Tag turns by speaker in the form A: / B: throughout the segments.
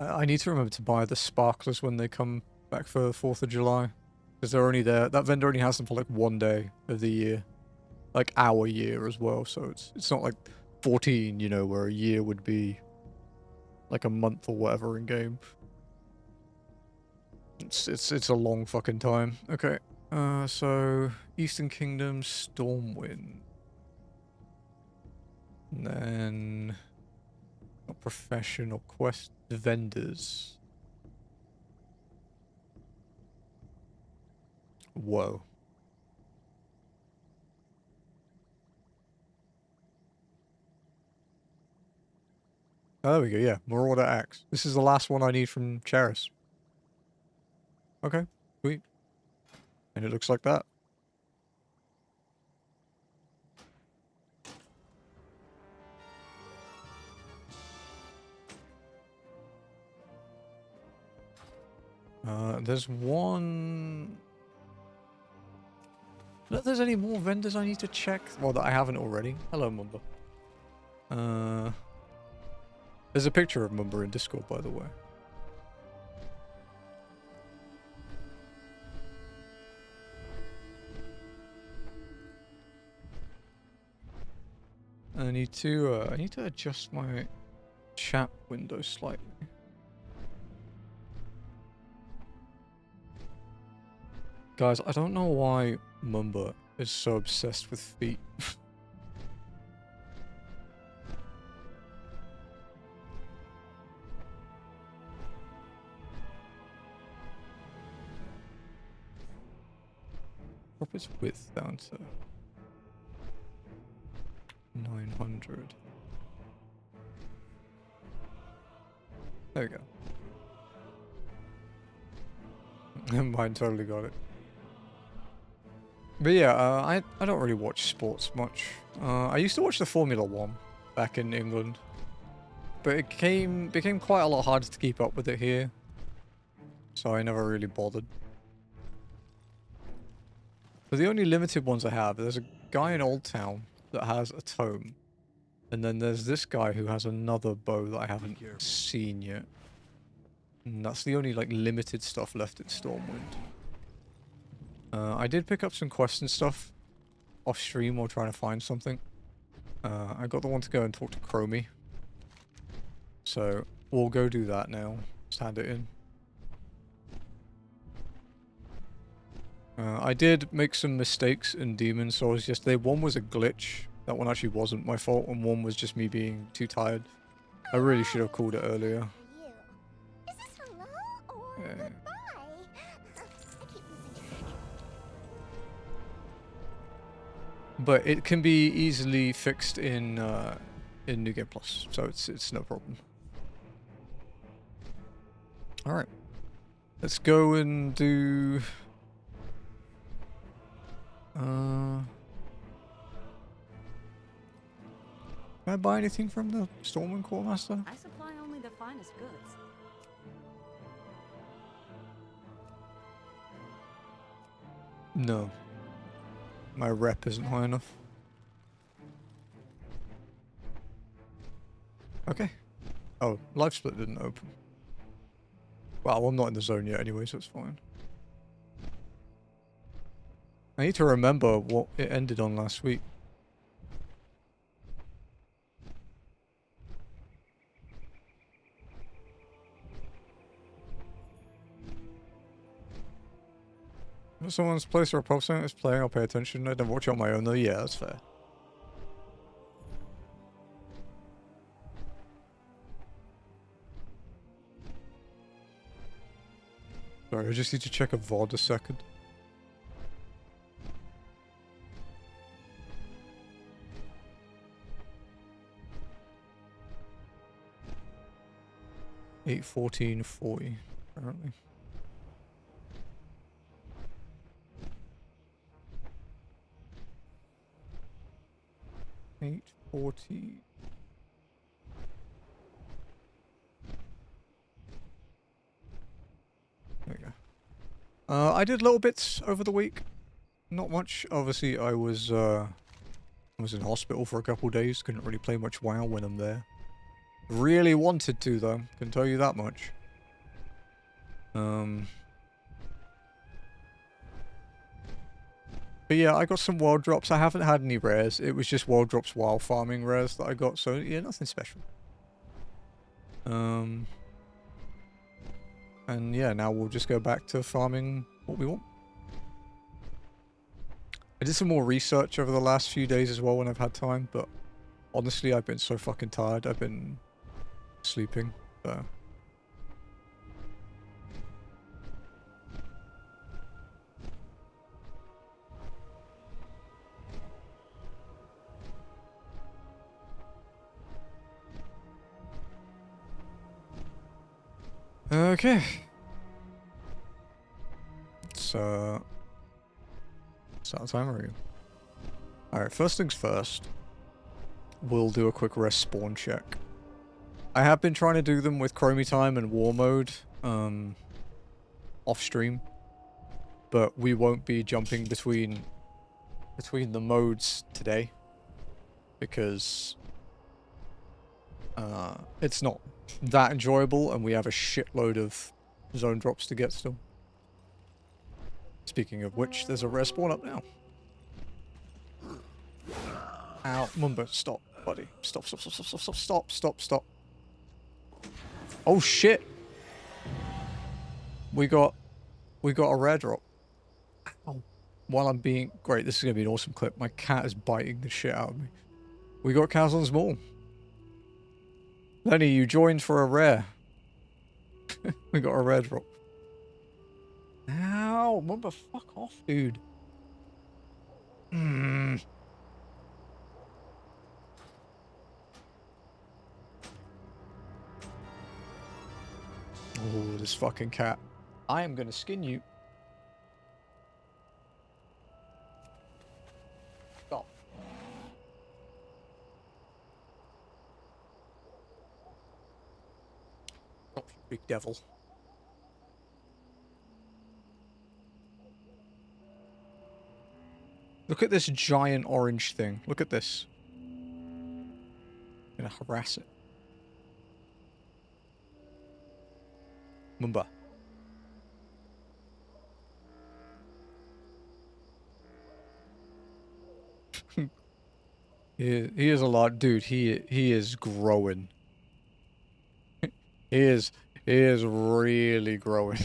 A: I need to remember to buy the sparklers when they come back for 4th of July. Because they're only there. That vendor only has them for like 1 day of the year. Like our year as well. So it's not like 14, you know, where a year would be like a month or whatever in game. It's a long fucking time. Okay. So Eastern Kingdom, Stormwind. And then professional quest vendors. Whoa. Oh, there we go, yeah. Marauder Axe. This is the last one I need from Charis. Okay, sweet. And it looks like that. There's one... I don't know if there's any more vendors I need to check. Well, that I haven't already. Hello, Mumba. There's a picture of Mumba in Discord, by the way. I need to adjust my chat window slightly. Guys, I don't know why Mumba is so obsessed with feet. Drop its width down to 900. There we go. Mine totally got it. But yeah, I don't really watch sports much. I used to watch the Formula 1 back in England. But it became quite a lot harder to keep up with it here. So I never really bothered. But the only limited ones I have, there's a guy in Old Town that has a tome. And then there's this guy who has another bow that I haven't seen yet. And that's the only, like, limited stuff left in Stormwind. I did pick up some quests and stuff off stream while trying to find something. I got the one to go and talk to Chromie. So, we'll go do that now. Just hand it in. I did make some mistakes in Demon Souls yesterday. One was a glitch. That one actually wasn't my fault, and one was just me being too tired. I really should have called it earlier. But it can be easily fixed in New Game Plus, so it's no problem. All right, let's go and do. Can I buy anything from the Stormwind Quartermaster?
B: I supply only the finest goods.
A: No. My rep isn't high enough. Okay. Oh, Life Split didn't open. Well, I'm not in the zone yet anyway, so it's fine. I need to remember what it ended on last week. If someone's place or a pub center is playing, I'll pay attention. I don't watch it on my own though. Yeah, that's fair. Sorry, I just need to check a VOD a second. $8:14:40 apparently. $8:40. There we go. I did little bits over the week. Not much. Obviously, I was in hospital for a couple of days. Couldn't really play much WoW when I'm there. Really wanted to, though. Can tell you that much. But yeah, I got some world drops. I haven't had any rares. It was just world drops while farming rares that I got. So yeah, nothing special. And yeah, now we'll just go back to farming what we want. I did some more research over the last few days as well when I've had time, but honestly, I've been so fucking tired. I've been sleeping, so... Okay. So... start timer. Alright, first things first. We'll do a quick rest spawn check. I have been trying to do them with Chromie time and War mode, off stream. But we won't be jumping between the modes today. Because... it's not that enjoyable, and we have a shitload of zone drops to get still. Speaking of which, there's a rare spawn up now. Ow, Mumba, stop, buddy. Stop. Oh shit! We got a rare drop. Ow. While I'm being... Great, this is gonna be an awesome clip. My cat is biting the shit out of me. We got Kazan's Maul. Lenny, you joined for a rare. We got a rare drop. Ow! Mumba, fuck off, dude. Oh, this fucking cat. I am gonna skin you. Stop. Stop, you big devil. Look at this giant orange thing. Look at this. I'm gonna harass it. Mumba. He is a lot, dude. He is growing. he is really growing.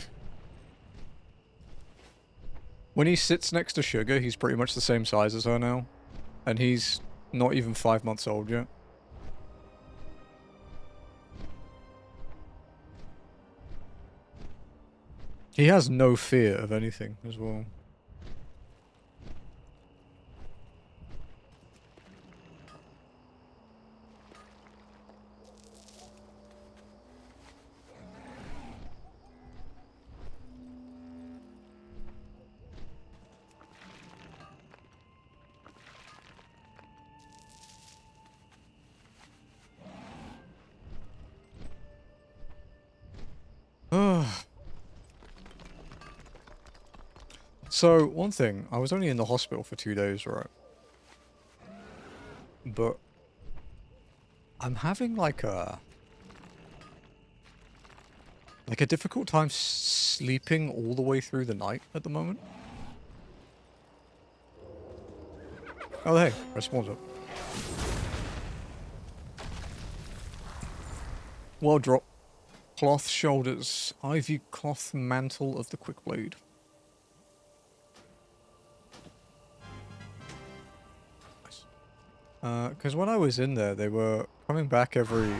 A: When he sits next to Sugar, he's pretty much the same size as her now, and he's not even 5 months old yet. He has no fear of anything as well. So, one thing, I was only in the hospital for 2 days, right? But I'm having like a difficult time sleeping all the way through the night at the moment. Oh hey, respawn's up. Well drop. Cloth shoulders. Ivy cloth mantle of the quick blade. Because when I was in there, they were coming back every...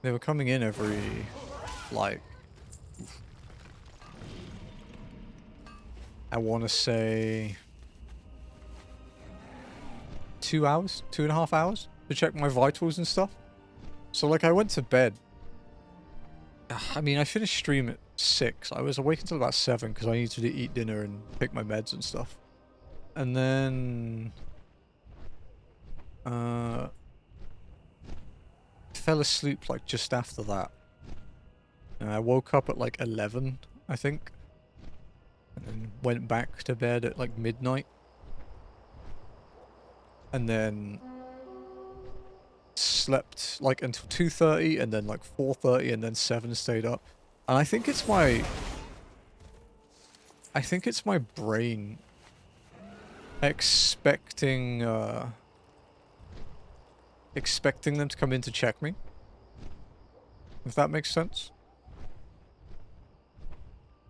A: They were coming in every, like... I want to say... 2 hours? 2.5 hours? To check my vitals and stuff. So, like, I went to bed. I mean, I finished stream at 6. I was awake until about 7 because I needed to eat dinner and pick my meds and stuff. And then... fell asleep like just after that. And I woke up at like 11, I think. And then went back to bed at like midnight. And then slept like until 2:30 and then like 4:30 and then 7 stayed up. And I think it's my brain expecting expecting them to come in to check me. If that makes sense.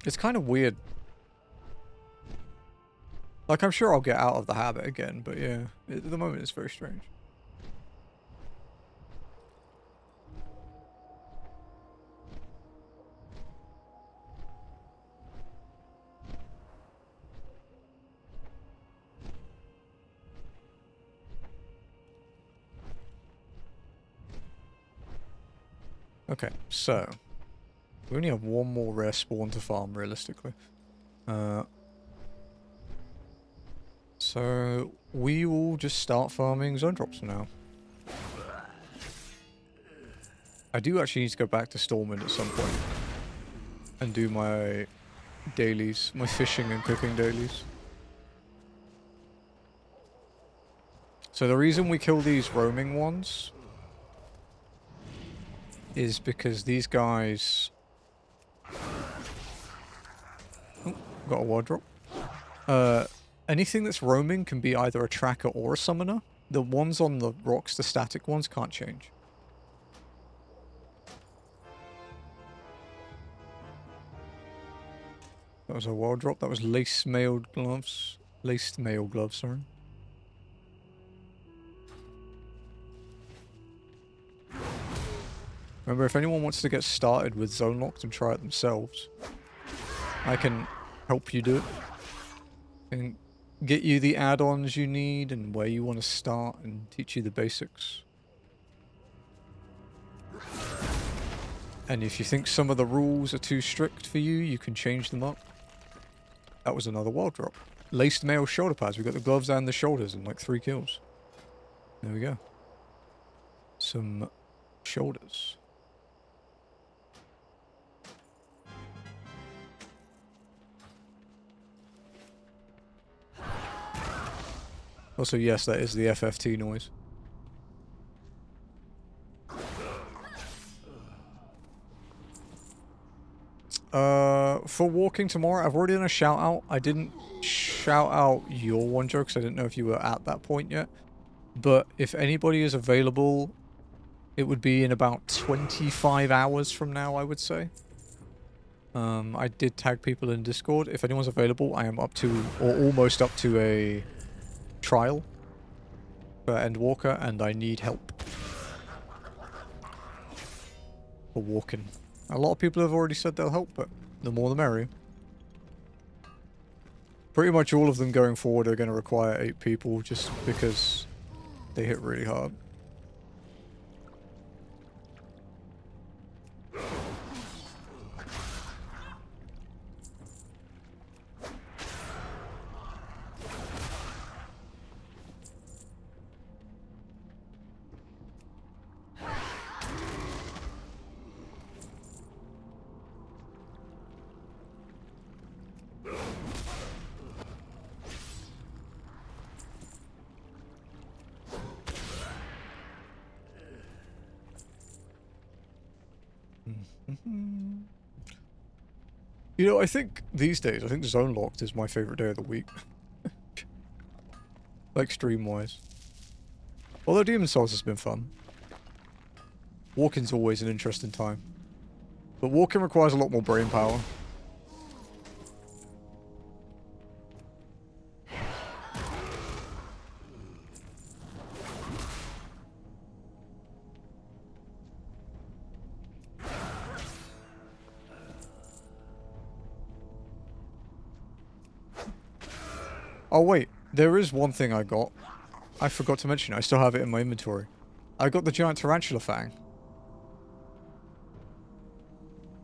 A: It's kind of weird. Like, I'm sure I'll get out of the habit again, but yeah, at the moment it's very strange. Okay, so we only have one more rare spawn to farm, realistically. So we will just start farming zone drops now. I do actually need to go back to Stormwind at some point and do my dailies, my fishing and cooking dailies. So the reason we kill these roaming ones is because these guys... Oh, got a ward drop. Anything that's roaming can be either a tracker or a summoner. The ones on the rocks, the static ones, can't change. That was a ward drop. That was laced mail gloves. Laced mail gloves, sorry. Remember, if anyone wants to get started with Zonelocked and try it themselves, I can help you do it. And get you the add-ons you need and where you want to start and teach you the basics. And if you think some of the rules are too strict for you, you can change them up. That was another wild drop. Laced mail shoulder pads. We got the gloves and the shoulders and like 3 kills. There we go. Some shoulders. Also, yes, that is the FFT noise. For walking tomorrow, I've already done a shout out. I didn't shout out your one joke because I didn't know if you were at that point yet. But if anybody is available, it would be in about 25 hours from now, I would say. I did tag people in Discord. If anyone's available, I am up to, or almost up to a trial for Endwalker, and I need help for walking. A lot of people have already said they'll help, but the more the merrier. Pretty much all of them going forward are going to require 8 people just because they hit really hard. You know, I think these days, I think Zonelocked is my favourite day of the week. Like, stream-wise. Although Demon's Souls has been fun. Walking's always an interesting time. But walking requires a lot more brain power. Oh wait, there is one thing I got. I forgot to mention it. I still have it in my inventory. I got the giant tarantula fang.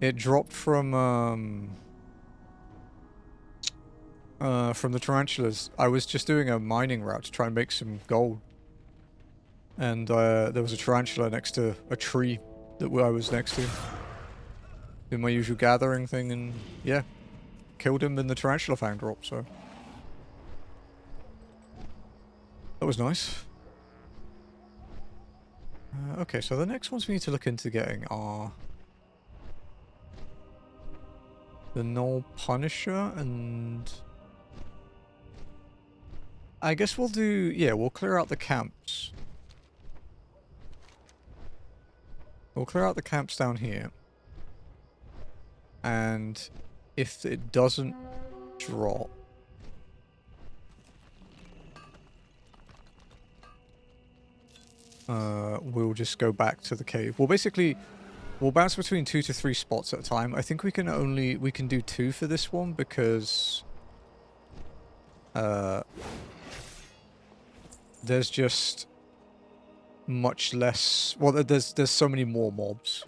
A: It dropped from the tarantulas. I was just doing a mining route to try and make some gold. And there was a tarantula next to a tree that I was next to. In my usual gathering thing, and yeah. Killed him and the tarantula fang dropped, so... That was nice. Okay, so the next ones we need to look into getting are the Null Punisher, and I guess we'll do, yeah, we'll clear out the camps. We'll clear out the camps down here. And if it doesn't drop, we'll just go back to the cave. Well, basically, we'll bounce between 2 to 3 spots at a time. I think we can do 2 for this one because there's just much less. Well, there's so many more mobs.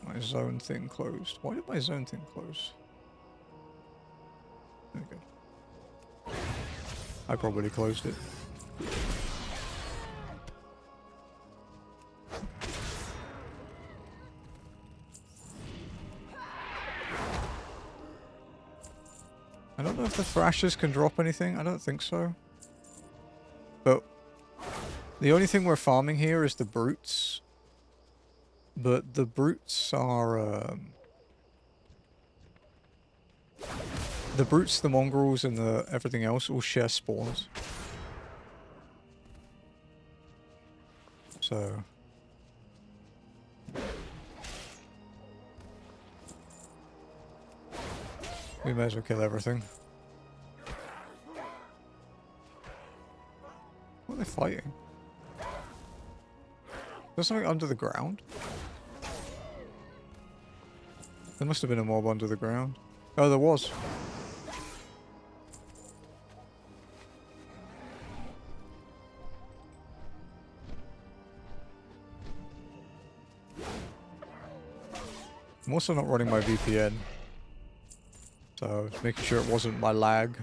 A: My zone thing closed. Why did my zone thing close? Okay. I probably closed it. I don't know if the thrashers can drop anything. I don't think so. But the only thing we're farming here is the brutes. But the brutes are... the brutes, the mongrels, and the everything else all share spawns. So... we may as well kill everything. What are they fighting? There's something under the ground? There must have been a mob under the ground. Oh, there was. I'm also not running my VPN. So, I was making sure it wasn't my lag.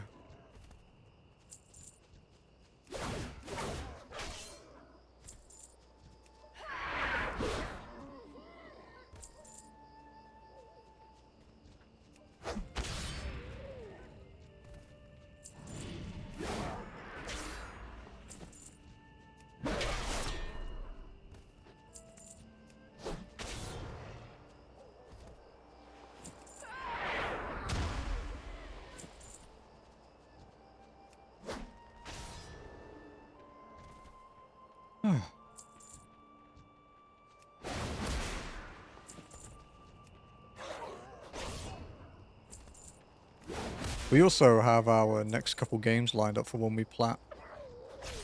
A: We also have our next couple games lined up for when we plat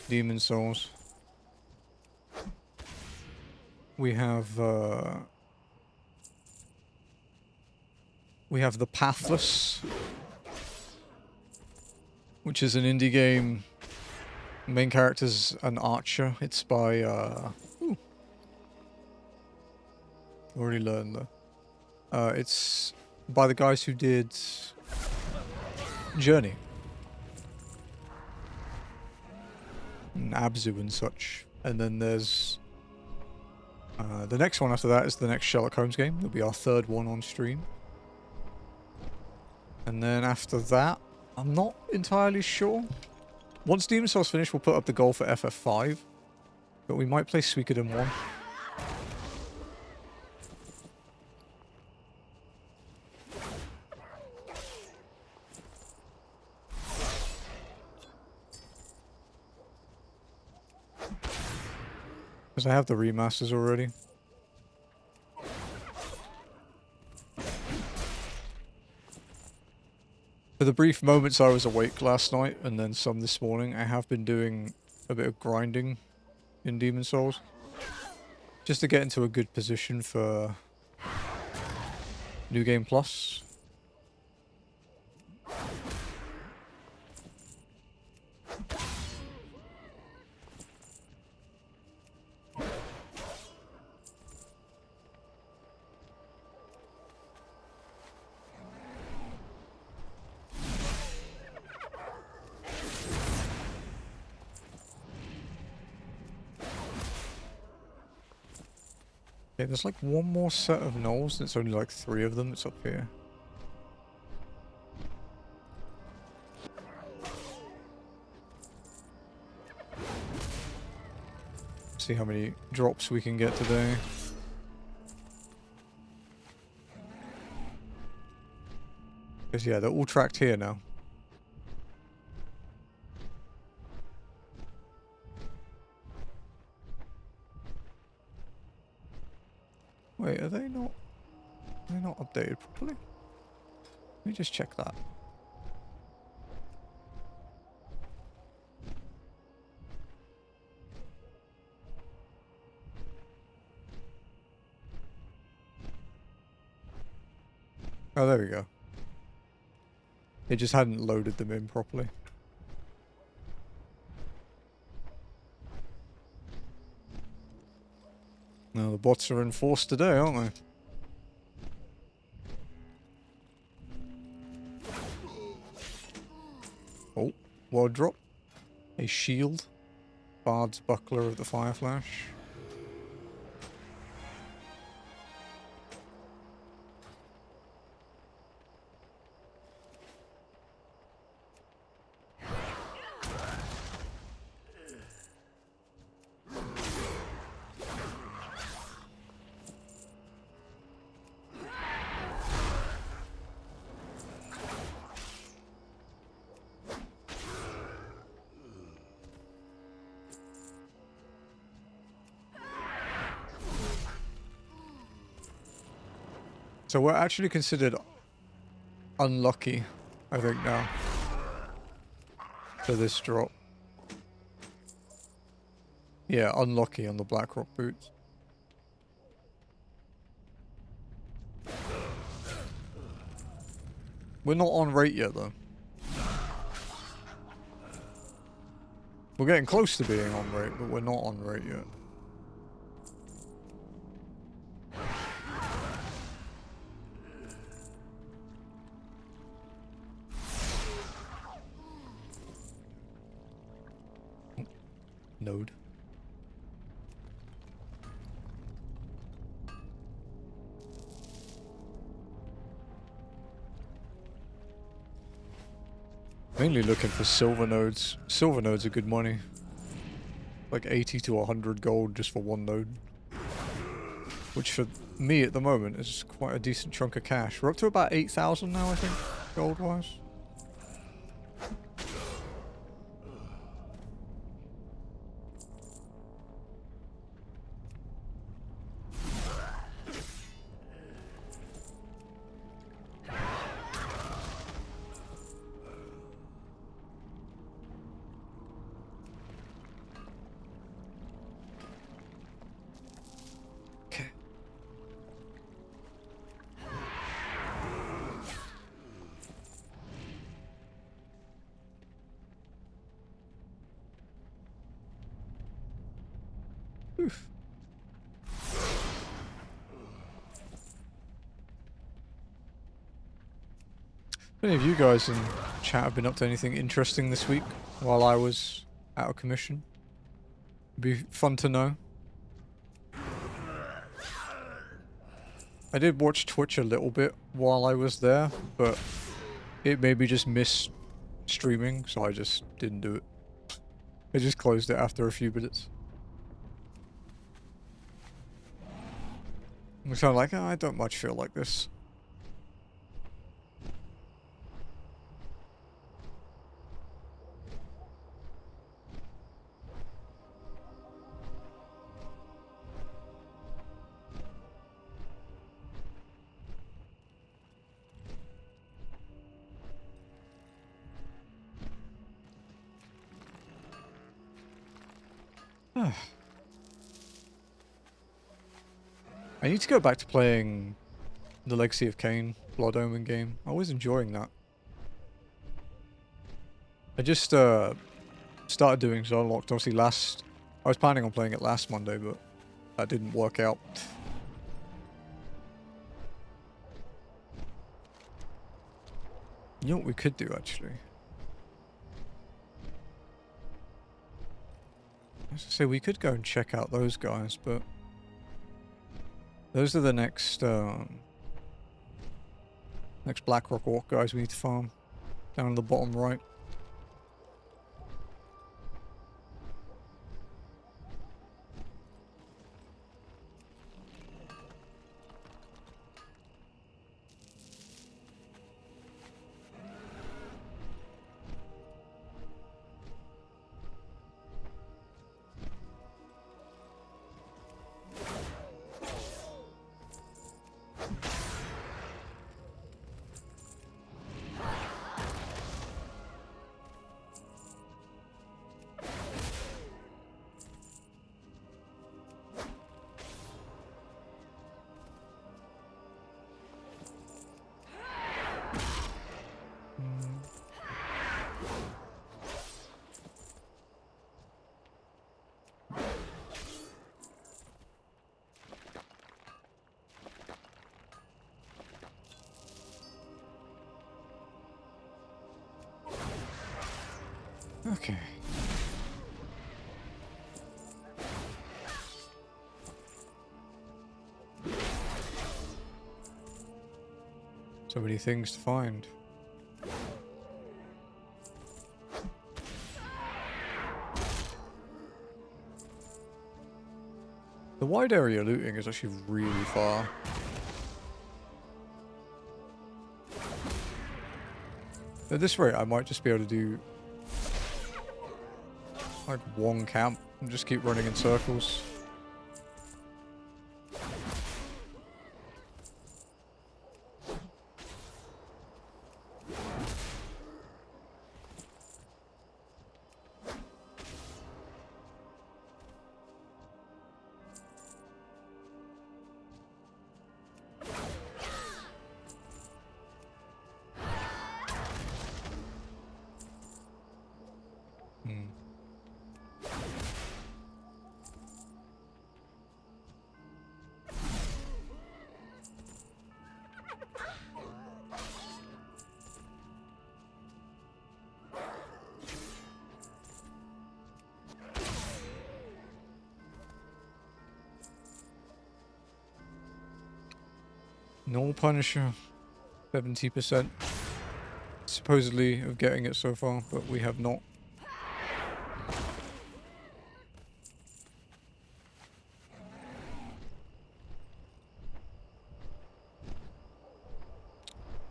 A: Demon Souls. We have The Pathless, which is an indie game. Main character's an archer. It's by already learned though. It's by the guys who did Journey and Abzu and such. And then there's the next one after that is the next Sherlock Holmes game. It'll be our 3rd one on stream. And then after that, I'm not entirely sure. Once Demon Souls finish, we'll put up the goal for FF5. But we might play Suikoden 1. Because I have the remasters already. For the brief moments I was awake last night, and then some this morning, I have been doing a bit of grinding in Demon Souls. Just to get into a good position for New Game Plus. Okay, there's like one more set of gnolls, and it's only like 3 of them. It's up here. See how many drops we can get today. Because yeah, they're all tracked here now. Wait, are they not? They're not updated properly. Let me just check that. Oh, there we go. It just hadn't loaded them in properly. Now the bots are enforced today, aren't they? Oh, ward drop. A shield. Bard's Buckler of the Fireflash. So we're actually considered unlucky, I think, now. For this drop. Yeah, unlucky on the Blackrock boots. We're not on rate yet, though. We're getting close to being on rate, but we're not on rate yet. Node. Mainly looking for silver nodes. Silver nodes are good money. Like 80 to 100 gold just for one node. Which for me at the moment is quite a decent chunk of cash. We're up to about 8,000 now, I think, gold-wise. Oof. If any of you guys in chat have been up to anything interesting this week while I was out of commission, it'd be fun to know. I did watch Twitch a little bit while I was there, but it made me just miss streaming, so I just didn't do it. I just closed it after a few minutes. I'm kind of like, oh, I don't much feel like this. I need to go back to playing the Legacy of Kain Blood Omen game. I was enjoying that. I just started doing Zonelocked. Obviously I was planning on playing it last Monday, but that didn't work out. You know what we could do, actually? I was gonna say, we could go and check out those guys, but those are the next Blackrock Orc guys we need to farm. Down in the bottom right. Okay. So many things to find. The wide area looting is actually really far. At this rate, I might just be able to do like one camp and just keep running in circles. No Punisher, 70% supposedly of getting it so far, but we have not.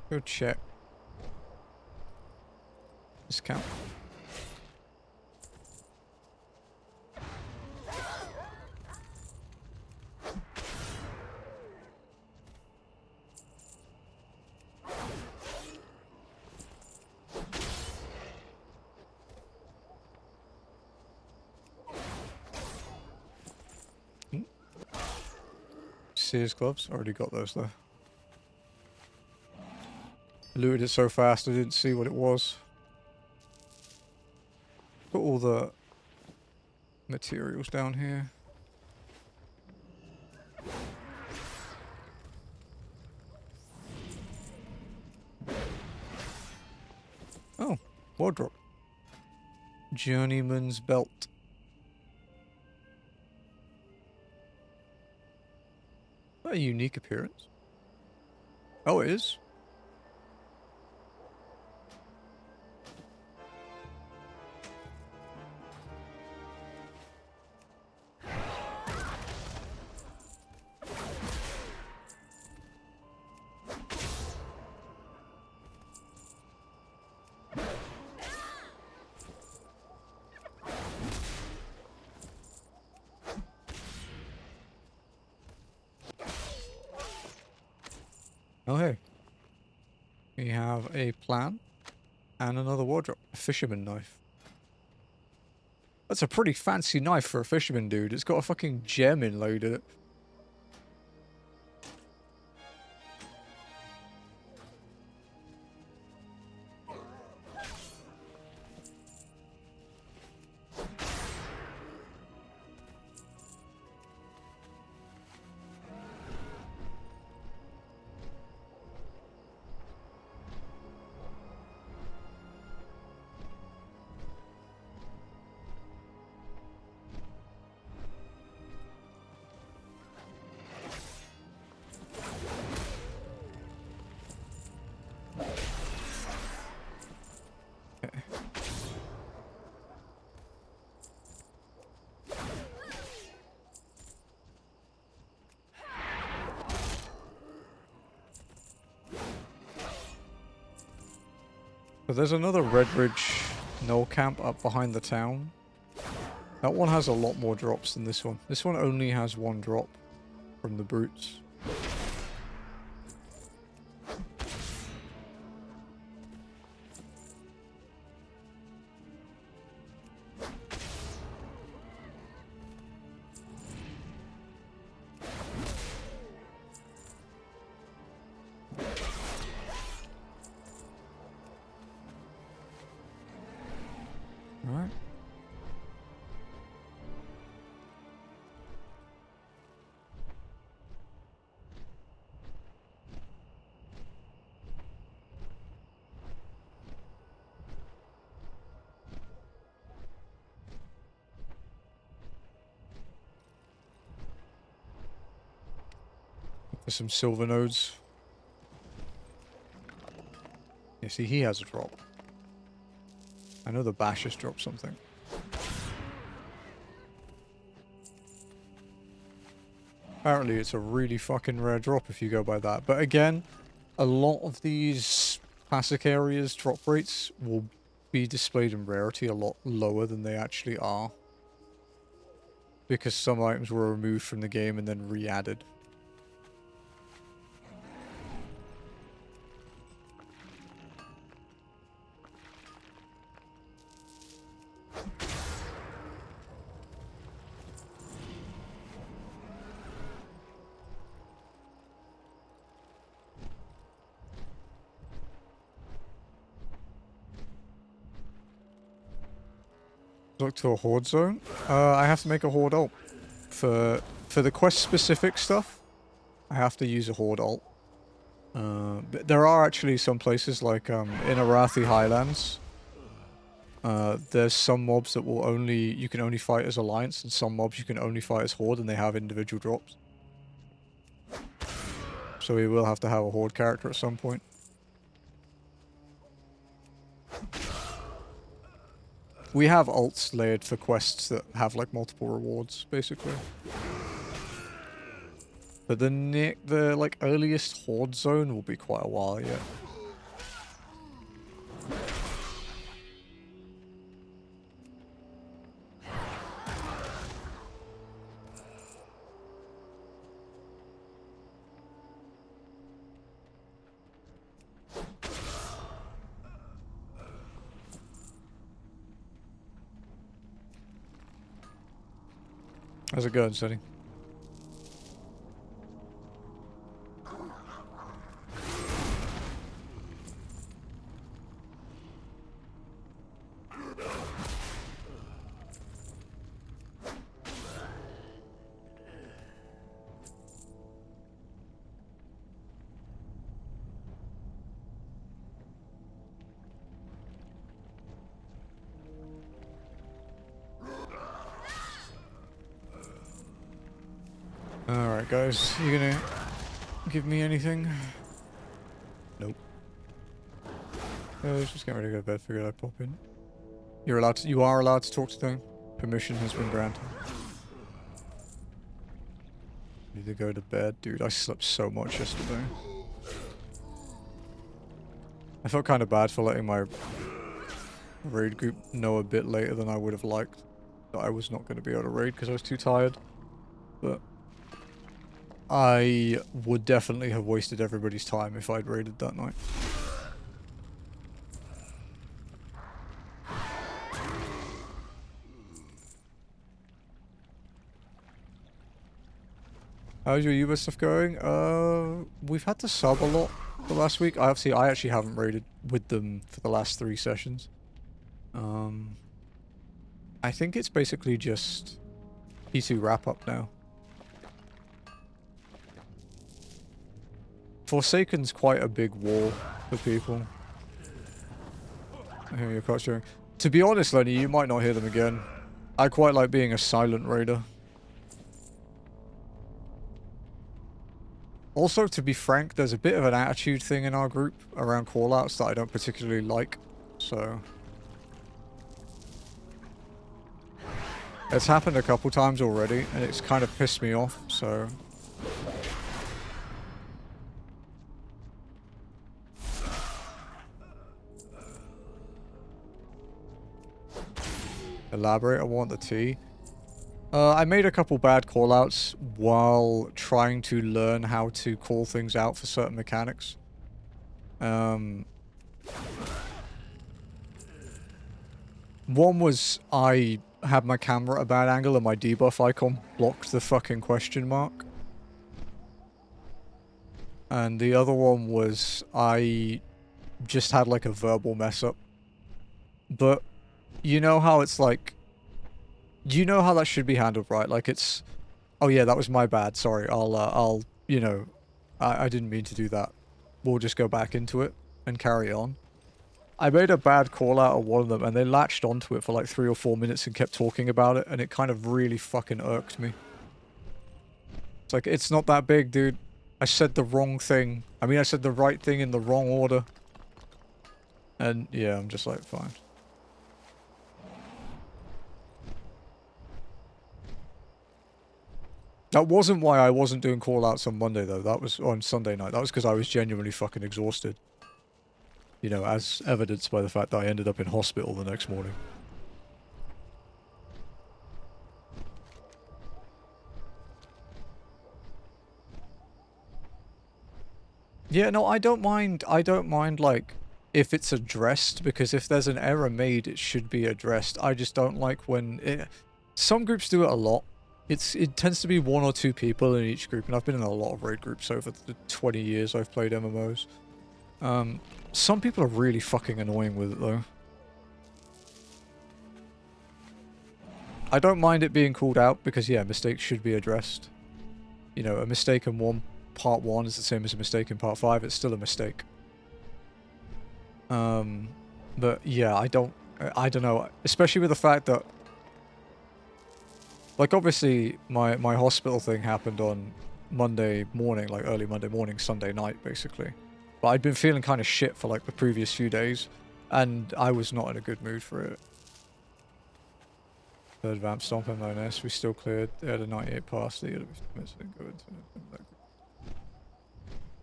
A: Go check. Discount. Sears gloves, already got those though. Looted it so fast I didn't see what it was. Put all the materials down here. Oh, wardrobe. Journeyman's belt. A unique appearance. Oh, it is. Oh, hey. We have a plan and another wardrobe. A fisherman knife. That's a pretty fancy knife for a fisherman, dude. It's got a fucking gem inlaid in it. So there's another Redridge Knoll camp up behind the town. That one has a lot more drops than this one. This one only has one drop from the brutes. Alright. There's some silver nodes. Yeah, see, he has a drop. I know the Bash has dropped something. Apparently it's a really fucking rare drop if you go by that. But again, a lot of these classic areas drop rates will be displayed in rarity a lot lower than they actually are. Because some items were removed from the game and then re-added. Look to a horde zone. I have to make a horde ult. For the quest specific stuff, I have to use a horde ult. But there are actually some places like in Arathi Highlands. There's some mobs that will you can only fight as Alliance, and some mobs you can only fight as Horde, and they have individual drops. So we will have to have a Horde character at some point. We have ults layered for quests that have like multiple rewards, basically. But the like earliest Horde zone will be quite a while yet. How's it going, Sonny? Alright guys, you gonna give me anything? Nope. Just get ready to go to bed, figured I'd pop in. You are allowed to talk to them. Permission has been granted. Need to go to bed. Dude, I slept so much yesterday. I felt kind of bad for letting my raid group know a bit later than I would have liked that I was not going to be able to raid because I was too tired. But I would definitely have wasted everybody's time if I'd raided that night. How's your Uber stuff going? We've had to sub a lot the last week. I actually haven't raided with them for the last 3 sessions. I think it's basically just P2 wrap up now. Forsaken's quite a big war for people. I hear your cards showing. To be honest, Lenny, you might not hear them again. I quite like being a silent raider. Also, to be frank, there's a bit of an attitude thing in our group around callouts that I don't particularly like, so... It's happened a couple times already, and it's kind of pissed me off, so... Elaborate, I want the tea. I made a couple bad callouts while trying to learn how to call things out for certain mechanics. One was I had my camera at a bad angle and my debuff icon blocked the fucking question mark. And the other one was I just had like a verbal mess up. But you know how it's like, you know how that should be handled, right? Like it's, oh yeah, that was my bad. Sorry, I'll, you know, I didn't mean to do that. We'll just go back into it and carry on. I made a bad call out of one of them and they latched onto it for like 3 or 4 minutes and kept talking about it, and it kind of really fucking irked me. It's like, it's not that big, dude. I said the wrong thing. I mean, I said the right thing in the wrong order. And yeah, I'm just like, fine. That wasn't why I wasn't doing call-outs on Monday, though. That was on Sunday night. That was because I was genuinely fucking exhausted. You know, as evidenced by the fact that I ended up in hospital the next morning. Yeah, no, I don't mind, like, if it's addressed, because if there's an error made, it should be addressed. I just don't like when some groups do it a lot. It tends to be 1 or 2 people in each group, and I've been in a lot of raid groups over the 20 years I've played MMOs. Some people are really fucking annoying with it, though. I don't mind it being called out, because, yeah, mistakes should be addressed. You know, a mistake in part 1 is the same as a mistake in part 5. It's still a mistake. But, yeah, I don't know. Especially with the fact that, like, obviously, my hospital thing happened on Monday morning, like, early Monday morning, Sunday night, basically. But I'd been feeling kind of shit for, like, the previous few days, and I was not in a good mood for it. Third vamp stomp on 9S, we still cleared. They had a 98 pass.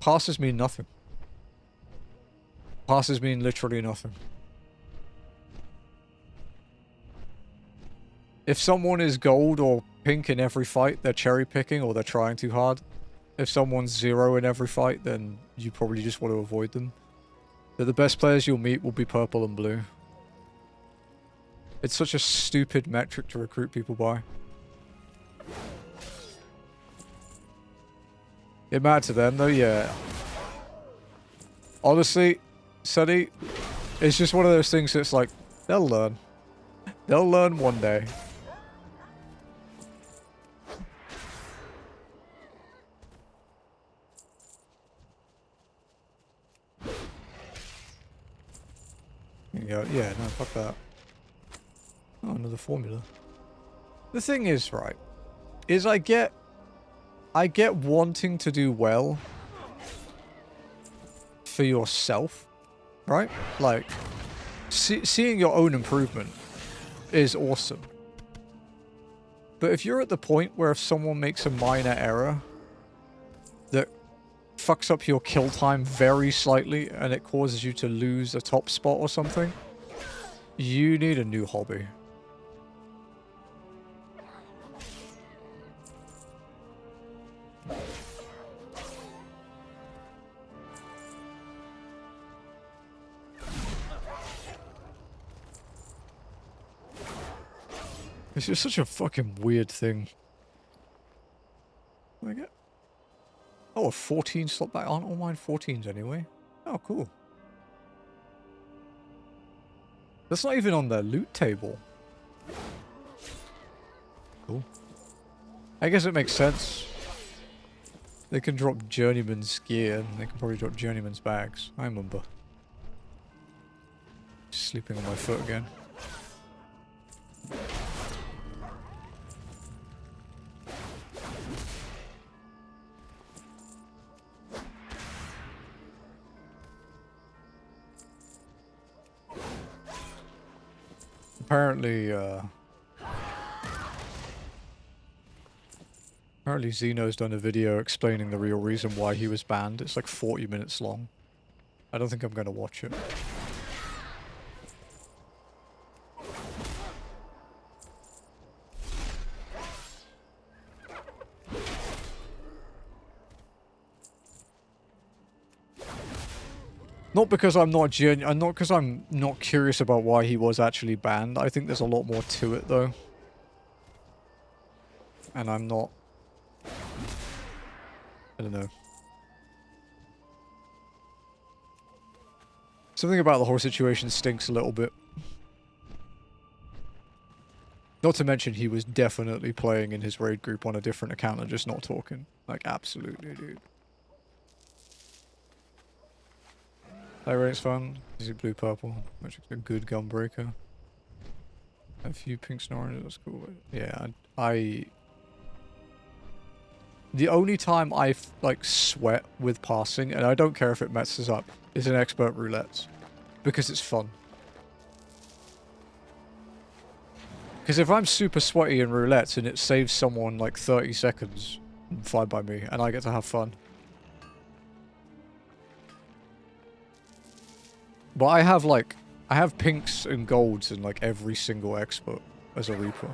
A: Passes mean nothing. Passes mean literally nothing. If someone is gold or pink in every fight, they're cherry picking or they're trying too hard. If someone's 0 in every fight, then you probably just want to avoid them. But the best players you'll meet will be purple and blue. It's such a stupid metric to recruit people by. It mattered to them though, yeah. Honestly, Sunny, it's just one of those things that's like, they'll learn. They'll learn one day. Yeah, no, fuck that. Oh, another formula. The thing is, right, is I get wanting to do well for yourself, right? Like, seeing your own improvement is awesome. But if you're at the point where if someone makes a minor error that fucks up your kill time very slightly and it causes you to lose a top spot or something, you need a new hobby. It's just such a fucking weird thing. What do I get? Oh, a 14 slot back. Aren't all mine 14s anyway? Oh, cool. That's not even on their loot table. Cool. I guess it makes sense. They can drop Journeyman's gear, and they can probably drop Journeyman's bags. I remember. Sleeping on my foot again. Apparently Xeno's done a video explaining the real reason why he was banned. It's like 40 minutes long. I don't think I'm going to watch it. Not because I'm not not because I'm not curious about why he was actually banned. I think there's a lot more to it though. And I'm not... I don't know. Something about the whole situation stinks a little bit. Not to mention he was definitely playing in his raid group on a different account and just not talking. Like, absolutely, dude. That rate's fun. Is it blue-purple? Which is a good gunbreaker. A few pinks and oranges, that's cool. Yeah, The only time I like sweat with passing, and I don't care if it messes up, is in expert roulette. Because it's fun. Because if I'm super sweaty in roulette and it saves someone like 30 seconds, fine by me, and I get to have fun. But I have pinks and golds in like every single expert as a Reaper.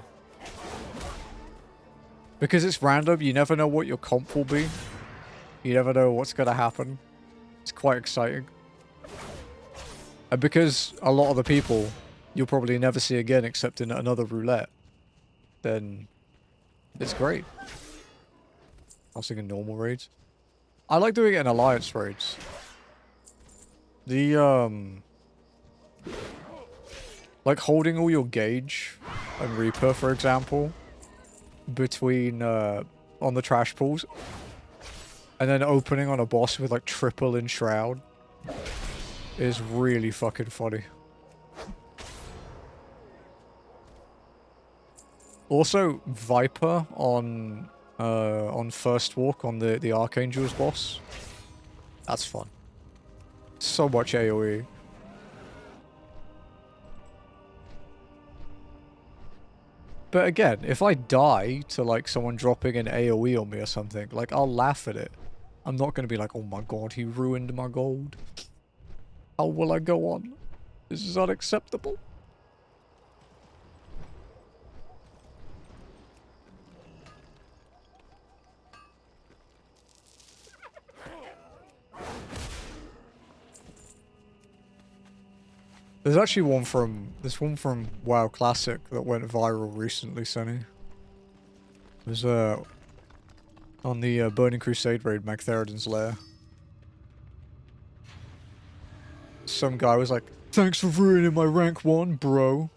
A: Because it's random, you never know what your comp will be. You never know what's going to happen. It's quite exciting. And because a lot of the people you'll probably never see again except in another roulette, then it's great. I was thinking normal raids. I like doing it in alliance raids. Like holding all your gauge and Reaper, for example, between, on the trash pools, and then opening on a boss with like triple in Shroud is really fucking funny. Also, Viper on First Walk on the Archangel's boss. That's fun. So much AoE. But again, if I die to like someone dropping an AoE on me or something, like I'll laugh at it. I'm not going to be like, oh my god, he ruined my gold. How will I go on? This is unacceptable. There's actually one from WoW Classic that went viral recently, Sonny. It was on the Burning Crusade raid, Magtheridon's Lair. Some guy was like, "Thanks for ruining my rank 1, bro."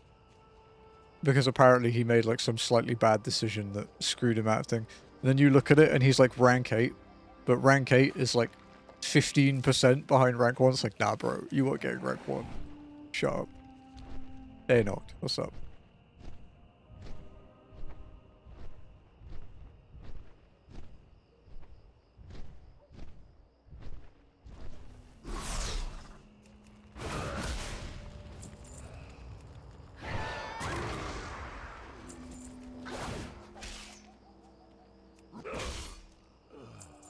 A: Because apparently he made like some slightly bad decision that screwed him out of thing. And then you look at it and he's like rank 8, but rank 8 is like 15% behind rank 1. It's like, nah, bro, you weren't getting rank 1. Shut up. Hey, Knocked. What's up?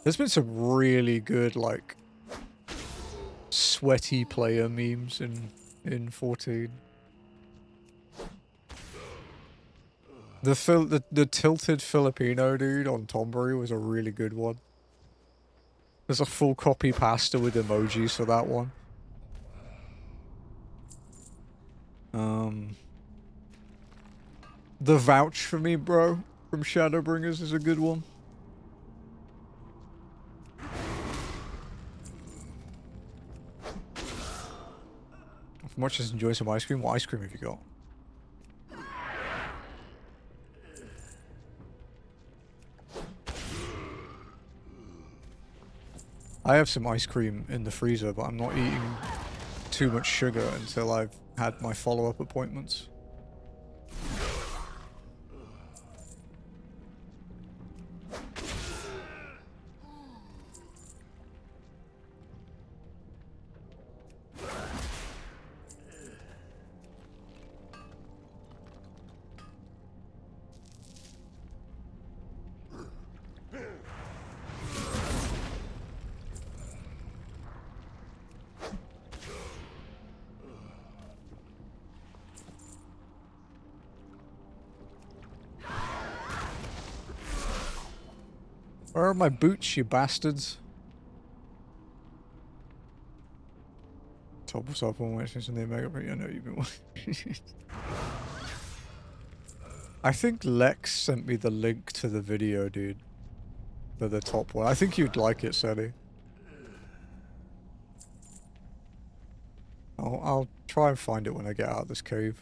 A: There's been some really good, like, sweaty player memes in 14. The tilted Filipino dude on Tombury was a really good one. There's a full copy pasta with emojis for that one. The vouch for me, bro, from Shadowbringers is a good one. As much as enjoy some ice cream, what ice cream have you got? I have some ice cream in the freezer, but I'm not eating too much sugar until I've had my follow-up appointments. Where are my boots, you bastards? Top us up on witness and the Omega. I know you've been watching. I think Lex sent me the link to the video, dude. For the top one. I think you'd like it, Sally. I'll try and find it when I get out of this cave.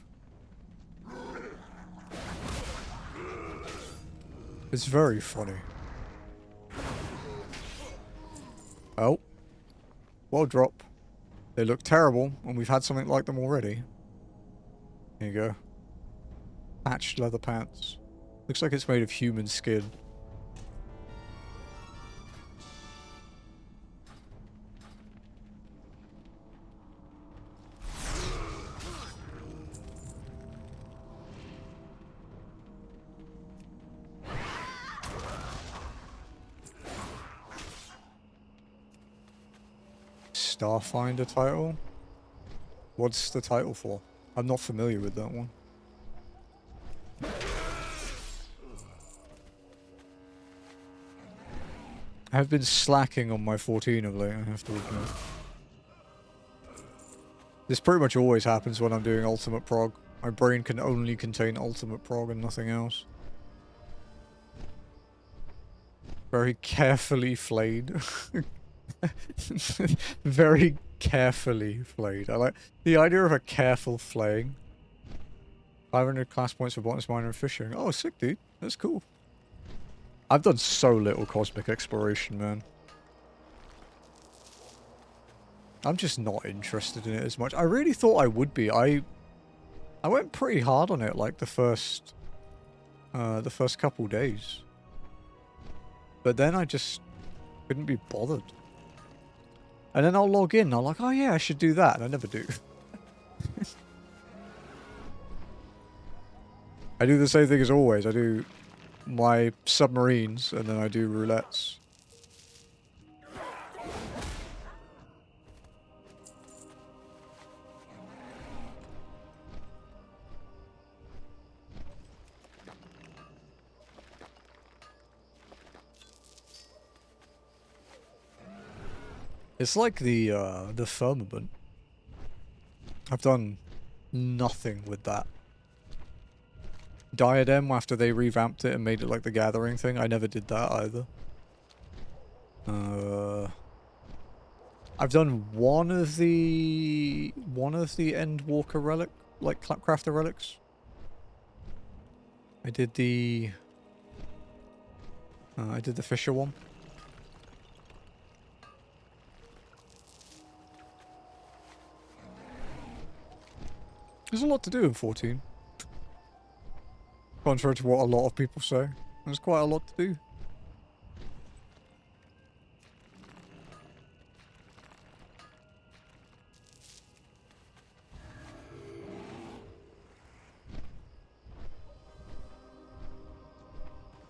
A: It's very funny. Oh. Well, drop. They look terrible, and we've had something like them already. Here you go. Patched leather pants. Looks like it's made of human skin. Starfinder title? What's the title for? I'm not familiar with that one. I have been slacking on my 14 of late, I have to admit. This pretty much always happens when I'm doing ultimate prog. My brain can only contain ultimate prog and nothing else. Very carefully flayed. Very carefully flayed. I like the idea of a careful flaying. 500 class points for botanist, miner, and fishing. Oh, sick, dude. That's cool. I've done so little cosmic exploration, man. I'm just not interested in it as much. I really thought I would be. I went pretty hard on it, like the first couple days. But then I just couldn't be bothered. And then I'll log in and I'm like, oh yeah, I should do that. And I never do. I do the same thing as always. I do my submarines and then I do roulettes. It's like the firmament. I've done nothing with that. Diadem, after they revamped it and made it like the gathering thing, I never did that either. I've done one of the Endwalker relic, like Clapcrafter relics. I did the Fisher one. There's a lot to do in 14. Contrary to what a lot of people say. There's quite a lot to do.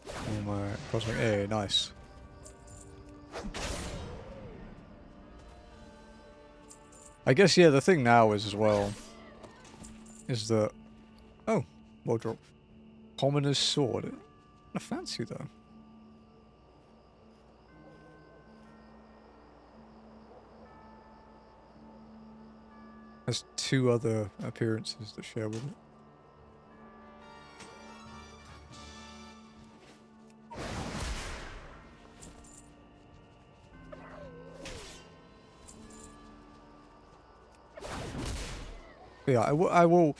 A: Oh my cosmic A, nice. I guess, yeah, the thing now is as well is that, oh, well drop. Commoner's sword. I fancy though. Has 2 other appearances that share with it. Yeah, I will.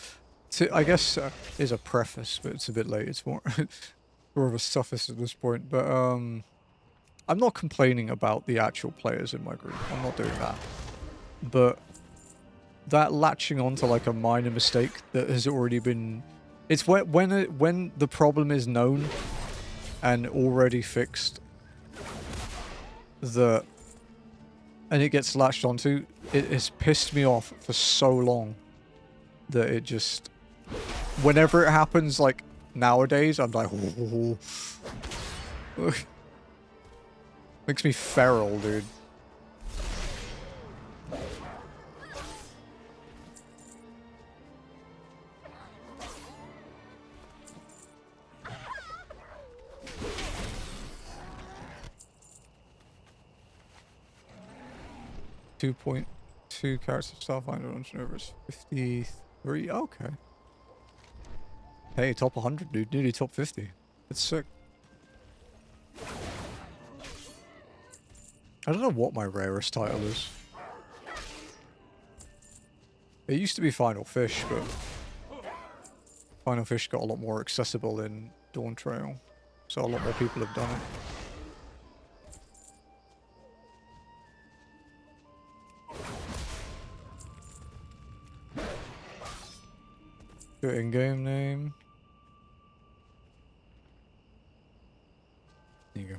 A: I guess is a preface, but it's a bit late. It's more, more of a suffice at this point. But I'm not complaining about the actual players in my group. I'm not doing that. But that latching onto like a minor mistake that has already been, it's when the problem is known and already fixed, and it gets latched onto. It has pissed me off for so long that it just. Whenever it happens, like, nowadays, I'm like, oh. Makes me feral, dude. .2 character Starfinder launch over is 53. Okay. Hey, top 100, dude. Nearly top 50. That's sick. I don't know what my rarest title is. It used to be Final Fish, but Final Fish got a lot more accessible in Dawn Trail, so a lot more people have done it. Your in-game name. There you go.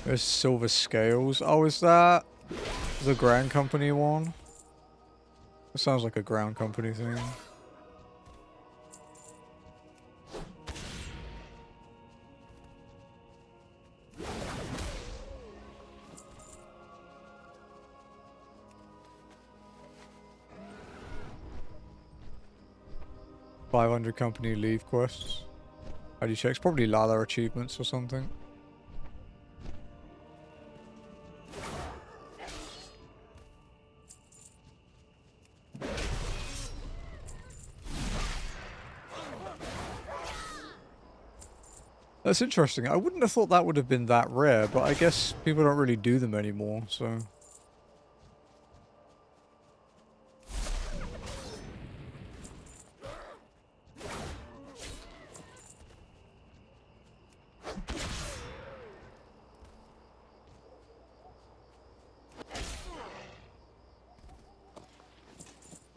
A: There's silver scales. Oh, is that the Grand Company one? It sounds like a Ground Company thing. $500 company leave quests. How do you check? It's probably Lala achievements or something. That's interesting. I wouldn't have thought that would have been that rare, but I guess people don't really do them anymore, so...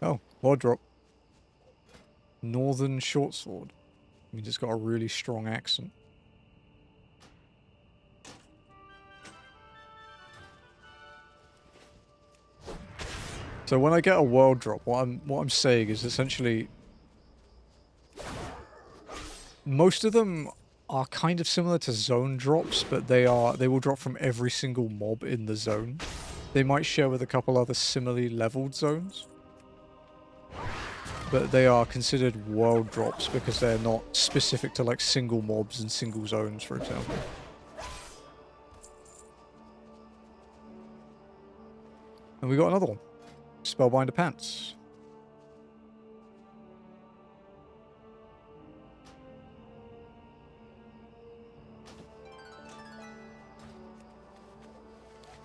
A: Oh, wardrobe. Northern shortsword. I mean, it's got a really strong accent. So when I get a world drop, what I'm saying is essentially most of them are kind of similar to zone drops, but they will drop from every single mob in the zone. They might share with a couple other similarly leveled zones. But they are considered world drops because they're not specific to like single mobs and single zones, for example. And we got another one. Spellbinder Pants.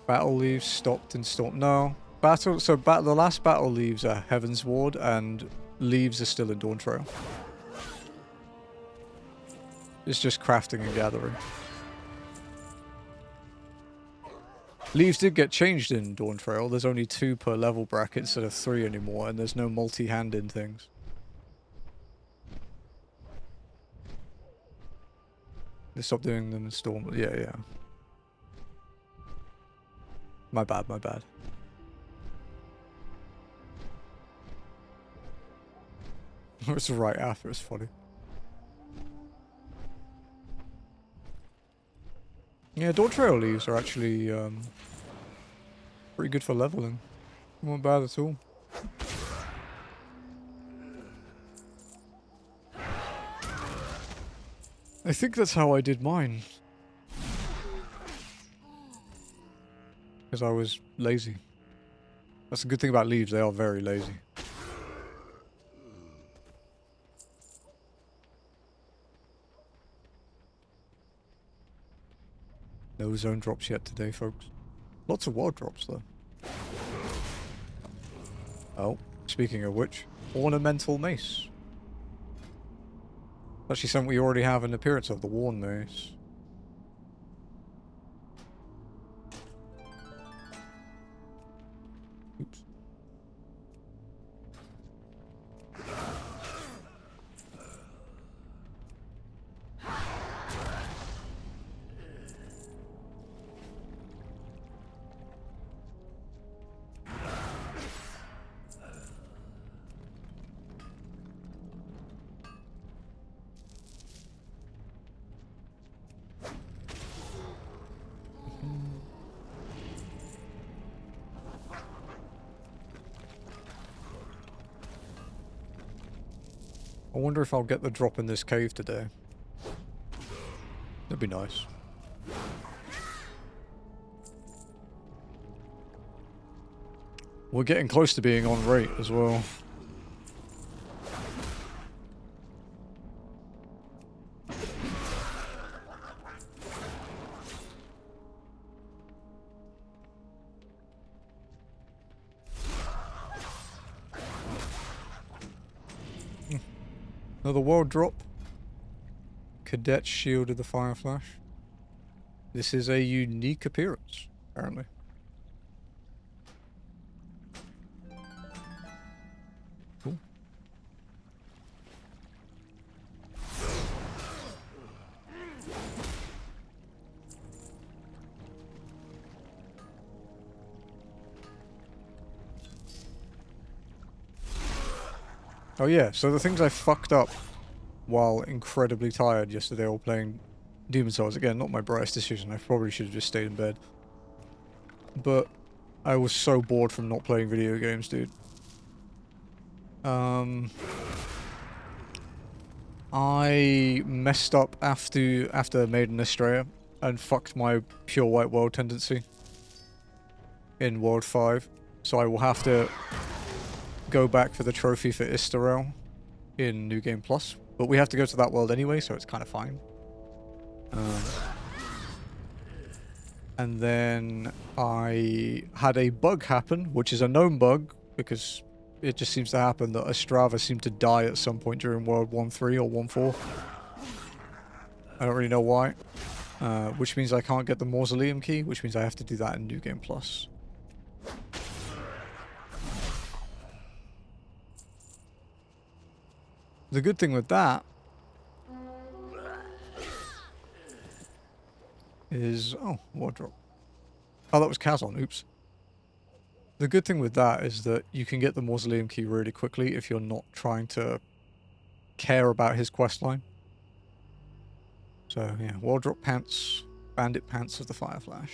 A: Battle leaves stopped and stormed. No. The last battle leaves are Heaven's Ward and leaves are still in Dawn Trail. It's just crafting and gathering. Leaves did get changed in Dawn Trail. There's only 2 per level bracket instead of 3 anymore, and there's no multi-hand in things. They stopped doing them in Storm. Yeah. My bad. It's right after, it's funny. Yeah, Dawn Trail leaves are actually pretty good for leveling. Not bad at all. I think that's how I did mine. Because I was lazy. That's the good thing about leaves, they are very lazy. No zone drops yet today, folks. Lots of world drops, though. Oh, speaking of which, Ornamental Mace. Actually something we already have an appearance of, the Worn Mace. Oops. I wonder if I'll get the drop in this cave today. That'd be nice. We're getting close to being on rate as well. Another world drop. Cadet Shield of the Fire Flash. This is a unique appearance, apparently. Cool. Oh yeah, so the things I fucked up while incredibly tired yesterday while playing Demon Souls. Again, not my brightest decision. I probably should have just stayed in bed. But I was so bored from not playing video games, dude. I messed up after Maiden Estrella and fucked my pure white world tendency in World 5. So I will have to go back for the trophy for Istarel in New Game Plus. But we have to go to that world anyway, so it's kind of fine. And then I had a bug happen, which is a known bug, because it just seems to happen that Ostrava seemed to die at some point during World 1.3 or 1.4. I don't really know why. Which means I can't get the Mausoleum key, which means I have to do that in New Game Plus. The good thing with that is... Oh, wardrobe. Oh, that was Kazon. Oops. The good thing with that is that you can get the Mausoleum key really quickly if you're not trying to care about his questline. So, yeah, wardrobe pants, bandit pants of the Fireflash.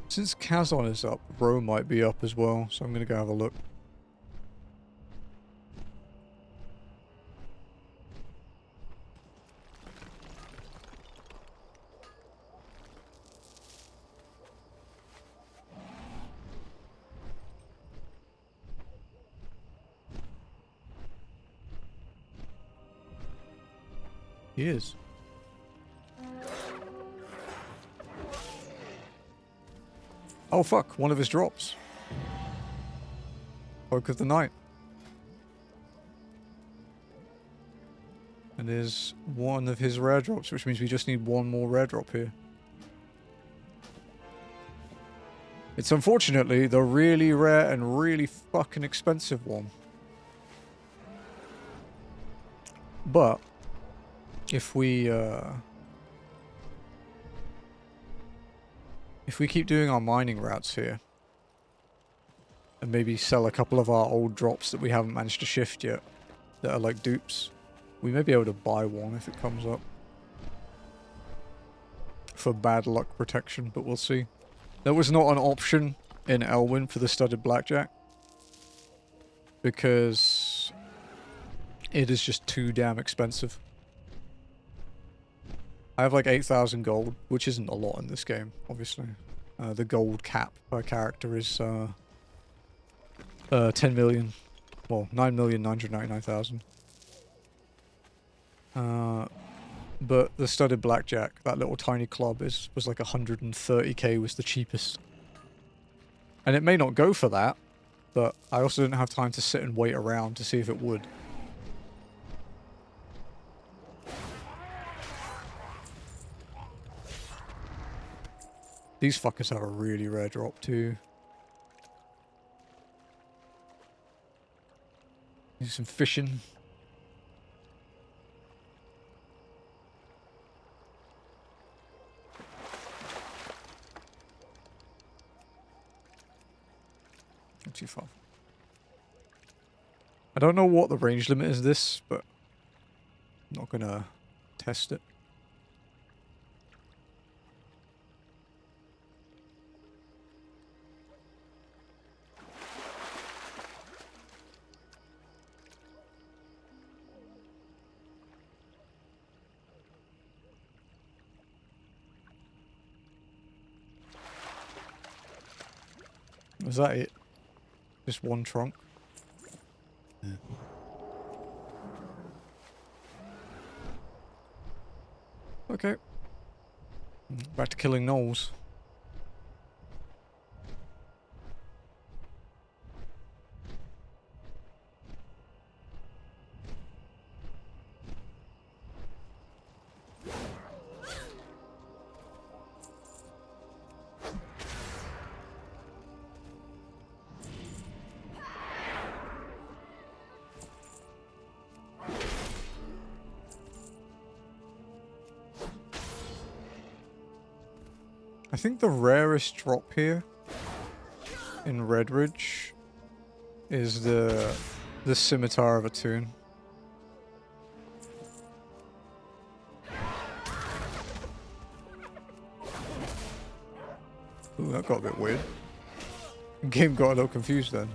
A: Since Kazon is up, Ro might be up as well, so I'm going to go have a look. He is. Oh fuck, one of his drops. Cloak of the Night. And there's one of his rare drops, which means we just need one more rare drop here. It's unfortunately the really rare and really fucking expensive one. But if we keep doing our mining routes here and maybe sell a couple of our old drops that we haven't managed to shift yet that are like dupes, we may be able to buy one if it comes up for bad luck protection, but we'll see. There was not an option in Elwyn for the studded blackjack because it is just too damn expensive. I have like 8,000 gold, which isn't a lot in this game, obviously. The gold cap per character is 10 million. Well, 9,999,000. But the studded blackjack, that little tiny club, was like 130k was the cheapest. And it may not go for that, but I also didn't have time to sit and wait around to see if it would. These fuckers have a really rare drop too. Do some fishing. Not too far. I don't know what the range limit is this, but I'm not gonna test it. Was that it? Just one trunk? Yeah. Okay. Back to killing gnolls. I think the rarest drop here in Redridge is the Scimitar of Atune. Ooh, that got a bit weird. The game got a little confused then.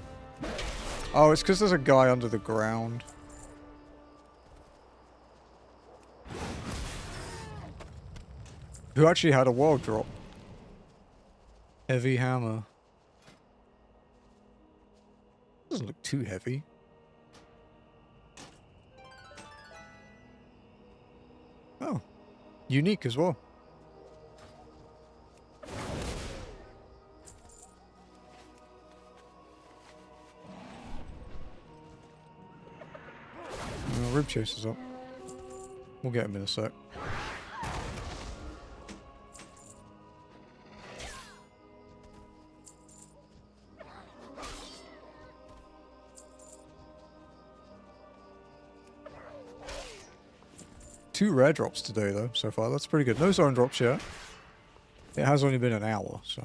A: Oh, it's because there's a guy under the ground. Who actually had a world drop. Heavy hammer. Doesn't look too heavy. Oh. Unique as well. Rib chaser's up. We'll get him in a sec. Two rare drops today though, so far. That's pretty good. No zone drops yet. It has only been an hour, so...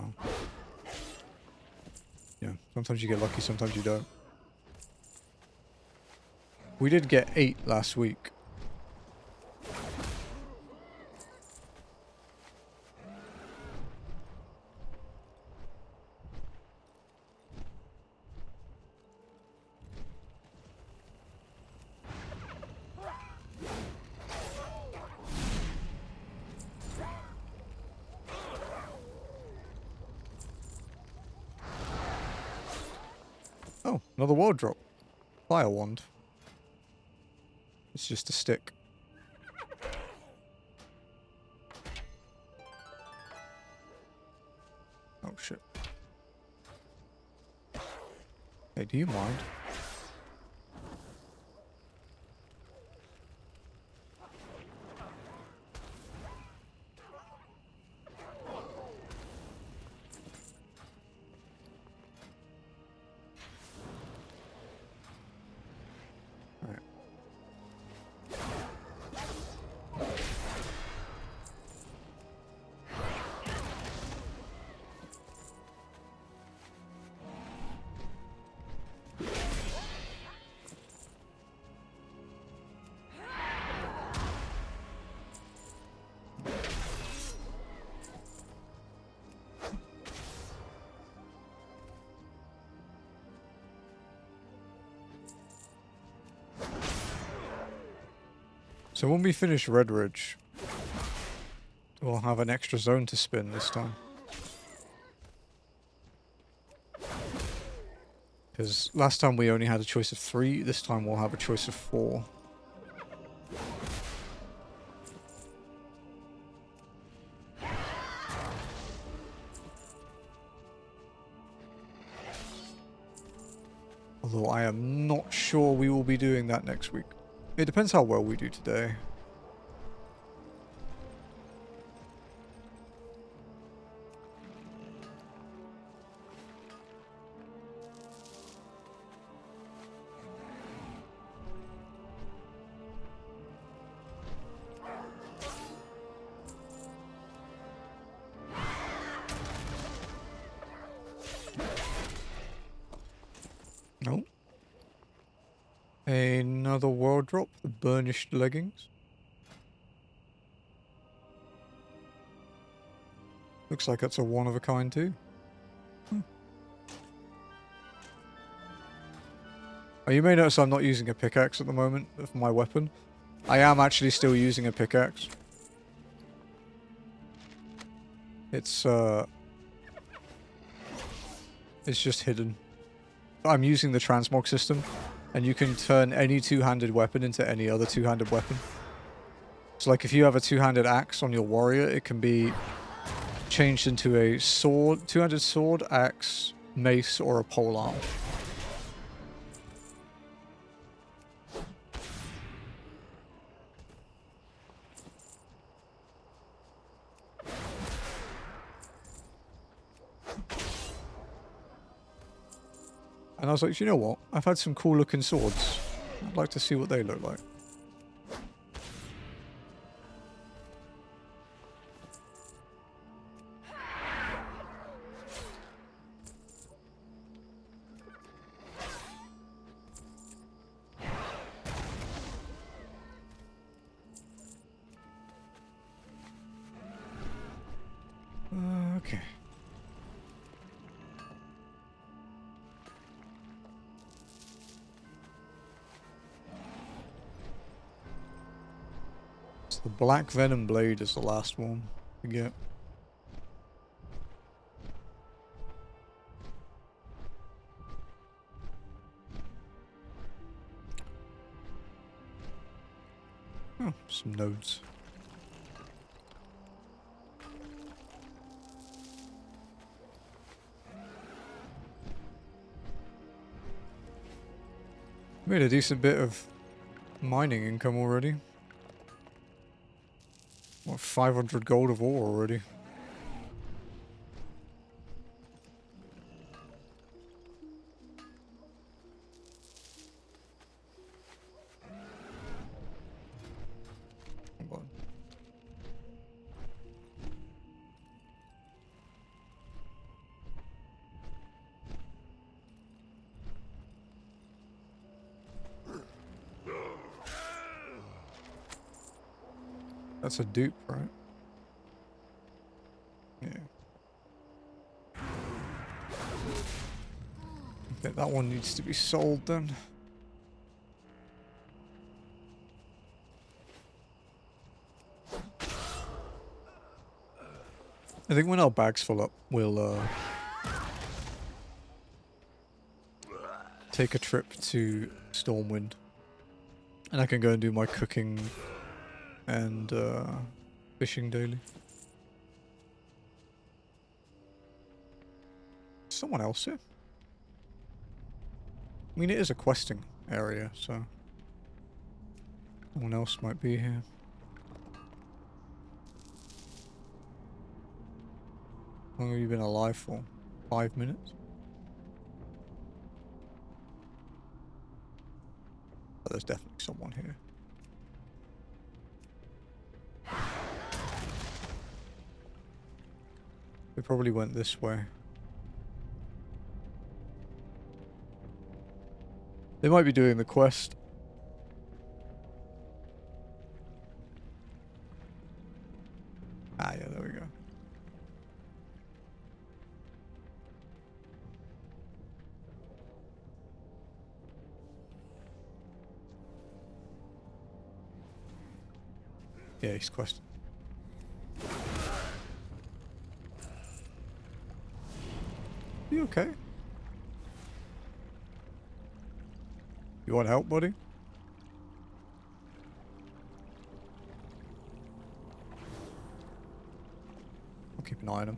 A: yeah, sometimes you get lucky, sometimes you don't. We did get 8 last week. Oh, another ward drop. Fire wand. It's just a stick. Oh shit. Hey, do you mind? So when we finish Redridge, we'll have an extra zone to spin this time. Because last time we only had a choice of 3, this time we'll have a choice of 4. Although I am not sure we will be doing that next week. It depends how well we do today. No. Another world drop, the burnished leggings. Looks like that's a one of a kind too. Oh, you may notice I'm not using a pickaxe at the moment of my weapon. I am actually still using a pickaxe. It's just hidden. I'm using the transmog system, and you can turn any two-handed weapon into any other two-handed weapon. So like if you have a two-handed axe on your warrior, it can be changed into a sword, two-handed sword, axe, mace, or a polearm. And I was like, you know what? I've had some cool looking swords. I'd like to see what they look like. Okay. So the Black Venom Blade is the last one to get. Oh, some nodes. Made a decent bit of mining income already. What, 500 gold of ore already. Hold on. That's a dupe, right? Yeah. Okay, that one needs to be sold then. I think when our bag's full up, we'll take a trip to Stormwind. And I can go and do my cooking and fishing daily. Someone else here? I mean, it is a questing area, so someone else might be here. How long have you been alive for? 5 minutes? But there's definitely someone here. They probably went this way. They might be doing the quest. Ah, yeah, there we go. Yeah, he's questing. You okay? You want help, buddy? I'll keep an eye on him.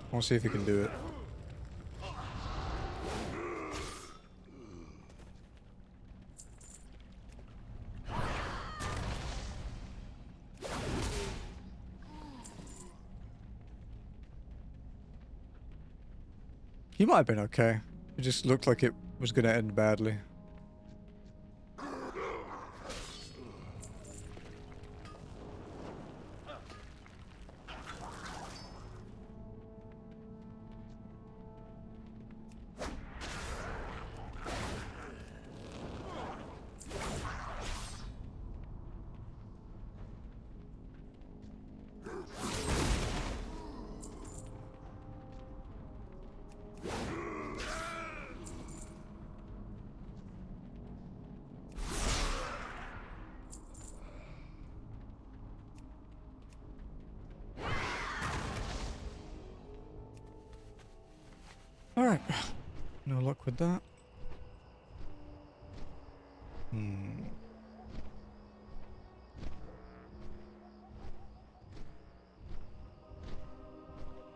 A: I want to see if he can do it. He might have been okay. It just looked like it was going to end badly. Alright. No luck with that.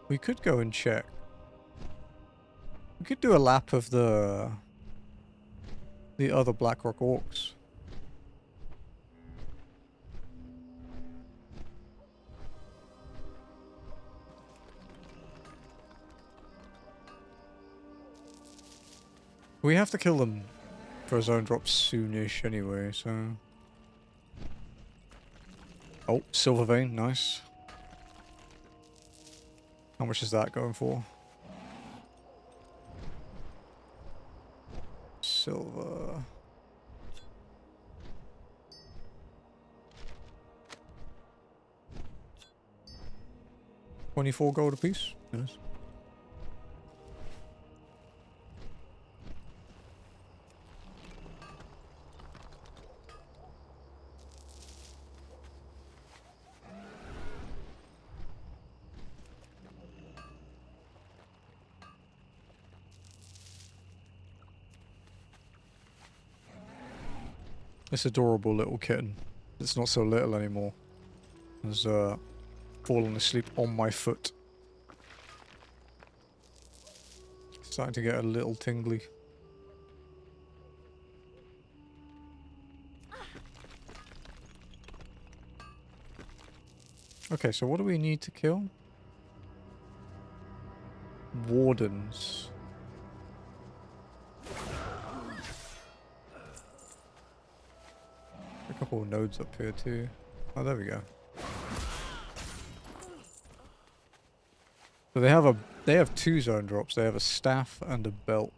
A: We could go and check. We could do a lap of the other Blackrock Orcs. We have to kill them for a zone drop soonish anyway, so... Oh, silver vein, nice. How much is that going for? Silver... 24 gold apiece. Nice. This adorable little kitten. It's not so little anymore. Has fallen asleep on my foot. Starting to get a little tingly. Okay, so what do we need to kill? Wardens. A couple of nodes up here too. Oh, there we go. So they have two zone drops. They have a staff and a belt.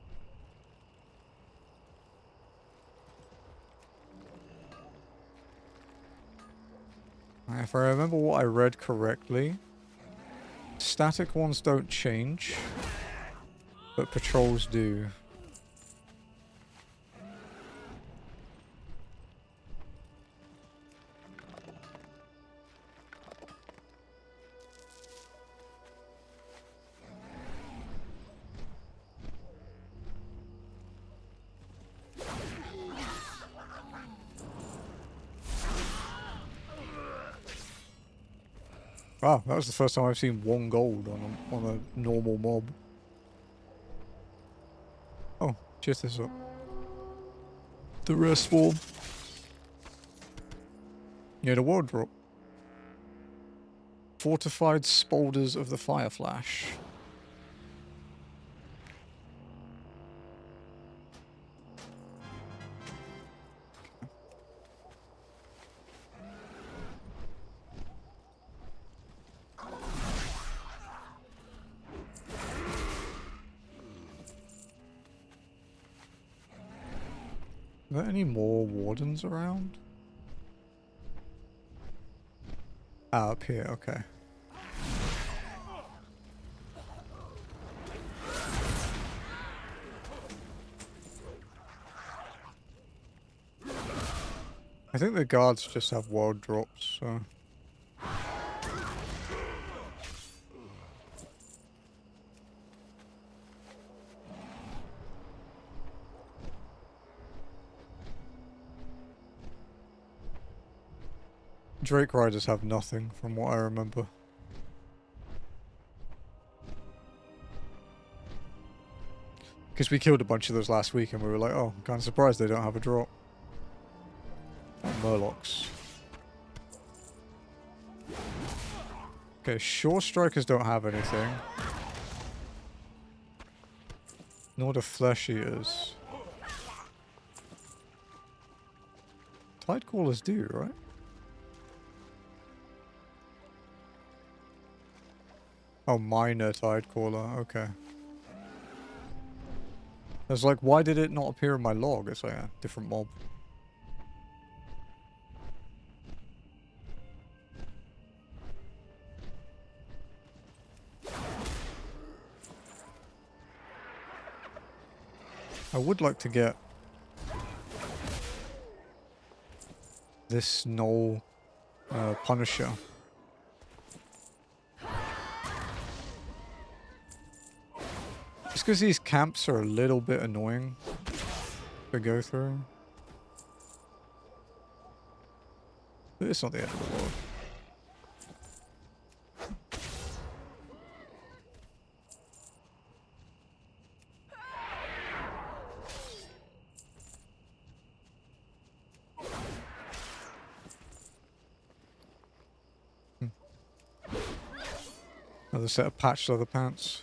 A: If I remember what I read correctly, static ones don't change, but patrols do. Wow, that was the first time I've seen 1 gold on a normal mob. Oh, cheers this up. The rest wall. Yeah, the world drop. Fortified Spolders of the Fire Flash. Are there any more wardens around? Ah, up here, okay. I think the guards just have world drops, so... Drake Riders have nothing, from what I remember. Because we killed a bunch of those last week and we were like, oh, I'm kind of surprised they don't have a drop. Murlocs. Okay, Shore Strikers don't have anything. Nor do Flesh Eaters. Tide Callers do, right? Oh, minor Tidecaller, okay. I was like, why did it not appear in my log? It's like a different mob. I would like to get this Gnoll Punisher. Just because these camps are a little bit annoying to go through. But it's not the end of the world. Another set of patched leather pants.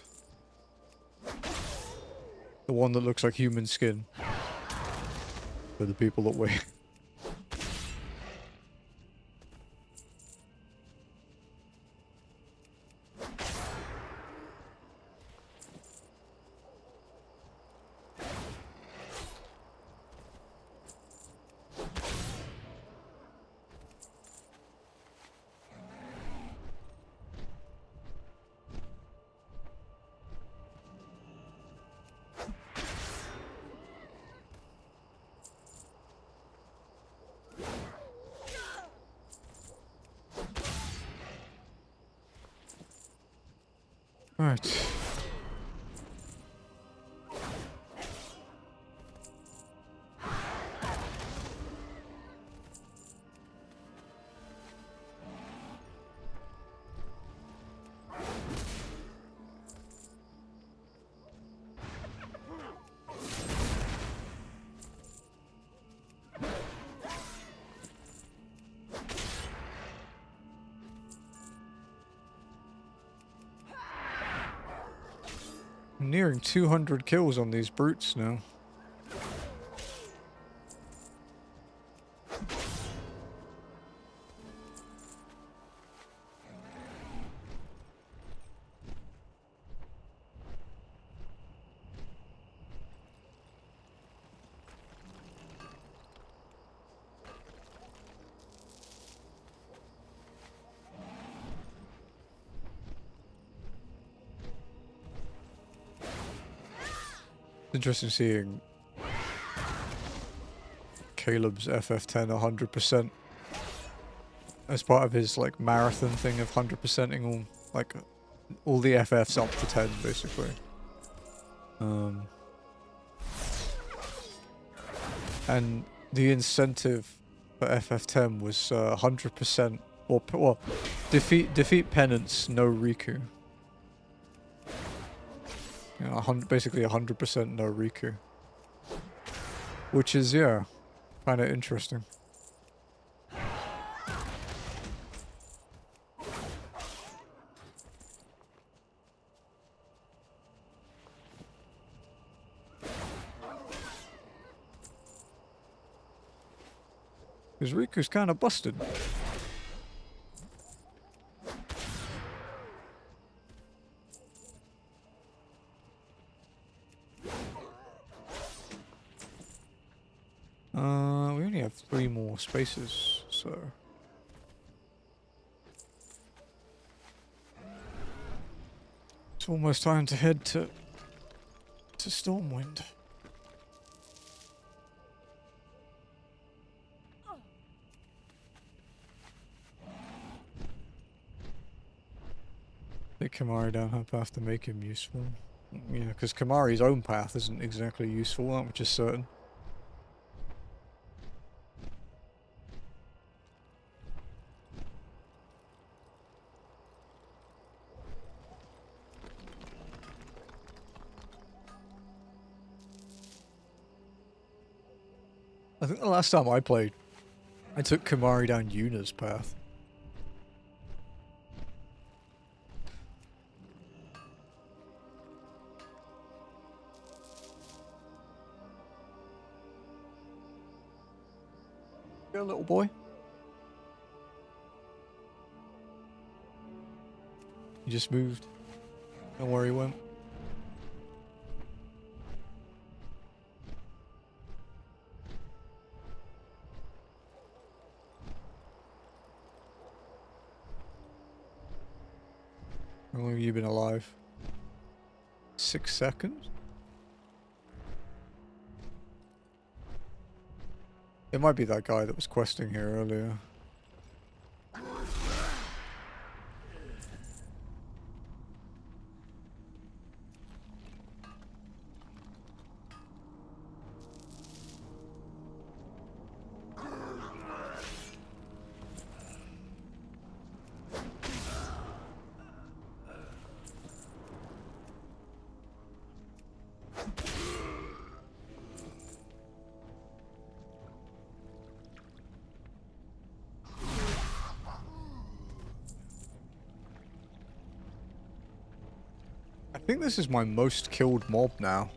A: The one that looks like human skin. For the people that wear. Right. I'm nearing 200 kills on these brutes now. Interesting seeing Caleb's FF10 100% as part of his like marathon thing of 100%ing all the FFs up to 10 basically. And the incentive for FF10 was 100% or defeat penance, no Riku. You know, basically 100% no Riku. Which is, yeah, kind of interesting. Because Riku's kind of busted. We only have 3 more spaces, so... It's almost time to head to Stormwind. Take Kamari down her path to make him useful. Yeah, because Kamari's own path isn't exactly useful, that much is certain. I think the last time I played, I took Kamari down Yuna's path. Go, little boy. He just moved. Don't know where he went. How long have you been alive? 6 seconds? It might be that guy that was questing here earlier. I think this is my most killed mob now.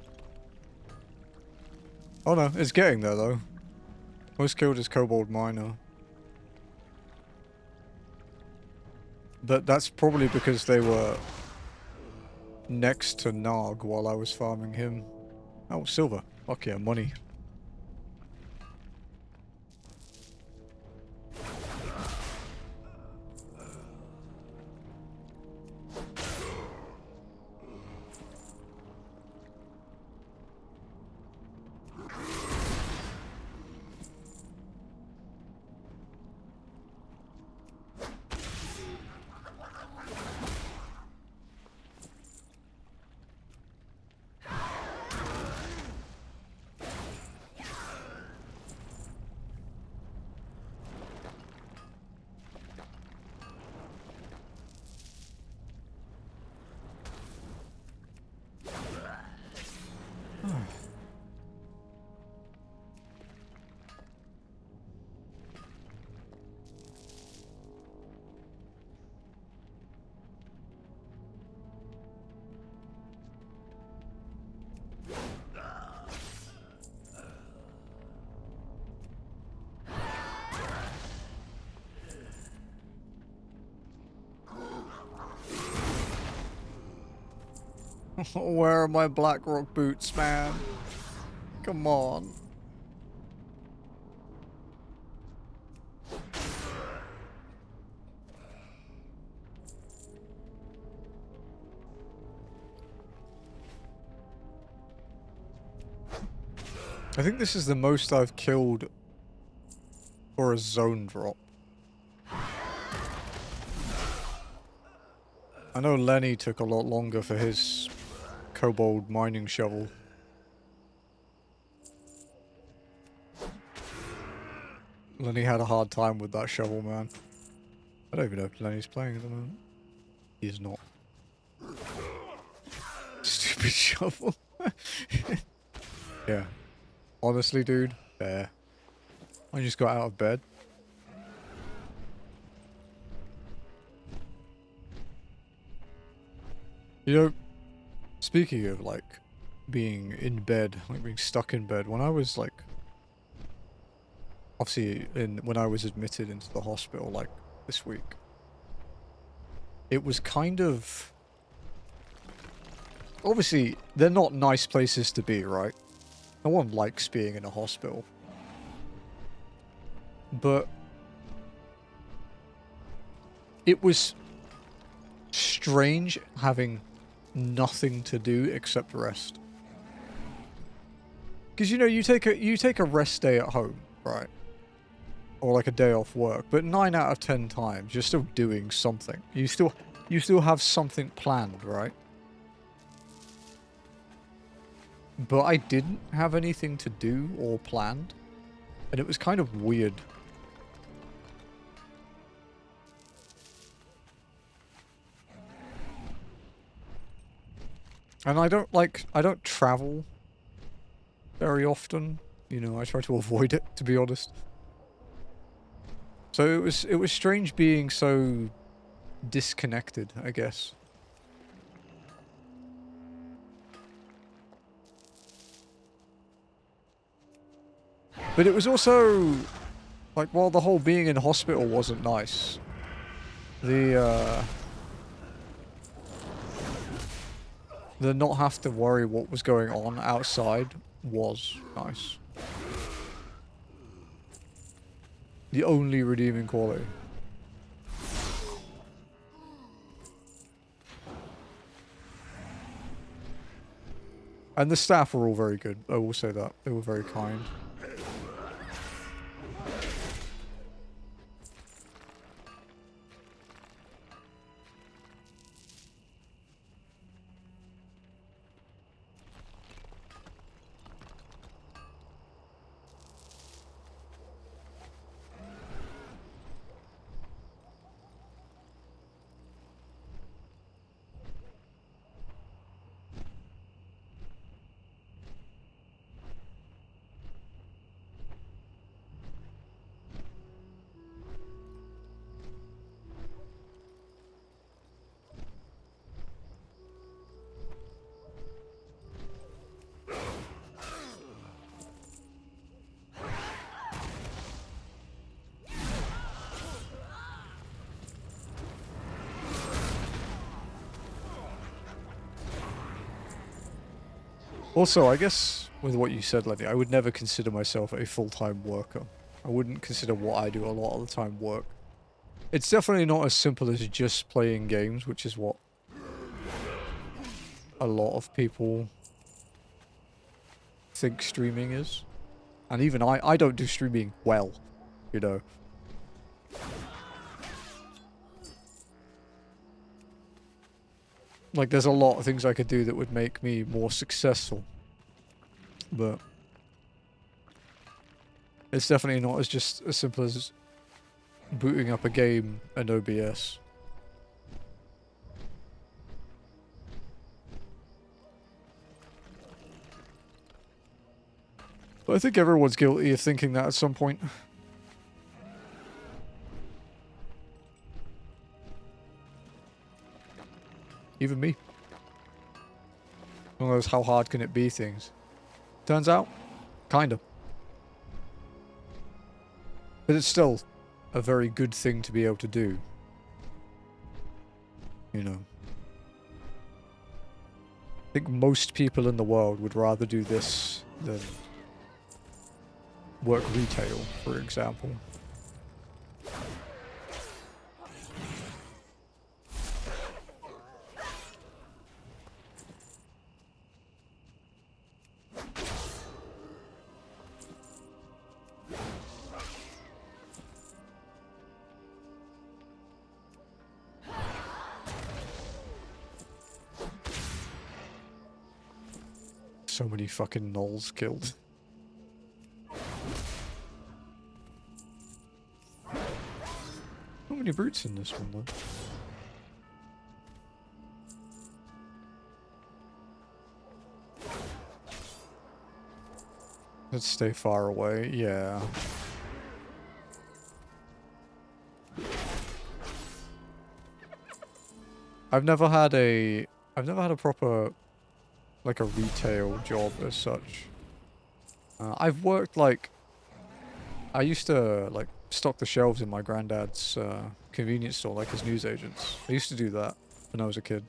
A: Oh no, it's getting there though. Most killed is Kobold Miner. But that's probably because they were next to Narg while I was farming him. Oh, silver. Fuck yeah, money. Where are my black rock boots, man? Come on. I think this is the most I've killed for a zone drop. I know Lenny took a lot longer for his kobold mining shovel. Lenny had a hard time with that shovel, man. I don't even know if Lenny's playing at the moment. He is not. Stupid shovel. Yeah. Honestly, dude, fair. I just got out of bed. You know, speaking of, like, being in bed, like being stuck in bed, when I was, like, obviously, when I was admitted into the hospital, like, this week, it was kind of... Obviously, they're not nice places to be, right? No one likes being in a hospital. But it was strange having nothing to do except rest. Because, you know, you take a rest day at home, right? Or like a day off work, but 9 out of 10 times you're still doing something. You still have something planned, right? But I didn't have anything to do or planned, and it was kind of weird. And I don't travel very often. You know, I try to avoid it, to be honest. So it was strange being so disconnected, I guess. But it was also, like, while the whole being in hospital wasn't nice, the not have to worry what was going on outside was nice. The only redeeming quality. And the staff were all very good, I will say that. They were very kind. Also, I guess with what you said, Lenny, I would never consider myself a full-time worker. I wouldn't consider what I do a lot of the time work. It's definitely not as simple as just playing games, which is what a lot of people think streaming is. And even I don't do streaming well, you know. Like, there's a lot of things I could do that would make me more successful. But it's definitely not as simple as booting up a game and OBS. But I think everyone's guilty of thinking that at some point. Even me. One of those how hard can it be things. Turns out, kind of. But it's still a very good thing to be able to do. You know. think most people in the world would rather do this than work retail, for example. So many fucking gnolls killed. How many brutes in this one, though? Let's stay far away, yeah. I've never had a proper, like a retail job as such. I've worked like, I used to like stock the shelves in my granddad's convenience store, like his newsagents. I used to do that when I was a kid.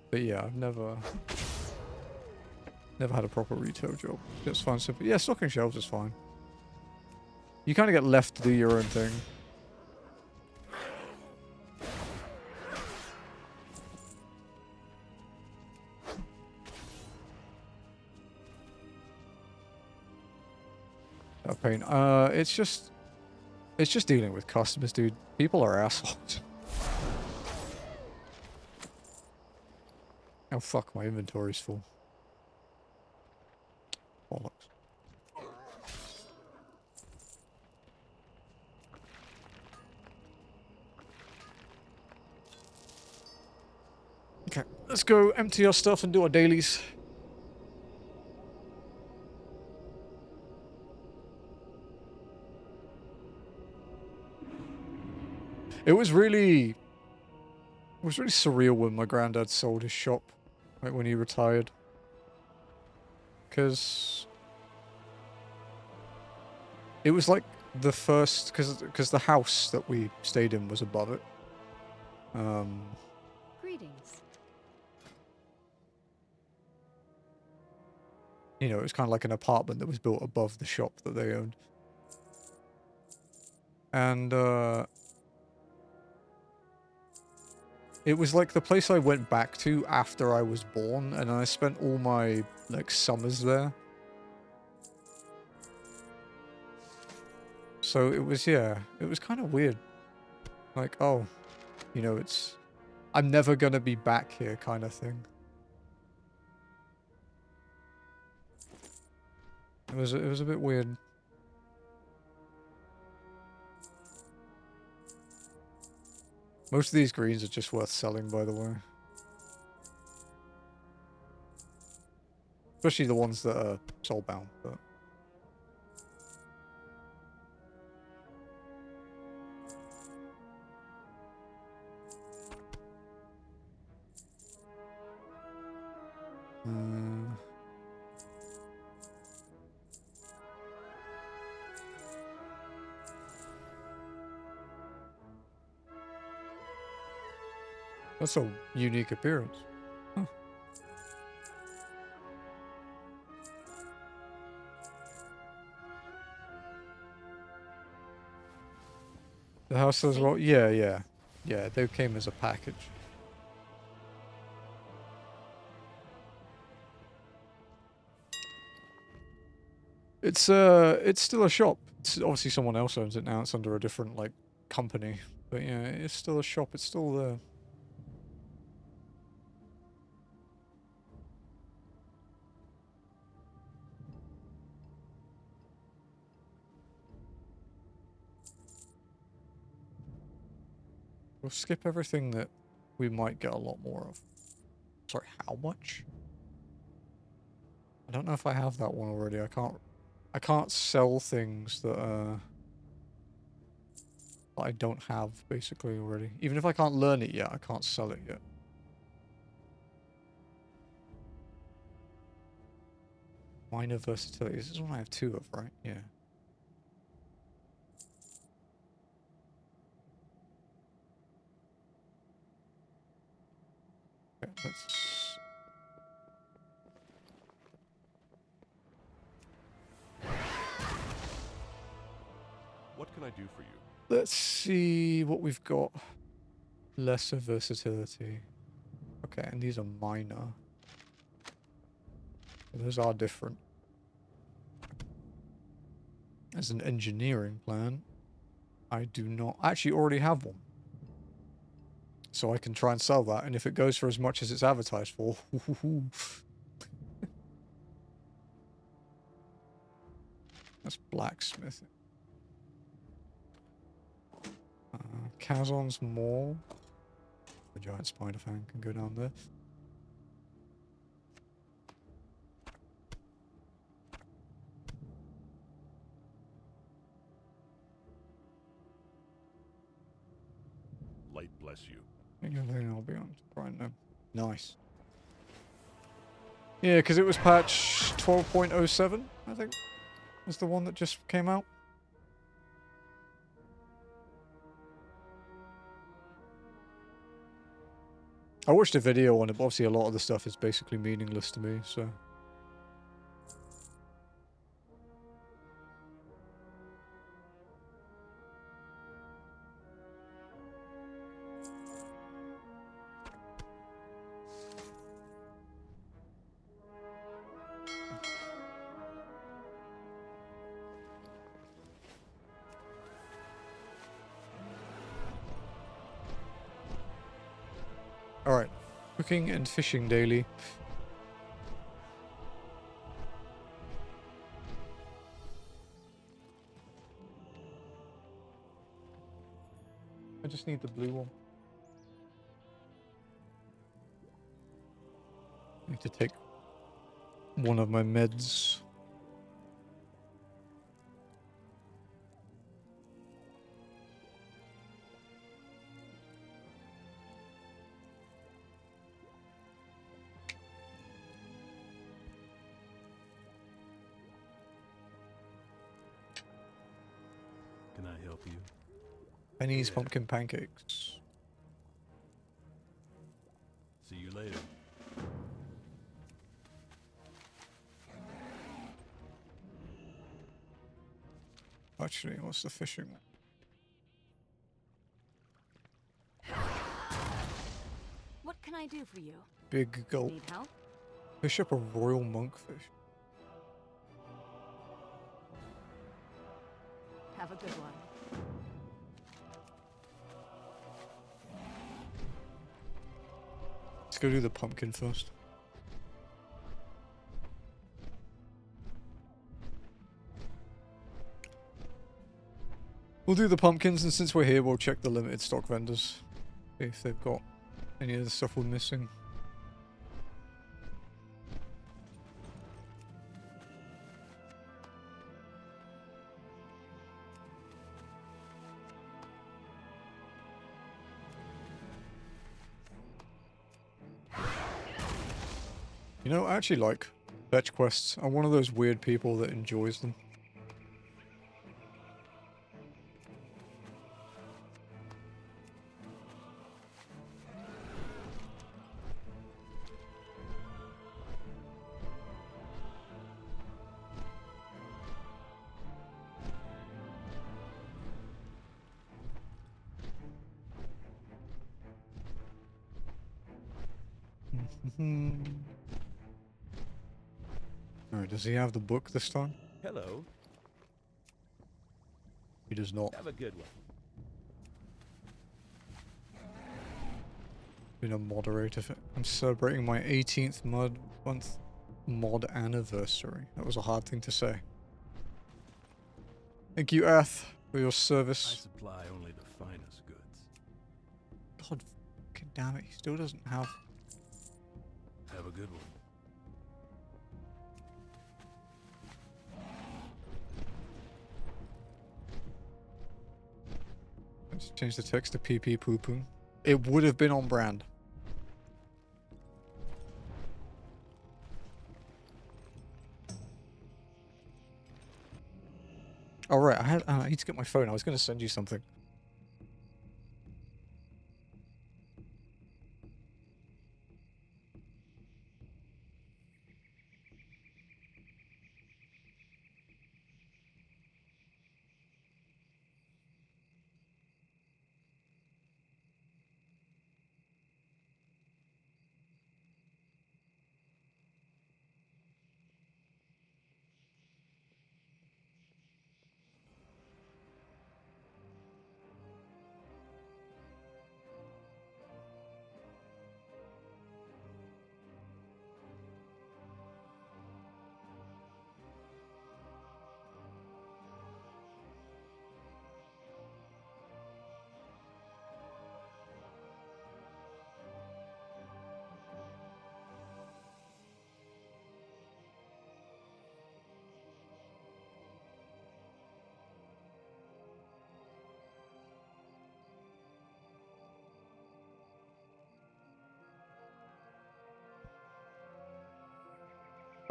A: But yeah, I've never had a proper retail job. It's fun, simple. Yeah, stocking shelves is fine. You kind of get left to do your own thing. A pain. It's just dealing with customers, dude. People are assholes. Oh fuck, my inventory's full. Bollocks. Okay, let's go empty our stuff and do our dailies. It was really surreal when my granddad sold his shop, like when he retired. Because it was like the first, because the house that we stayed in was above it.
B: Greetings.
A: You know, it was kind of like an apartment that was built above the shop that they owned. And, it was like the place I went back to after I was born, and I spent all my, like, summers there. So it was, yeah, it was kind of weird. Like, oh, you know, I'm never gonna be back here kind of thing. It was a bit weird. Most of these greens are just worth selling, by the way. Especially the ones that are soulbound, but... That's a unique appearance. Huh. The house as well? Yeah, yeah. Yeah, they came as a package. It's still a shop. It's obviously someone else owns it now. It's under a different, like, company. But yeah, it's still a shop. It's still there. We'll skip everything that we might get a lot more of. Sorry, how much? I don't know if I have that one already. I can't sell things that I don't have basically already. Even if I can't learn it yet, I can't sell it yet. Minor versatility. This is one I have two of, right? Yeah. let's...
C: What can I do for you?
A: Let's see what we've got. Lesser versatility. Okay, and these are minor. Those are different. As an engineering plan, I do not actually already have one. So I can try and sell that, and if it goes for as much as it's advertised for, that's blacksmithing. Kazon's Mall. The giant spider fan can go down there.
C: Light bless you.
A: I'll be on right now. Nice. Yeah, because it was patch 12.07, I think, was the one that just came out. I watched a video on it, but obviously a lot of the stuff is basically meaningless to me, so... Alright. Cooking and fishing daily. I just need the blue one. I need to take one of my meds.
C: Can I help you?
A: Penny's
C: Yeah.
A: pumpkin pancakes.
C: See you later.
A: Actually, what's the fishing one?
B: What can I do for you?
A: Big gulp.
B: Need help?
A: Fish up a royal monkfish.
B: Have a good one.
A: Let's go do the pumpkin first. We'll do the pumpkins, and since we're here, we'll check the limited stock vendors. See if they've got any of the stuff we're missing. You know, I actually like fetch quests. I'm one of those weird people that enjoys them. Alright, does he have the book this time?
C: Hello.
A: He does not.
C: Have a good one.
A: Been a moderator for... I'm celebrating my 18th month mod anniversary. That was a hard thing to say. Thank you, Ath, for your
C: I
A: service.
C: supply only the finest goods.
A: God fucking damn it, he still doesn't have...
C: Have a good one.
A: Let's change the text to PP poo poo. It would have been on brand. Alright, I need to get my phone. I was going to send you something.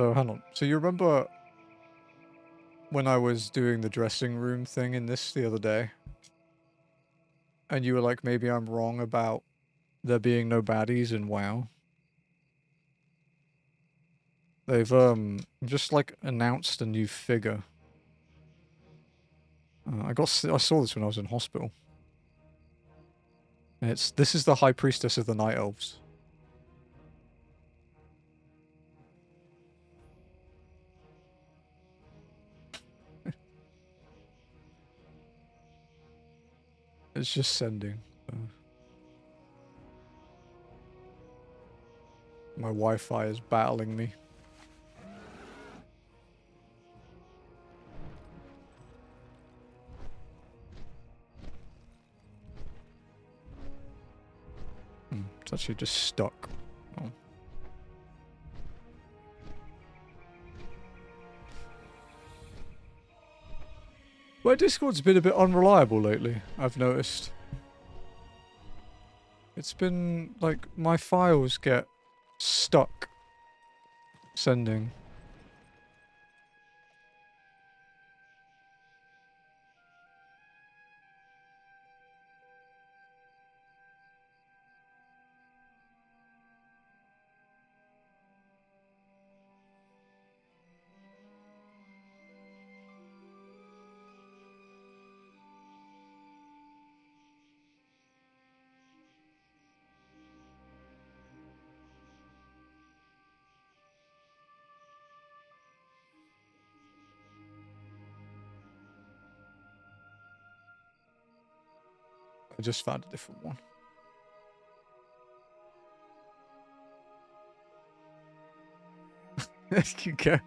A: So hang on. So you remember when I was doing the dressing room thing in this the other day? And you were like, maybe I'm wrong about there being no baddies in WoW. They've just like announced a new figure. I saw this when I was in hospital. And this is the High Priestess of the Night Elves. It's just sending. My Wi-Fi is battling me. It's actually just stuck. Oh. My Discord's been a bit unreliable lately, I've noticed. It's been, like, my files get stuck sending. I just found a different one. There you go.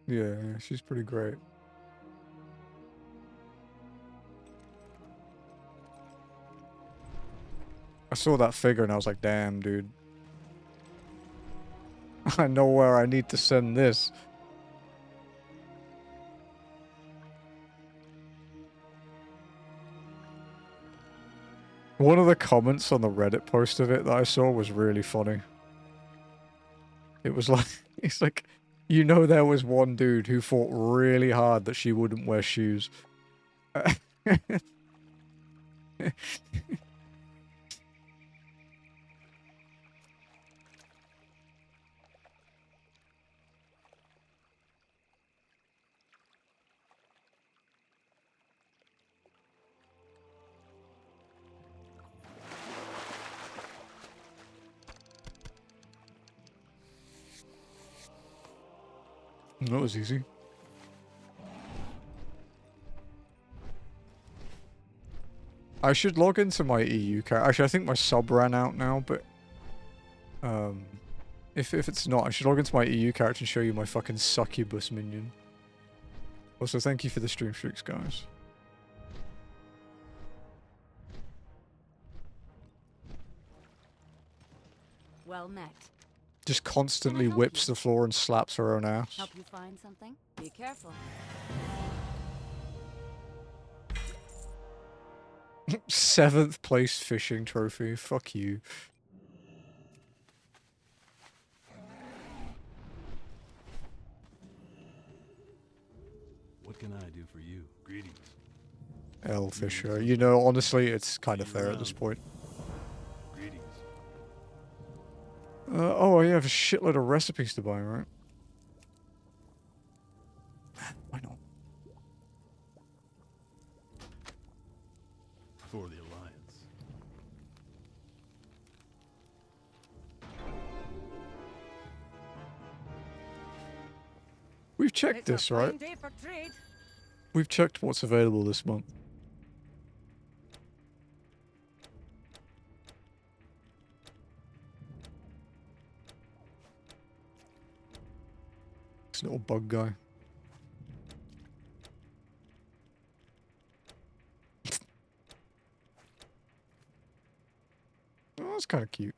A: Yeah, she's pretty great. I saw that figure and I was like, damn, dude. I know where I need to send this. One of the comments on the Reddit post of it that I saw was really funny. It was like, it's like, you know, there was one dude who fought really hard that she wouldn't wear shoes. That was easy. I should log into my EU character. Actually, I think my sub ran out now, but if it's not, I should log into my EU character and show you my fucking succubus minion. Also, thank you for the stream streaks, guys.
B: Well met.
A: Just constantly whips the floor and slaps her own ass.
B: Help you find something? Be careful.
A: 7th place fishing trophy. Fuck you.
C: What can I do for you? Greetings.
A: L Fisher. You know, honestly, it's kind of fair at this point.
C: Greetings.
A: Oh, I have a shitload of recipes to buy, right? Why not?
C: For the Alliance.
A: We've checked this, right? We've checked what's available this month. This little bug guy. that's kind of cute.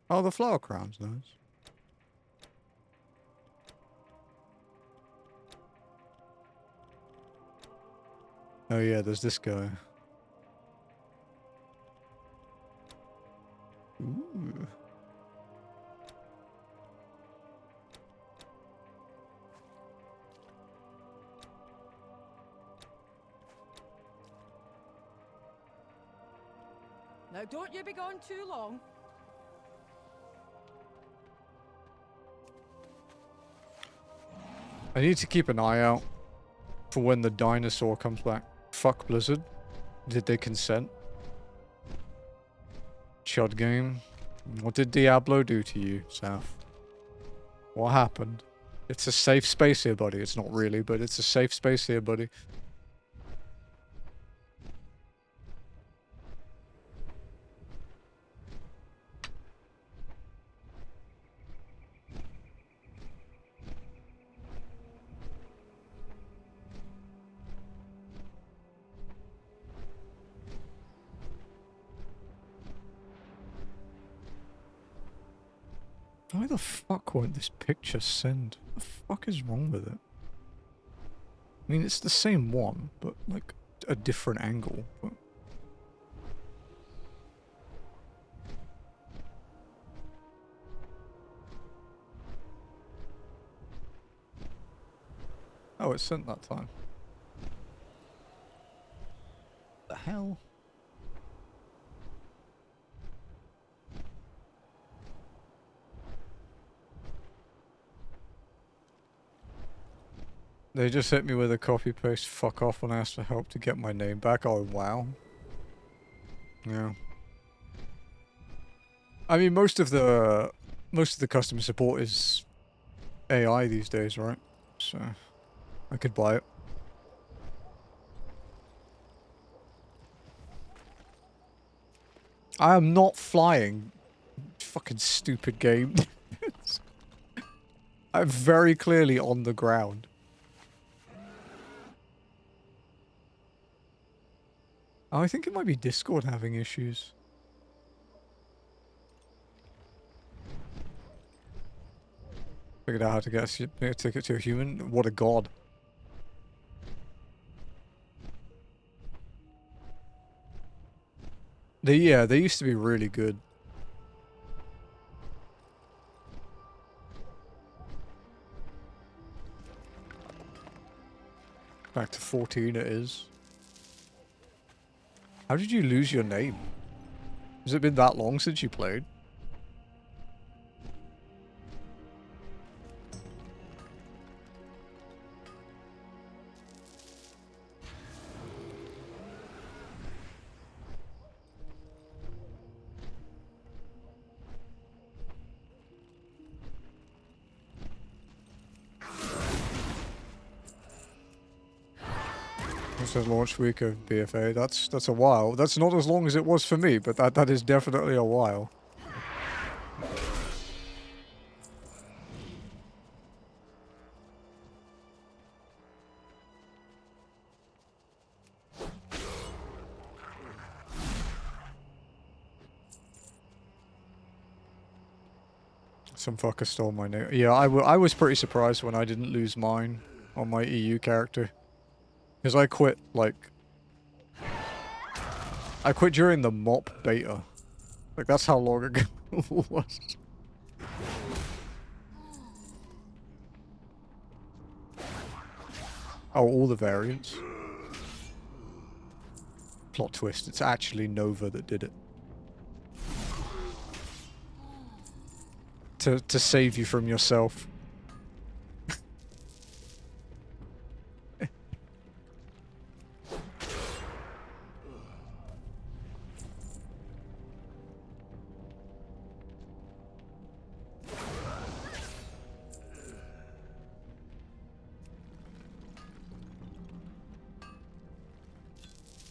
A: Oh, the flower crown's nice. Oh yeah, there's this guy. Ooh.
D: Now don't you be gone too long.
A: I need to keep an eye out for when the dinosaur comes back. Fuck Blizzard. Did they consent? Chud game. What did Diablo do to you, Saf? What happened? It's a safe space here, buddy. It's not really, but it's a safe space here, buddy. Why the fuck won't this picture send? What the fuck is wrong with it? I mean, it's the same one, but like a different angle. But... Oh, it sent that time. The hell? They just hit me with a copy paste fuck off when I asked for help to get my name back. Oh wow. Yeah. I mean most of the customer support is AI these days, right? So I could buy it. I am not flying. Fucking stupid game. I'm very clearly on the ground. Oh, I think it might be Discord having issues. Figured out how to get a ticket to a human. What a god. They used to be really good. Back to 14 it is. How did you lose your name? Has it been that long since you played? It's the launch week of BFA. That's a while. That's not as long as it was for me, but that is definitely a while. Some fucker stole my name. Yeah, I was pretty surprised when I didn't lose mine on my EU character. Because I quit, like... I quit during the mop beta. Like, that's how long ago it was. Oh, all the variants. Plot twist, it's actually Nova that did it. To save you from yourself.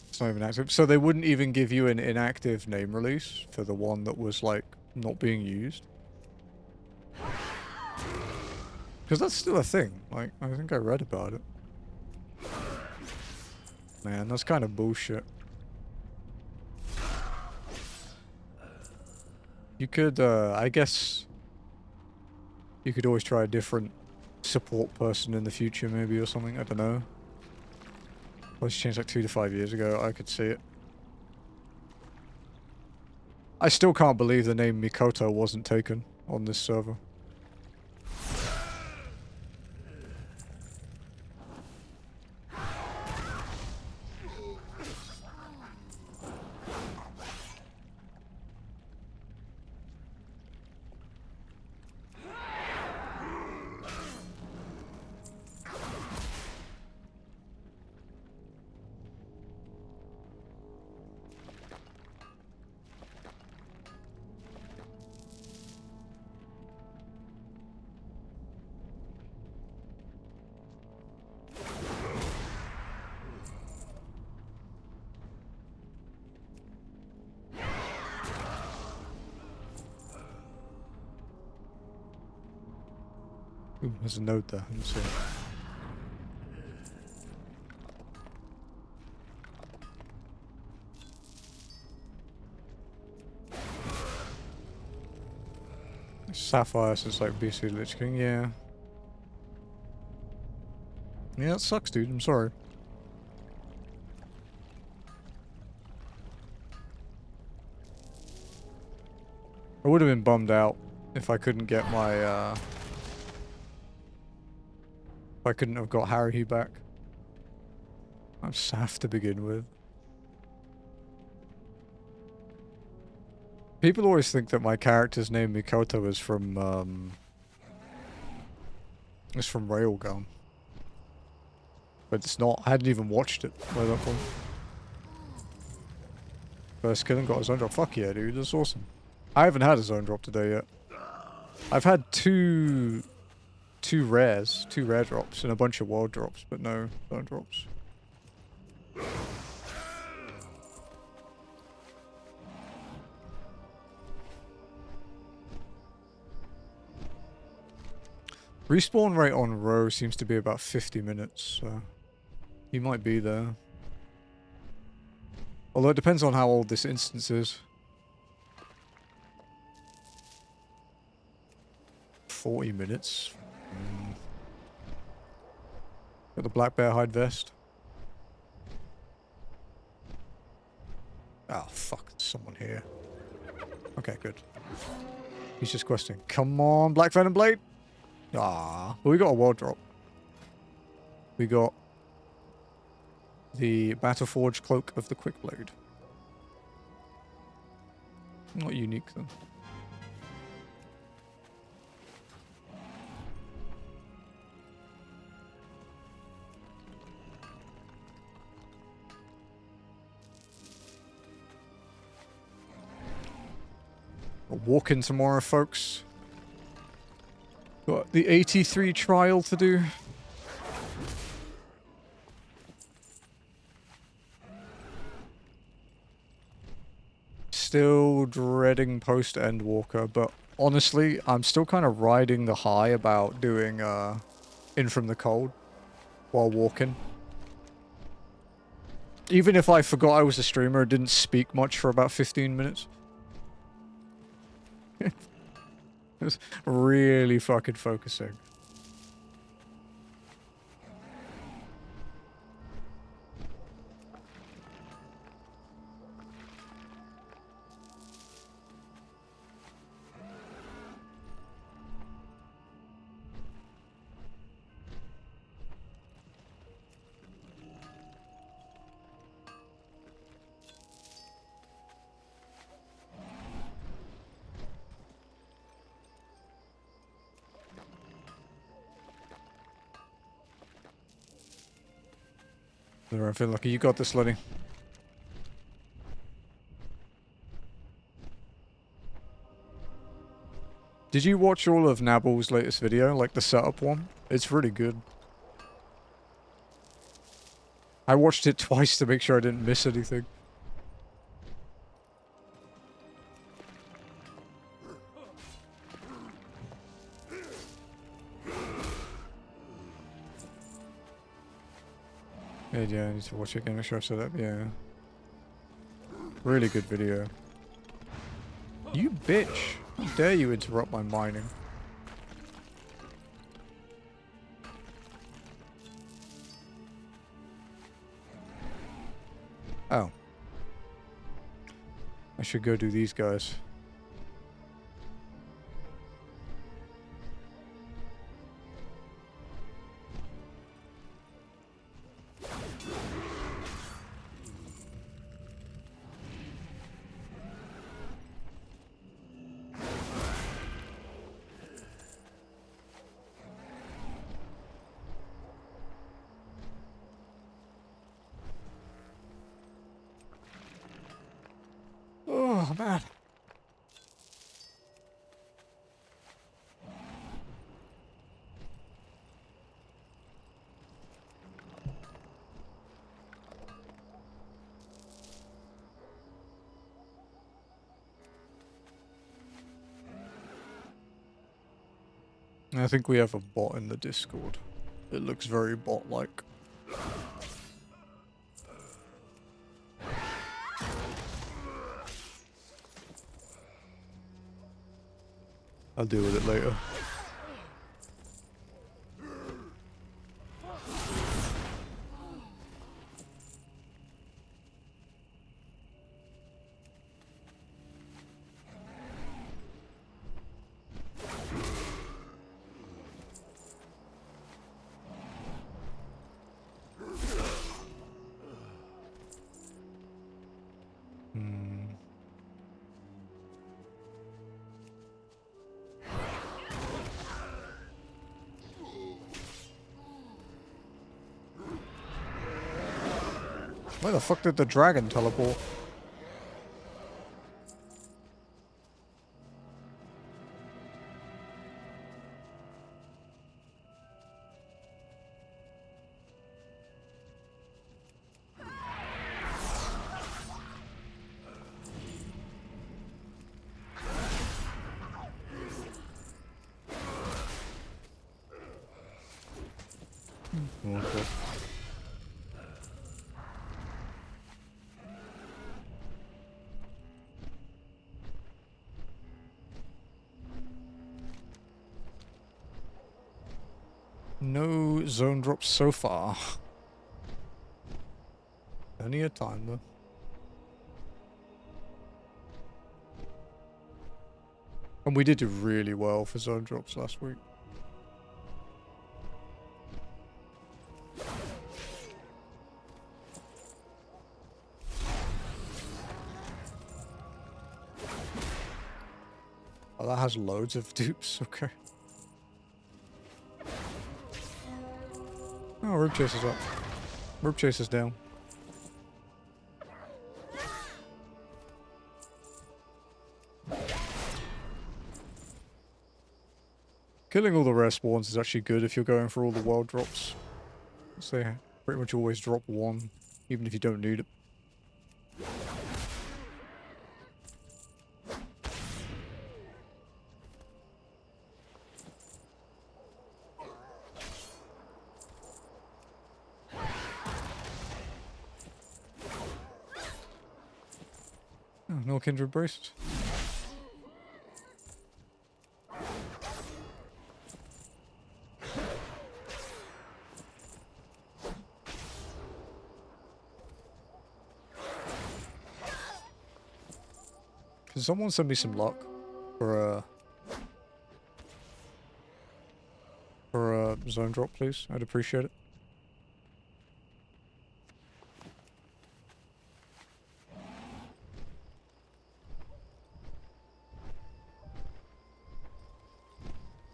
A: It's not even active. So they wouldn't even give you an inactive name release for the one that was, like, not being used? Because that's still a thing. Like, I think I read about it. man. That's kind of bullshit. You could, I guess... You could always try a different support person in the future, maybe, or something. I don't know. Let's change like 2 to 5 years ago. I could see it. I still can't believe the name Mikoto wasn't taken on this server. Ooh, there's a note there. Let's see. Sapphire since like BC Lich King, yeah. Yeah, that sucks, dude. I'm sorry. I would have been bummed out if I couldn't get my, if I couldn't have got Haruhi back. I'm Saf to begin with. People always think that my character's name Mikoto is from Railgun. But it's not. I hadn't even watched it by that point. First kill and got a zone drop. Fuck yeah, dude. That's awesome. I haven't had a zone drop today yet. I've had two rare drops and a bunch of world drops, but no zone drops. Respawn rate on row seems to be about 50 minutes, so you might be there. Although it depends on how old this instance is. 40 minutes. Got the black bear hide vest. Oh fuck, there's someone here. Okay, good. He's just questing. Come on, Black Venom Blade! Ah, well, we got a world drop. We got the Battleforge Cloak of the Quickblade. Not unique then. We'll walk in tomorrow, folks. Got the 83 trial to do. Still dreading post-end walker, but honestly, I'm still kind of riding the high about doing in from the cold while walking. Even if I forgot I was a streamer, didn't speak much for about 15 minutes. It was really fucking focusing. I feel lucky. You got this, Lenny. Did you watch all of Nabal's latest video, like the setup one? It's really good. I watched it twice to make sure I didn't miss anything. Yeah, Yeah, I need to watch it again. Make sure I set up. Yeah. Really good video. You bitch! How dare you interrupt my mining? Oh. I should go do these guys. Oh, man. I think we have a bot in the Discord. It looks very bot-like. I'll deal with it later. Where the fuck did the dragon teleport? Okay. No zone drops so far. Plenty of time though. And we did do really well for zone drops last week. Oh, that has loads of dupes, okay. Oh, rope chaser's up. Rope chaser's down. Killing all the rare spawns is actually good if you're going for all the world drops. So they pretty much always drop one, even if you don't need it. Oh, no kindred bracelets. Can someone send me some luck for a zone drop, please? I'd appreciate it.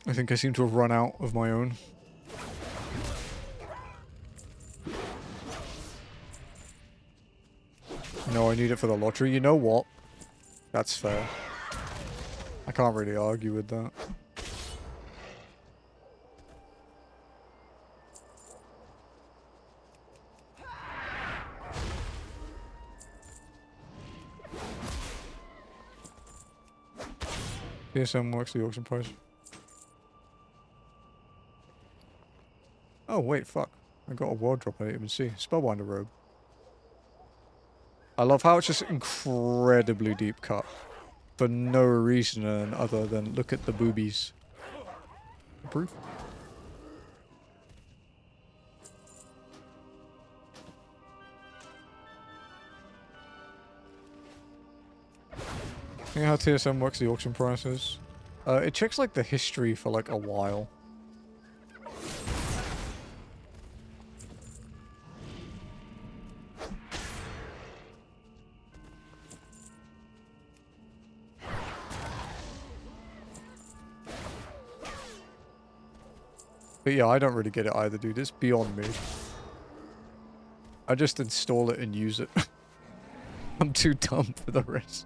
A: I think I seem to have run out of my own. No, I need it for the lottery. You know what? That's fair. I can't really argue with that. PSM works the auction price. Oh, wait, fuck. I got a wardrobe I didn't even see. Spellbinder robe. I love how it's just incredibly deep cut. For no reason other than look at the boobies. Proof? You know how TSM works the auction prices? It checks like the history for like a while. But yeah, I don't really get it either, dude. It's beyond me. I just install it and use it. I'm too dumb for the rest.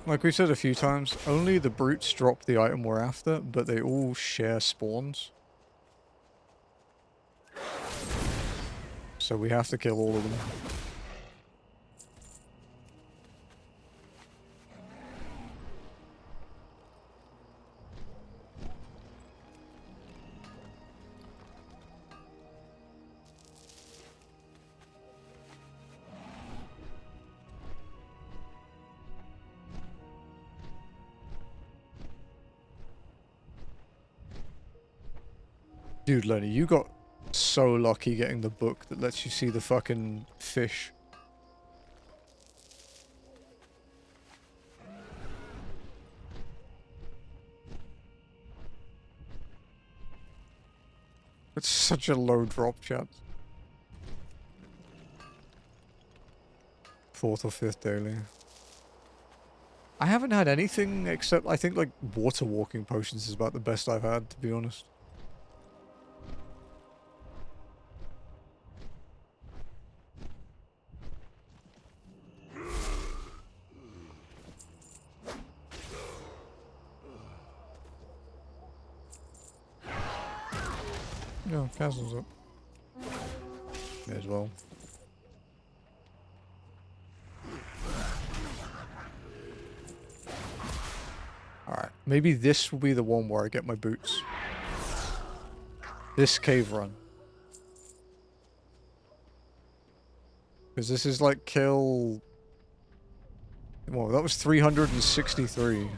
A: Like we said a few times, only the brutes drop the item we're after, but they all share spawns. So we have to kill all of them. Dude, Lenny, you got so lucky getting the book that lets you see the fucking fish. It's such a low drop, chat. 4th or 5th daily. I haven't had anything except, I think, like, water walking potions is about the best I've had, to be honest. No, castle's up. May as well. Alright, maybe this will be the one where I get my boots. This cave run. Because this is like kill... Well, that was 363.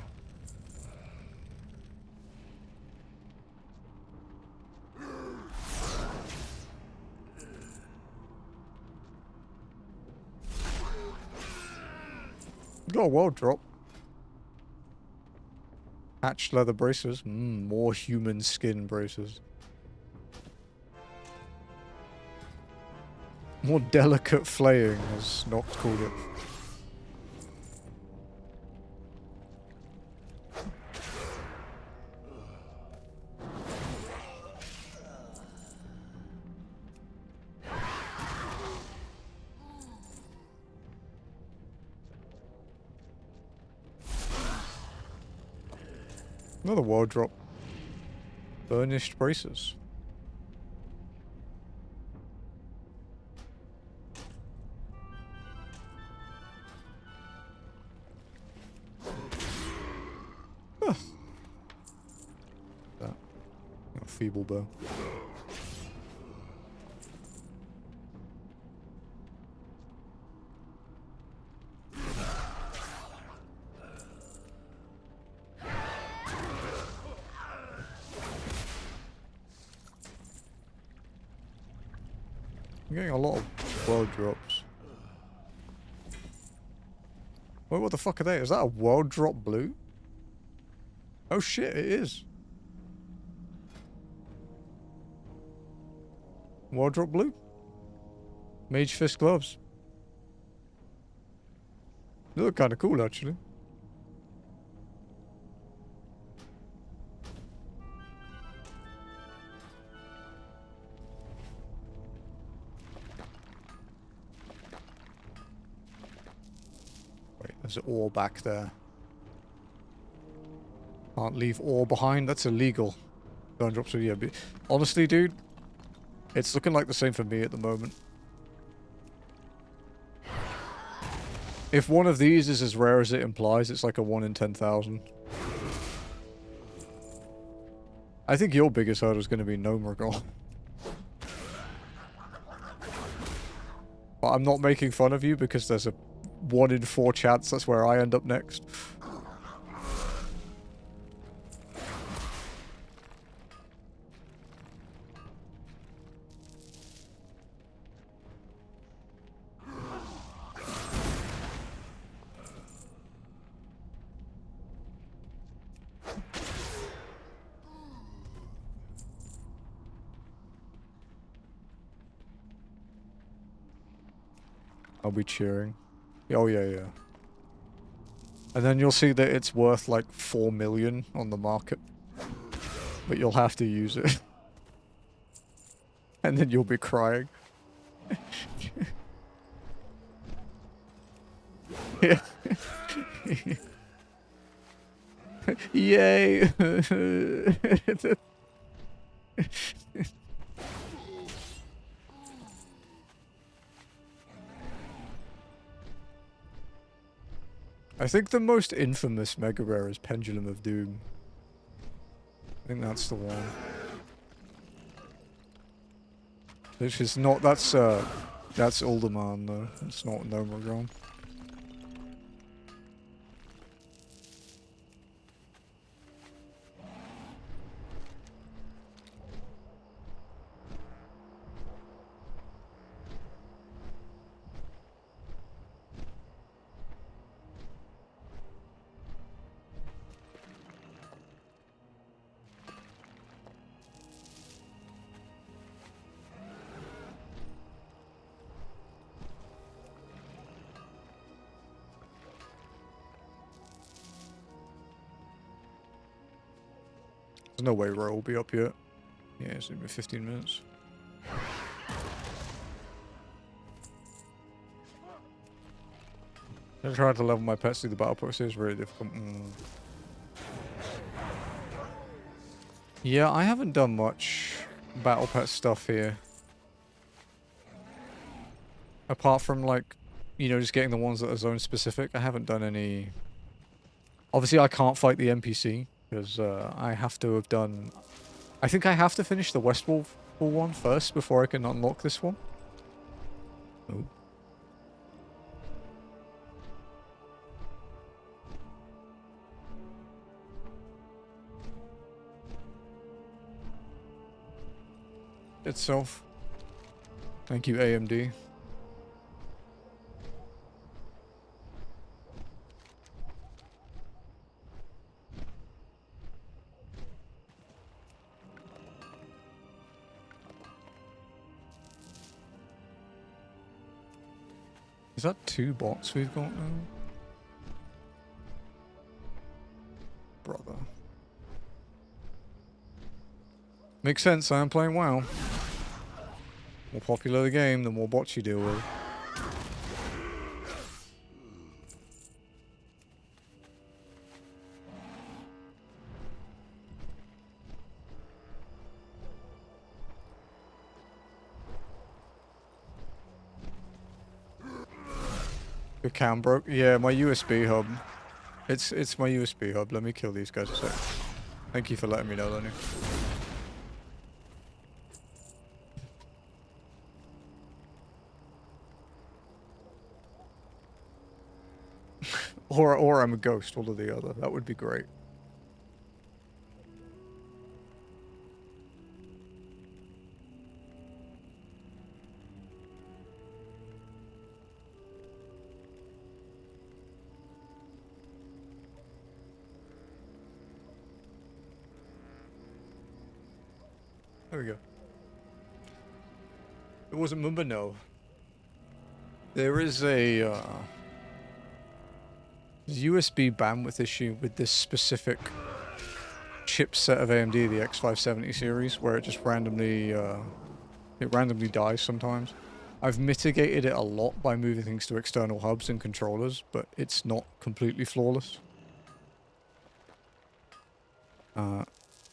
A: Got a world drop. Hatched leather braces. More human skin braces. More delicate flaying, as Noct called it. Another world drop. Burnished braces. Huh. That. A feeble bow. I'm getting a lot of world drops. Wait, what the fuck are they? Is that a world drop blue? Oh shit, it is. World drop blue? Mage fist gloves. They look kind of cool, actually. Wait, there's ore back there. Can't leave ore behind. That's illegal. Don't drop to yeah. Honestly, dude, it's looking like the same for me at the moment. If one of these is as rare as it implies, it's like a 1 in 10,000. I think your biggest hurdle is going to be Gnomergol. But I'm not making fun of you because there's a 1 in 4 chance that's where I end up next. I'll be cheering. Oh, yeah, yeah. And then you'll see that it's worth like 4 million on the market. But you'll have to use it. And then you'll be crying. Yeah. Yay! I think the most infamous Mega Rare is Pendulum of Doom. I think that's the one. Which is not, that's Uldaman though. It's not Gnomergol. There's no way Ro will be up yet. Yeah, it's gonna be 15 minutes. I tried to level my pets through the battle process. It's really difficult. Yeah, I haven't done much battle pet stuff here. Apart from like, you know, just getting the ones that are zone specific. I haven't done any... Obviously I can't fight the NPC. Because I have to have done... I think I have to finish the Westwall one first before I can unlock this one. Oh. Itself. Thank you, AMD. Is that 2 bots we've got now? Brother. Makes sense, I am playing WoW. The more popular the game, the more bots you deal with. The cam broke. Yeah, my USB hub. It's my USB hub. Let me kill these guys a sec. Thank you for letting me know, Lenny. or I'm a ghost, one or the other. That would be great. There we go. It wasn't Mumba, no. There is a USB bandwidth issue with this specific chipset of AMD, the X570 series, where it just randomly dies sometimes. I've mitigated it a lot by moving things to external hubs and controllers, but it's not completely flawless.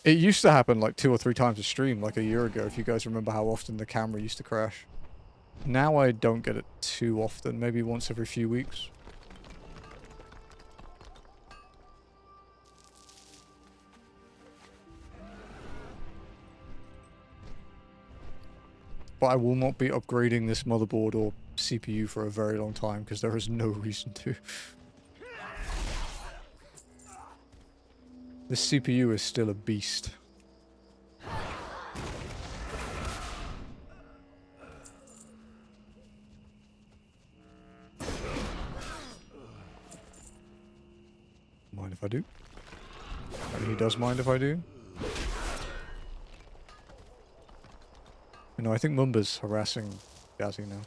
A: It used to happen like 2 or 3 times a stream, like a year ago, if you guys remember how often the camera used to crash. Now I don't get it too often, maybe once every few weeks. But I will not be upgrading this motherboard or CPU for a very long time, because there is no reason to. This CPU is still a beast. Mind if I do? And he does mind if I do. You know, I think Mumba's harassing Jazzy now.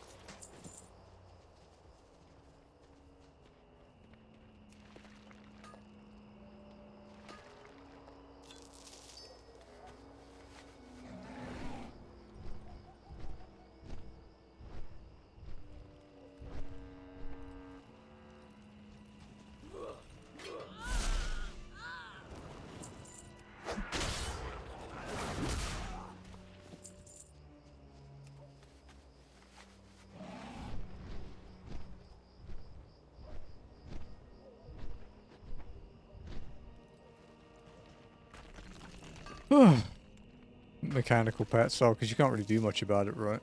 A: Mechanical pets, oh, because you can't really do much about it, right?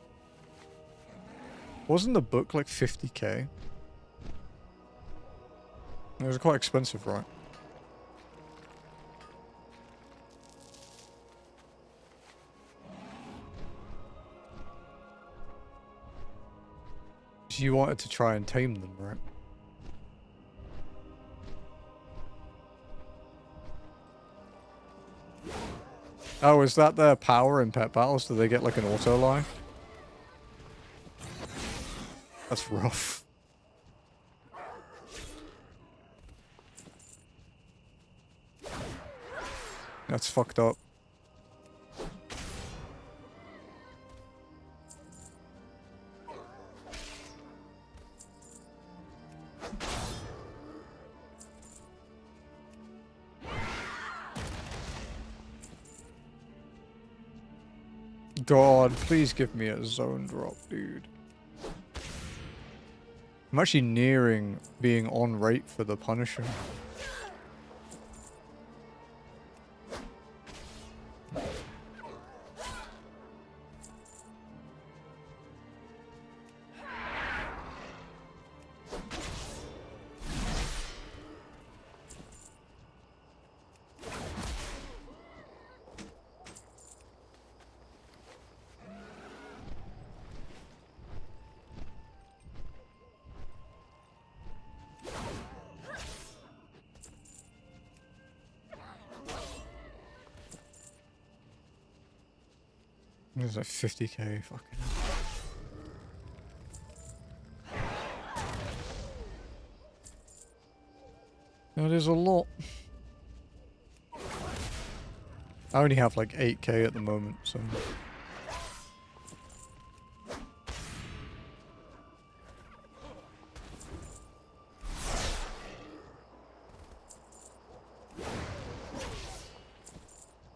A: Wasn't the book like 50k? It was quite expensive, right? You wanted to try and tame them, right? Oh, is that their power in pet battles? Do they get like an auto life? That's rough. That's fucked up. God, please give me a zone drop, dude. I'm actually nearing being on rate for the Punisher. There's like 50k, fucking hell. That is a lot. I only have like 8k at the moment, so...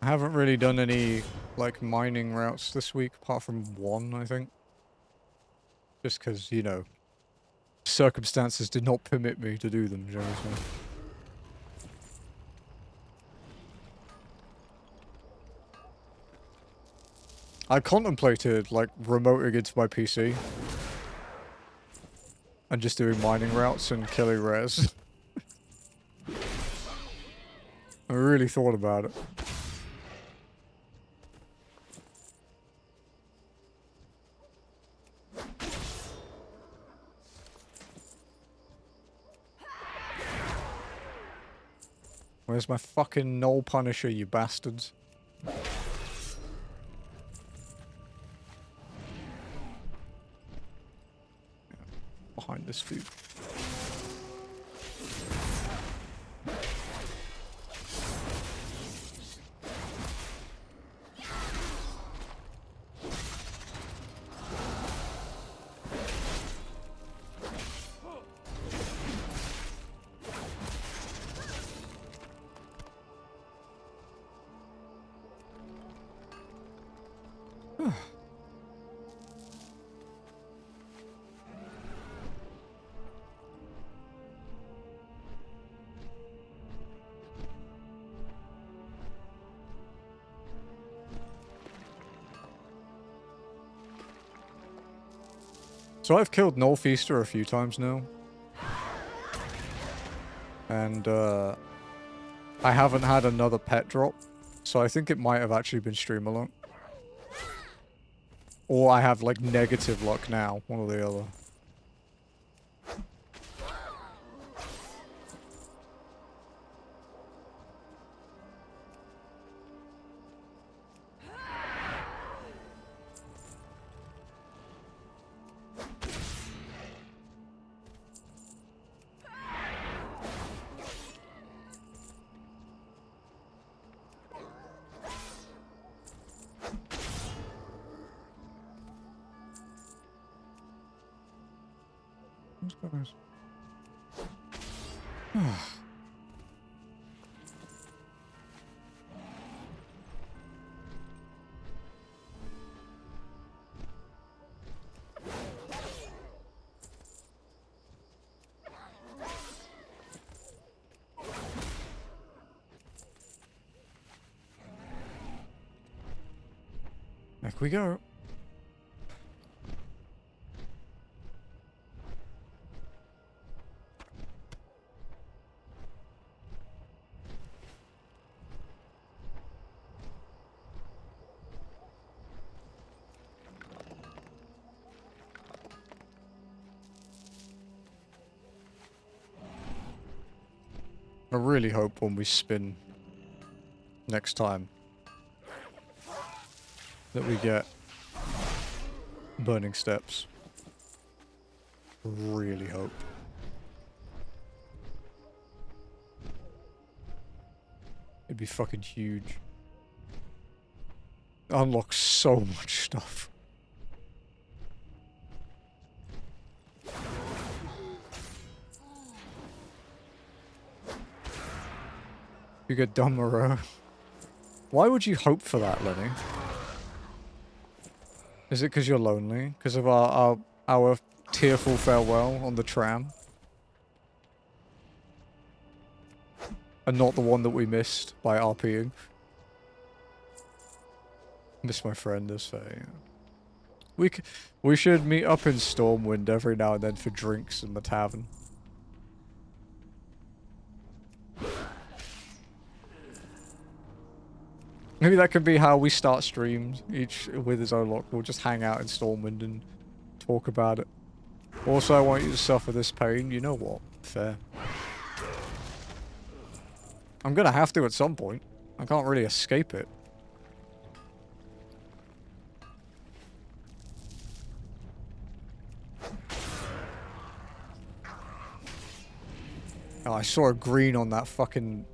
A: I haven't really done any, like, mining routes this week, apart from one, I think. Just because, you know, circumstances did not permit me to do them, generally. I contemplated, like, remoting into my PC. And just doing mining routes and killing rares. I really thought about it. Where's my fucking Null Punisher, you bastards? behind this dude. So I've killed Northeaster a few times now. And I haven't had another pet drop. So I think it might have actually been stream alone. Or I have like negative luck now, one or the other. Back we go. I really hope when we spin next time that we get burning steps. Really hope. It'd be fucking huge. Unlock so much stuff. You get dumber. Why would you hope for that, Lenny? Is it because you're lonely? Because of our tearful farewell on the tram? And not the one that we missed by RPing? Miss my friend, this fair. We should meet up in Stormwind every now and then for drinks in the tavern. Maybe that could be how we start streams, each with his own lock. We'll just hang out in Stormwind and talk about it. Also, I want you to suffer this pain. You know what? Fair. I'm gonna have to at some point. I can't really escape it. Oh, I saw a green on that fucking...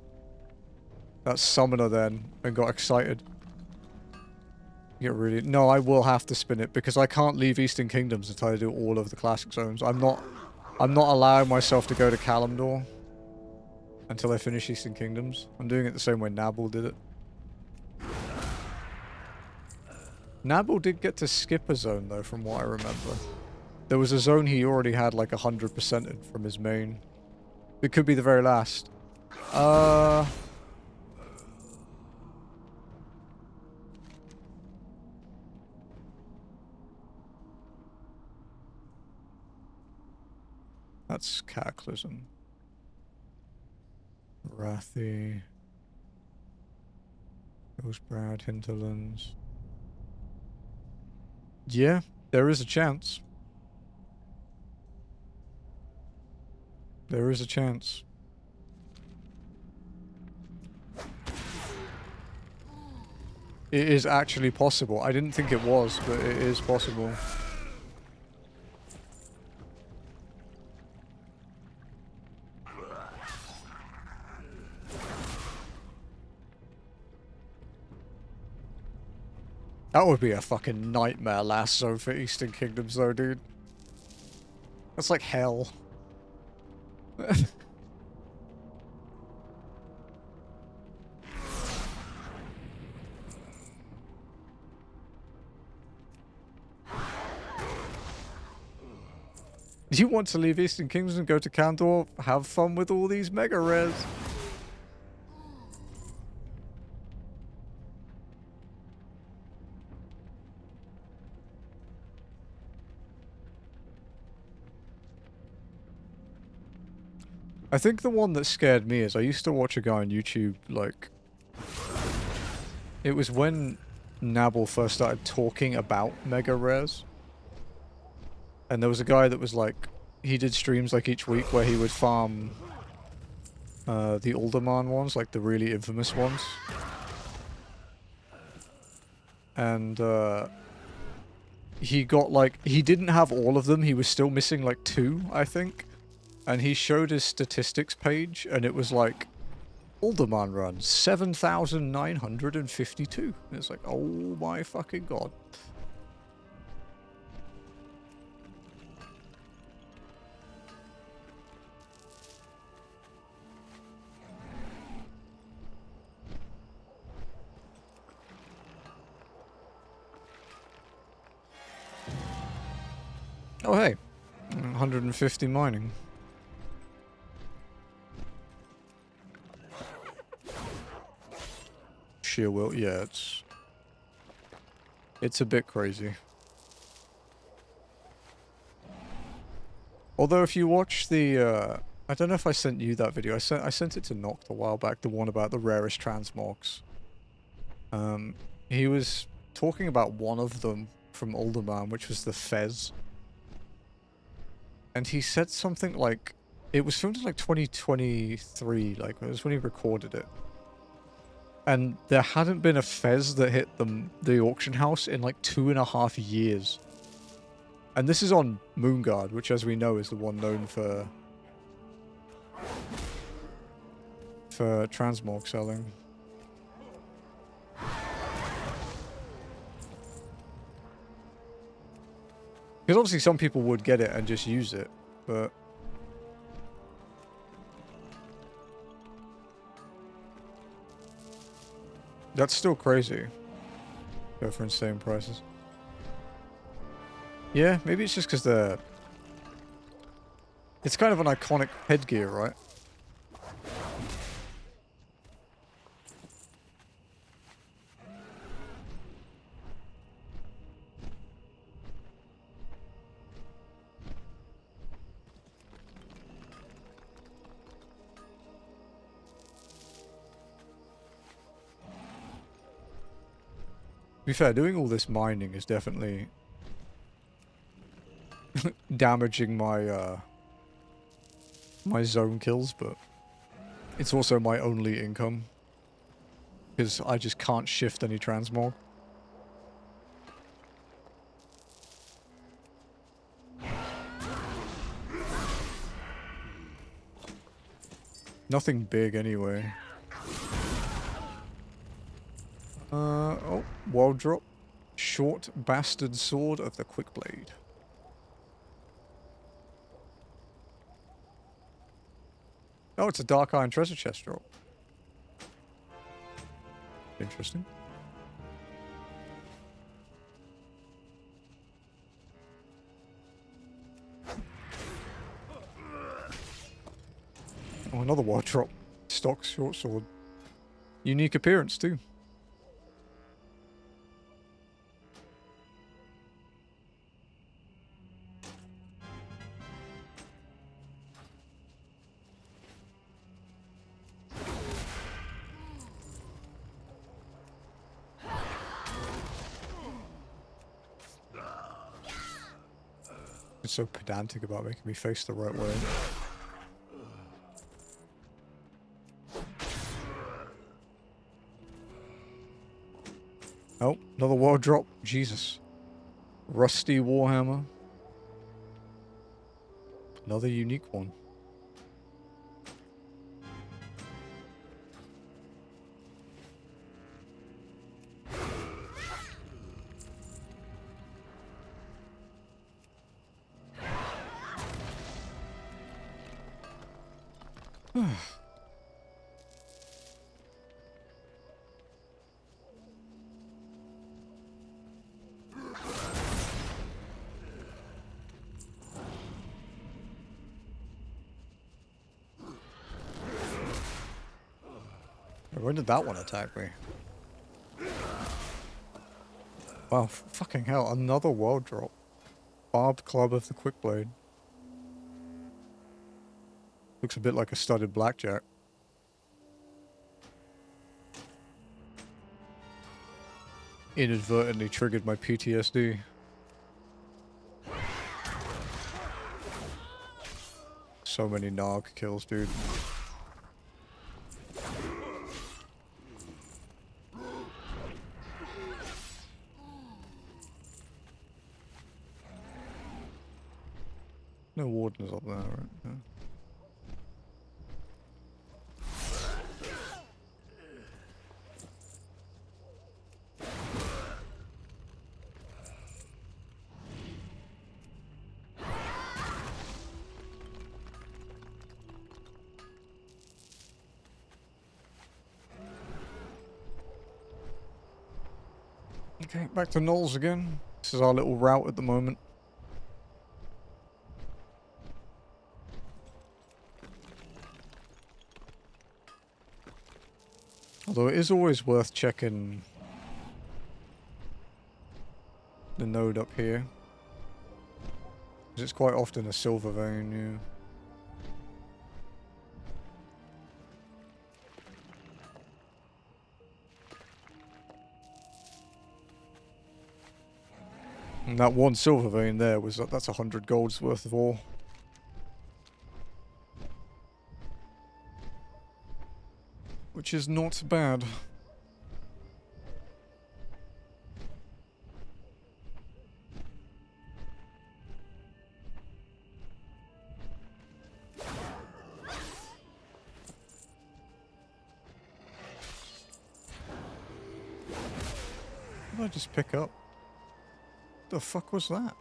A: that summoner then, and got excited. Get really... No, I will have to spin it, because I can't leave Eastern Kingdoms until I do all of the classic zones. I'm not allowing myself to go to Kalimdor until I finish Eastern Kingdoms. I'm doing it the same way Nabal did it. Nabal did get to skip a zone, though, from what I remember. There was a zone he already had, like, 100% in from his main. It could be the very last. That's Cataclysm. Wrathy. Ghostbrad, Hinterlands. Yeah, there is a chance. There is a chance. It is actually possible. I didn't think it was, but it is possible. That would be a fucking nightmare last zone for Eastern Kingdoms though, dude. That's like hell. You want to leave Eastern Kingdoms and go to Kandor? Have fun with all these mega rares. I think the one that scared me is I used to watch a guy on YouTube, like... It was when Nabble first started talking about mega rares. And there was a guy that was like... He did streams like each week where he would farm... the Alderman ones, like the really infamous ones. And, he got like... He didn't have all of them, he was still missing like 2, I think. And he showed his statistics page, and it was like, Alderman runs 7,952. It's like, oh my fucking god. Oh hey, 150 mining. Sheer will, yeah, it's a bit crazy. Although if you watch the, I don't know if I sent you that video. I sent it to Noct a while back, the one about the rarest transmogs. He was talking about one of them from Alderman, which was the Fez. And he said something like, it was filmed in like 2023, like it was when he recorded it. And there hadn't been a Fez that hit the auction house in like 2.5 years. And this is on Moonguard, which as we know is the one known for transmog selling. Because obviously some people would get it and just use it, but... That's still crazy. Go for insane prices. Yeah, maybe it's just because they're... It's kind of an iconic headgear, right? To be fair, doing all this mining is definitely damaging my my zone kills, but it's also my only income because I just can't shift any transmog. Nothing big anyway. Oh, wild drop. Short bastard sword of the quick blade. Oh, it's a dark iron treasure chest drop. Interesting. Oh, another wild drop. Stock short sword. Unique appearance too. It's so pedantic about making me face the right way. Oh, another wild drop. Jesus. Rusty Warhammer. Another unique one. When did that one attack me? Wow, fucking hell, another world drop. Barbed club of the Quickblade. Looks a bit like a studded blackjack. Inadvertently triggered my PTSD. So many Narg kills, dude. No wardens up there, right? No. Okay, back to Knowles again. This is our little route at the moment. Although it is always worth checking the node up here. Because it's quite often a silver vein, yeah. And that one silver vein there was that's 100 gold's worth of ore. Which is not bad. What did I just pick up? The fuck was that?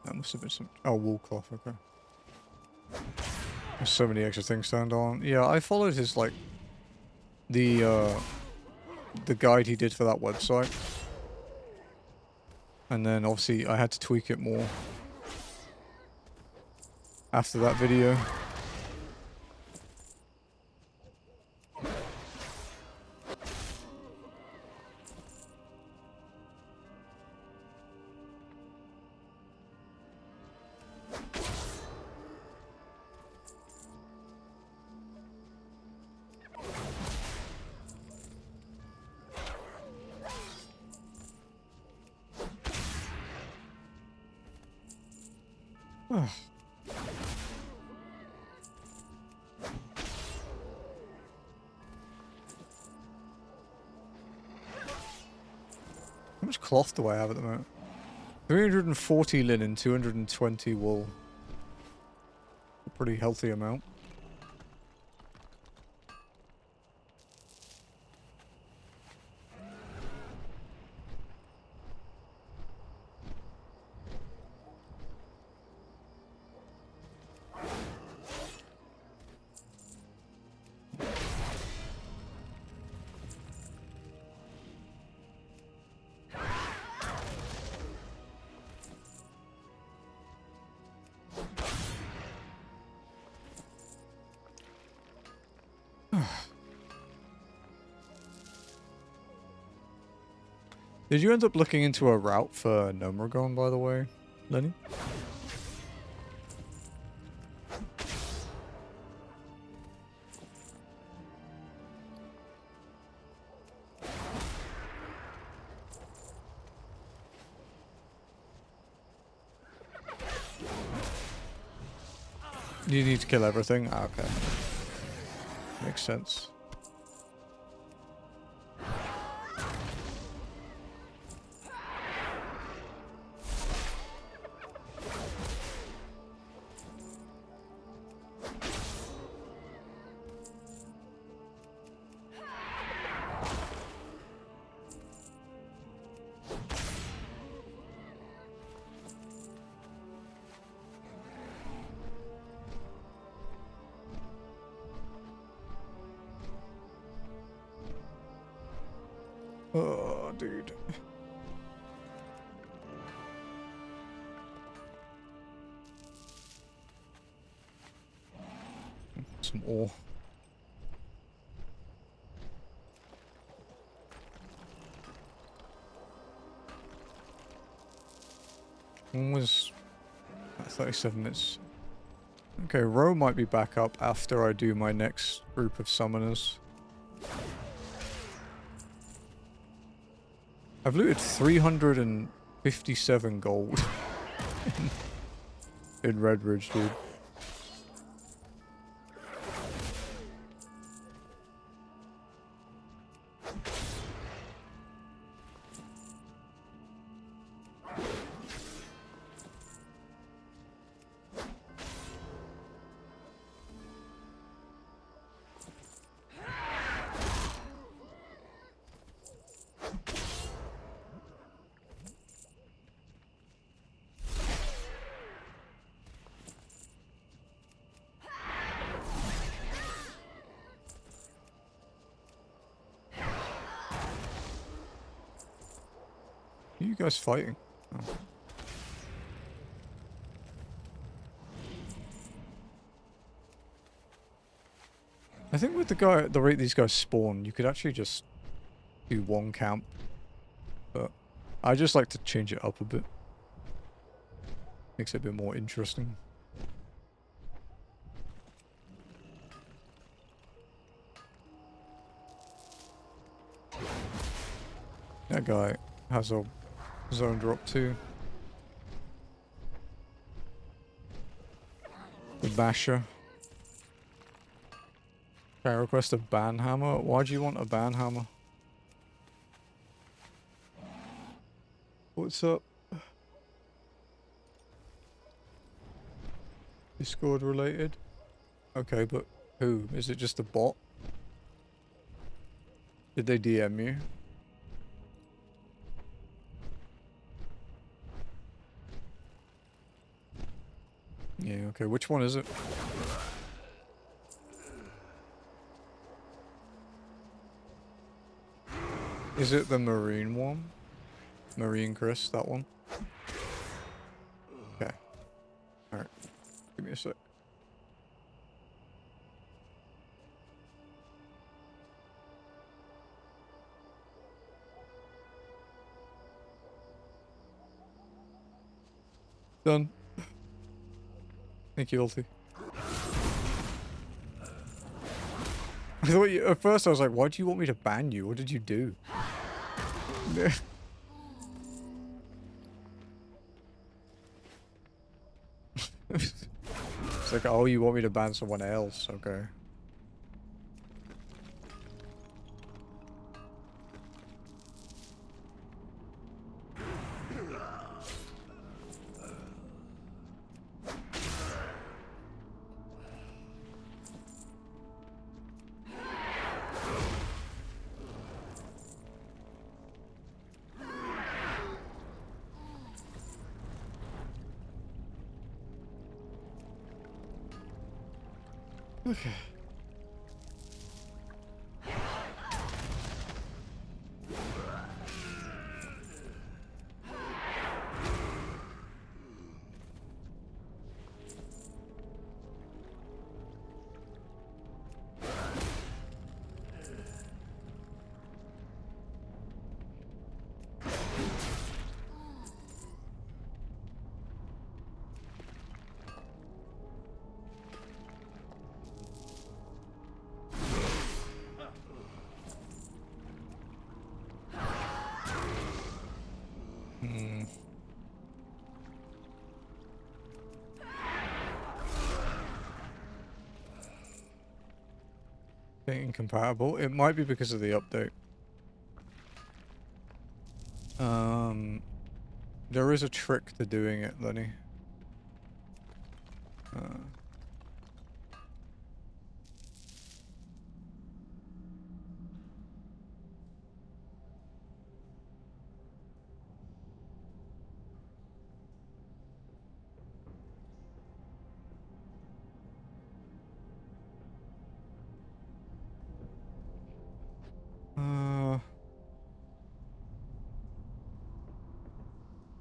A: That must have been some... Oh, wool cloth, okay. There's so many extra things turned on. Yeah, I followed his, like... The guide he did for that website. And then, obviously, I had to tweak it more. After that video. How much cloth do I have at the moment? 340 linen, 220 wool. A pretty healthy amount. Did you end up looking into a route for Nomragon, by the way, Lenny? You need to kill everything? Ah, okay. Makes sense. Oh, dude. Some ore. When was 37 minutes? Okay, Ro might be back up after I do my next group of summoners. I've looted 357 gold in Redridge, dude. Are you guys fighting? Oh. I think with the rate these guys spawn, you could actually just do one camp. But I just like to change it up a bit. Makes it a bit more interesting. That guy has a zone drop too. The Basher. Can I request a ban hammer? Why do you want a ban hammer? What's up? Discord related? Okay, but who? Is it just a bot? Did they DM you? Yeah, okay. Which one is it? Is it the marine one? Marine Chris, that one? Okay. Alright. Give me a sec. Done. Thank you, Ulti. I thought you, at first I was like, why do you want me to ban you? What did you do? It's like, oh, you want me to ban someone else? Okay. Okay. Being incompatible. It might be because of the update. There is a trick to doing it, Lenny.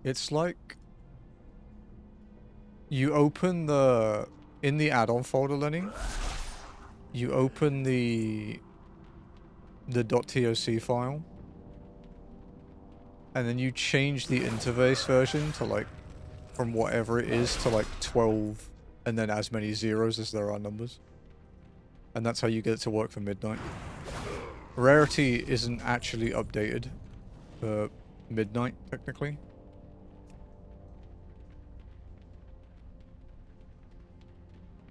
A: It's like you open the in the add-on folder, Lenny. You open the .toc file, and then you change the interface version to like from whatever it is to like 12, and then as many zeros as there are numbers, and that's how you get it to work for Midnight. Rarity isn't actually updated for Midnight technically.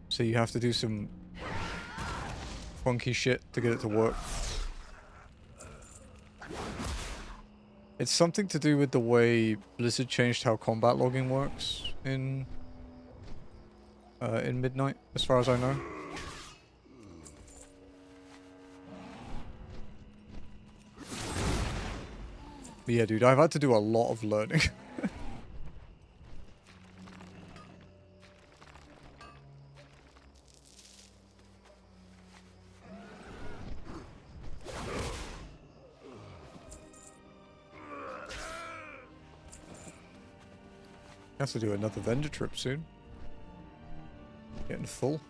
A: So you have to do some funky shit to get it to work. It's something to do with the way Blizzard changed how combat logging works in Midnight, as far as I know. But yeah, dude, I've had to do a lot of learning. Have to do another vendor trip soon. Getting full.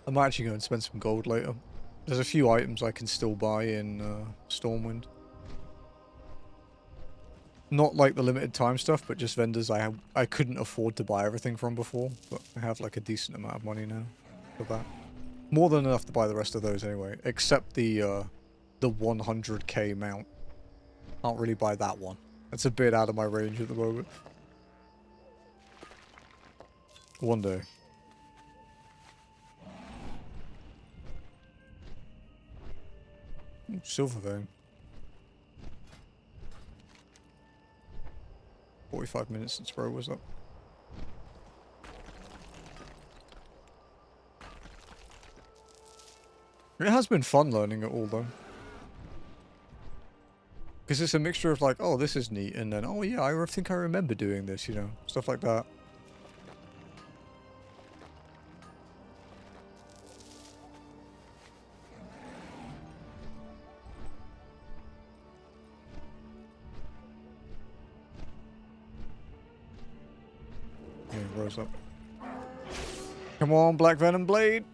A: I might actually go and spend some gold later. There's a few items I can still buy in Stormwind. Not like the limited time stuff, but just vendors I couldn't afford to buy everything from before. But I have like a decent amount of money now for that. More than enough to buy the rest of those anyway, except the 100k mount. Can't really buy that one. That's a bit out of my range at the moment. One day. Silver vein. 45 minutes since bro was up. It has been fun learning it all though. Because it's a mixture of like, oh, this is neat, and then, oh yeah, I think I remember doing this, you know, stuff like that. Yeah, rose up. Come on, Black Venom Blade!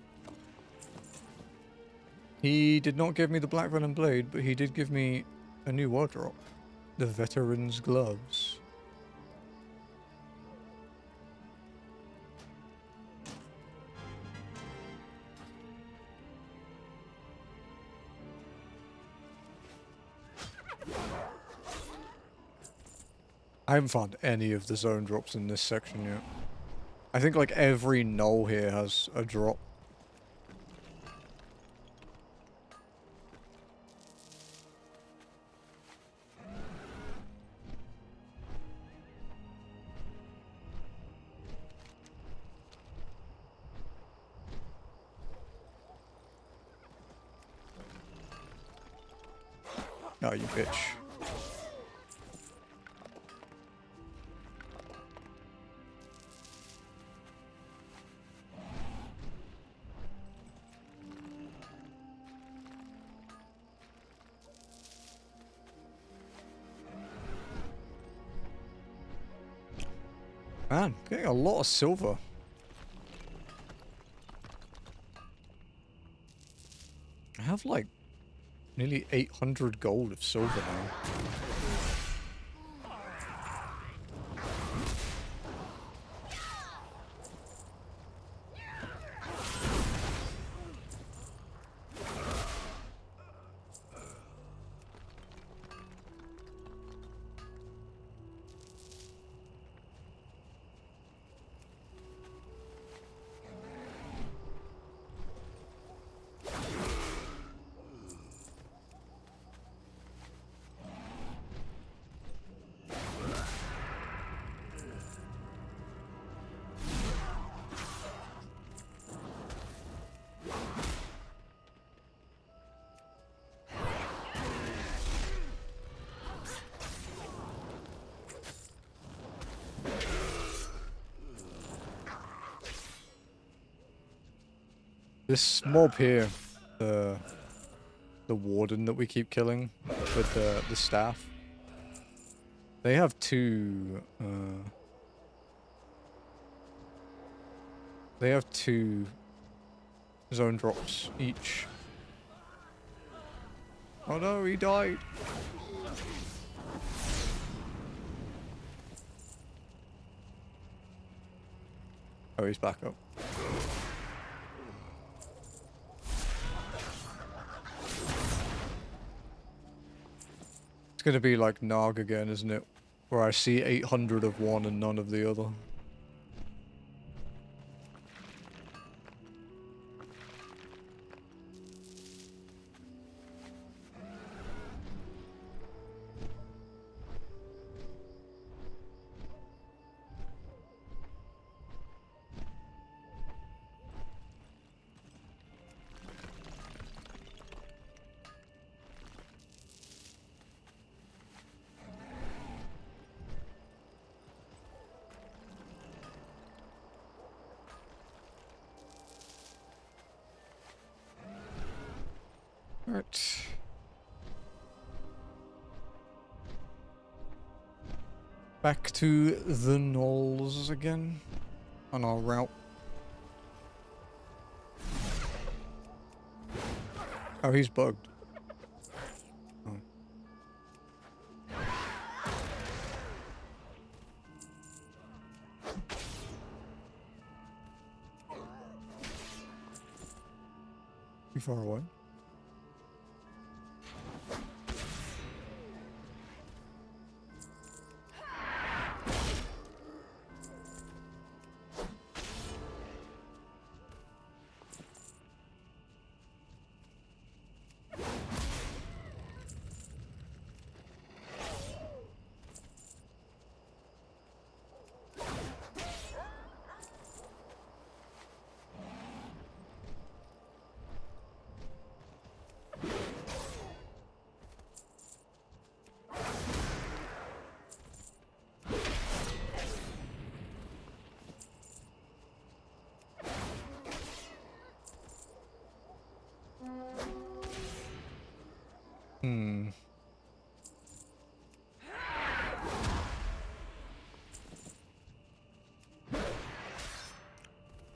A: He did not give me the Black Venom Blade, but he did give me a new wardrobe. The Veteran's Gloves. I haven't found any of the zone drops in this section yet. I think like every knoll here has a drop. Oh, you bitch. Man, getting a lot of silver. I have like nearly 800 gold of silver now. This mob here, the warden that we keep killing with the staff, they have two zone drops each. Oh no, he died. Oh, he's back up. It's gonna be like Nog again, isn't it? Where I see 800 of one and none of the other. Right. Back to the knolls again on our route. Oh, he's bugged. Oh. Too far away.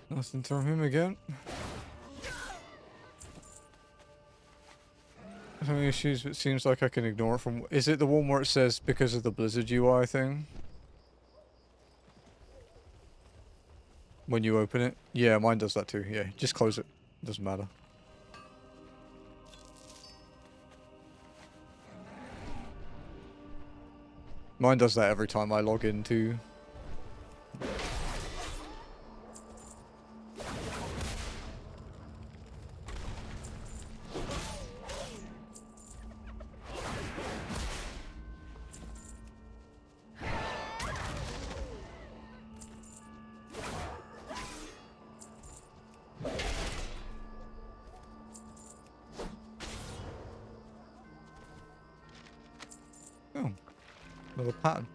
A: Nothing from him again. Having issues, but it seems like I can ignore it from... Is it the one where it says because of the Blizzard UI thing? When you open it? Yeah, mine does that too. Yeah, just close it. Doesn't matter. Mine does that every time I log in too. Oh, another pattern.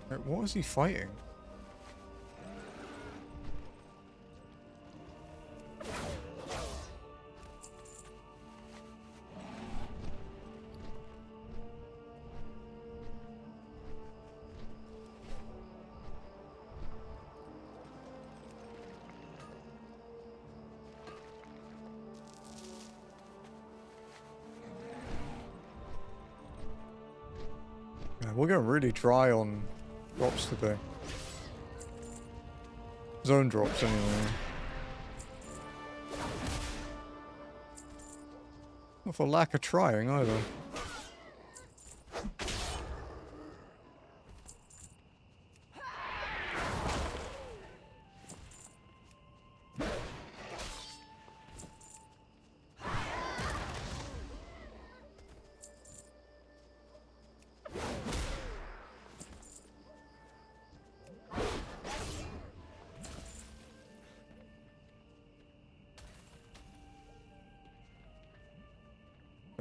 A: Right, what is he fighting? Yeah, we're going really dry on drops today. Zone drops anyway. Not for lack of trying either.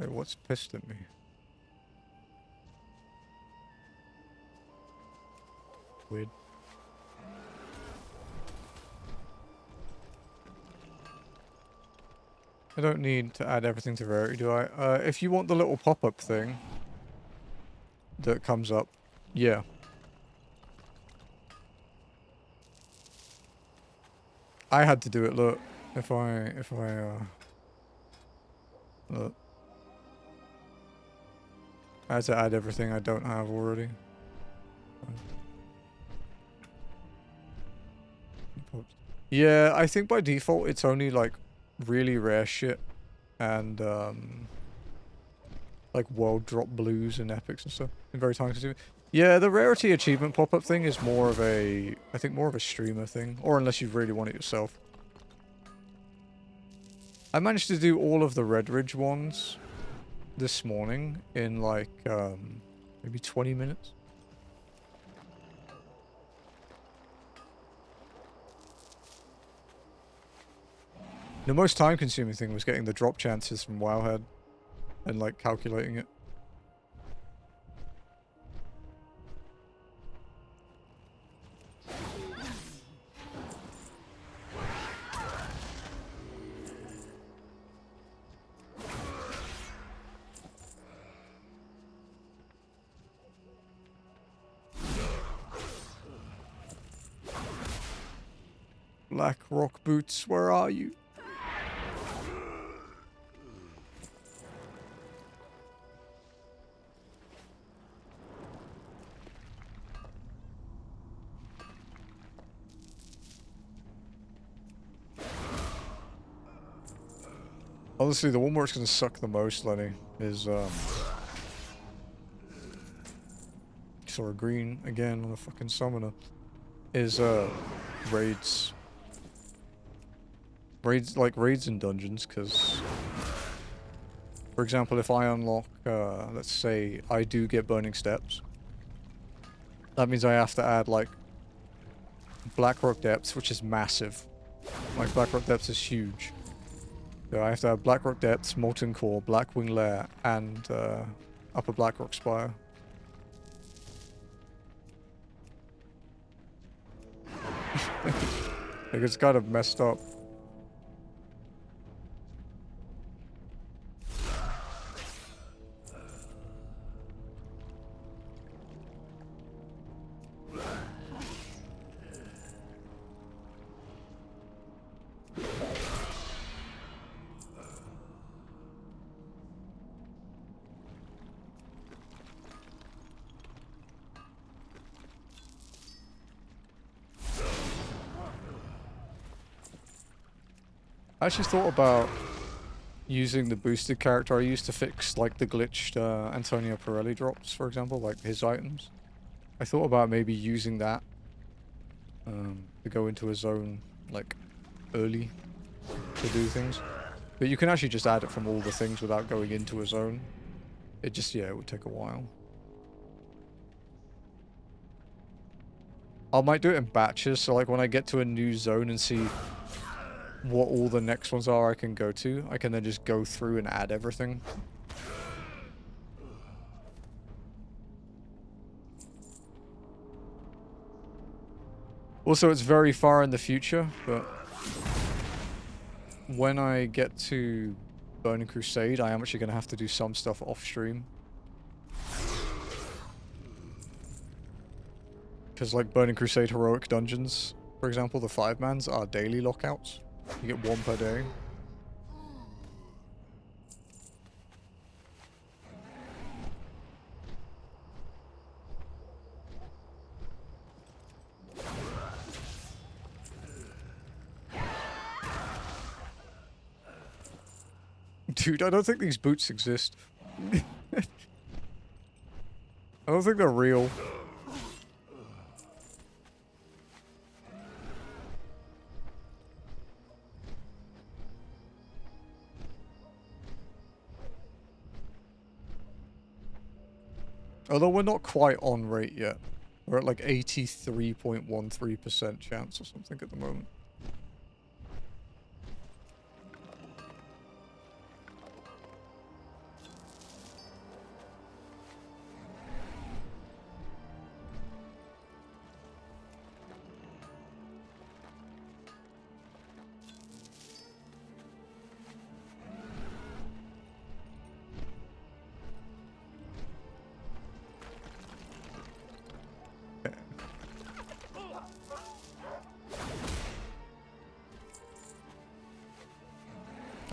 A: Wait, what's pissed at me? Weird. I don't need to add everything to rarity, do I? If you want the little pop-up thing that comes up, yeah. I had to do it, look. If I, look. I had to add everything I don't have already. Yeah, I think by default it's only like really rare shit and like world drop blues and epics and stuff. And very time consuming. Yeah, the rarity achievement pop-up thing is more of a, I think more of a streamer thing. Or unless you really want it yourself. I managed to do all of the Redridge ones this morning in like maybe 20 minutes. The most time-consuming thing was getting the drop chances from Wowhead and like calculating it. Black Rock Boots, where are you? Honestly, the one where it's gonna suck the most, Lenny, is saw a green again on a fucking summoner. Is raids. Raids in dungeons, because for example, if I unlock let's say I do get Burning Steps, that means I have to add like Blackrock Depths, which is massive. Like Blackrock Depths is huge. So I have to have Blackrock Depths, Molten Core, Blackwing Lair, and Upper Blackrock Spire. Like it's kind of messed up. I actually thought about using the boosted character I used to fix like the glitched Antonio Pirelli drops, for example, like his items. I thought about maybe using that to go into a zone like early to do things. But you can actually just add it from all the things without going into a zone. It just, yeah, it would take a while. I might do it in batches, so like when I get to a new zone and see what all the next ones are I can go to, I can then just go through and add everything. Also, it's very far in the future, but when I get to Burning Crusade, I am actually going to have to do some stuff off stream. Because like Burning Crusade Heroic Dungeons, for example, the 5-mans are daily lockouts. You get 1 per day. Dude, I don't think these boots exist. I don't think they're real. Although we're not quite on rate yet. We're at like 83.13% chance or something at the moment.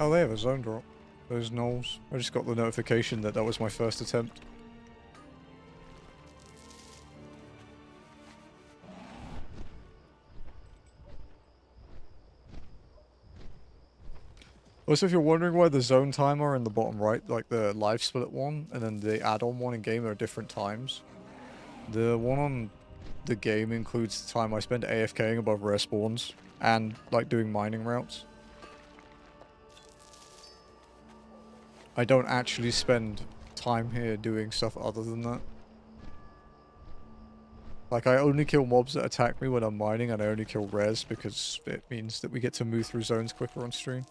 A: Oh, they have a zone drop. Those gnolls. I just got the notification that that was my first attempt. Also, if you're wondering why the zone timer in the bottom right, like the live split one, and then the add-on one in game are different times. The one on the game includes the time I spend AFKing above rare spawns, and, like, doing mining routes. I don't actually spend time here doing stuff other than that. Like, I only kill mobs that attack me when I'm mining, and I only kill rares because it means that we get to move through zones quicker on stream.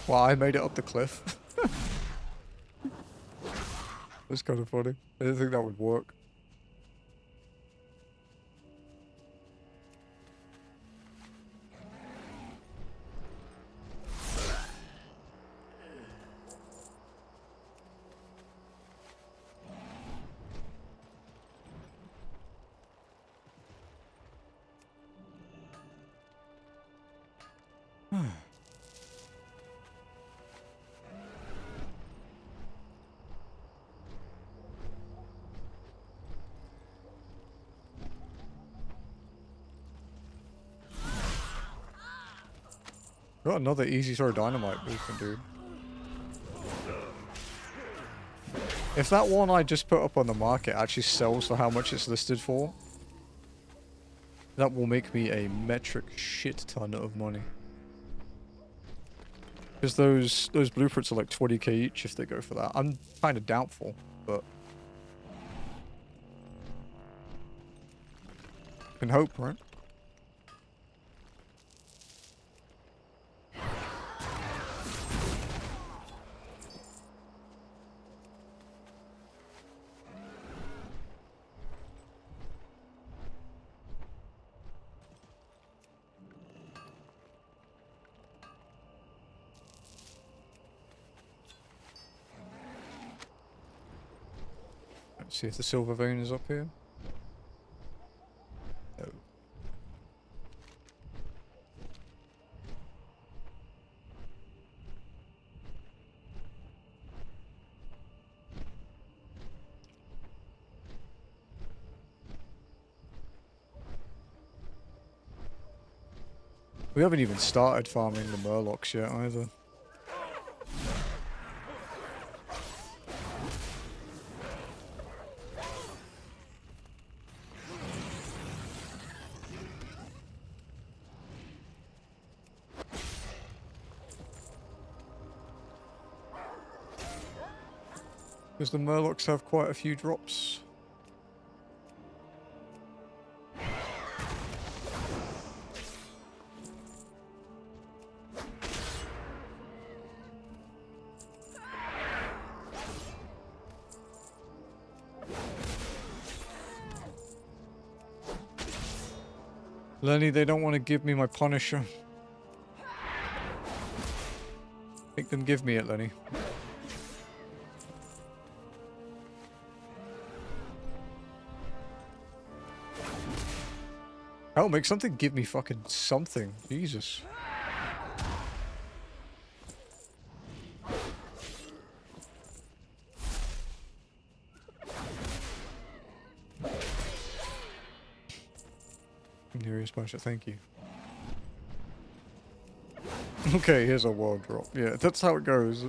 A: Wow, I made it up the cliff. That's kind of funny. I didn't think that would work. Got another easy sort of dynamite movement, dude. If that one I just put up on the market actually sells for how much it's listed for, that will make me a metric shit ton of money. Because those blueprints are like 20k each if they go for that. I'm kind of doubtful, but can hope, right? Let's see if the silver vein is up here. No. We haven't even started farming the murlocs yet either. Because the murlocs have quite a few drops. Lenny, they don't want to give me my Punisher. Make them give me it, Lenny. Oh, make something give me fucking something. Jesus. Nirethia Punisher, thank you. Okay, here's a world drop. Yeah, that's how it goes.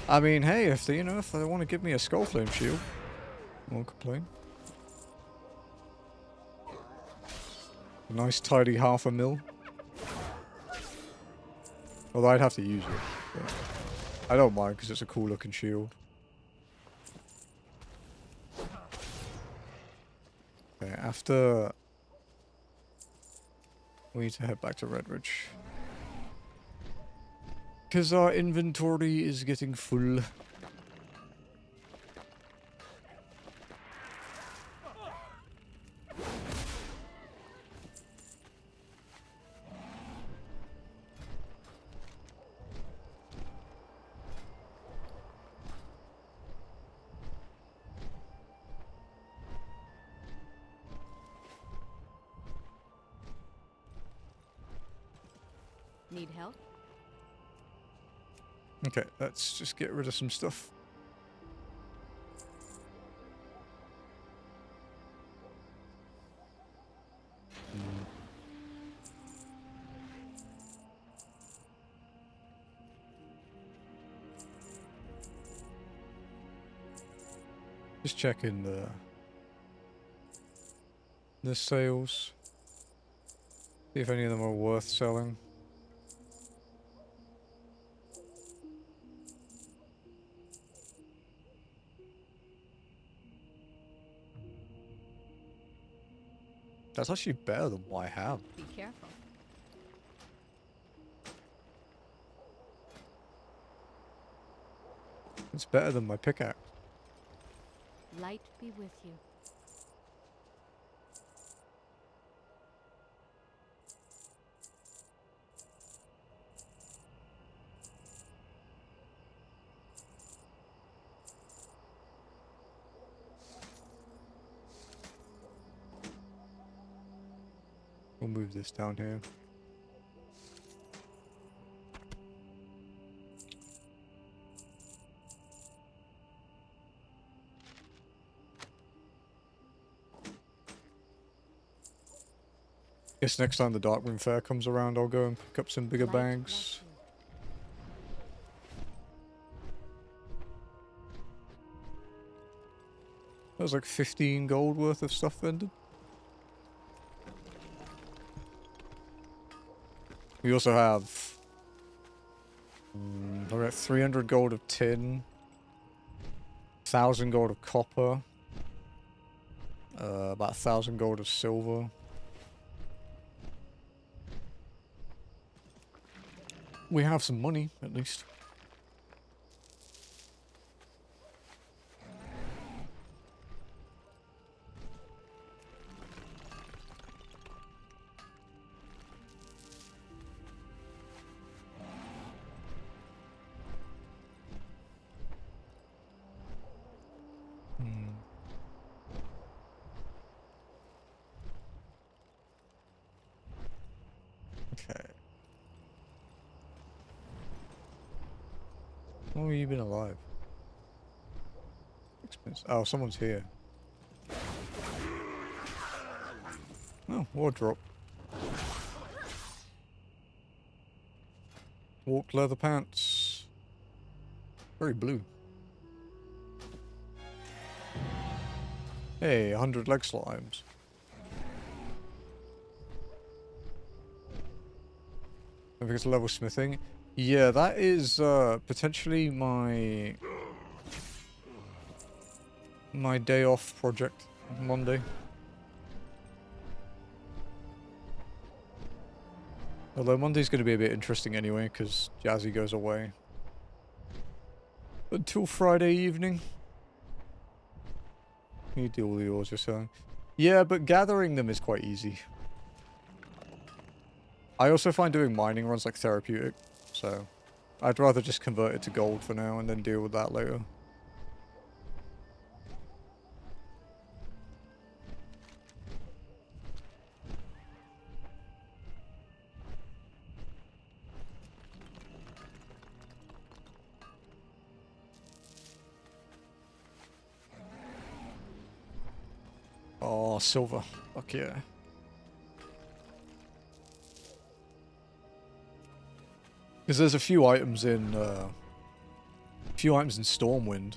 A: I mean, hey, if they, if they want to give me a skull flame shield, I won't complain. A nice tidy 500,000. Although I'd have to use it. But I don't mind because it's a cool looking shield. Okay, after... We need to head back to Redridge. Because our inventory is getting full.
B: Need help?
A: Okay, let's just get rid of some stuff. Just checking the sales. See if any of them are worth selling. That's actually better than what I have.
B: Be careful.
A: It's better than my pickaxe.
B: Light be with you.
A: We'll move this down here. Guess next time the Darkroom Fair comes around, I'll go and pick up some bigger
B: Light
A: bags.
B: bless you.
A: That was like 15 gold worth of stuff vended. We also have we're at 300 gold of tin, 1,000 gold of copper, about 1,000 gold of silver. We have some money, at least. Okay. How long have you been alive? Expensive. Oh, someone's here. Oh, wardrobe. Walked leather pants. Very blue. Hey, 100 leg slimes. I think it's level smithing. Yeah, that is potentially my day off project Monday. Although Monday's going to be a bit interesting anyway, because Jazzy goes away until Friday evening. You do all the ores you're selling. Yeah, but gathering them is quite easy. I also find doing mining runs like therapeutic, so I'd rather just convert it to gold for now and then deal with that later. Oh, silver. Fuck yeah. Because there's a few items in Stormwind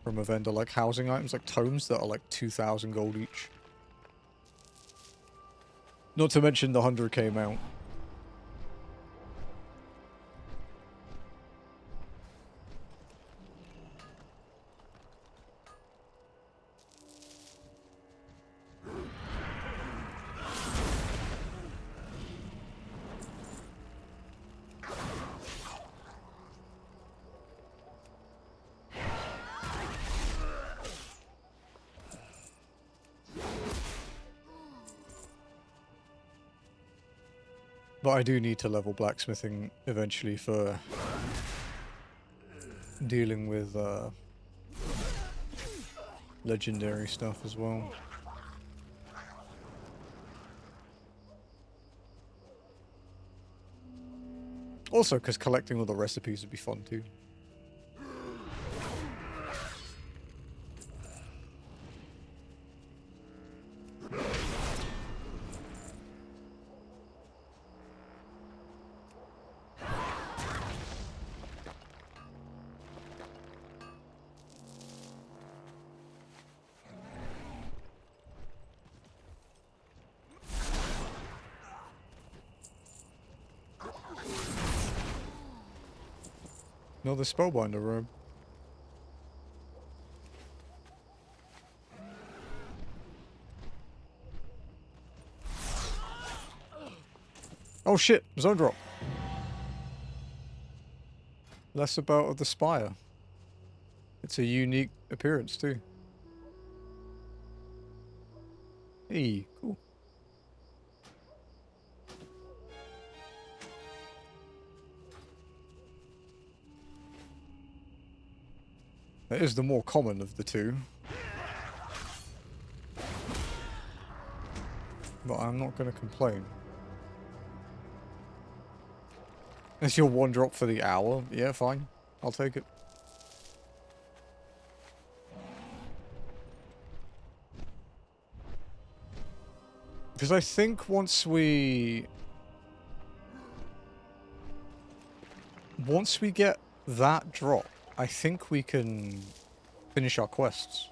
A: from a vendor, like housing items, like tomes that are like 2,000 gold each. Not to mention the 100k mount. But I do need to level blacksmithing eventually for dealing with legendary stuff as well. Also, because collecting all the recipes would be fun too. No, the spellbinder robe. Oh shit, zone drop. Less about of the spire. It's a unique appearance too. Hey, cool. That is the more common of the two. But I'm not going to complain. It's your one drop for the hour? Yeah, fine. I'll take it. Because I think once we get that drop, I think we can finish our quests.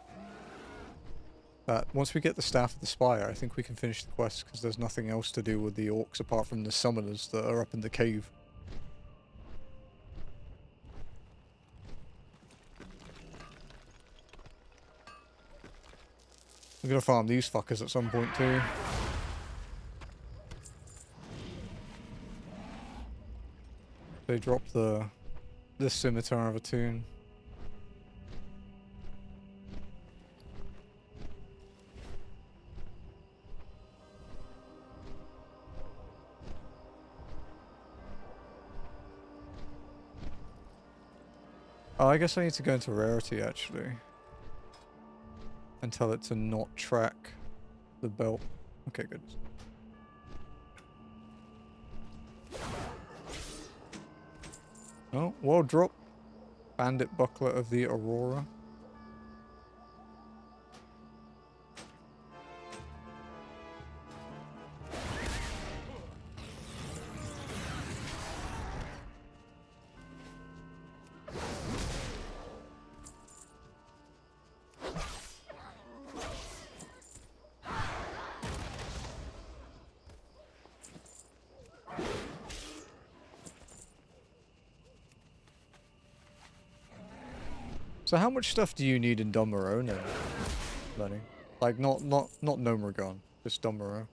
A: Once we get the Staff of the Spire, I think we can finish the quests because there's nothing else to do with the orcs apart from the summoners that are up in the cave. We're gonna farm these fuckers at some point too. They dropped this scimitar of a tune. Oh, I guess I need to go into rarity actually. And tell it to not track the belt. Okay, good. Oh, world drop. Bandit buckler of the Aurora. So how much stuff do you need in Domero then, Lenny? Like not Nomergon, just Domero.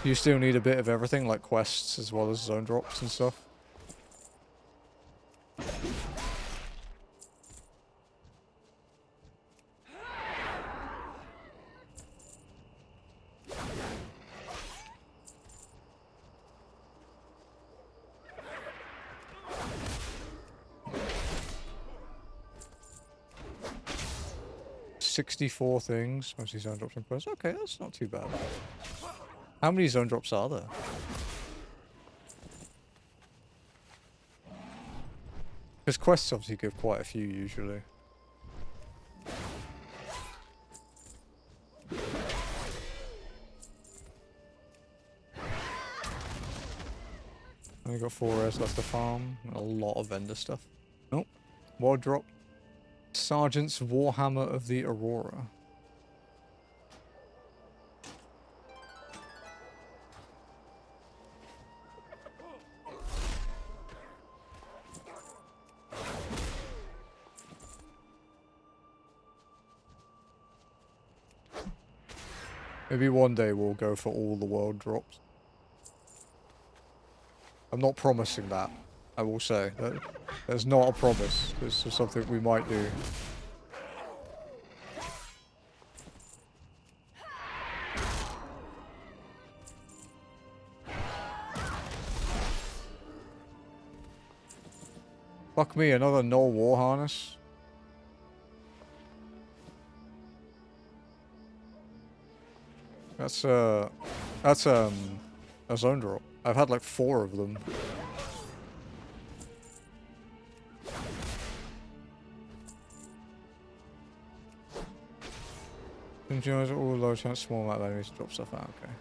A: You still need a bit of everything, like quests as well as zone drops and stuff. 64 things, mostly zone drops and quests. Okay, that's not too bad. How many zone drops are there? Because quests obviously give quite a few usually. Only got 4 rares left to farm. A lot of vendor stuff. Nope. War drop. Sergeant's Warhammer of the Aurora. Maybe one day we'll go for all the world drops. I'm not promising that, I will say. That's not a promise. This is something we might do. Fuck me, another null war harness. That's a zone drop. I've had like 4 of them. Enjoys all low chance small amount of enemies to drop stuff out, okay.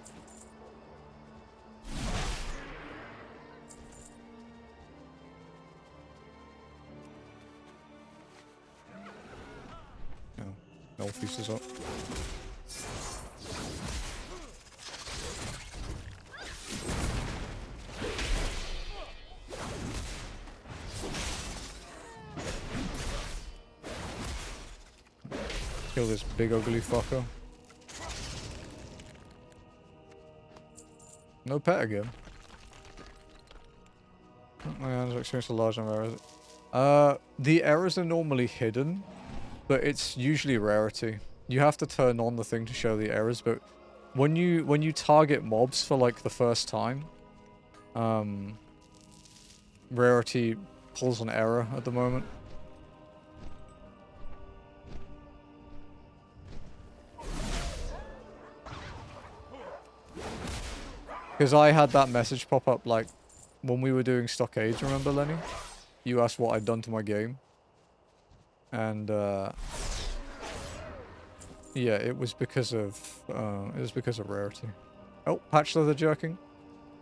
A: No feast is up. Kill this big ugly fucker. No pet again. My hands experience a large number of errors. The errors are normally hidden, but it's usually rarity. You have to turn on the thing to show the errors, but when you target mobs for like the first time, rarity pulls an error at the moment. Because I had that message pop up like when we were doing Stockades, remember Lenny? You asked what I'd done to my game. And yeah, it was because of rarity. Oh, patch leather jerking.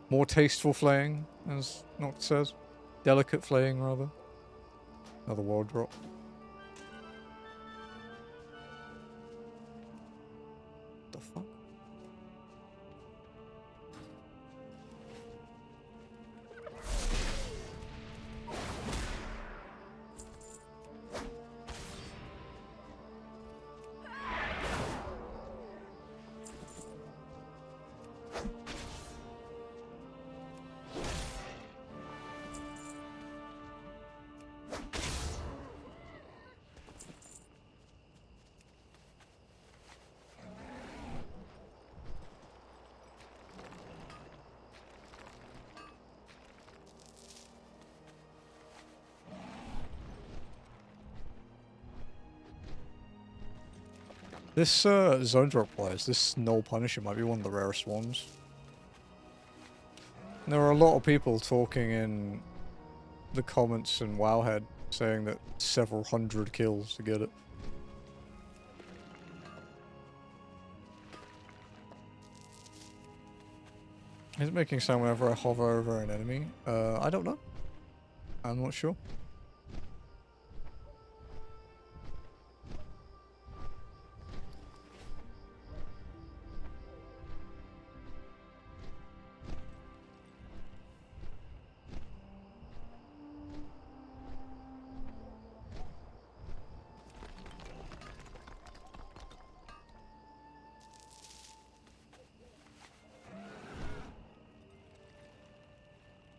A: More tasteful flaying, as Noct says. Delicate flaying, rather. Another world drop. The fuck? This zone drop wise, this Null Punisher might be one of the rarest ones. And there are a lot of people talking in the comments and Wowhead saying that several hundred kills to get it. Is it making sound whenever I hover over an enemy? I don't know. I'm not sure.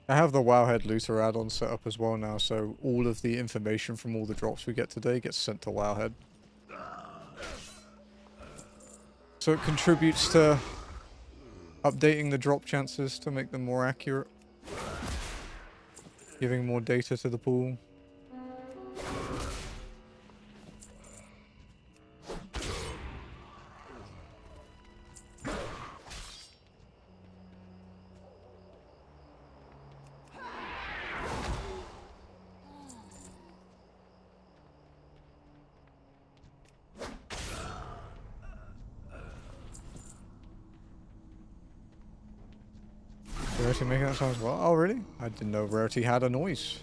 A: I have the Wowhead Looter add-on set up as well now, so all of the information from all the drops we get today gets sent to Wowhead. So it contributes to updating the drop chances to make them more accurate. Giving more data to the pool. Rarity making that sound as well? Oh, really? I didn't know Rarity had a noise.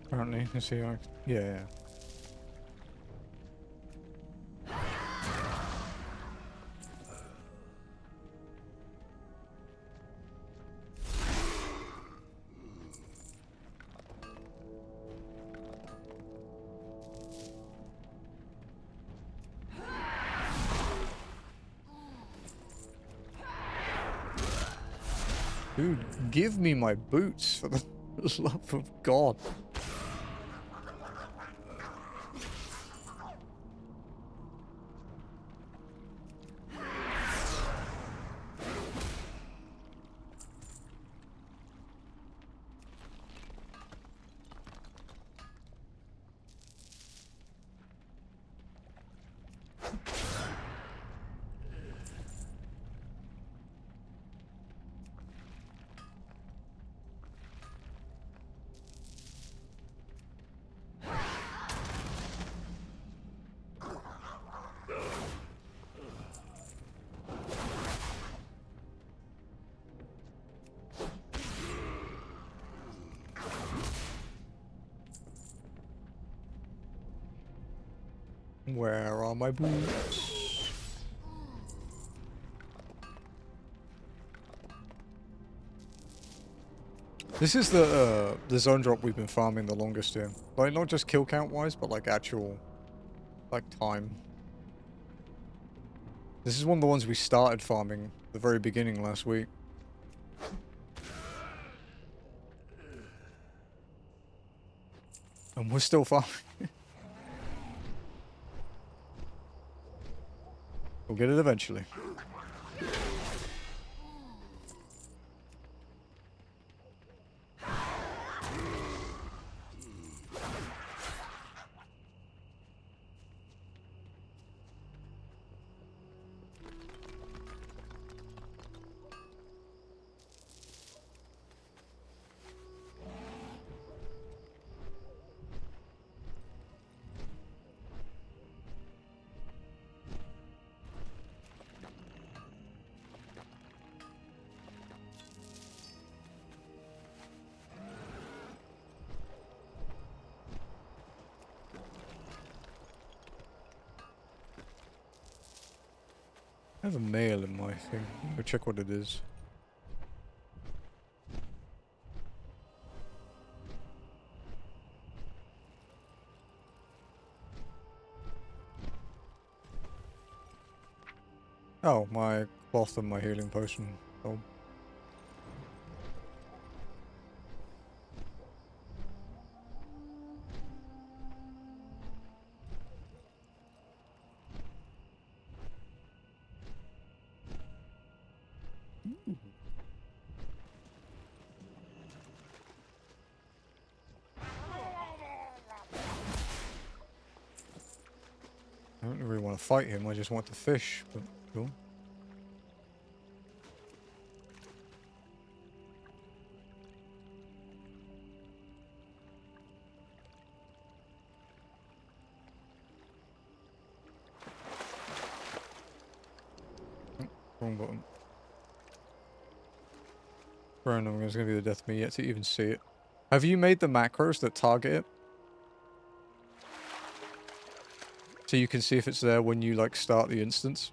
A: Apparently, let's see. Yeah. Dude, give me my boots for the love of God. Where are my boots? This is the zone drop we've been farming the longest here. Like, not just kill count wise, but like actual, like, time. This is one of the ones we started farming at the very beginning last week. And we're still farming. We'll get it eventually. I have a mail in my thing. Go check what it is. Oh, my cloth and my healing potion. Oh. I don't really want to fight him, I just want to fish, but cool. Oh, wrong button. Random is going to be the death of me yet to even see it. Have you made the macros that target it? So you can see if it's there when you, like, start the instance?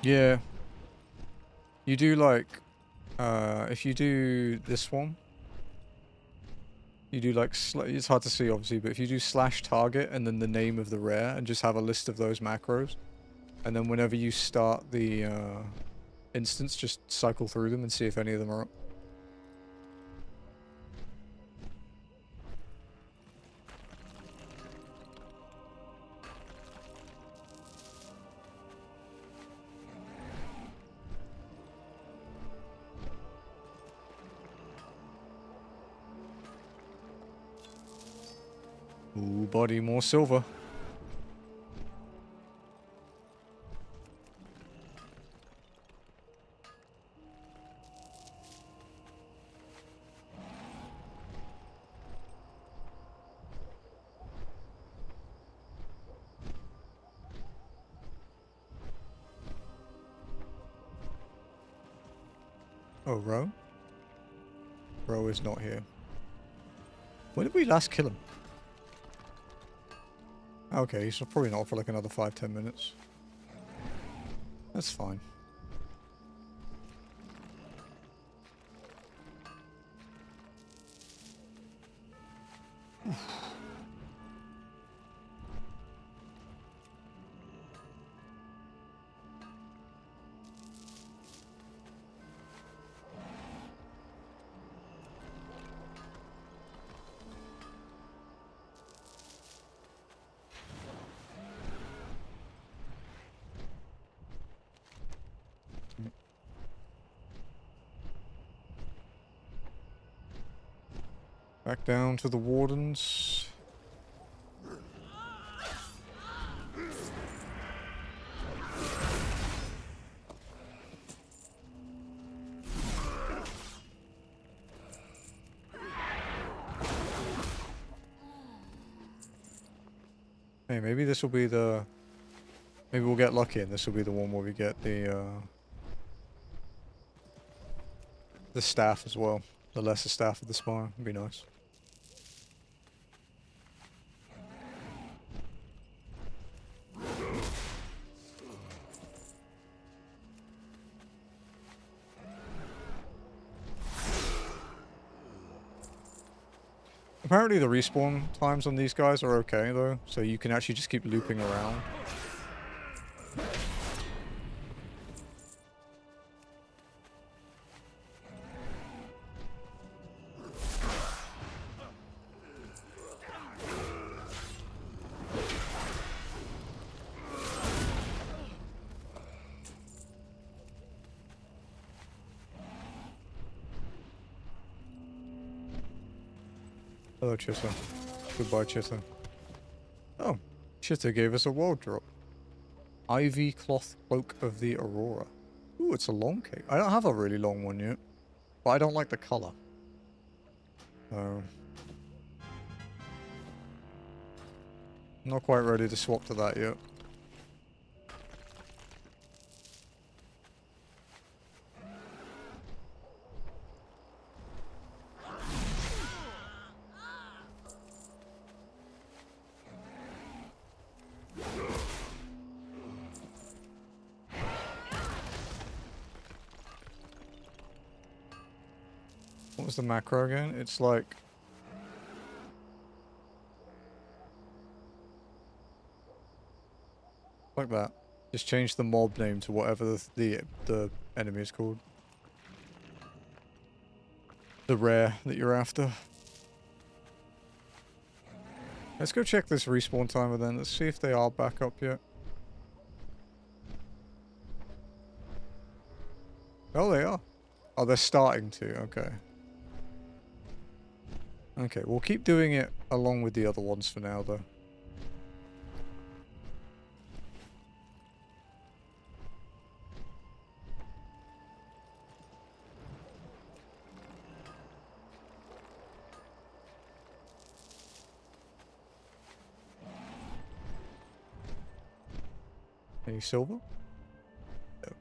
A: Yeah. You do, like, if you do this one, you do, like, it's hard to see, obviously, but if you do /target and then the name of the rare and just have a list of those macros, and then whenever you start the, instance, just cycle through them and see if any of them are up. Ooh, body, more silver. Oh, Ro? Ro is not here. When did we last kill him? Okay, he's probably not for like another 5-10 minutes. That's fine. Oof. Back down to the wardens. Hey, maybe this will be the... Maybe we'll get lucky and this will be the one where we get the staff as well. The lesser staff of the spire. Would be nice. Apparently the respawn times on these guys are okay though, so you can actually just keep looping around. Hello, Chitta. Goodbye, Chitta. Oh, Chitta gave us a world drop. Ivy Cloth Cloak of the Aurora. Ooh, it's a long cape. I don't have a really long one yet, but I don't like the color. I'm not quite ready to swap to that yet. What was the macro again? It's like... like that. Just change the mob name to whatever the enemy is called. The rare that you're after. Let's go check this respawn timer then. Let's see if they are back up yet. Oh, they are. Oh, they're starting to. Okay. Okay, we'll keep doing it along with the other ones for now, though. Any silver? No.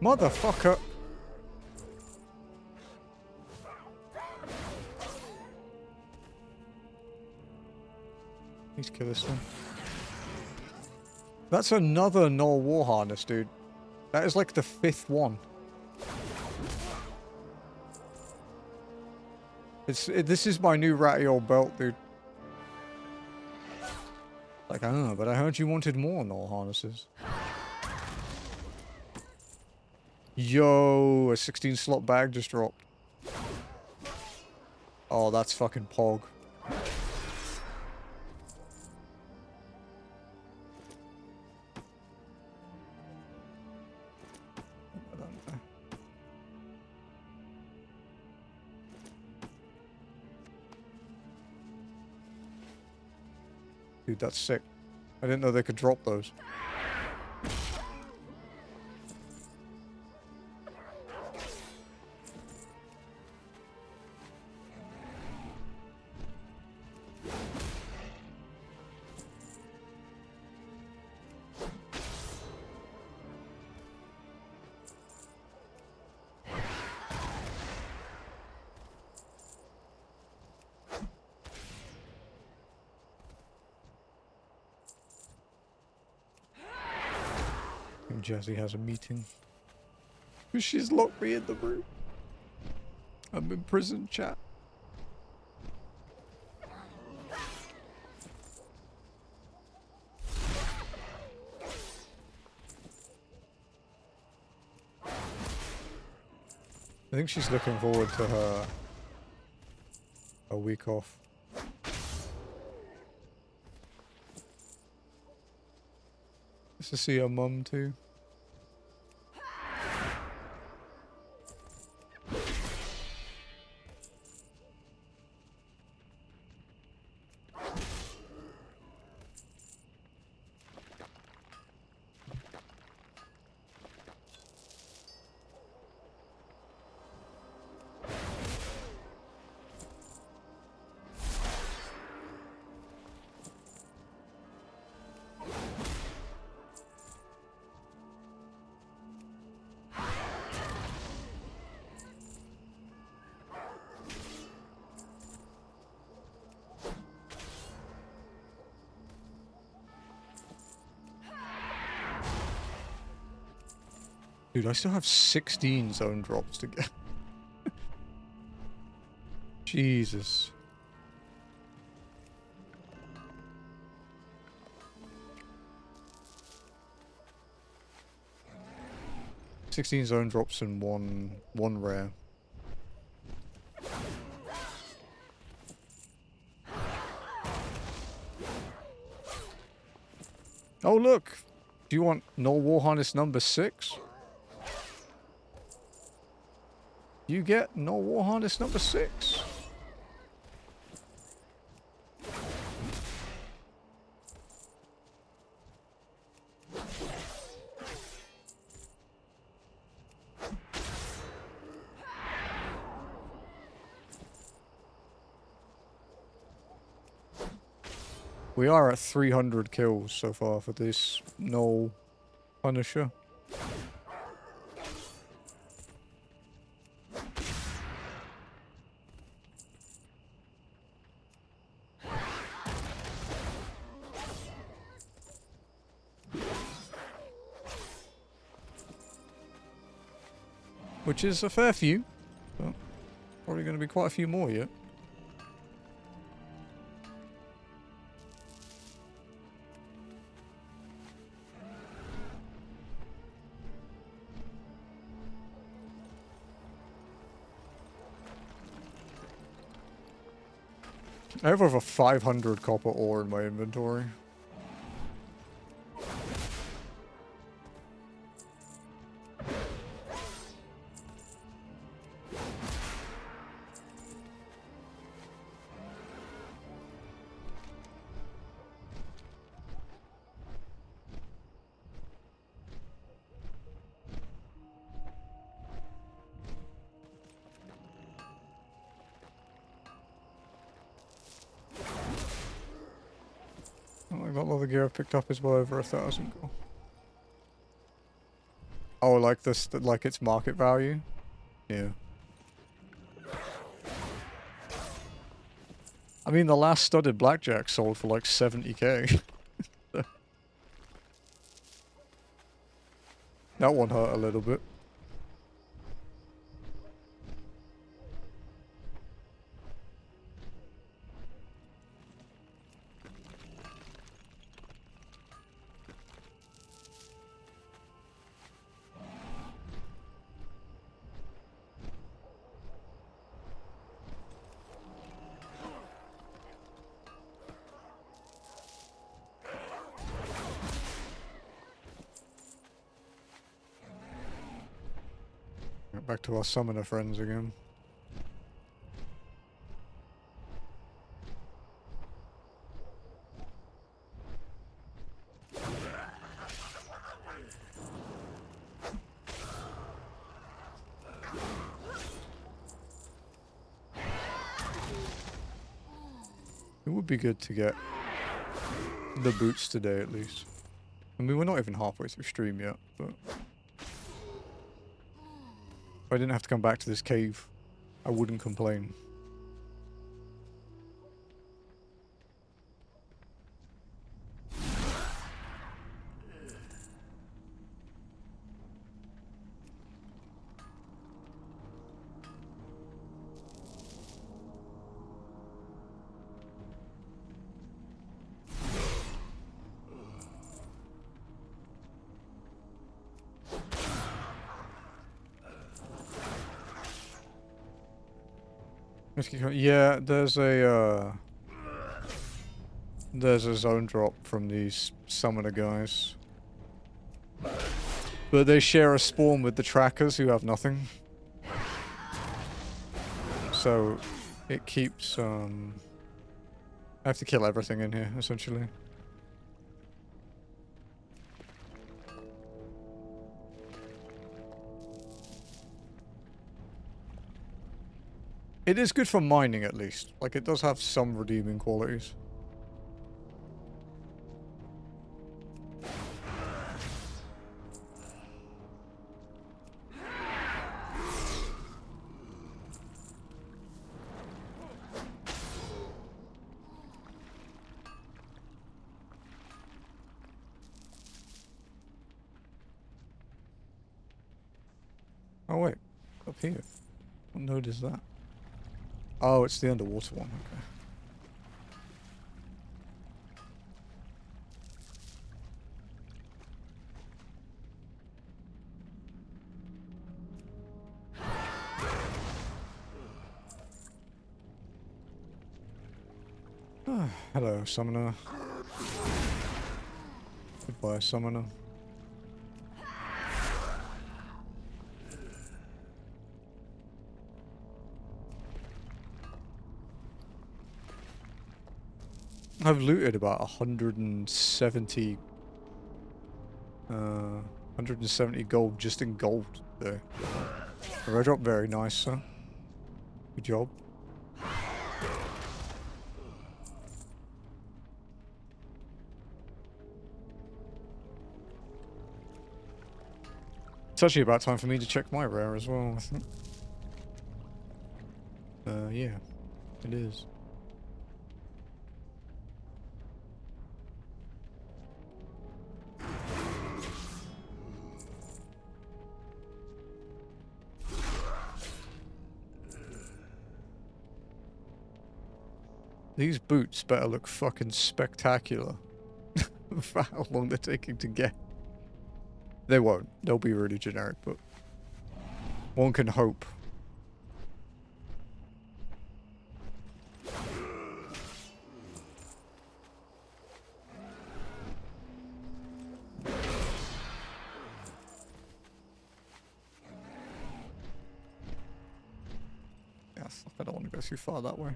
A: Motherfucker! Please kill this thing. That's another Null War Harness, dude. That is like the 5th one. This is my new ratty old belt, dude. Like, I don't know, but I heard you wanted more Null Harnesses. Yo, a 16 slot bag just dropped. Oh, that's fucking pog. Dude, that's sick. I didn't know they could drop those. Jazzy has a meeting. She's locked me in the room. I'm in prison, chat. I think she's looking forward to her a week off. Just to see her mum too. Dude, I still have 16 zone drops to get. Jesus. "16 zone drops and one rare." Oh look! Do you want Null War Harness number 6? You get Null War Harness number 6. We are at 300 kills so far for this Null Punisher. Which is a fair few, but probably going to be quite a few more yet. I have over 500 copper ore in my inventory. That leather gear I picked up is well over 1,000 gold. Oh, like this, like its market value? Yeah. I mean, the last studded blackjack sold for like 70k. That one hurt a little bit. Back to our summoner friends again. It would be good to get the boots today at least. I mean, we're not even halfway through stream yet, but if I didn't have to come back to this cave, I wouldn't complain. Yeah, there's a zone drop from these summoner guys. But they share a spawn with the trackers who have nothing. So it keeps I have to kill everything in here, essentially. It is good for mining, at least. Like, it does have some redeeming qualities. Oh, wait. Up here. What node is that? Oh, it's the underwater one. Okay. Hello, summoner. Goodbye, summoner. I've looted about 170 gold just in gold there. The red drop, very nice, sir. Good job. It's actually about time for me to check my rare as well, I think. Yeah, it is. These boots better look fucking spectacular for how long they're taking to get. They won't. They'll be really generic, but one can hope. Yes, I don't want to go too far that way.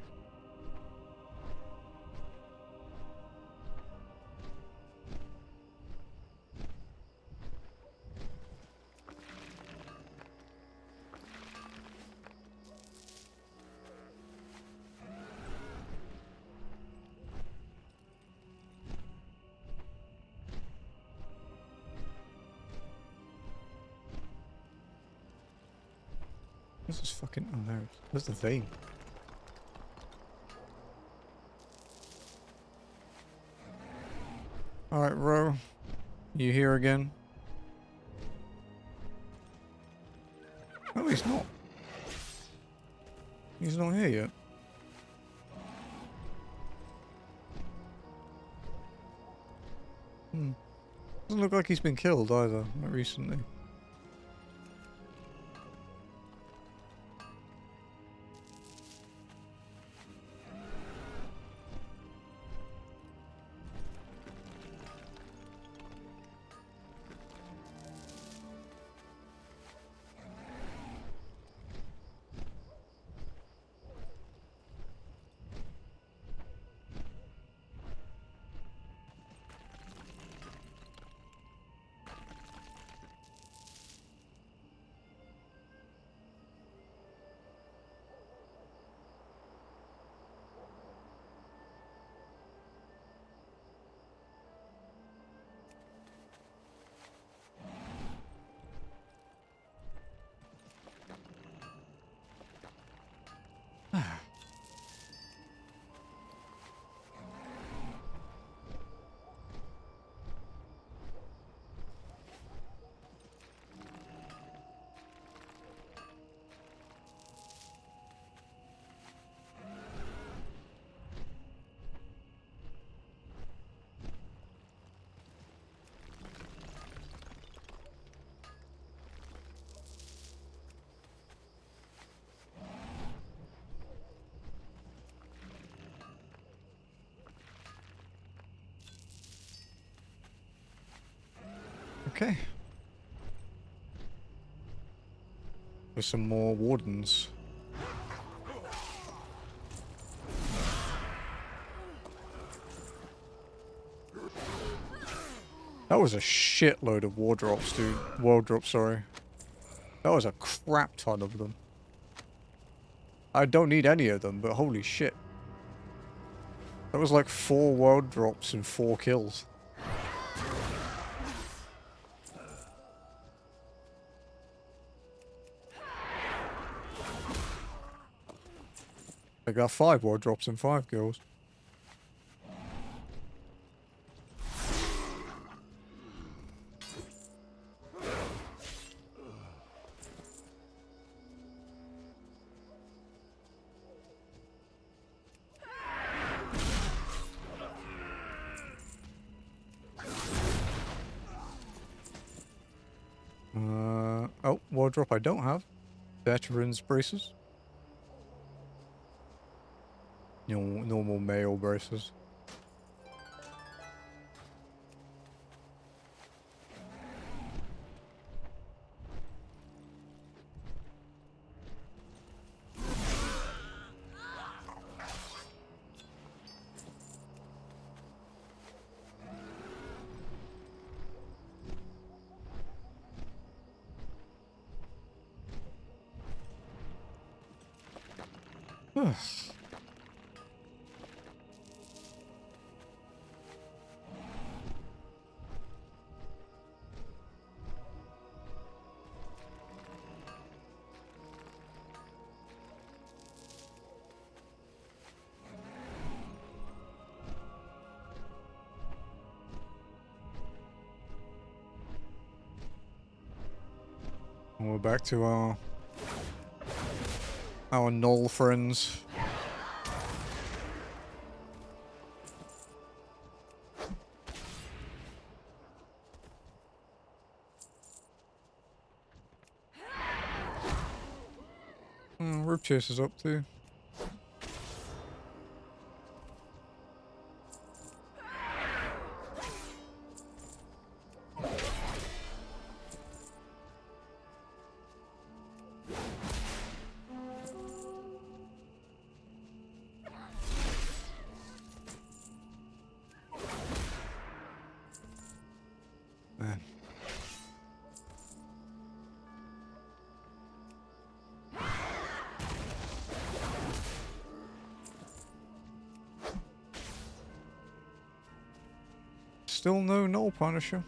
A: This is fucking... Oh no, there's the vein. Alright, Ro. You here again? Oh, he's not. He's not here yet. Doesn't look like he's been killed either, not recently. Okay. With some more wardens. That was a shitload of war drops, dude. World drops, sorry. That was a crap ton of them. I don't need any of them, but holy shit. That was like 4 world drops and 4 kills. I got 5 world drops and 5 kills. Oh, wardrobe I don't have. Veterans braces. You know, normal male braces. And we're back to our null friends. Rib Chase is up too. Man. Still no null punisher.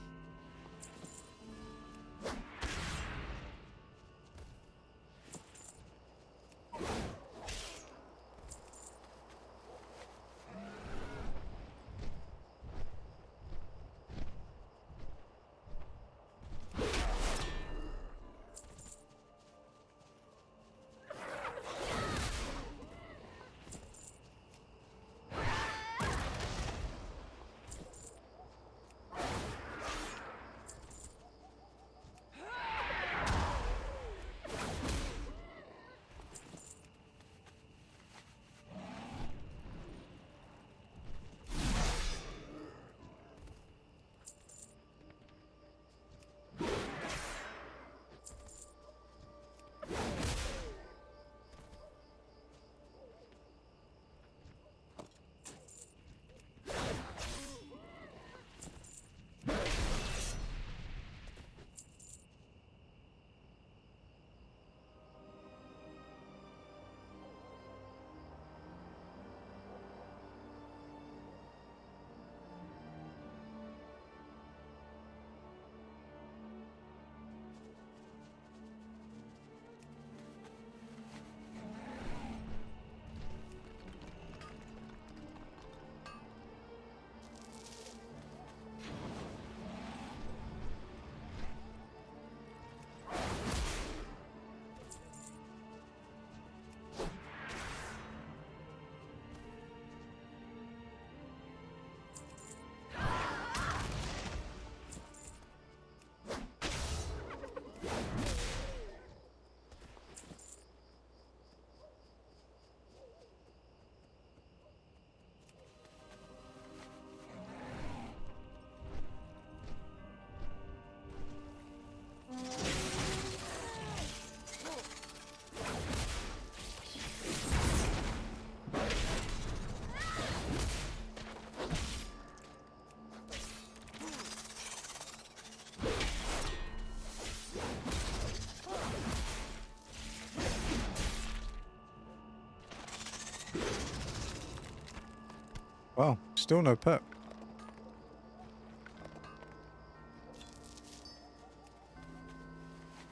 A: Wow, still no perk.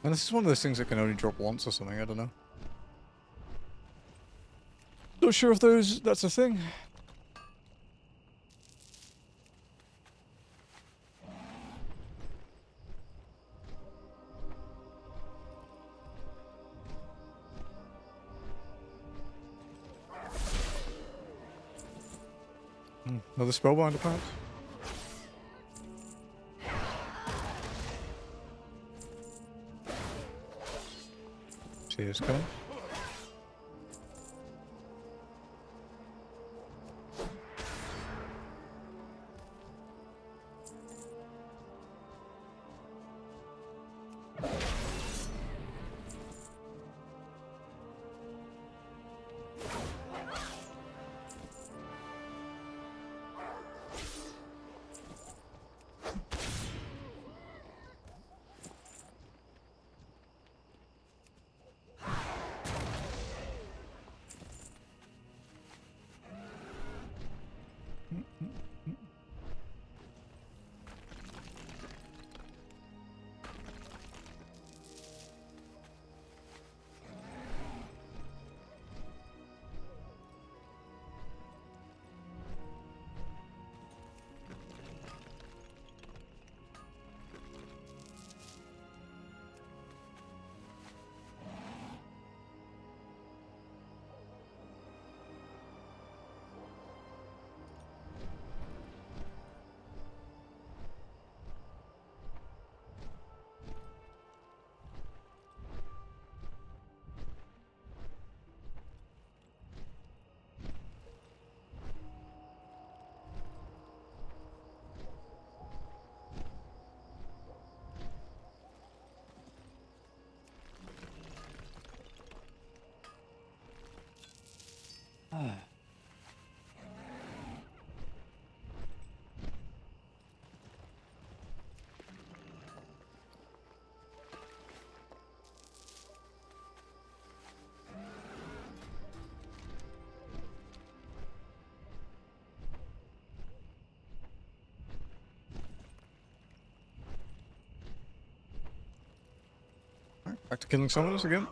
A: And this is one of those things that can only drop once or something, I don't know. Not sure if that's a thing. Another spellbinder perhaps? Cheers, guys. Back to killing summoners again.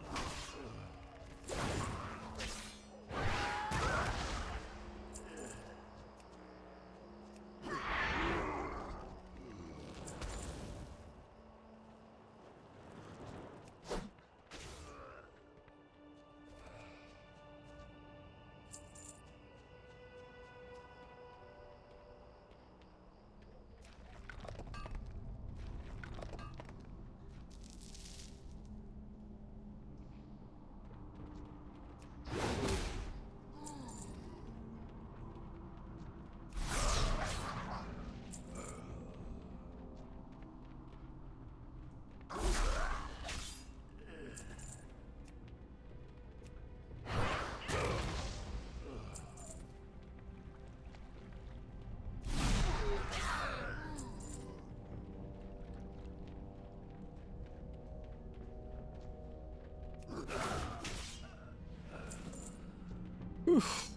A: Oof.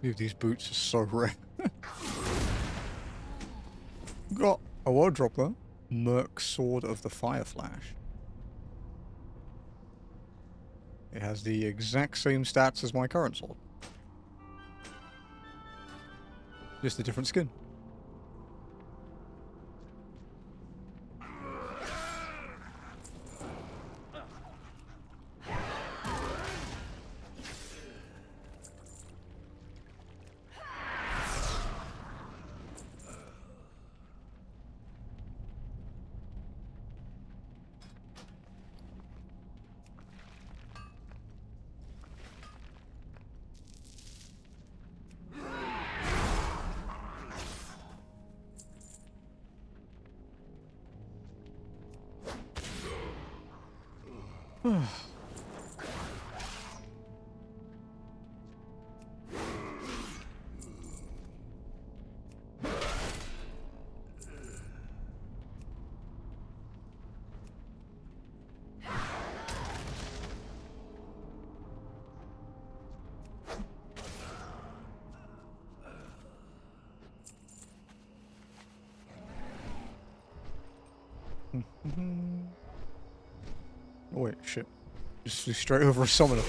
A: Dude, these boots are so rare. Got a ward drop though. Merc Sword of the Fire Flash. It has the exact same stats as my current sword. Just a different skin. Oh, wait, shit. Just flew straight over a summoner.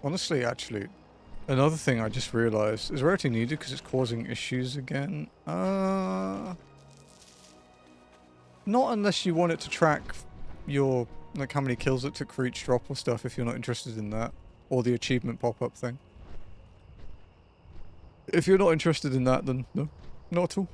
A: Honestly, actually, another thing I just realized is rarity needed because it's causing issues again. Not unless you want it to track your, like, how many kills it took for each drop or stuff if you're not interested in that. Or the achievement pop-up thing. If you're not interested in that, then no. Not at all.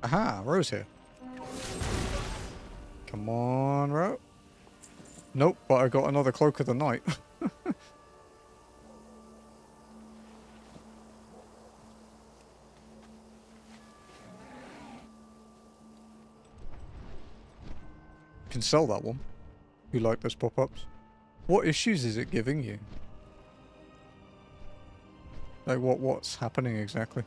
A: Aha, Rose here. Come on, Ro. Nope, but I got another Cloak of the Night. Can sell that one. You like those pop-ups? What issues is it giving you? Like, what's happening exactly?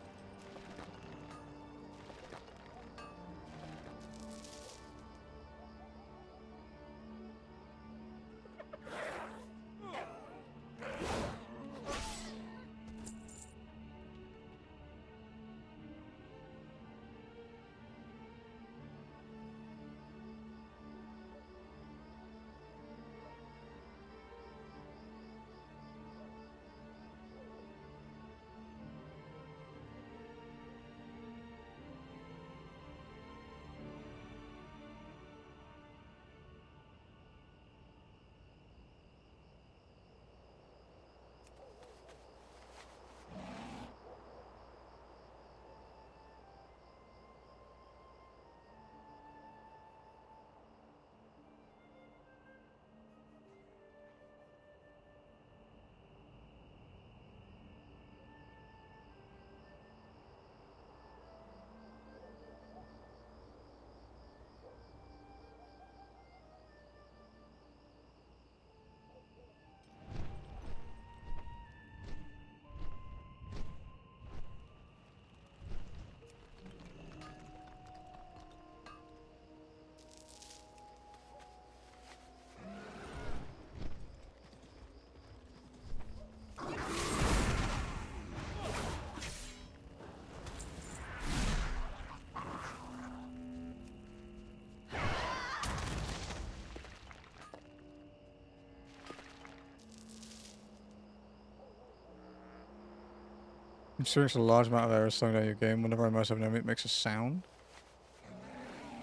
A: Experiencing a large amount of errors slowing down your game. Whenever I mouse over an enemy, it makes a sound.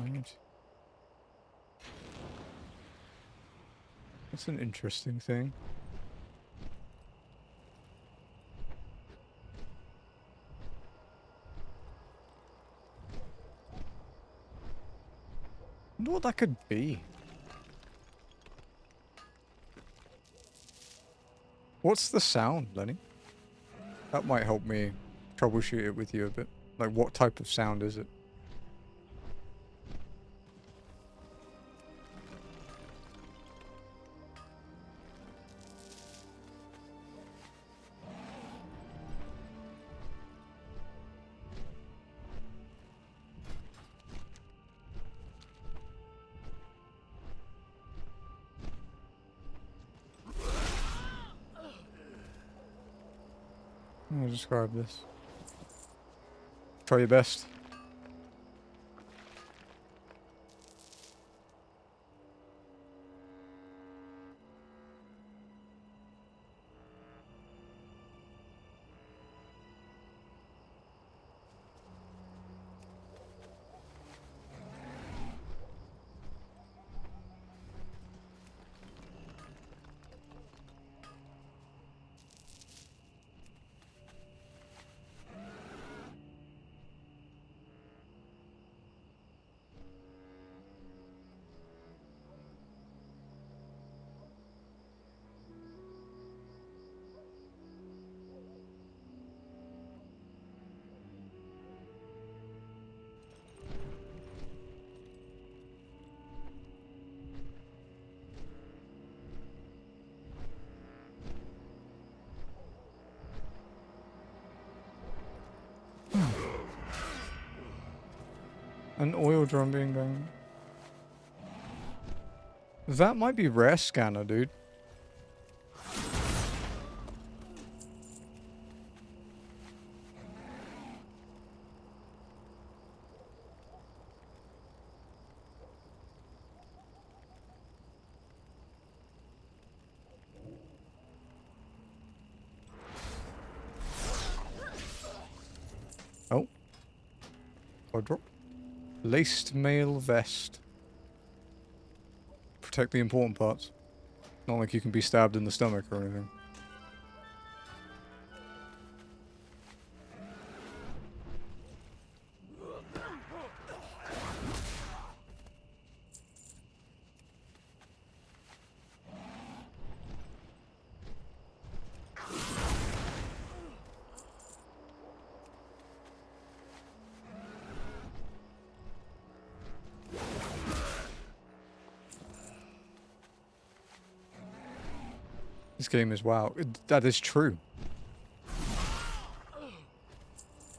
A: Right. That's an interesting thing. I wonder what that could be. What's the sound, Lenny? That might help me troubleshoot it with you a bit. Like, what type of sound is it? I'll describe this. Try your best. An oil drum being banged. That might be rare scanner, dude. Oh. Or drop. Laced mail vest. Protect the important parts. Not like you can be stabbed in the stomach or anything. This game is wow. That is true.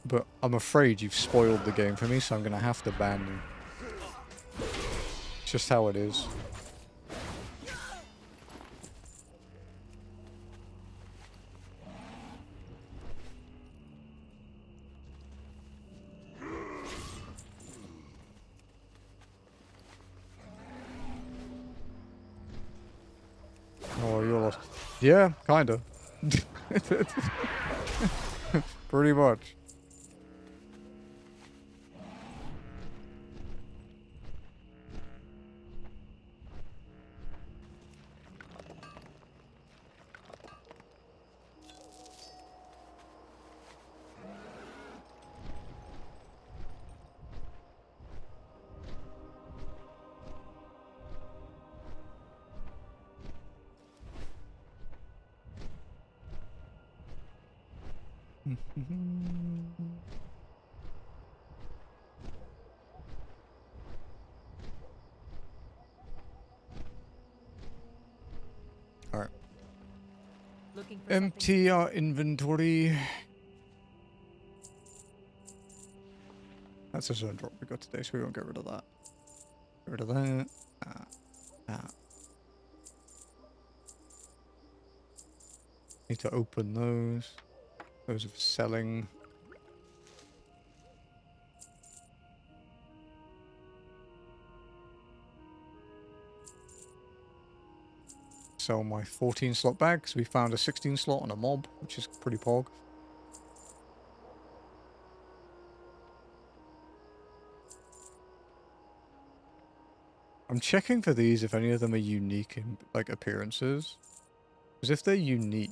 A: But I'm afraid you've spoiled the game for me, so I'm gonna have to ban you. It's just how it is. Oh, you're lost. Yeah, kinda. Pretty much. Alright.
B: Looking for
A: Empty our inventory. That's a zone drop we got today, so we won't get rid of that. Get rid of that. That. Need to open those. Those are for selling. Sell my 14 slot bag because we found a 16 slot on a mob, which is pretty pog. I'm checking for these if any of them are unique in like appearances. Because if they're unique,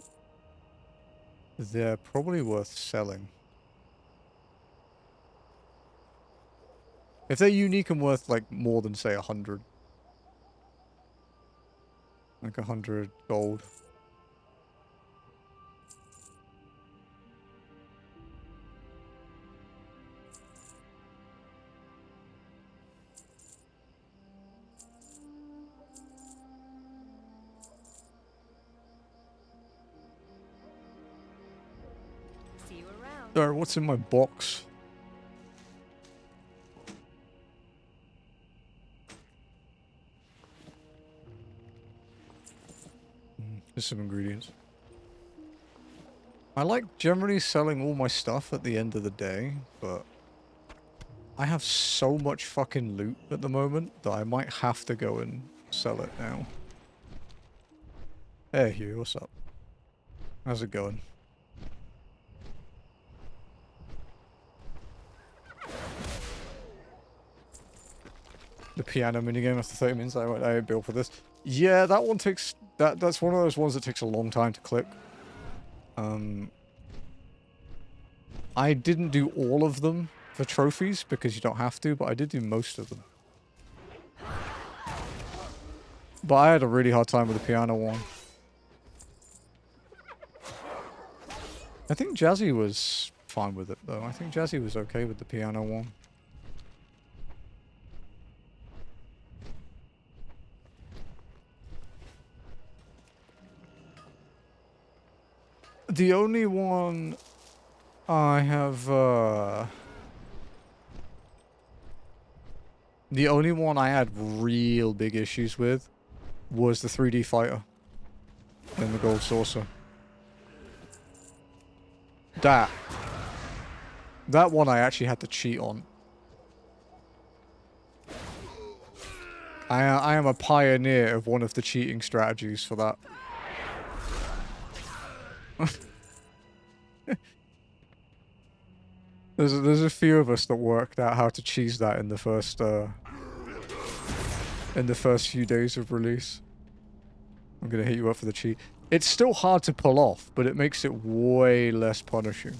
A: they're probably worth selling. If they're unique and worth like more than say 100. Like 100 gold.
B: See you around.
A: Alright, what's in my box? There's some ingredients. I like generally selling all my stuff at the end of the day, but I have so much fucking loot at the moment that I might have to go and sell it now. Hey Hugh, what's up? How's it going? The piano minigame after 30 minutes, I ain't built for this. Yeah, that one takes... That's one of those ones that takes a long time to click. I didn't do all of them for trophies, because you don't have to, but I did do most of them. But I had a really hard time with the piano one. I think Jazzy was fine with it, though. I think Jazzy was okay with the piano one. The only one I have, The only one I had real big issues with was the 3D fighter and the gold saucer. That one I actually had to cheat on. I am a pioneer of one of the cheating strategies for that. There's a few of us that worked out how to cheese that in the first few days of release. I'm gonna hit you up for the cheat. It's still hard to pull off, but it makes it way less punishing.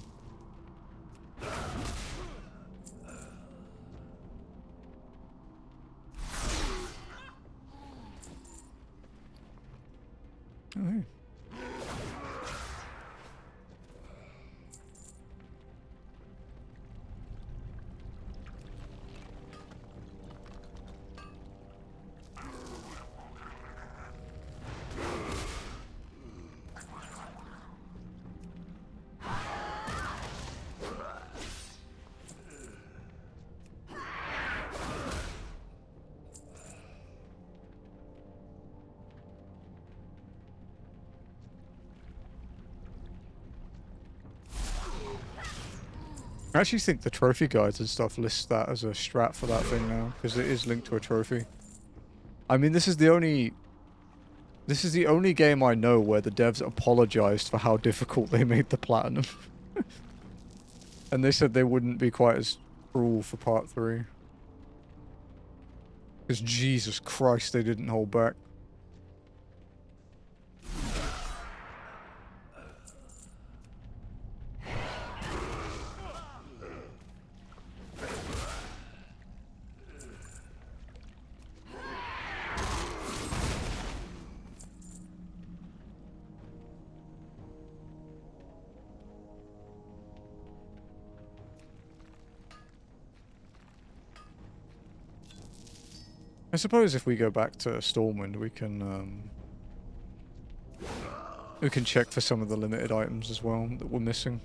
A: Oh, hey. I actually think the trophy guides and stuff list that as a strat for that thing now, because it is linked to a trophy. I mean, this is the only game I know where the devs apologized for how difficult they made the platinum. And they said they wouldn't be quite as cruel for part 3. Because Jesus Christ, they didn't hold back. I suppose if we go back to Stormwind, we can check for some of the limited items as well that we're missing.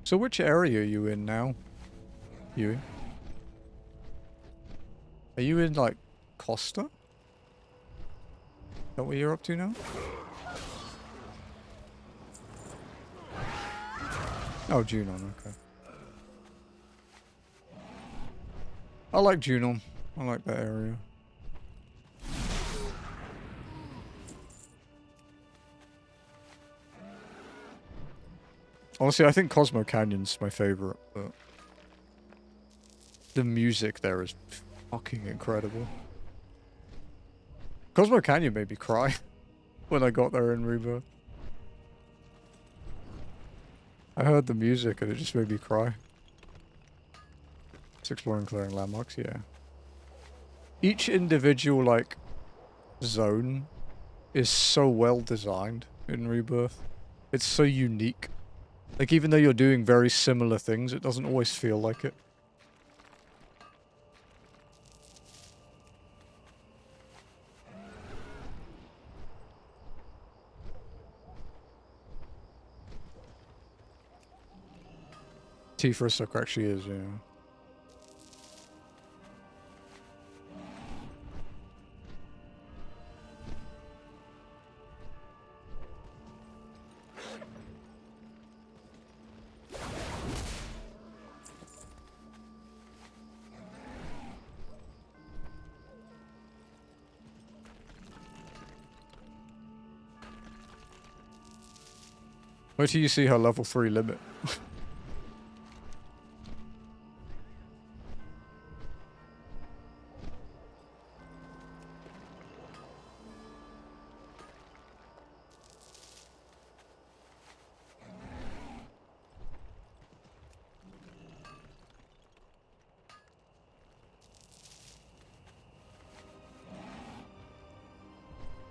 A: So which area are you in now, Huey? Are you in, like, Costa? Is that what you're up to now? Oh, Junon, okay. I like Junon. I like that area. Honestly, I think Cosmo Canyon's my favorite, but the music there is fucking incredible. Cosmo Canyon made me cry when I got there in Rebirth. I heard the music and it just made me cry. It's exploring, clearing landmarks, yeah. Each individual, like, zone is so well designed in Rebirth. It's so unique. Like, even though you're doing very similar things, it doesn't always feel like it. Tifa Suck actually is, yeah. Wait till you see her level 3 limit.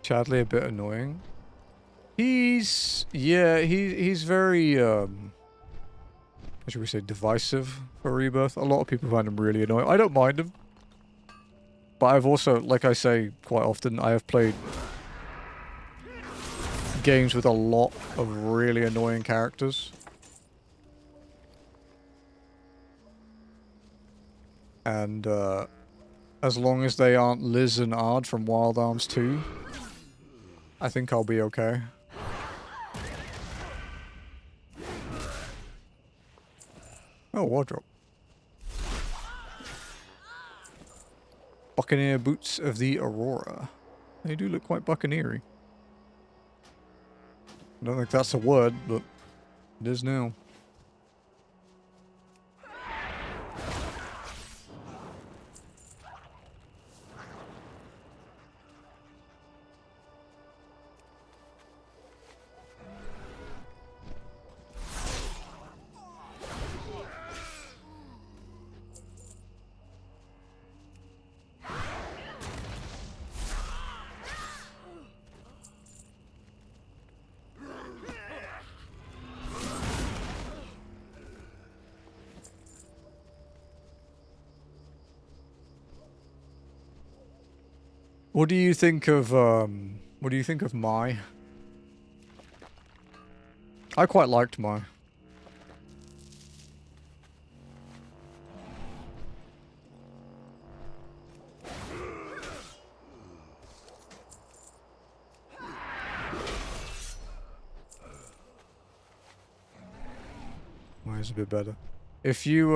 A: Chadley a bit annoying. Yeah, he's very, how should we say, divisive for Rebirth. A lot of people find him really annoying. I don't mind him. But I've also, like I say quite often, I have played games with a lot of really annoying characters. And, as long as they aren't Liz and Ard from Wild Arms 2, I think I'll be okay. Oh, wardrobe. Buccaneer boots of the Aurora. They do look quite buccaneery. I don't think that's a word, but it is now. What do you think of Mai? I quite liked Mai. Mai's a bit better. If you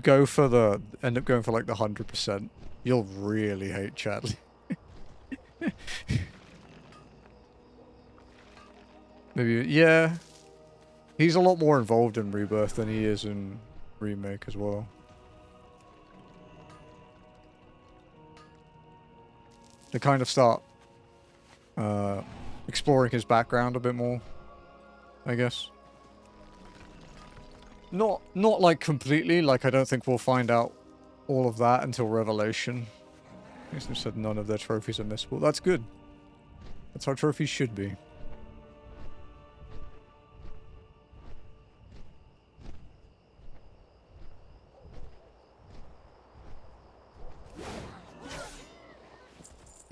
A: go for end up going for like the 100%, you'll really hate Chadley. Maybe, yeah. He's a lot more involved in Rebirth than he is in Remake as well. They kind of start exploring his background a bit more, I guess. Not like completely, like I don't think we'll find out all of that until Revelation. They said none of their trophies are missable. That's good. That's how trophies should be.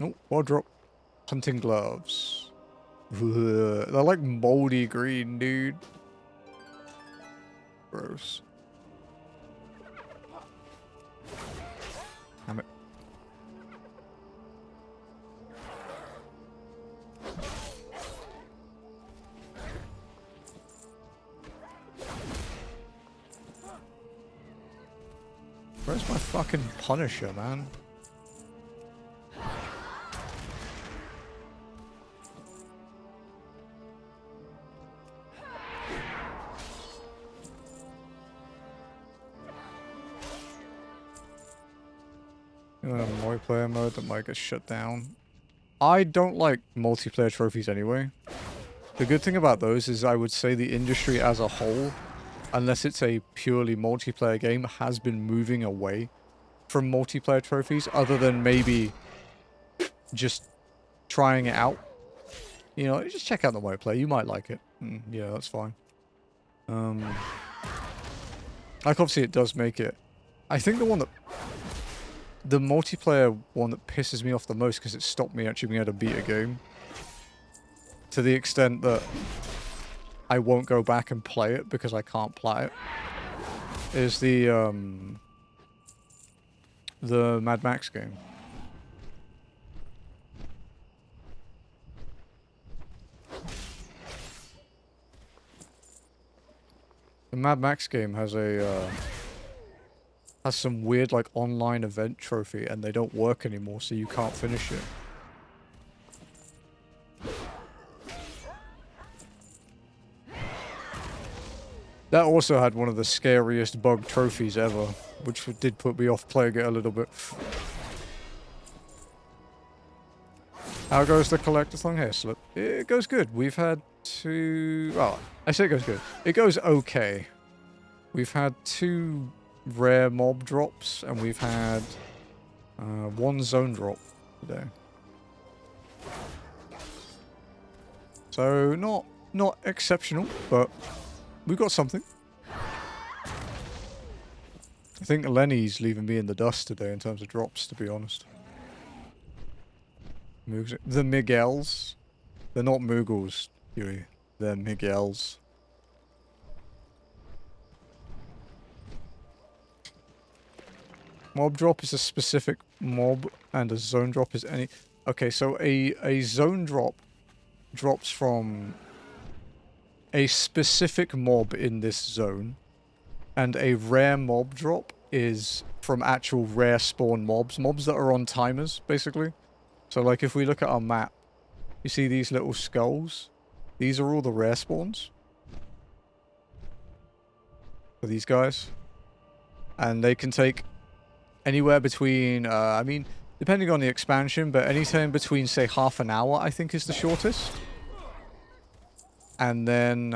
A: Oh, wardrobe. Hunting gloves. Ugh, they're like moldy green, dude. Gross. Damn it. Where's my fucking Punisher, man? Multiplayer mode that might get shut down. I don't like multiplayer trophies anyway. The good thing about those is I would say the industry as a whole, unless it's a purely multiplayer game, has been moving away from multiplayer trophies, other than maybe just trying it out. You know, just check out the multiplayer. You might like it. Yeah, that's fine. Like obviously it does make it. I think the multiplayer one that pisses me off the most, because it stopped me actually being able to beat a game, to the extent that I won't go back and play it because I can't play it, is the Mad Max game. The Mad Max game has some weird like online event trophy, and they don't work anymore, so you can't finish it. That also had one of the scariest bug trophies ever, which did put me off playing it a little bit. How goes the collectathon here, Slip? It goes good. We've had two... Well, I say it goes good. It goes okay. We've had 2 rare mob drops, and we've had One zone drop today. So not exceptional, but we got something. I think Lenny's leaving me in the dust today in terms of drops, to be honest. The Miguels. They're not Moogles, Huey. They're Miguels. Mob drop is a specific mob, and a zone drop is any... Okay, so a zone drop drops from a specific mob in this zone, and a rare mob drop is from actual rare spawn mobs. Mobs that are on timers, basically. So, like, if we look at our map, you see these little skulls? These are all the rare spawns. For these guys. And they can take anywhere between, I mean, depending on the expansion, but anytime between, say, half an hour, I think is the shortest. And then,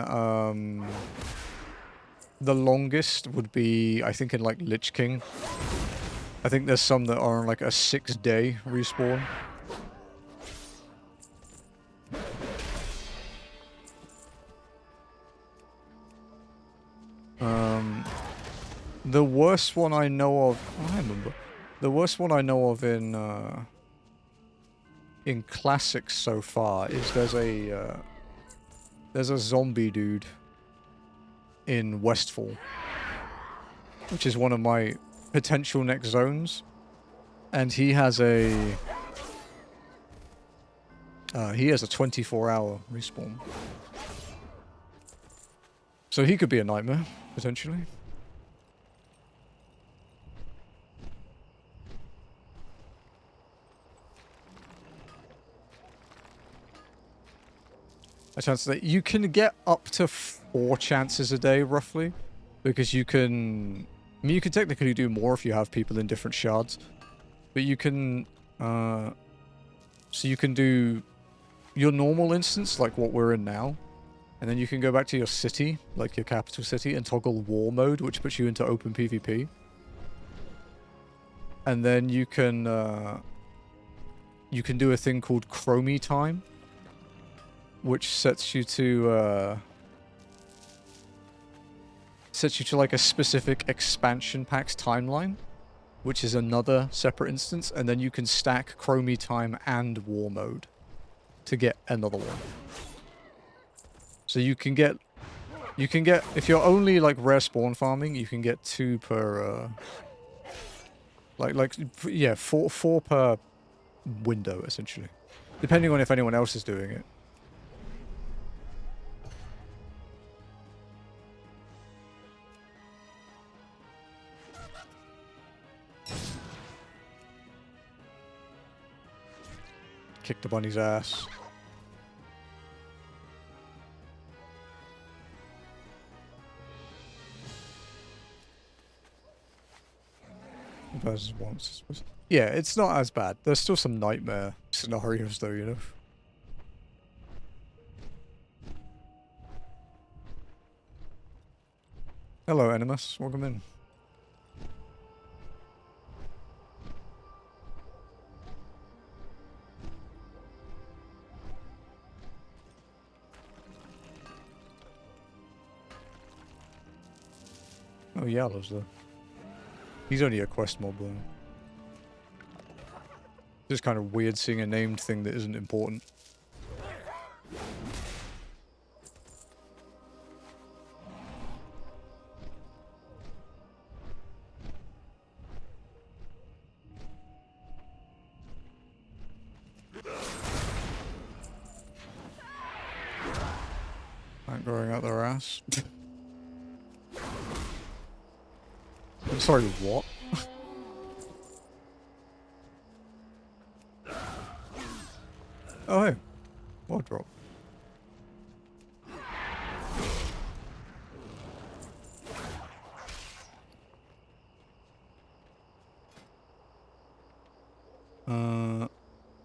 A: the longest would be, I think, in, like, Lich King. I think there's some that are on, like, a 6-day respawn. The worst one I know of... Oh, I remember. The worst one I know of in Classics so far is there's a zombie dude in Westfall, which is one of my potential next zones, and he has a 24-hour respawn, so he could be a nightmare potentially. A chance that you can get up to 4 chances a day, roughly, because you can... I mean, you can technically do more if you have people in different shards, but you can... so you can do your normal instance, like what we're in now, and then you can go back to your city, like your capital city, and toggle war mode, which puts you into open PvP. And then you can do a thing called Chromie time, which sets you to like a specific expansion pack's timeline, which is another separate instance, and then you can stack Chromie time and war mode to get another one. So you can get if you're only like rare spawn farming, you can get 2 per yeah, 4 per window essentially, depending on if anyone else is doing it. Kick the bunny's ass. Once. Yeah, it's not as bad. There's still some nightmare scenarios though, you know. Hello, Animus. Welcome in. Oh, Yellow's there. He's only a quest mob though. Just kind of weird seeing a named thing that isn't important. Not growing out their ass. I'm sorry, what? Oh, hey. What drop?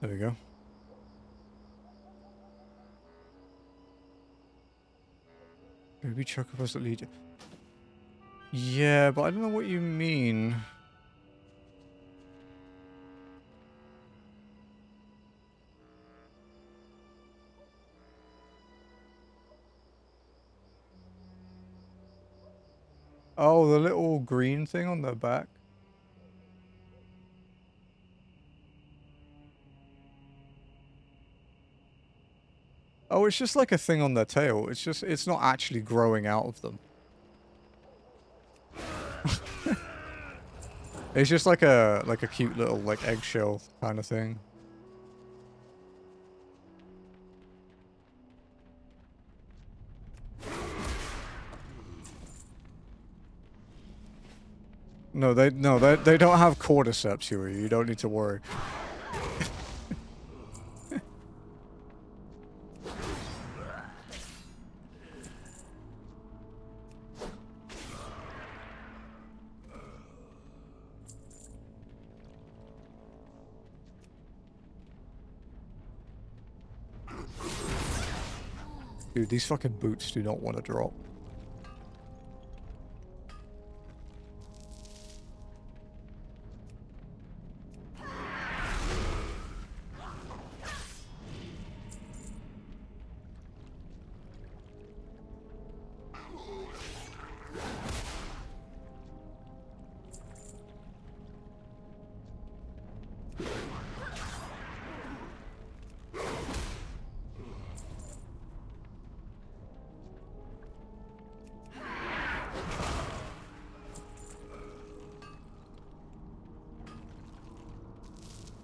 A: There we go. Maybe chocobos that lead you. Yeah, but I don't know what you mean. Oh, the little green thing on their back. Oh, it's just like a thing on their tail. It's not actually growing out of them. It's just like a cute little like eggshell kind of thing. No, they don't have cordyceps, Huey. You don't need to worry. Dude, these fucking boots do not want to drop.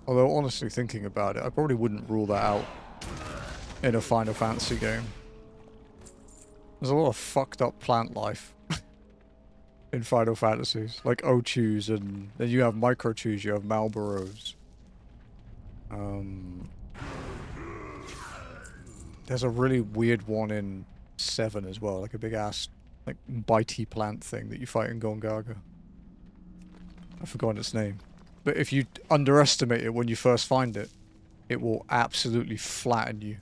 A: Although, honestly, thinking about it, I probably wouldn't rule that out in a Final Fantasy game. There's a lot of fucked up plant life in Final Fantasies. Like Ochus, and then you have Microchus, you have Malboros. There's a really weird one in 7 as well, like a big ass, like, bitey plant thing that you fight in Gongaga. I've forgotten its name. But if you underestimate it when you first find it, it will absolutely flatten you.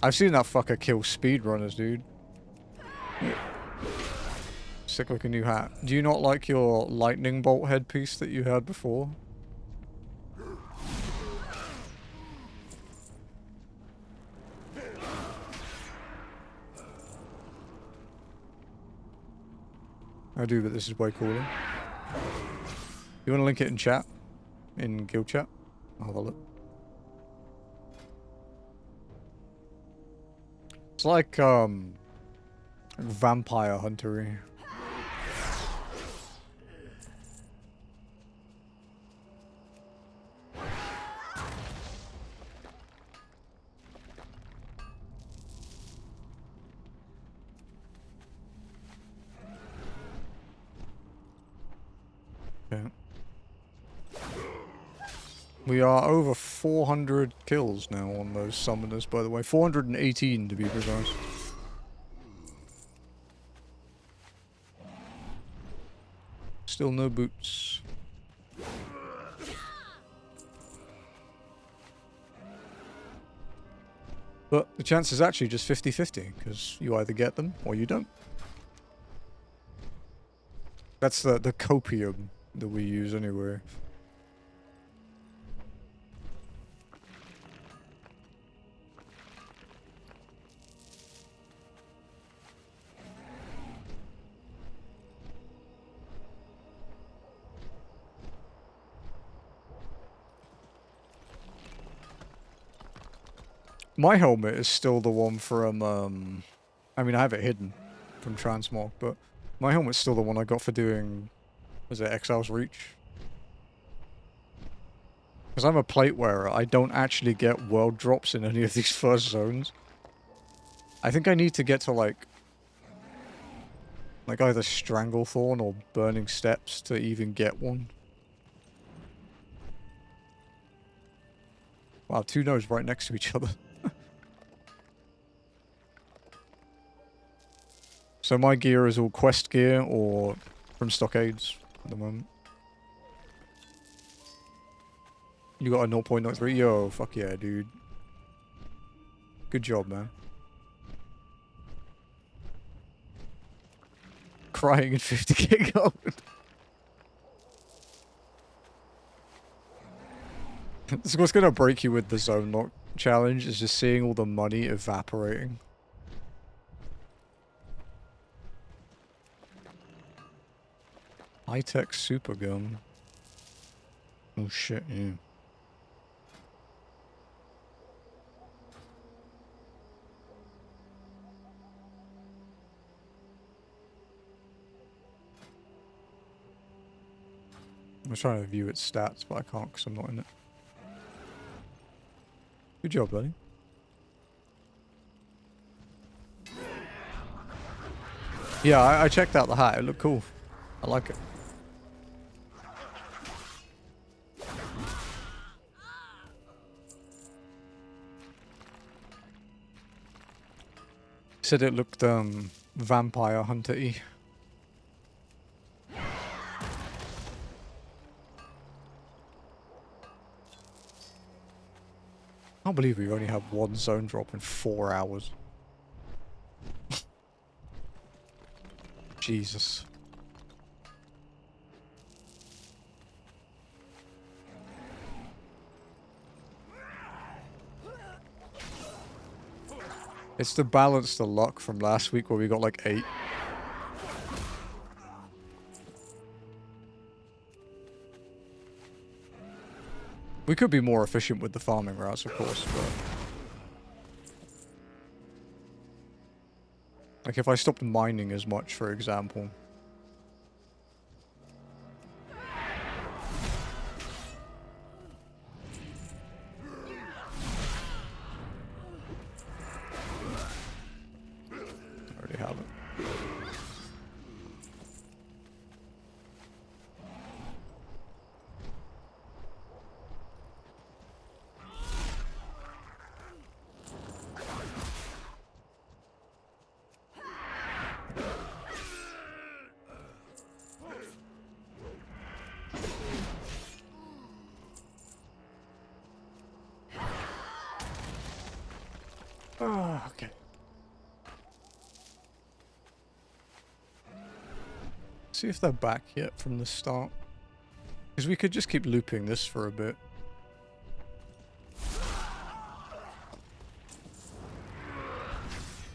A: I've seen that fucker kill speedrunners, dude. Sick looking new hat. Do you not like your lightning bolt headpiece that you had before? I do, but this is way cooler. You want to link it in chat? In guild chat? I'll have a look. It's like, vampire hunter-y. Okay. We are over 400 kills now on those summoners, by the way. 418 to be precise. Still no boots. But the chance is actually just 50-50, because you either get them or you don't. That's the copium that we use anyway. My helmet is still the one from, I mean, I have it hidden from Transmog, but my helmet's still the one I got for doing, was it Exile's Reach? Because I'm a plate wearer, I don't actually get world drops in any of these first zones. I think I need to get to, like either Stranglethorn or Burning Steps to even get one. Wow, two nodes right next to each other. So my gear is all quest gear or from stockades at the moment. You got a 0.93? Yo, fuck yeah, dude. Good job, man. Crying in 50k gold. This is what's gonna break you with the Zonelocked challenge, is just seeing all the money evaporating. High-tech super gun. Oh shit, yeah. I'm trying to view its stats, but I can't because I'm not in it. Good job, buddy. Yeah, I checked out the hat. It looked cool. I like it. Said it looked vampire hunter-y. I can't believe we've only had one zone drop in 4 hours. Jesus. It's to balance the luck from last week where we got like 8. We could be more efficient with the farming routes, of course, but... Like if I stopped mining as much, for example. I already have it. Ah, okay. See if they're back yet from the start. Because we could just keep looping this for a bit.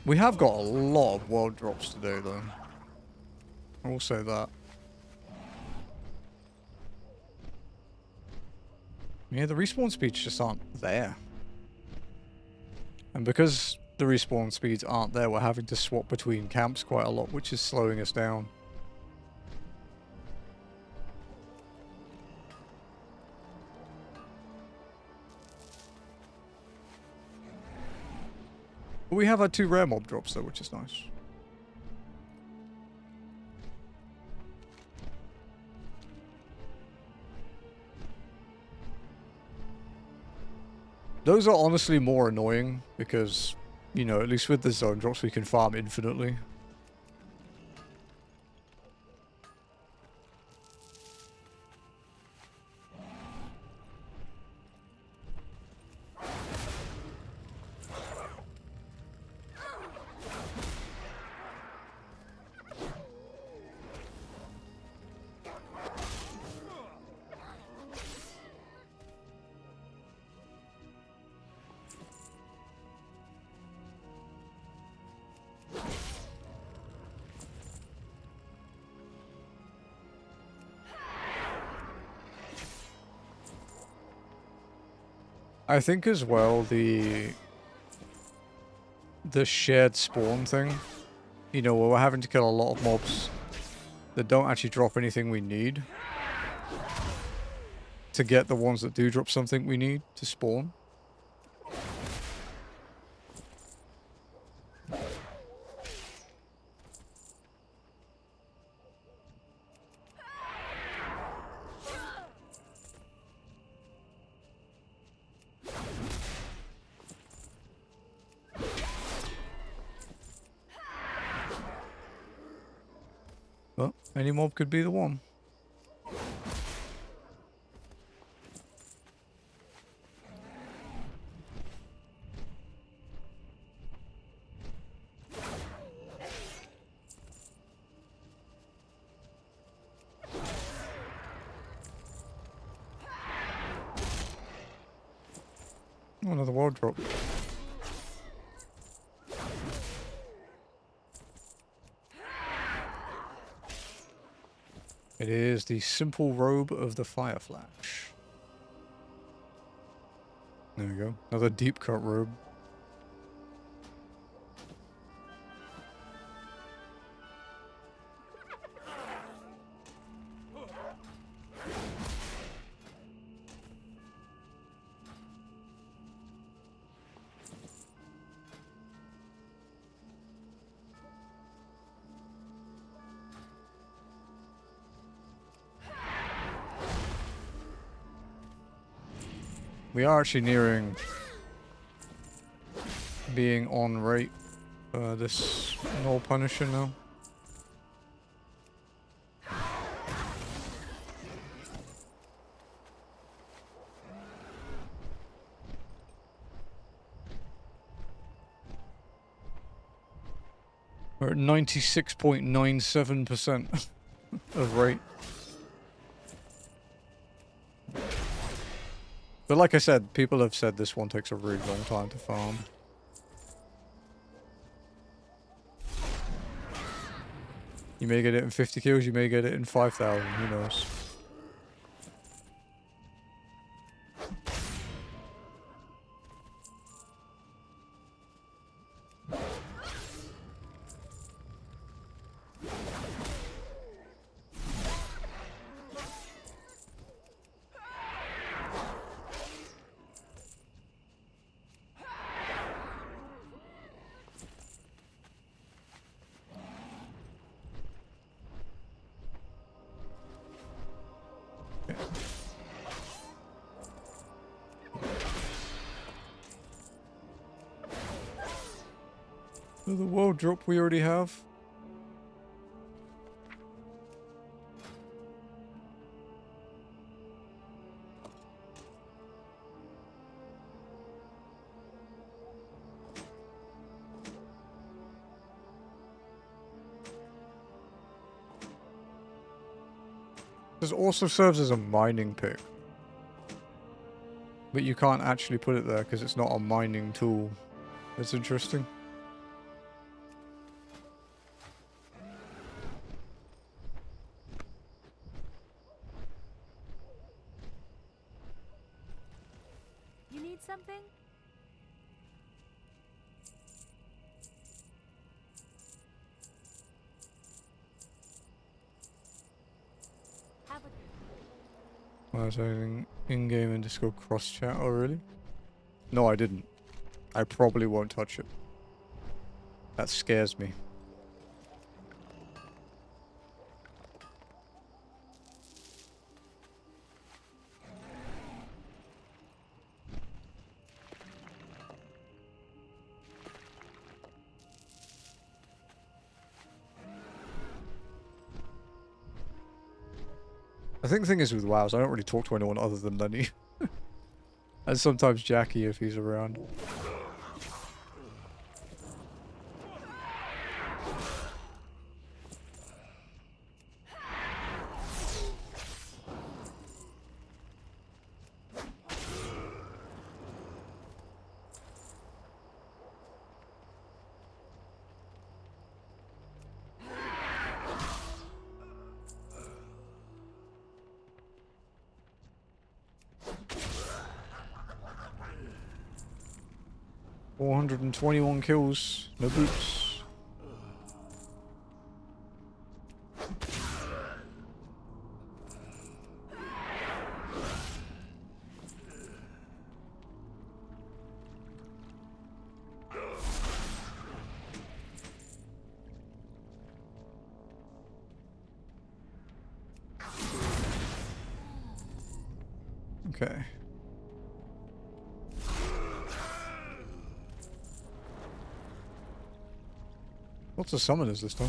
A: We have got a lot of world drops to do, though. I will say that. Yeah, the respawn speeds just aren't there. And because the respawn speeds aren't there, we're having to swap between camps quite a lot, which is slowing us down. But we have had 2 rare mob drops though, which is nice. Those are honestly more annoying because, you know, at least with the zone drops we can farm infinitely. I think as well the shared spawn thing, you know, where we're having to kill a lot of mobs that don't actually drop anything we need to get the ones that do drop something we need to spawn. Well, any mob could be the one. Oh, another world drop. It is the simple robe of the Fire Flash. There we go. Another deep cut robe. We are actually nearing being on rate for this Null Punisher now. We're at 96.97% of rate. But like I said, people have said this one takes a really long time to farm. You may get it in 50 kills, you may get it in 5,000, who knows. So the world drop we already have. This also serves as a mining pick. But you can't actually put it there because it's not a mining tool. That's interesting.
B: You need something? Have a
A: I was having in-game and Discord cross-chat, oh really? No, I didn't. I probably won't touch it. That scares me. I think the thing is with WoW is I don't really talk to anyone other than Lenny. And sometimes Jackie if he's around. $421 kills, no boots. Okay. Lots of summoners this time.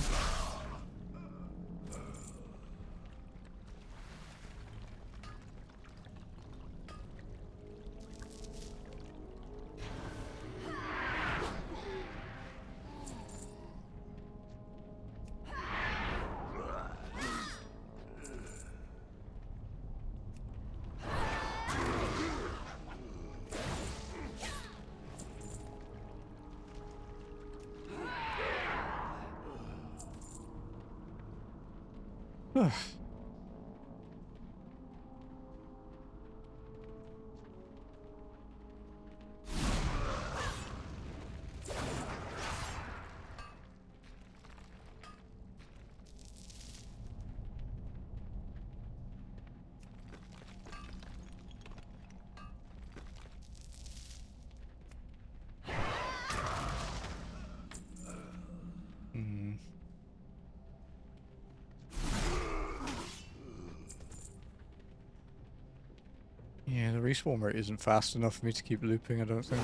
A: The respawn rate isn't fast enough for me to keep looping, I don't think.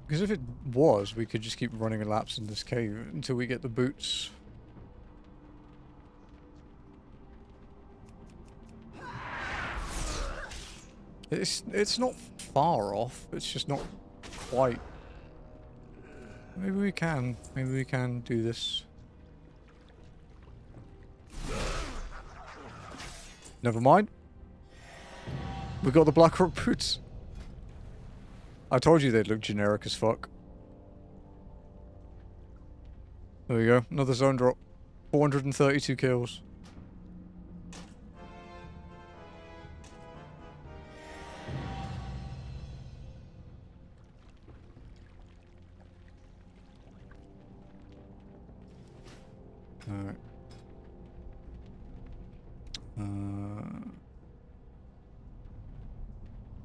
A: Because if it was, we could just keep running laps in this cave until we get the boots. It's not far off, it's just not quite. Maybe we can do this. Never mind. We got the Blackrock boots. I told you they'd look generic as fuck. There we go, another zone drop. 432 kills. Alright.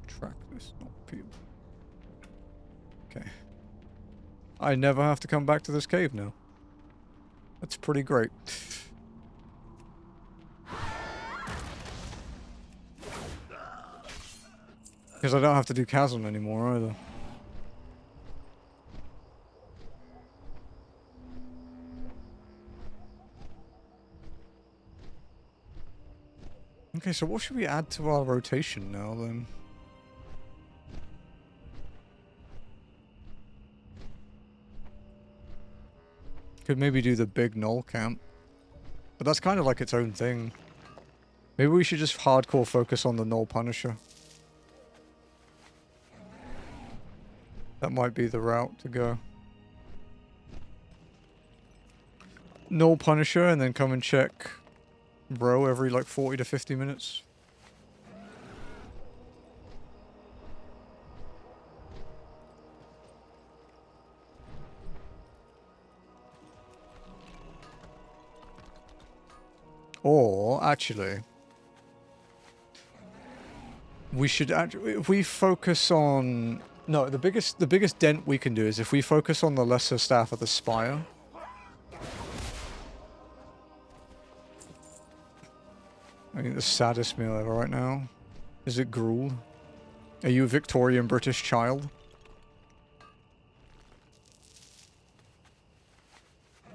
A: Track this, not people. Okay. I never have to come back to this cave now. That's pretty great. Because I don't have to do chasm anymore either. Okay, so what should we add to our rotation now then? Could maybe do the big null camp. But that's kind of like its own thing. Maybe we should just hardcore focus on the null punisher. That might be the route to go. Null punisher and then come and check bro every like 40 to 50 minutes. Or actually, we should actually, if we focus on, no, the biggest dent we can do is if we focus on the lesser staff of the spire. I think the saddest meal ever right now. Is it gruel? Are you a Victorian British child?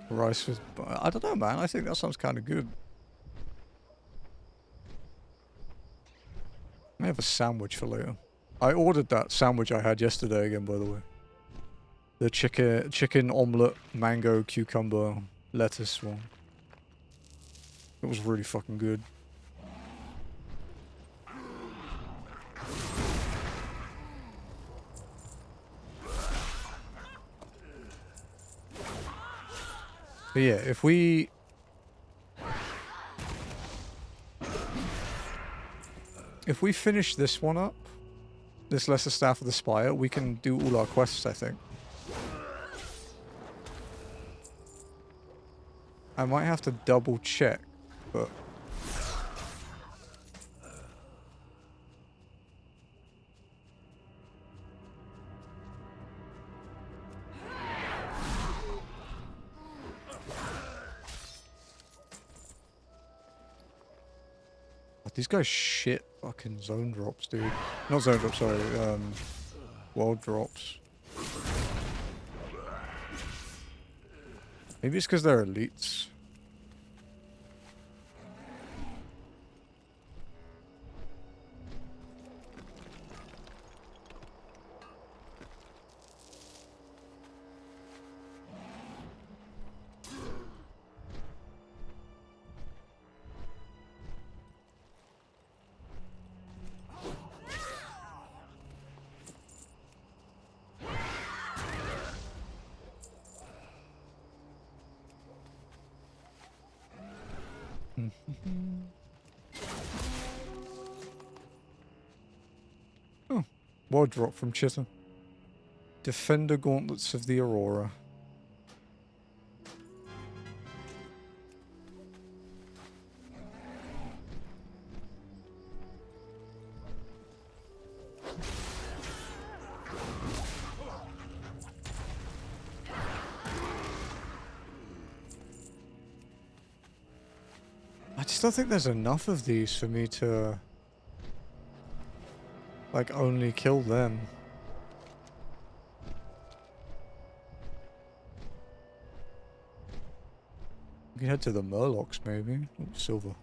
A: Rice with... I don't know, man. I think that sounds kind of good. I have a sandwich for later. I ordered that sandwich I had yesterday again, by the way. The chicken omelette, mango, cucumber, lettuce one. It was really fucking good. But yeah, if we... If we finish this one up, this lesser staff of the spire, we can do all our quests, I think. I might have to double check, but... These guys shit fucking zone drops, dude. Not zone drops, sorry, world drops. Maybe it's because they're elites. Oh, world drop from Chitta. Defender Gauntlets of the Aurora. just don't think there's enough of these for me to, like, only kill them. We can head to the Murlocs, maybe. Ooh, silver.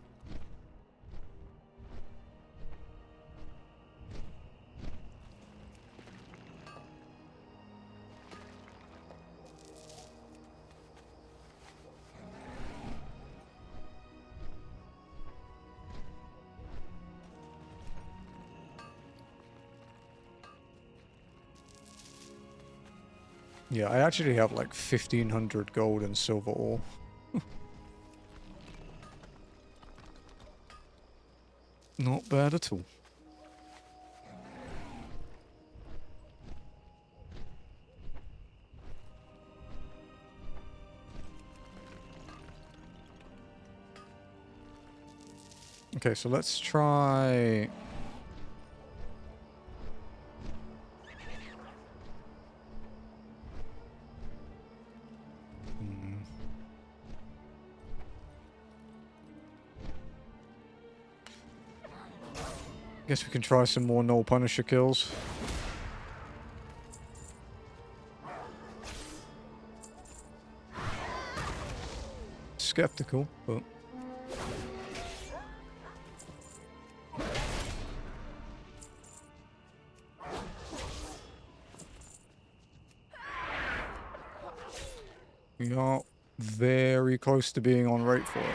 A: Yeah, I actually have like 1,500 gold and silver ore. Not bad at all. Okay, so let's try... Guess we can try some more Null Punisher kills. Skeptical, but... We are very close to being on rate for it.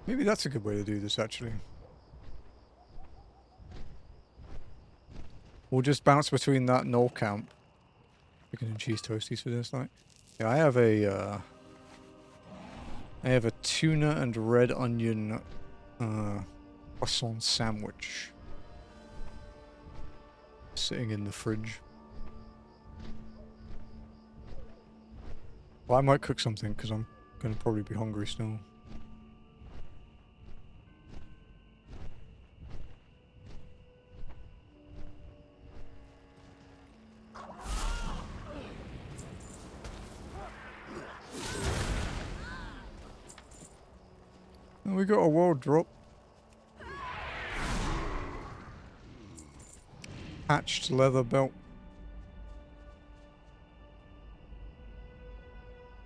A: Maybe that's a good way to do this, actually. We'll just bounce between that null camp. Chicken and cheese toasties for this, like. Yeah, I have a tuna and red onion croissant sandwich sitting in the fridge. Well, I might cook something because I'm gonna probably be hungry still. We got a world drop. Hatched leather belt.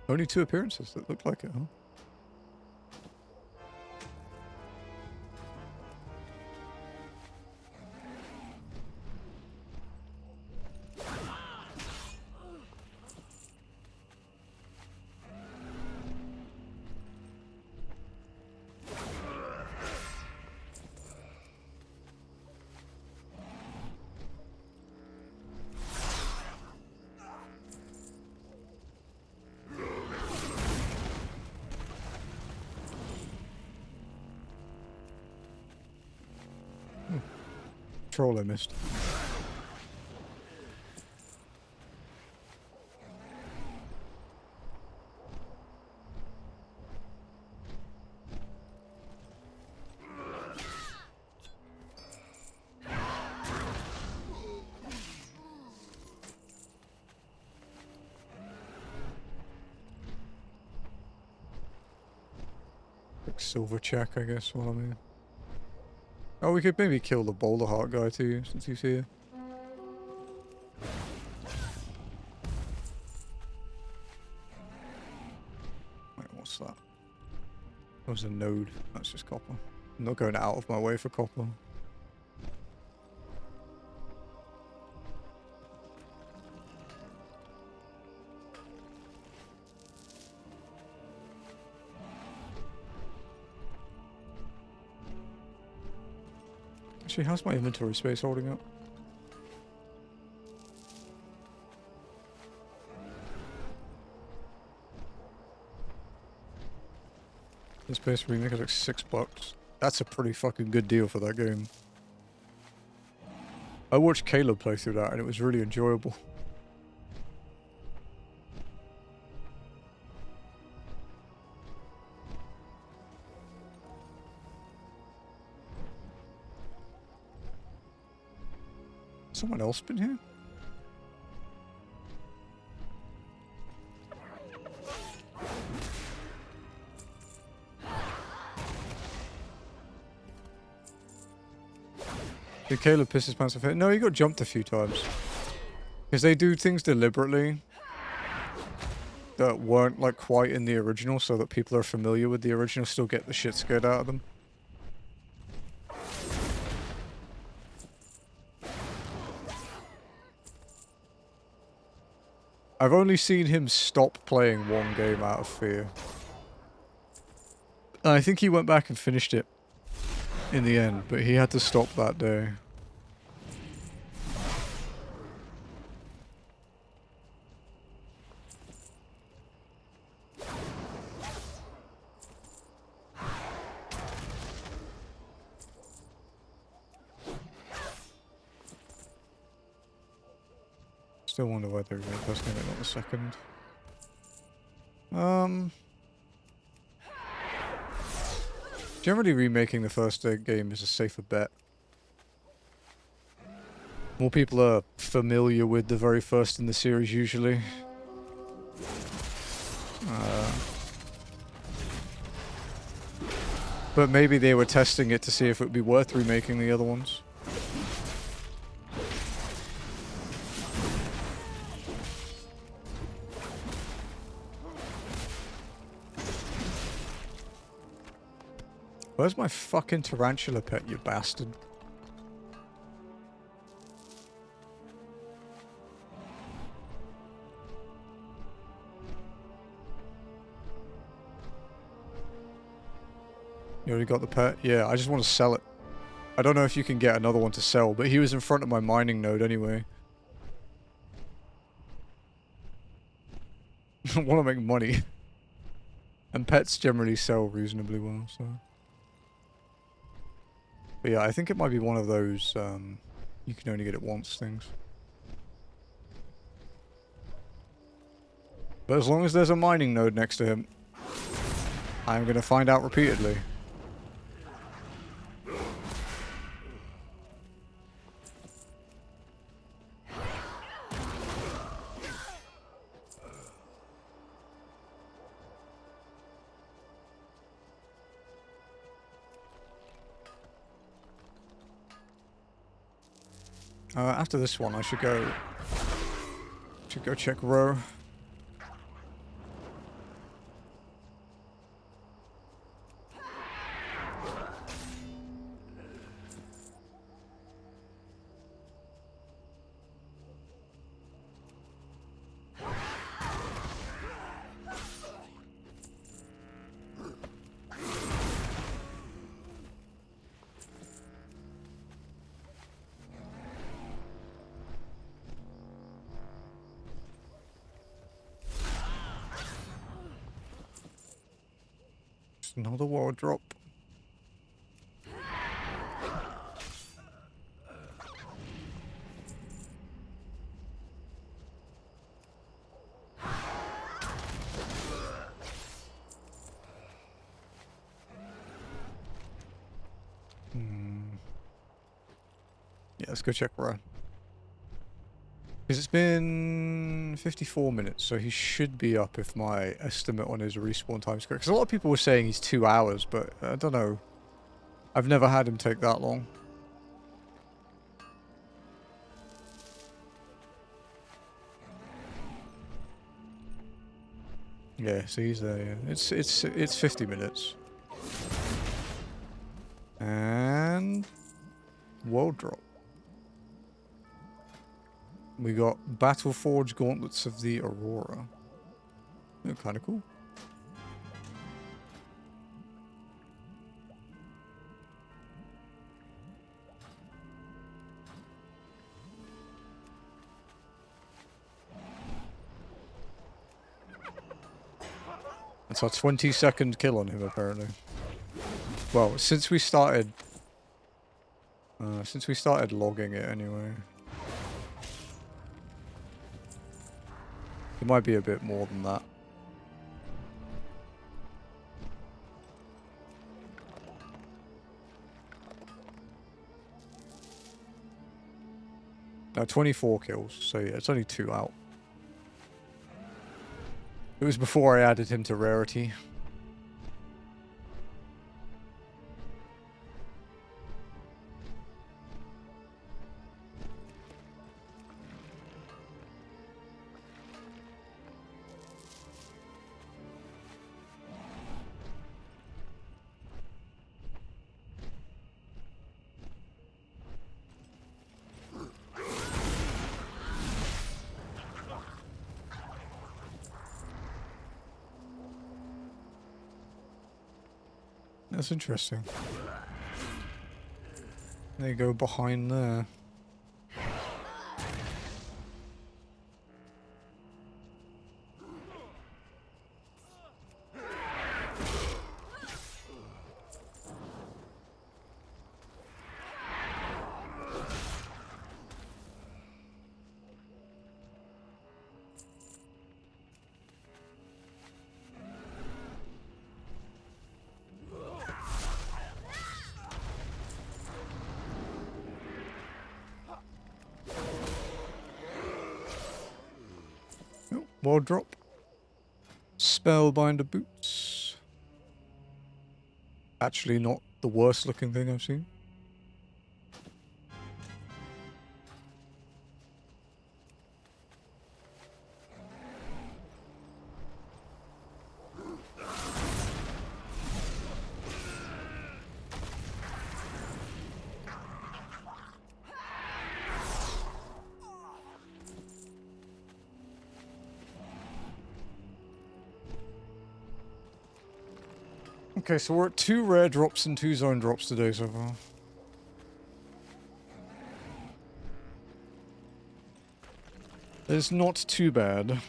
A: Only 2 appearances that look like it, huh? Troll I missed. Quick silver check, I guess, while I'm here. Oh, we could maybe kill the boulder heart guy too, since he's here. Wait, what's that? That was a node. That's just copper. I'm not going out of my way for copper. Actually, how's my inventory space holding up? Space remake is like $6. That's a pretty fucking good deal for that game. I watched Caleb play through that and it was really enjoyable. Someone else been here? Did Caleb piss his pants off? No, he got jumped a few times. Because they do things deliberately that weren't like quite in the original so that people are familiar with the original still get the shit scared out of them. I've only seen him stop playing one game out of fear. I think he went back and finished it in the end, but he had to stop that day. Still wonder why they're requesting it on the second. Generally remaking the first game is a safer bet. More people are familiar with the very first in the series usually. But maybe they were testing it to see if it would be worth remaking the other ones. Where's my fucking tarantula pet, you bastard? You already got the pet? Yeah, I just want to sell it. I don't know if you can get another one to sell, but he was in front of my mining node anyway. I want to make money. And pets generally sell reasonably well, so... But yeah, I think it might be one of those, you can only get it once things. But as long as there's a mining node next to him, I'm gonna find out repeatedly. After this one, I should go check row. Another wall drop. Yeah, let's go check row. Because it's been 54 minutes, so he should be up if my estimate on his respawn time is correct. Because a lot of people were saying he's 2 hours, but I don't know. I've never had him take that long. Yeah, so he's there, yeah. It's 50 minutes. And... world drop. We got Battleforge Gauntlets of the Aurora. They're kind of cool. That's our 22nd kill on him, apparently. Well, since we started logging it anyway. It might be a bit more than that. No, 24 kills, so yeah, it's only 2 out. It was before I added him to rarity. That's interesting. They go behind there. Oh, wall drop. Spellbinder boots. Actually not the worst looking thing I've seen. Okay, so we're at 2 rare drops and 2 zone drops today so far. It's not too bad.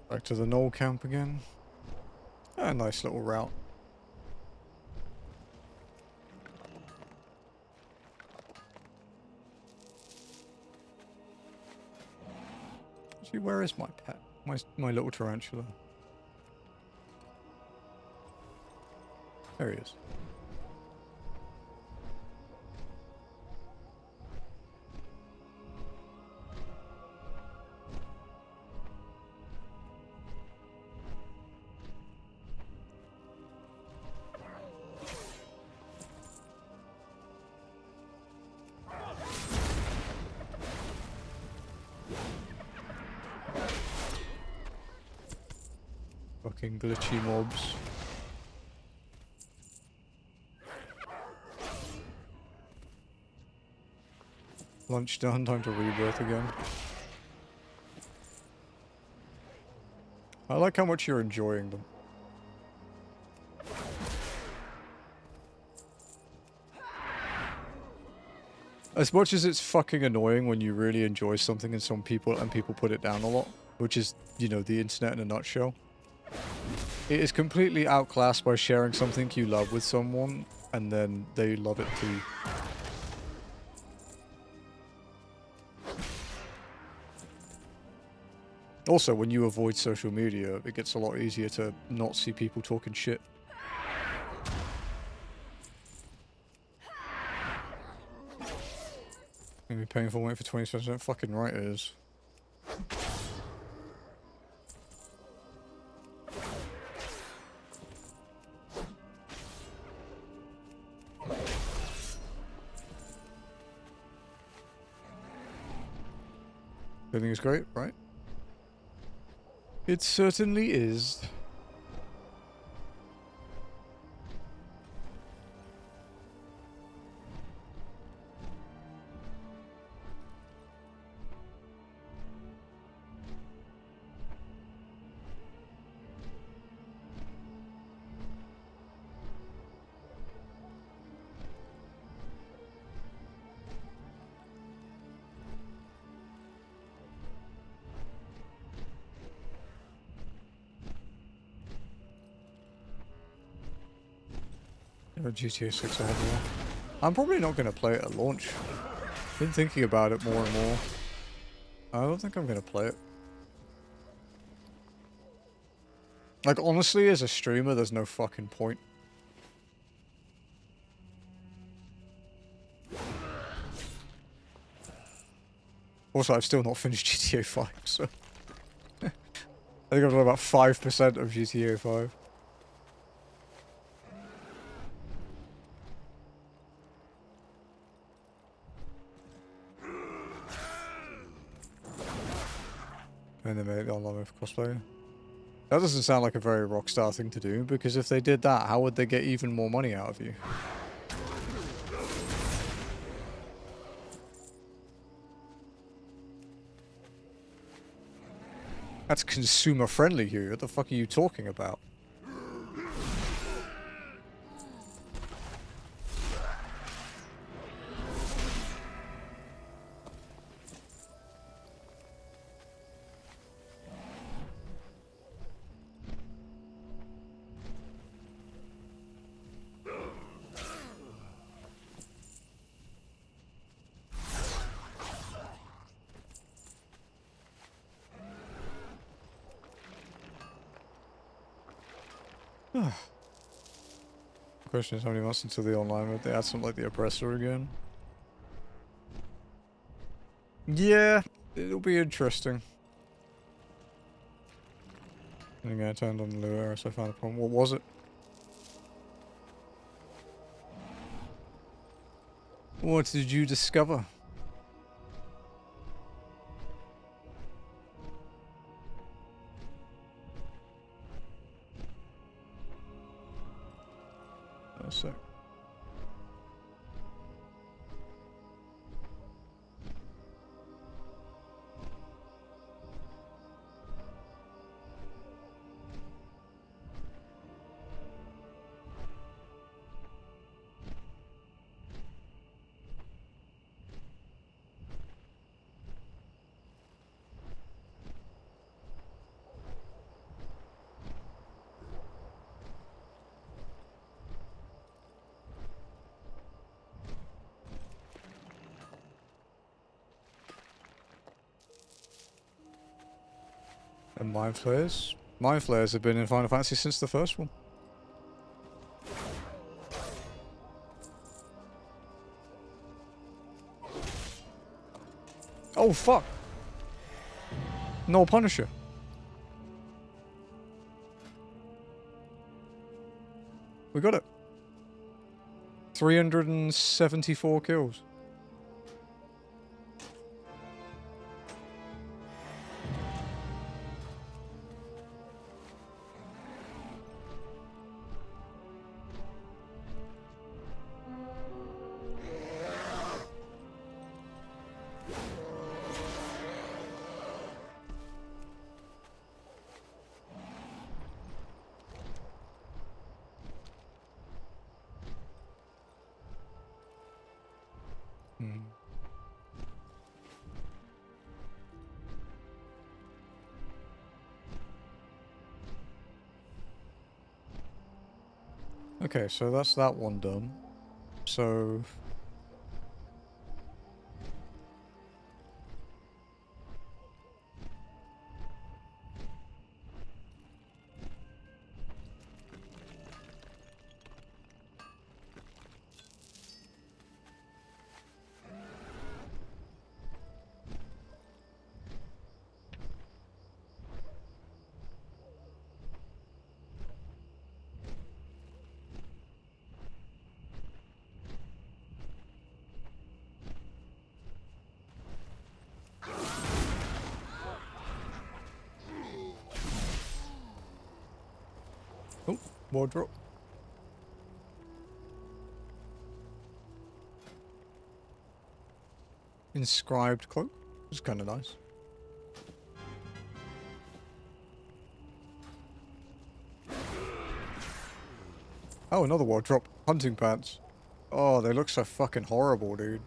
A: Back to the Knoll camp again. A nice little route. See, where is my pet? My little tarantula. There he is. Fucking glitchy mobs. Lunch done, time to rebirth again. I like how much you're enjoying them. As much as it's fucking annoying when you really enjoy something and people put it down a lot, which is, you know, the internet in a nutshell. It is completely outclassed by sharing something you love with someone and then they love it too. Also, when you avoid social media, it gets a lot easier to not see people talking shit. Gonna be painful waiting for 20%. Fucking right it is. Everything is great, right? It certainly is. Or GTA 6 ahead of me. I'm probably not going to play it at launch. Been thinking about it more and more. I don't think I'm going to play it. Like, honestly, as a streamer, there's no fucking point. Also, I've still not finished GTA 5, so... I think I've done about 5% of GTA 5. And they made it online with crossplay. That doesn't sound like a very Rockstar thing to do, because if they did that, how would they get even more money out of you? That's consumer friendly, Hugh. What the fuck are you talking about? The question is how many months until the online mode they add something like the oppressor again. Yeah, it'll be interesting. And I turned on the lure, so I found a problem. What was it? What did you discover? A sec. And Mind Flayers? Mind Flayers have been in Final Fantasy since the first one. Oh fuck! No Punisher. We got it. 374 kills. Okay, so that's that one done. So... Oh, more drop. Inscribed cloak. It's kind of nice. Oh, another wardrop. Hunting pants. Oh, they look so fucking horrible, dude.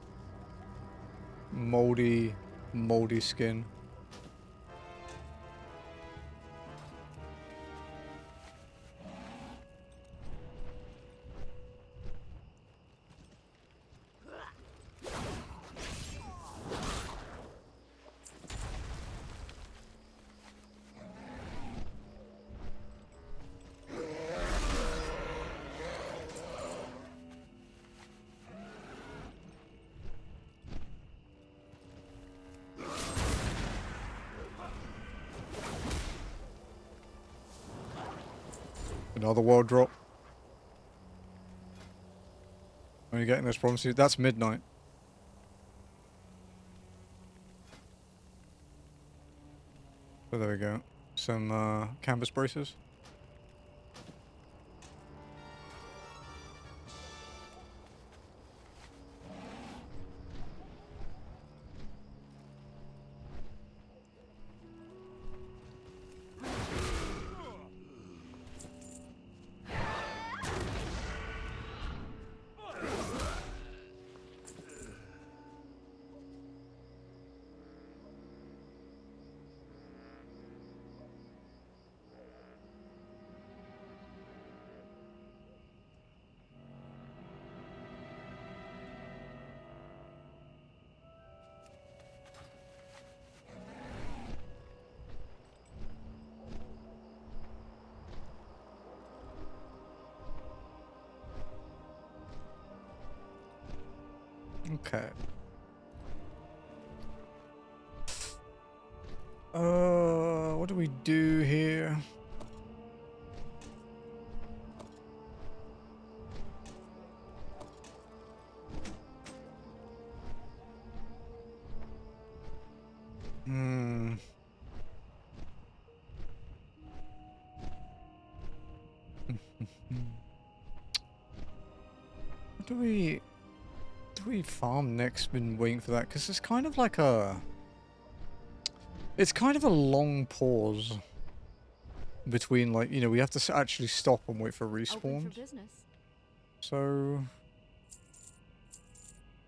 A: Moldy, moldy skin. Another world drop. Are you getting those promises? That's midnight. So there we go. Some canvas braces. Okay. What do we do here? Hmm. What do we farm next? Been waiting for that because it's kind of like a. It's kind of a long pause between, like, you know, we have to actually stop and wait for
B: Open
A: respawn.
B: for business.
A: So,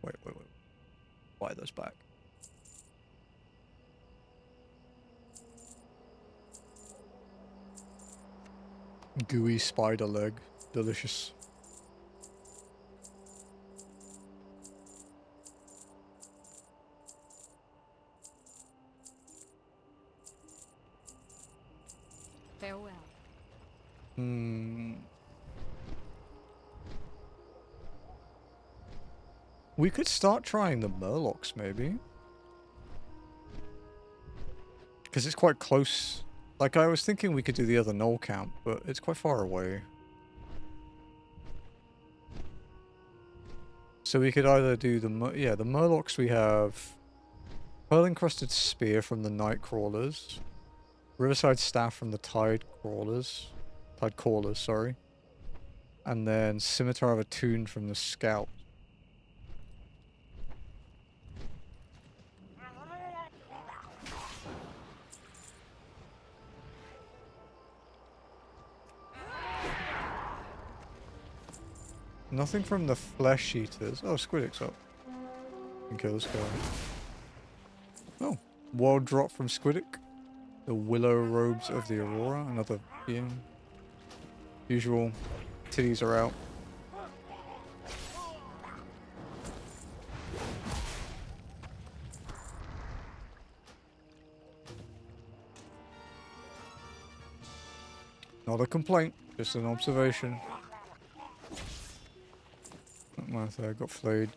A: wait. Buy those back. Gooey spider leg, delicious.
B: Farewell.
A: Hmm. We could start trying the Murlocs, maybe. Because it's quite close. Like, I was thinking we could do the other Knoll camp, but it's quite far away. So we could either do the Murlocs. We have Pearl-encrusted spear from the Night Crawlers, Riverside staff from the Tide Crawlers, Tide Callers, sorry, and then Scimitar of Attune from the Scout. Nothing from the Flesh Eaters. Oh, Squiddick's up. Can kill this guy. Oh, world drop from Squiddick. The Willow Robes of the Aurora. Another being. Usual. Titties are out. Not a complaint, just an observation. I got flayed.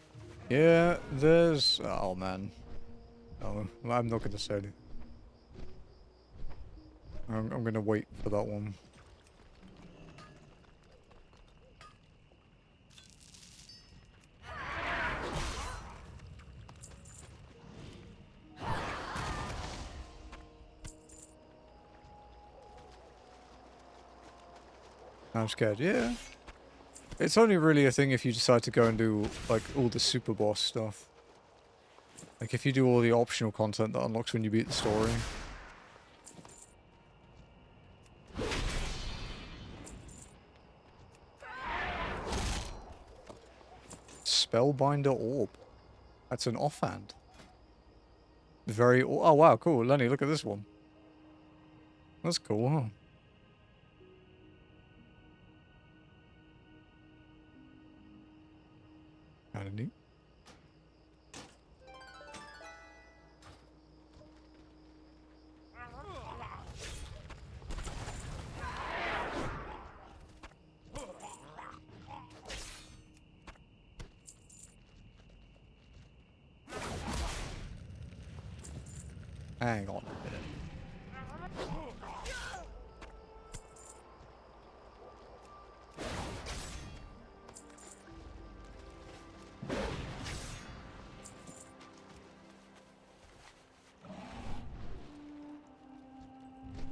A: Yeah, there's... Oh, man. Oh, I'm not going to say it. I'm going to wait for that one. I'm scared, yeah. It's only really a thing if you decide to go and do, like, all the super boss stuff. Like, if you do all the optional content that unlocks when you beat the story. Spellbinder Orb. That's an offhand. Very... Oh, wow, cool. Lenny, look at this one. That's cool, huh? Kinda neat. Hang on a minute.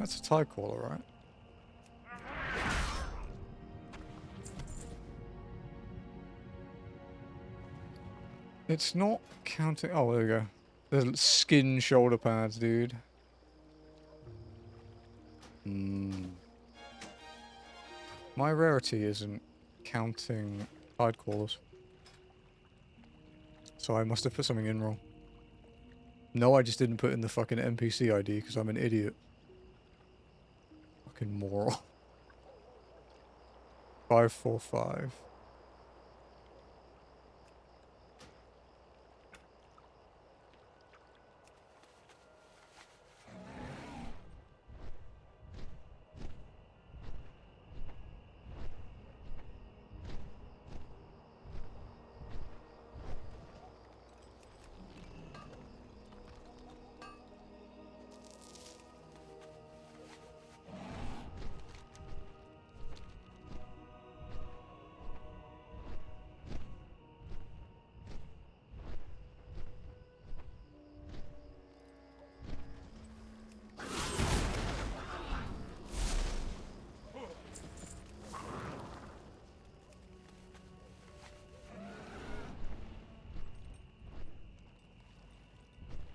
A: That's a tide caller, right? It's not counting. Oh, there we go. There's skin shoulder pads, dude. My rarity isn't counting tide callers. So I must have put something in wrong. No, I just didn't put in the fucking NPC ID because I'm an idiot. Fucking moron. 545.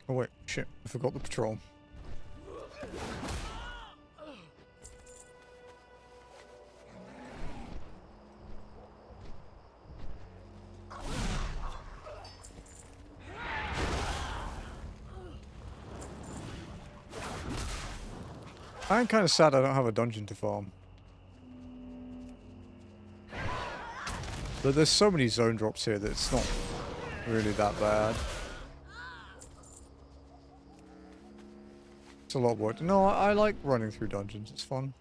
A: Oh wait, shit, I forgot the patrol. I'm kind of sad I don't have a dungeon to farm. But there's so many zone drops here that it's not really that bad. It's a lot of work. No, I like running through dungeons. It's fun.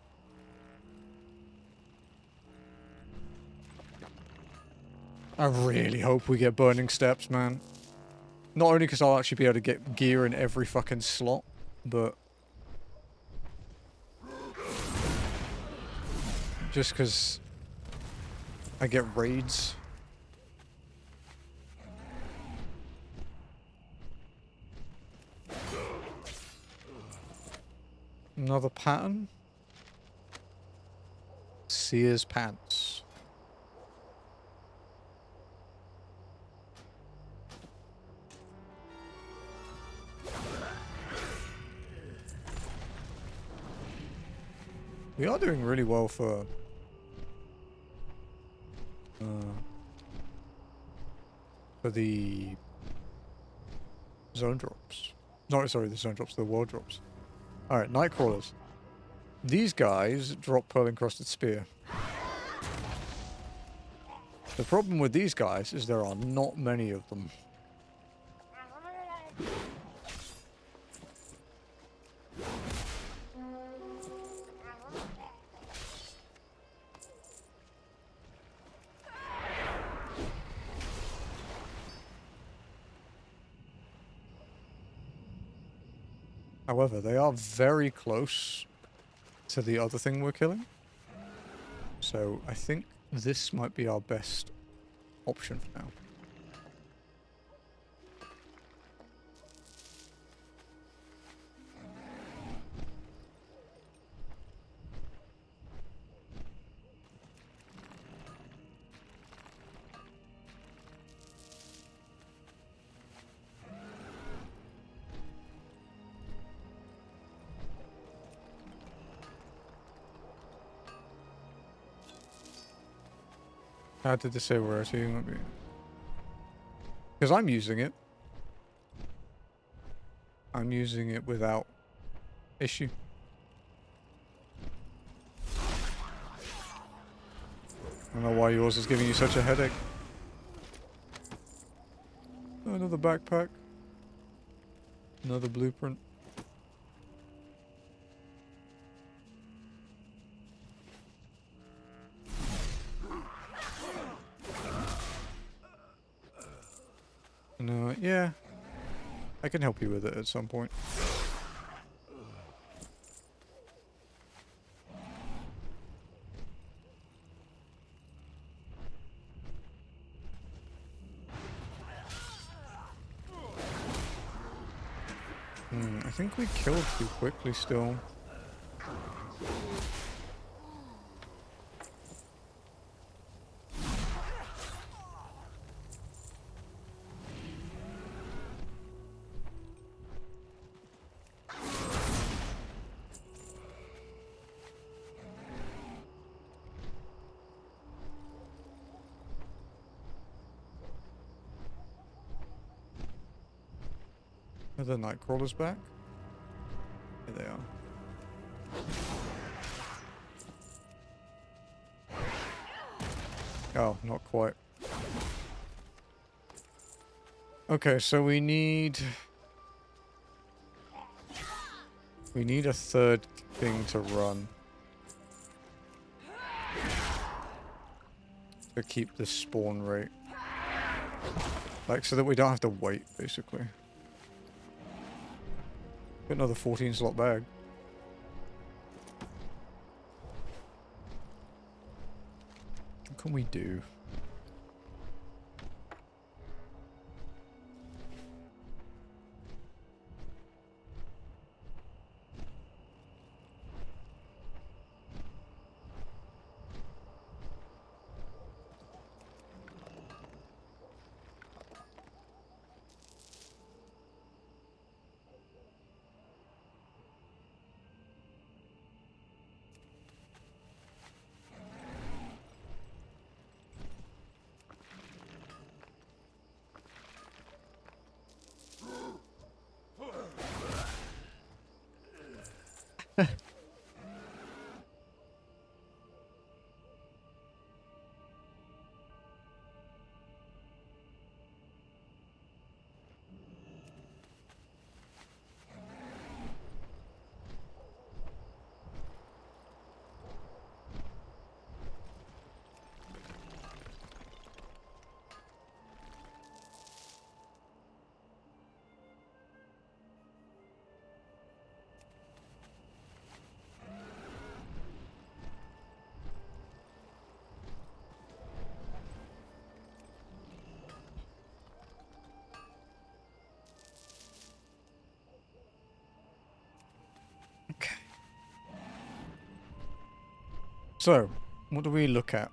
A: I really hope we get burning steps, man. Not only because I'll actually be able to get gear in every fucking slot, but just because I get raids. Another pattern. Sears pants. We are doing really well for the zone drops. No, sorry, the zone drops, the world drops. Alright, night crawlers. These guys drop pearl encrusted spear. The problem with these guys is there are not many of them. However, they are very close to the other thing we're killing. So I think this might be our best option for now. How did this say rarity might be? Because I'm using it. I'm using it without issue. I don't know why yours is giving you such a headache. Oh, another backpack. Another blueprint. No, yeah. I can help you with it at some point. I think we killed too quickly still. Are the Nightcrawlers back? Here they are. Oh, not quite. Okay, so we need a third thing to run. To keep the spawn rate. Like, so that we don't have to wait, basically. Get another 14 slot bag. What can we do? Okay. So, what do we look at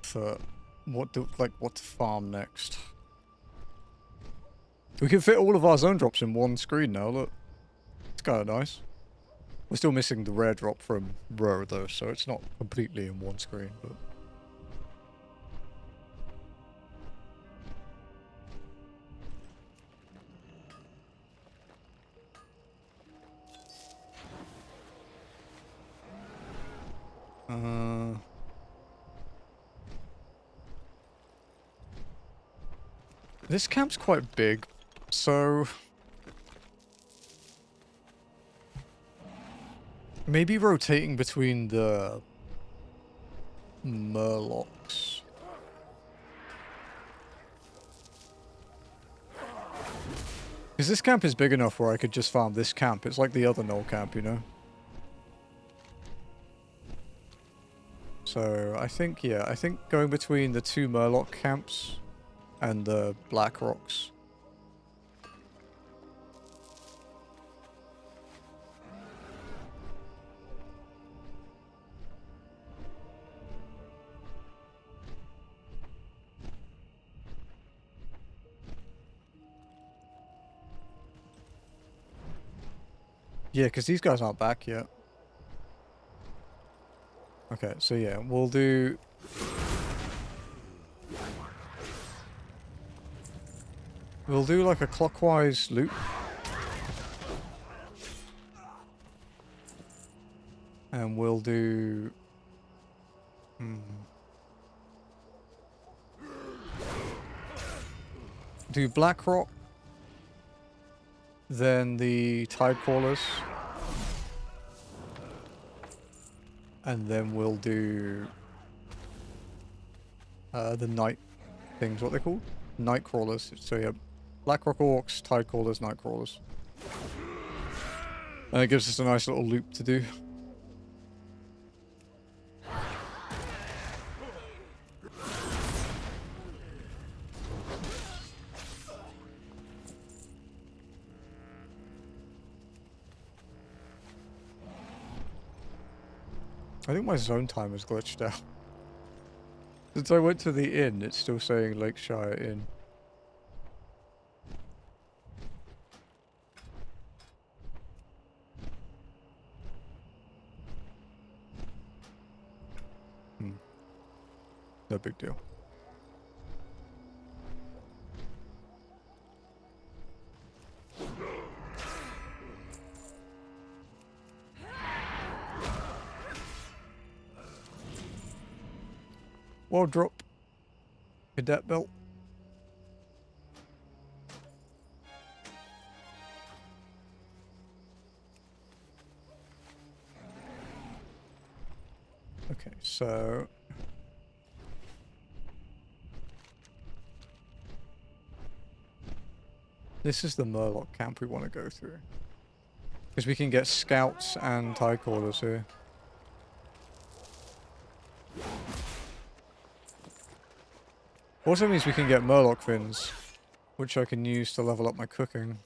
A: for what to farm next? We can fit all of our zone drops in one screen now, look. It's kind of nice. We're still missing the rare drop from Row though, so it's not completely in one screen, but... This camp's quite big, so... Maybe rotating between the... Murlocs. Because this camp is big enough where I could just farm this camp. It's like the other Null camp, you know? So, I think, yeah, I think going between the two Murloc camps and the Black Rocks. Yeah, because these guys aren't back yet. Okay, so yeah, we'll do... We'll do like a clockwise loop. And we'll do... Do Blackrock. Then the Tide Crawlers. And then we'll do... the night things, what they called? Night Crawlers. So yeah, Blackrock Orcs, Tide Crawlers, Night Crawlers. And it gives us a nice little loop to do. I think my zone time is glitched out. Since I went to the inn, it's still saying Lakeshire Inn. No big deal. Well, drop. Cadet belt. Okay, so... This is the Murloc camp we want to go through. Because we can get scouts and tie callers here. Also means we can get Murloc fins, which I can use to level up my cooking.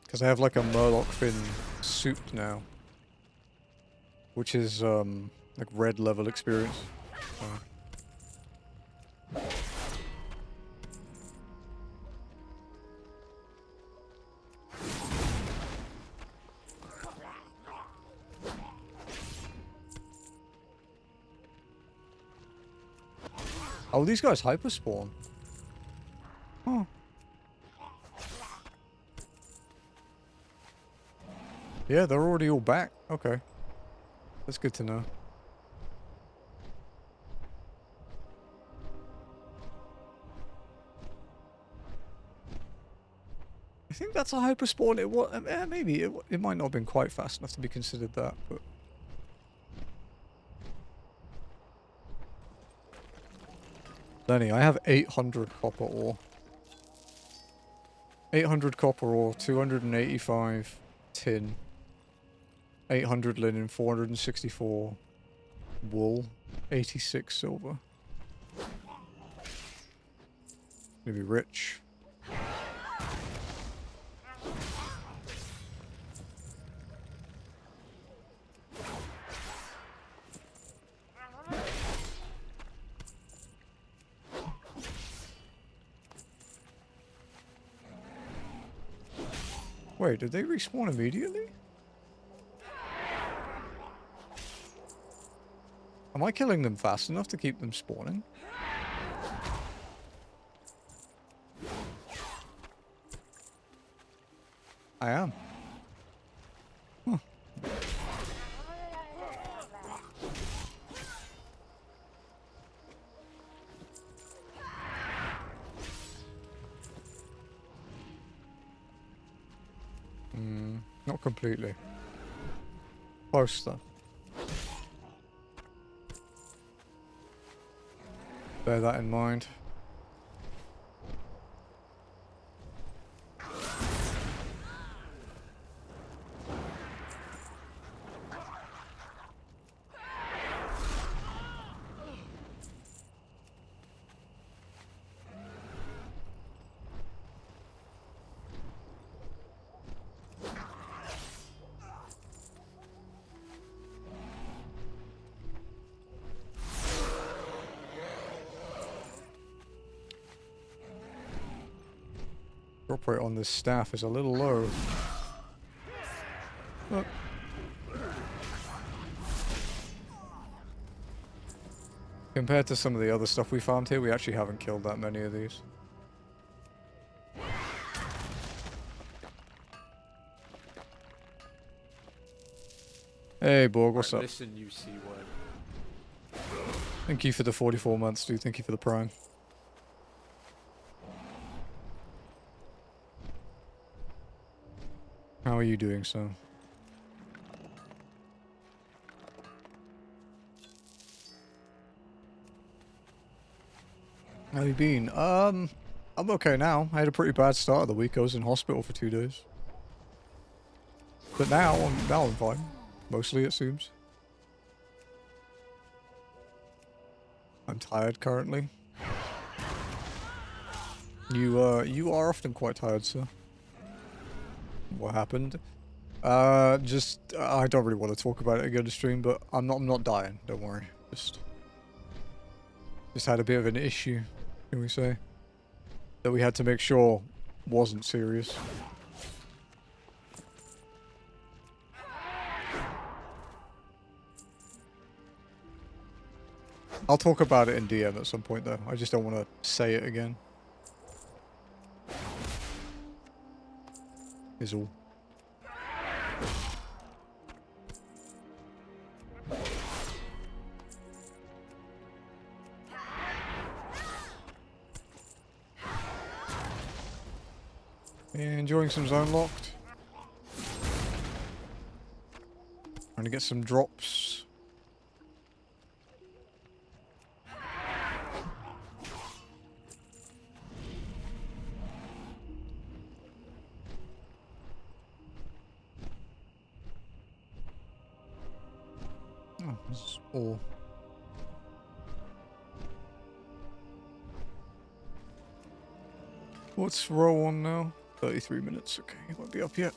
A: Because I have like a Murloc fin soup now. Which is like red level experience. Oh, these guys hyperspawn. Oh. Yeah, they're already all back. Okay. That's good to know. I think that's a hyperspawn. It was maybe it might not have been quite fast enough to be considered that, but Lenny, I have 800 copper ore. 800 copper ore, 285 tin, 800 linen, 464 wool, 86 silver. Gonna be rich. Wait, did they respawn immediately? Am I killing them fast enough to keep them spawning? I am. Huh. Not completely. Close though. Bear that in mind. Drop rate on this staff is a little low. Oh. Compared to some of the other stuff we farmed here, we actually haven't killed that many of these. Hey Borg, what's up?
E: Listen, you C-word.
A: Thank you for the 44 months, dude. Thank you for the prime. How are you doing, so? How you been? I'm okay now. I had a pretty bad start of the week. I was in hospital for 2 days. But now I'm fine. Mostly, it seems. I'm tired currently. You are often quite tired, sir. What happened? I don't really want to talk about it again on the stream, but I'm not dying. Don't worry. Just had a bit of an issue, can we say, that we had to make sure wasn't serious. I'll talk about it in DM at some point though. I just don't want to say it again. Is all. Enjoying some Zonelocked. Trying to get some drops. Oh, this is all. What's row on now? 33 minutes. Okay, it won't be up yet.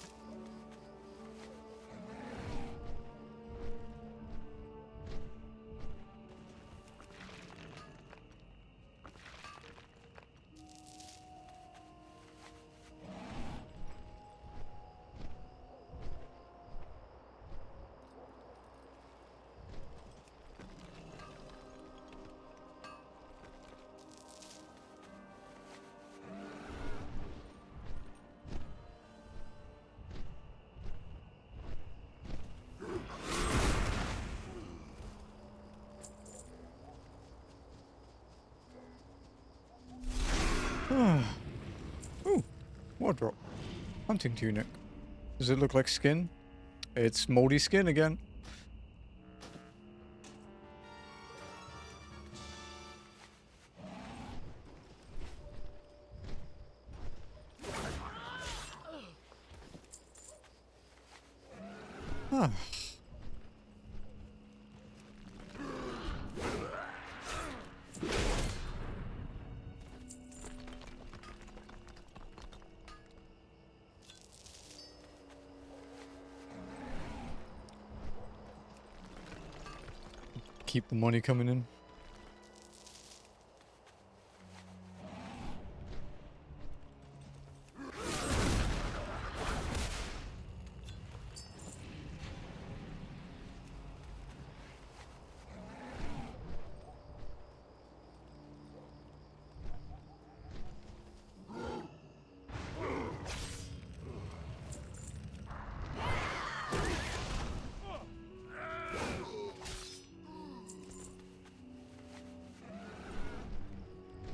A: Ooh, wardrobe. Hunting tunic. Does it look like skin? It's moldy skin again. Ah. Keep the money coming in.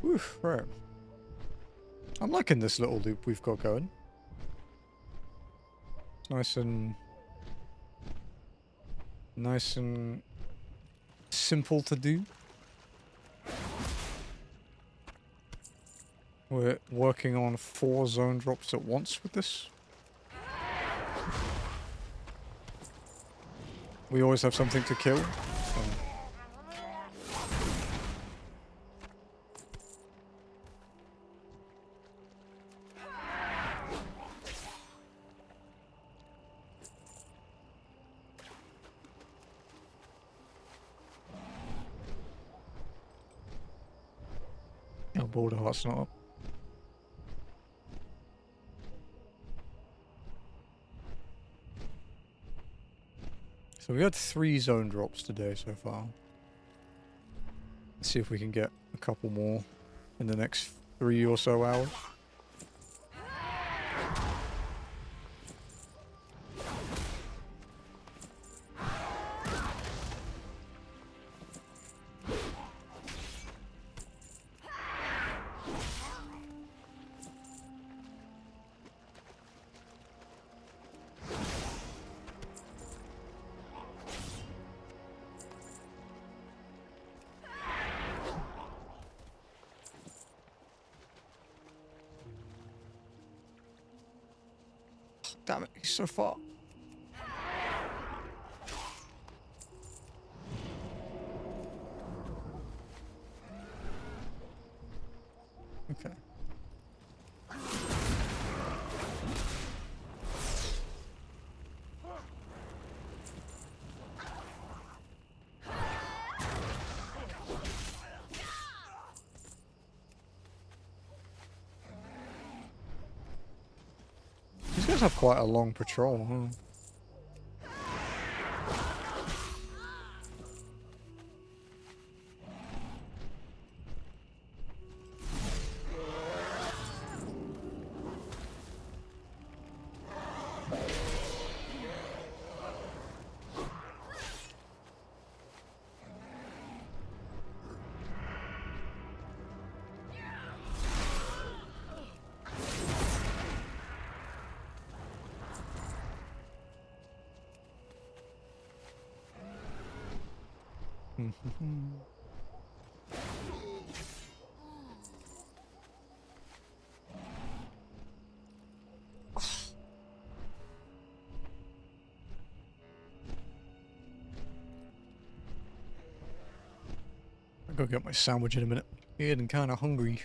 A: Woof, right. I'm liking this little loop we've got going. It's nice and simple to do. We're working on 4 zone drops at once with this. We always have something to kill. So. Oh, border heart's not up. So we had 3 zone drops today so far. Let's see if we can get a couple more in the next 3 or so hours. Damn it, he's so far. Okay. These guys have quite a long patrol, huh? I'll go get my sandwich in a minute. Getting kind of hungry.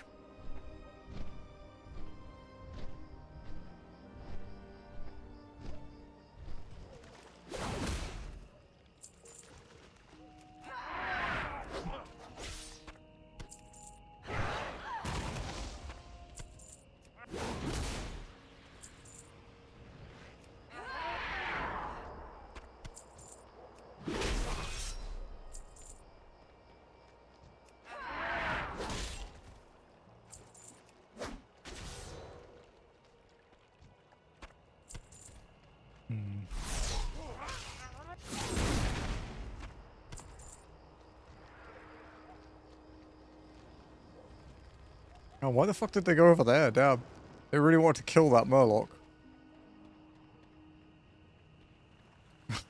A: Oh, why the fuck did they go over there? Damn. They really wanted to kill that Murloc.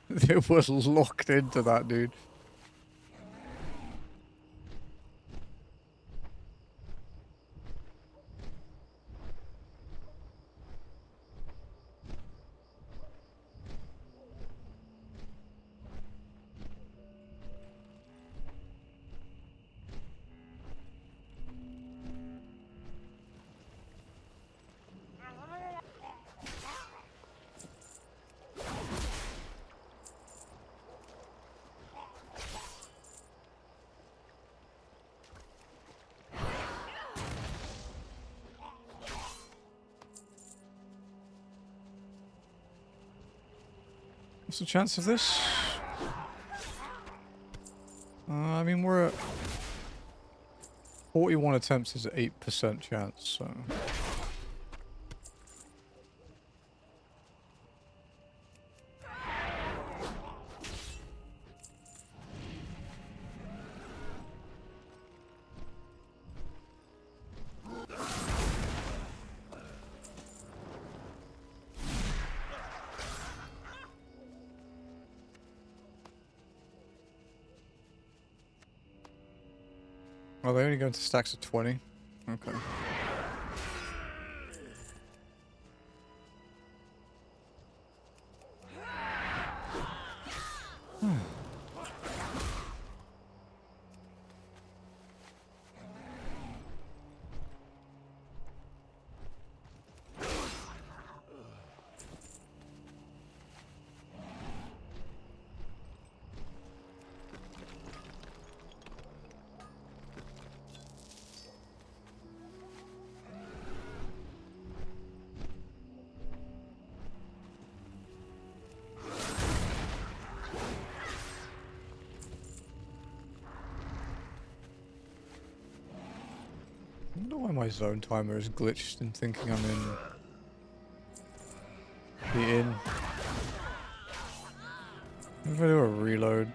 A: They were locked into that, dude. What's the chance of this? I mean, we're at 41 attempts is an 8% chance, so... Oh, they only go into stacks of 20? Okay. I wonder why my zone timer is glitched and thinking I'm in the inn. If I do a reload.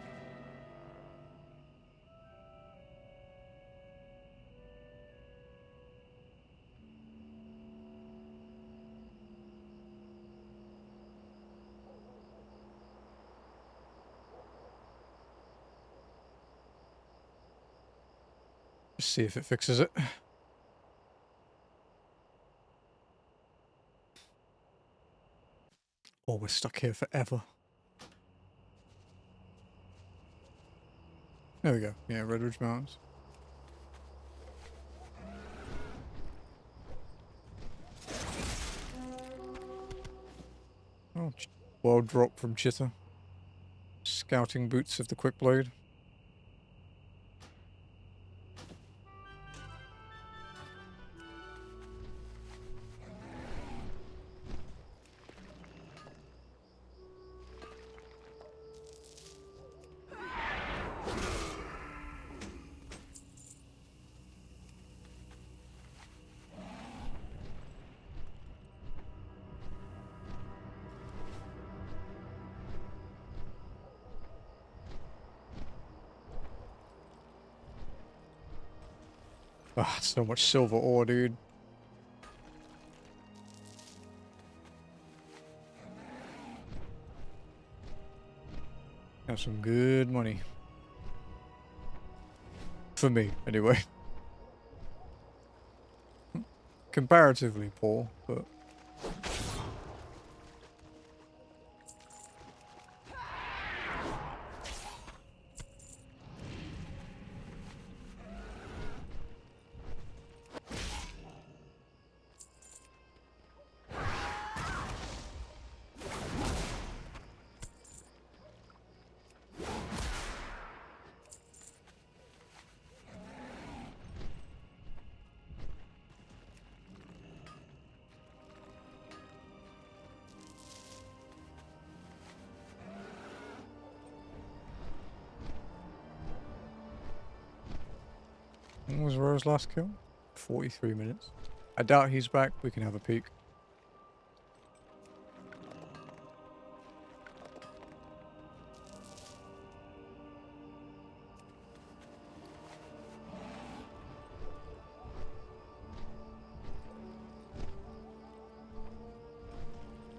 A: Just see if it fixes it. Or we're stuck here forever. There we go. Yeah, Redridge Mountains. Oh, world drop from Chitta. Scouting boots of the quick blade. Ah, so much silver ore, dude. Got some good money. For me, anyway. Comparatively poor, but... When was Ro's last kill? 43 minutes. I doubt he's back. We can have a peek.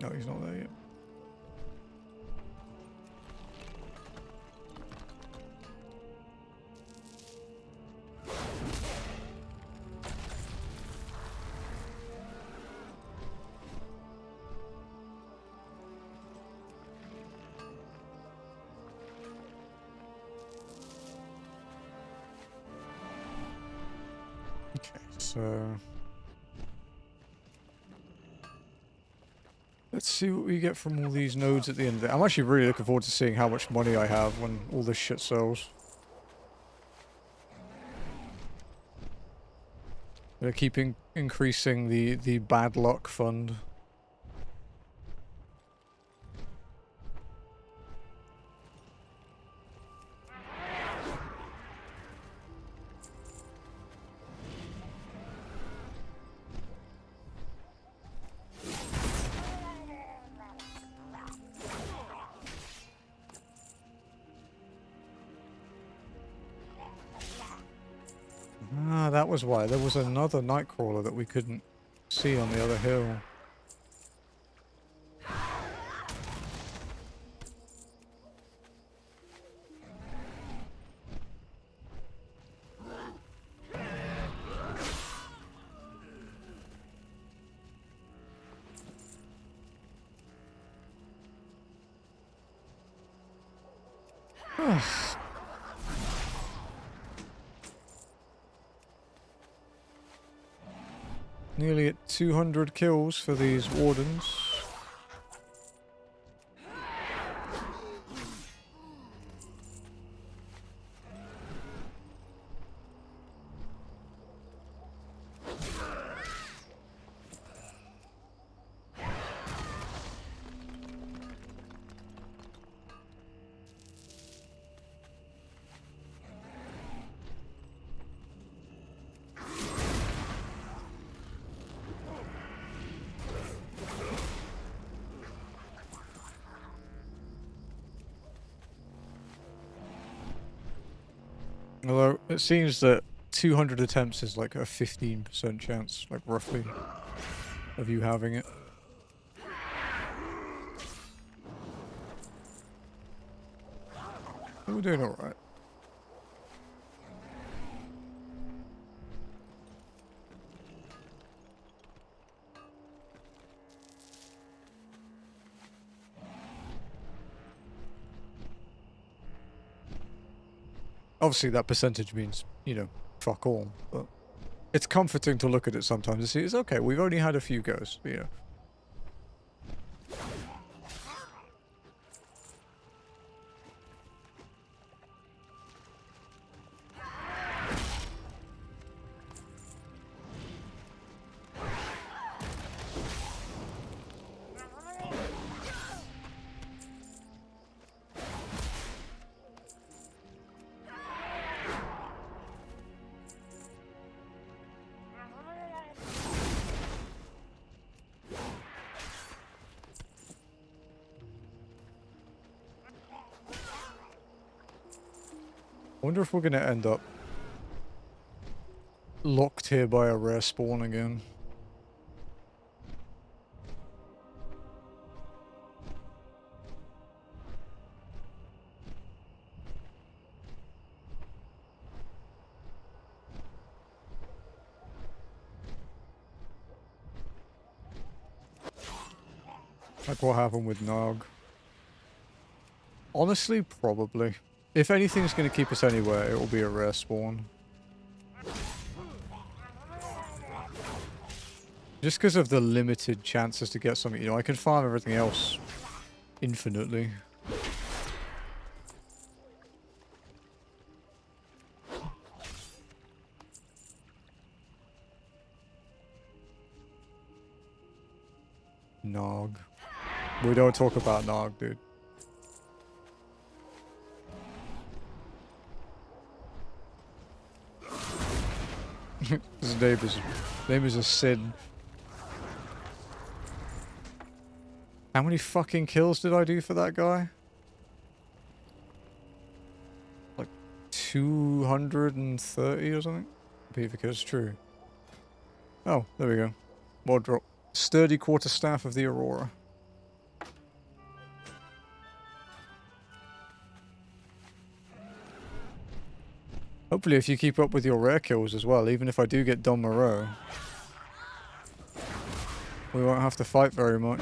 A: No, he's not there yet. Okay, so let's see what we get from all these nodes at the end of it. I'm actually really looking forward to seeing how much money I have when all this shit sells. They're keeping increasing the bad luck fund. Ah, that was why. There was another Nightcrawler that we couldn't see on the other hill. Nearly at 200 kills for these wardens. Although, it seems that 200 attempts is like a 15% chance, like roughly, of you having it. We're doing alright. Obviously that percentage means, you know, fuck all, but it's comforting to look at it sometimes and see it's okay, we've only had a few goes, you know. I wonder if we're going to end up locked here by a rare spawn again. Like what happened with Nog. Honestly, probably. If anything's going to keep us anywhere, it will be a rare spawn. Just because of the limited chances to get something, you know, I can farm everything else infinitely. Nog. We don't talk about Nog, dude. His name is a sin. How many fucking kills did I do for that guy? Like 230 or something? Because true. Oh, there we go. Mod drop. Sturdy quarterstaff of the Aurora. Hopefully if you keep up with your rare kills as well, even if I do get Don Moreau, we won't have to fight very much.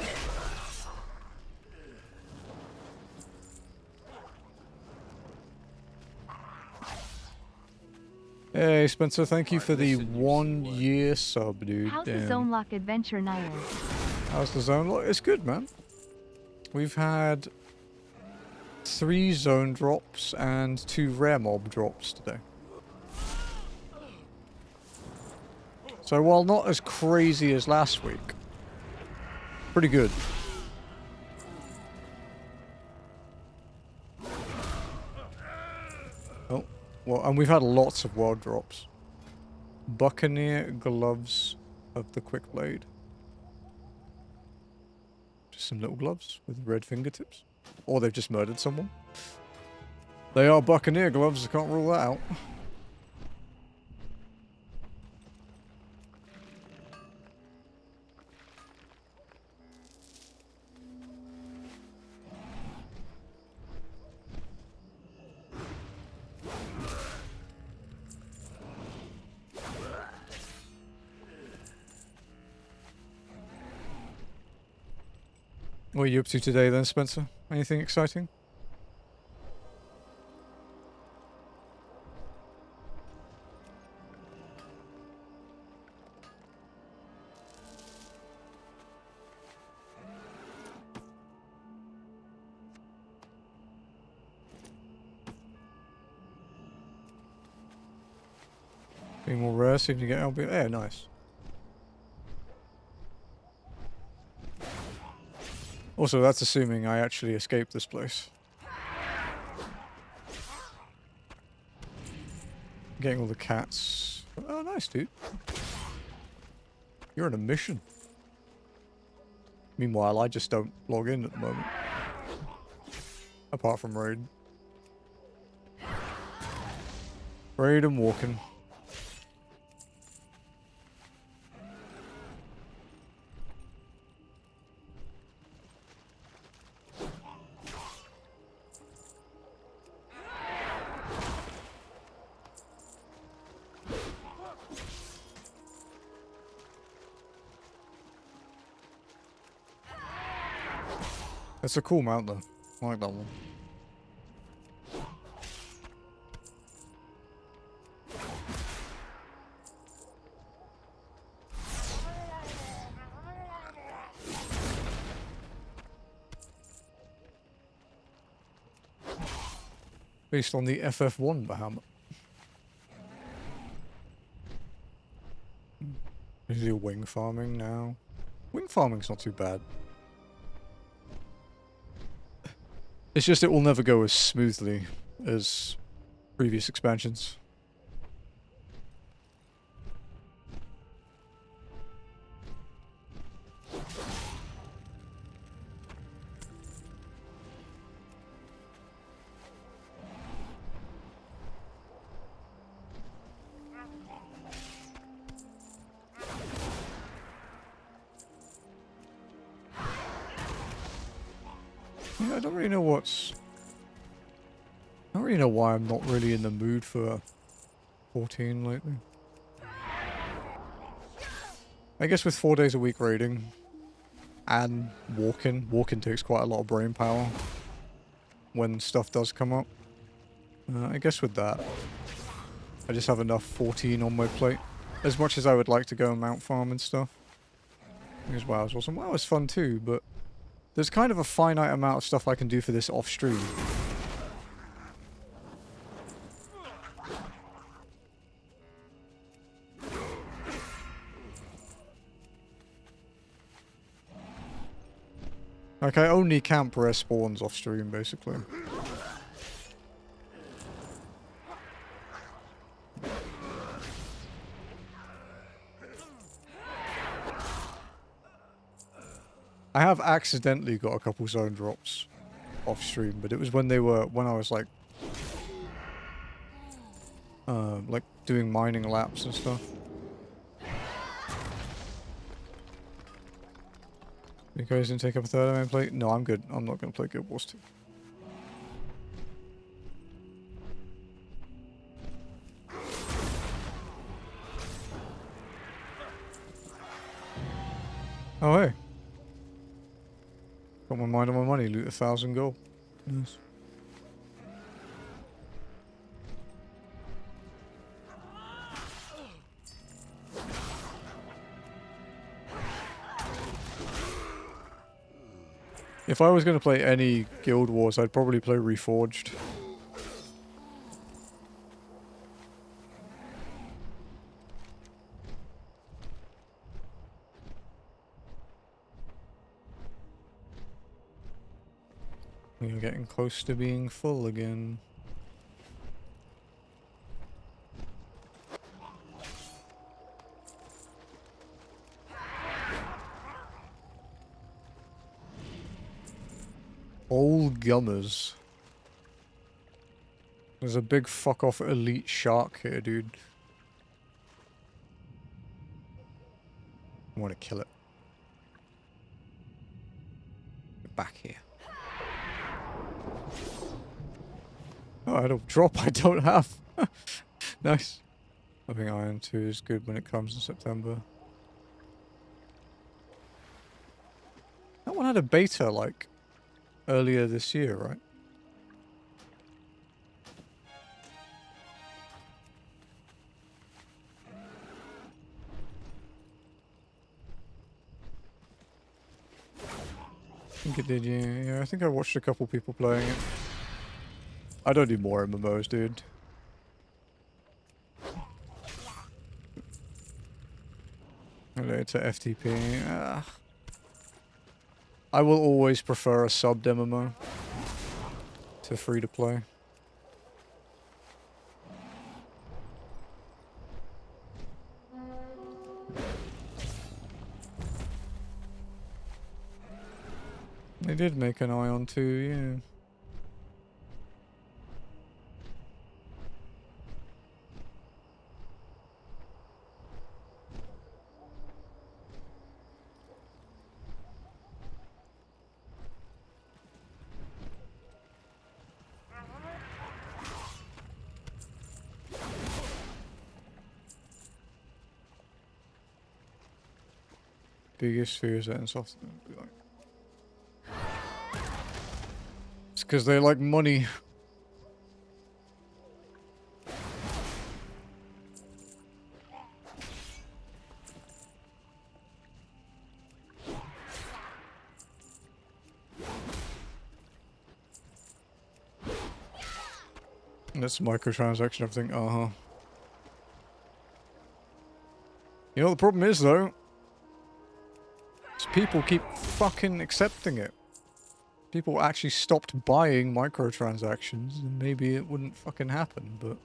A: Hey Spencer, thank you for the 1 year sub, dude.
B: How's
A: Damn.
B: the Zonelocked adventure, Naya?
A: How's the zone lock? It's good, man. We've had 3 zone drops and 2 rare mob drops today. So while not as crazy as last week, pretty good. Oh, well, and we've had lots of wild drops. Buccaneer gloves of the quick blade. Just some little gloves with red fingertips. Or they've just murdered someone. They are Buccaneer gloves, I can't rule that out. What are you up to today then, Spencer? Anything exciting? Being more rare, see if you get LB. Yeah, nice. Also, that's assuming I actually escape this place. Getting all the cats. Oh, nice, dude. You're on a mission. Meanwhile, I just don't log in at the moment. Apart from raid. Raid and walking. It's a cool mount though. I like that one. Based on the FF1 Bahamut. Is he wing farming now? Wing farming's not too bad. It's just it will never go as smoothly as previous expansions. Yeah, I don't really know what's... I don't really know why I'm not really in the mood for 14 lately. I guess with 4 days a week raiding, and walking. Walking takes quite a lot of brain power when stuff does come up. I guess with that, I just have enough 14 on my plate. As much as I would like to go and mount farm and stuff. Because WoW is awesome. WoW is fun too, but there's kind of a finite amount of stuff I can do for this off stream. Like, I only camp rare spawns off stream, basically. I have accidentally got a couple zone drops off stream, but it was when I was like doing mining laps and stuff. You guys didn't take up a third main plate? No, I'm good. I'm not going to play Guild Wars 2. Oh, hey. Got my mind on my money. Loot 1,000 gold. Nice. If I was going to play any Guild Wars, I'd probably play Reforged. We are getting close to being full again. Old gummers. There's a big fuck off elite shark here, dude. I want to kill it. Get back here. Oh, I had a drop I don't have. Nice. I think Iron 2 is good when it comes in September. That one had a beta, like, earlier this year, right? I think it did, yeah. Yeah, I think I watched a couple people playing it. I don't do more MMOs, dude. Related to FTP. I will always prefer a subbed MMO to free to play. They did make an Ion 2, yeah. Biggest fears that in soft. It's because they like money. And that's microtransaction, everything. Uh-huh. You know what the problem is, though? Is people keep fucking accepting it. People actually stopped buying microtransactions, and maybe it wouldn't fucking happen, but...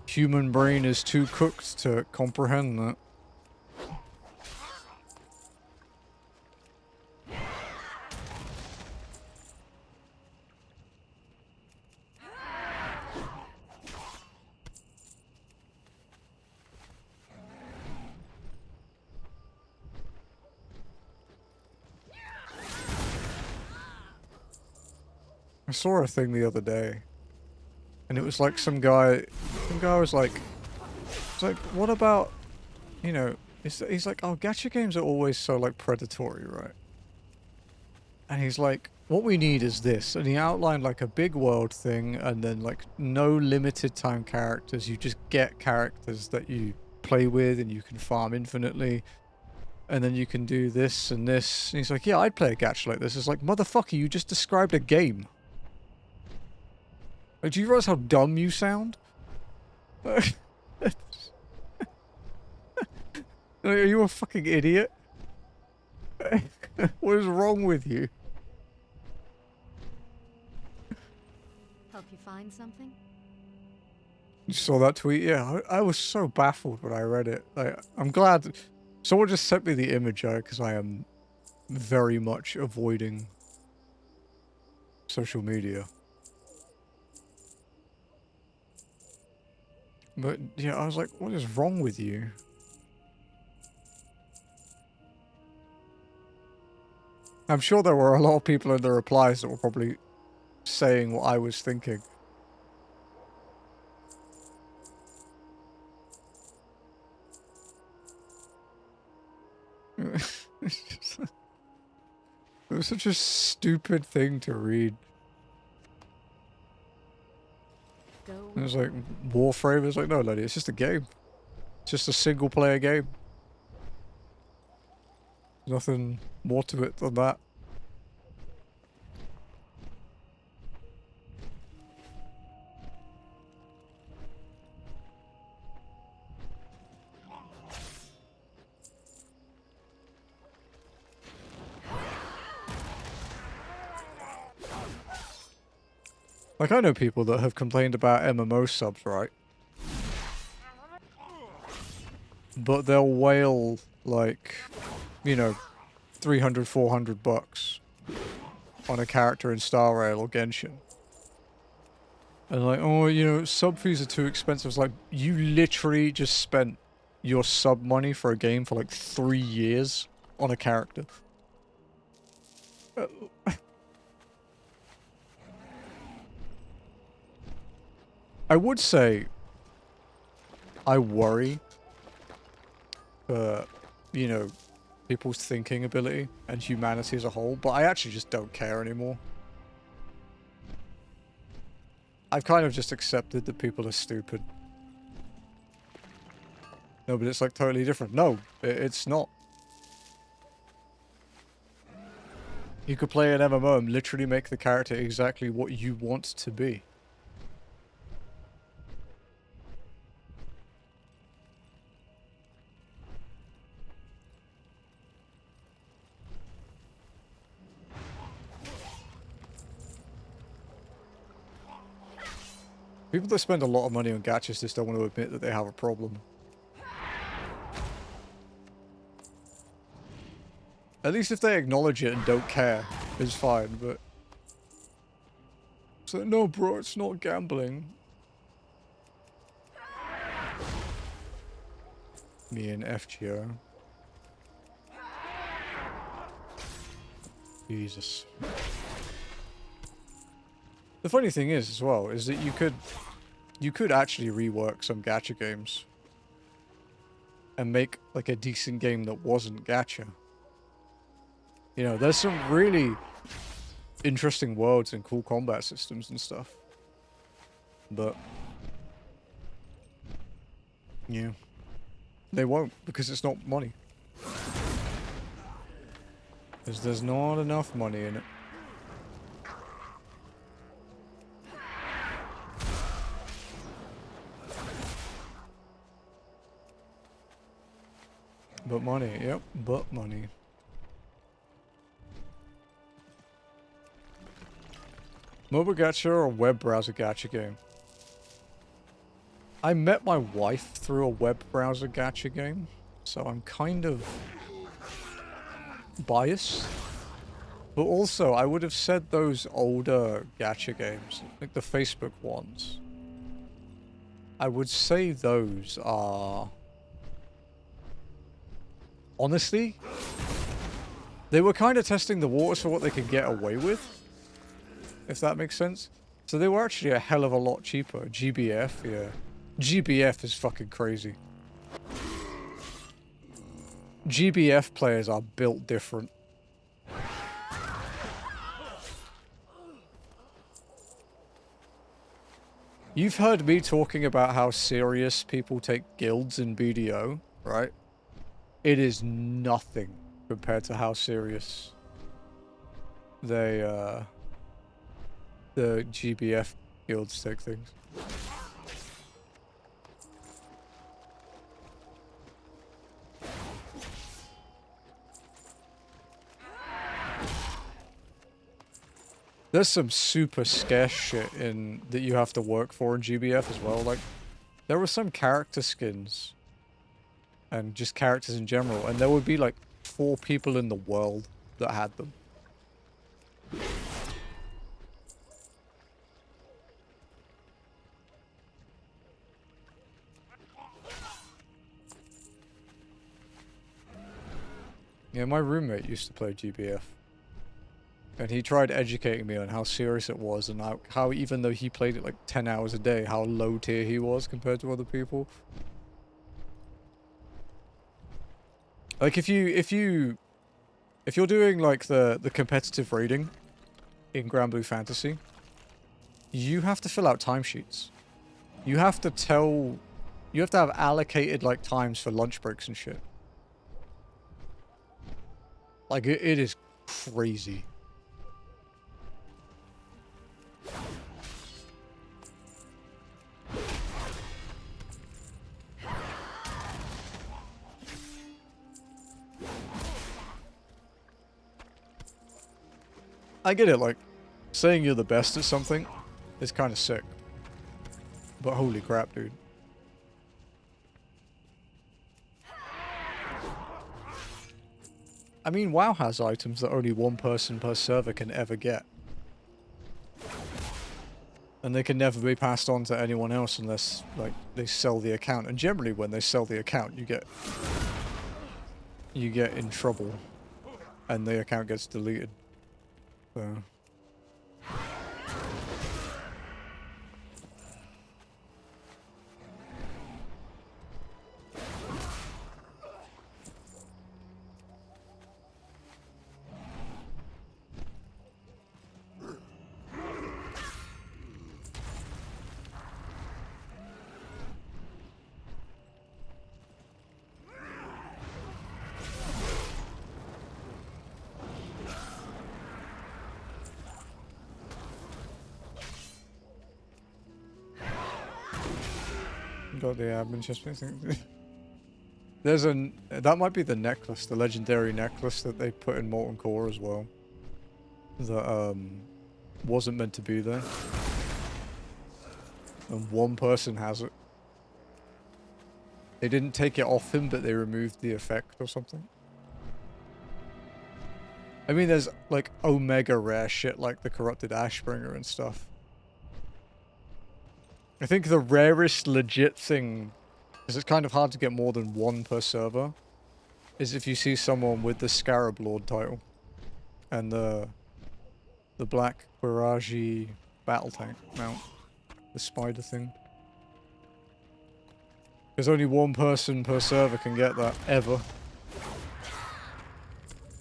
A: Human brain is too cooked to comprehend that. I saw a thing the other day, and it was like some guy was like, it's like, what about, you know, He's like, oh, gacha games are always so like predatory, right? And he's like, what we need is this. And he outlined like a big world thing and then like no limited time characters. You just get characters that you play with and you can farm infinitely. And then you can do this and this. And he's like, yeah, I'd play a gacha like this. It's like, motherfucker, you just described a game. Like, do you realize how dumb you sound? Are you a fucking idiot? What is wrong with you?
B: Help you find something?
A: You saw that tweet? Yeah, I was so baffled when I read it. Like, I'm glad someone just sent me the image because I am very much avoiding social media. But yeah, I was like, what is wrong with you? I'm sure there were a lot of people in the replies that were probably saying what I was thinking. It was such a stupid thing to read.
B: Go.
A: It was like, Warframe is like, no, lady, it's just a game. It's just a single player game. Nothing more to it than that. Like, I know people that have complained about MMO subs, right? But they'll wail, like, you know, 300, 400 bucks on a character in Star Rail or Genshin. And like, oh, you know, sub fees are too expensive. It's like, you literally just spent your sub money for a game for like 3 years on a character. I would say I worry for, you know, people's thinking ability and humanity as a whole, but I actually just don't care anymore. I've kind of just accepted that people are stupid. No, but it's like totally different. No, it's not. You could play an MMO and literally make the character exactly what you want to be. People that spend a lot of money on gachas just don't want to admit that they have a problem. At least if they acknowledge it and don't care, it's fine, but... It's like, no bro, it's not gambling. Me and FGO. Jesus. The funny thing is, as well, is that you could actually rework some gacha games and make like a decent game that wasn't gacha. You know, there's some really interesting worlds and cool combat systems and stuff. But yeah, they won't because it's not money. Because there's not enough money in it. But money, yep, but money. Mobile gacha or a web browser gacha game? I met my wife through a web browser gacha game, so I'm kind of biased. But also, I would have said those older gacha games, like the Facebook ones, I would say those are... Honestly, they were kind of testing the waters for what they could get away with, if that makes sense. So they were actually a hell of a lot cheaper. GBF, yeah. GBF is fucking crazy. GBF players are built different. You've heard me talking about how serious people take guilds in BDO, right? It is nothing compared to how serious they, the GBF guilds take things. There's some super scarce shit in that you have to work for in GBF as well. Like, there were some character skins and just characters in general, and there would be like 4 people in the world that had them. Yeah, my roommate used to play GBF. And he tried educating me on how serious it was and how even though he played it like 10 hours a day, how low tier he was compared to other people. Like if you're doing like the competitive raiding in Grand Blue Fantasy, you have to fill out timesheets. You have to have allocated like times for lunch breaks and shit. Like it is crazy. I get it, like, saying you're the best at something is kind of sick. But holy crap, dude. I mean, WoW has items that only one person per server can ever get. And they can never be passed on to anyone else unless, like, they sell the account. And generally when they sell the account, you get in trouble. And the account gets deleted. So... Got the admin chest thing. There's that might be the necklace, the legendary necklace that they put in Molten Core as well. That wasn't meant to be there. And one person has it. They didn't take it off him, but they removed the effect or something. I mean, there's like omega rare shit like the Corrupted Ashbringer and stuff. I think the rarest legit thing, because it's kind of hard to get more than one per server, is if you see someone with the Scarab Lord title and the black Quiraji battle tank mount, the spider thing. Because only one person per server can get that, ever.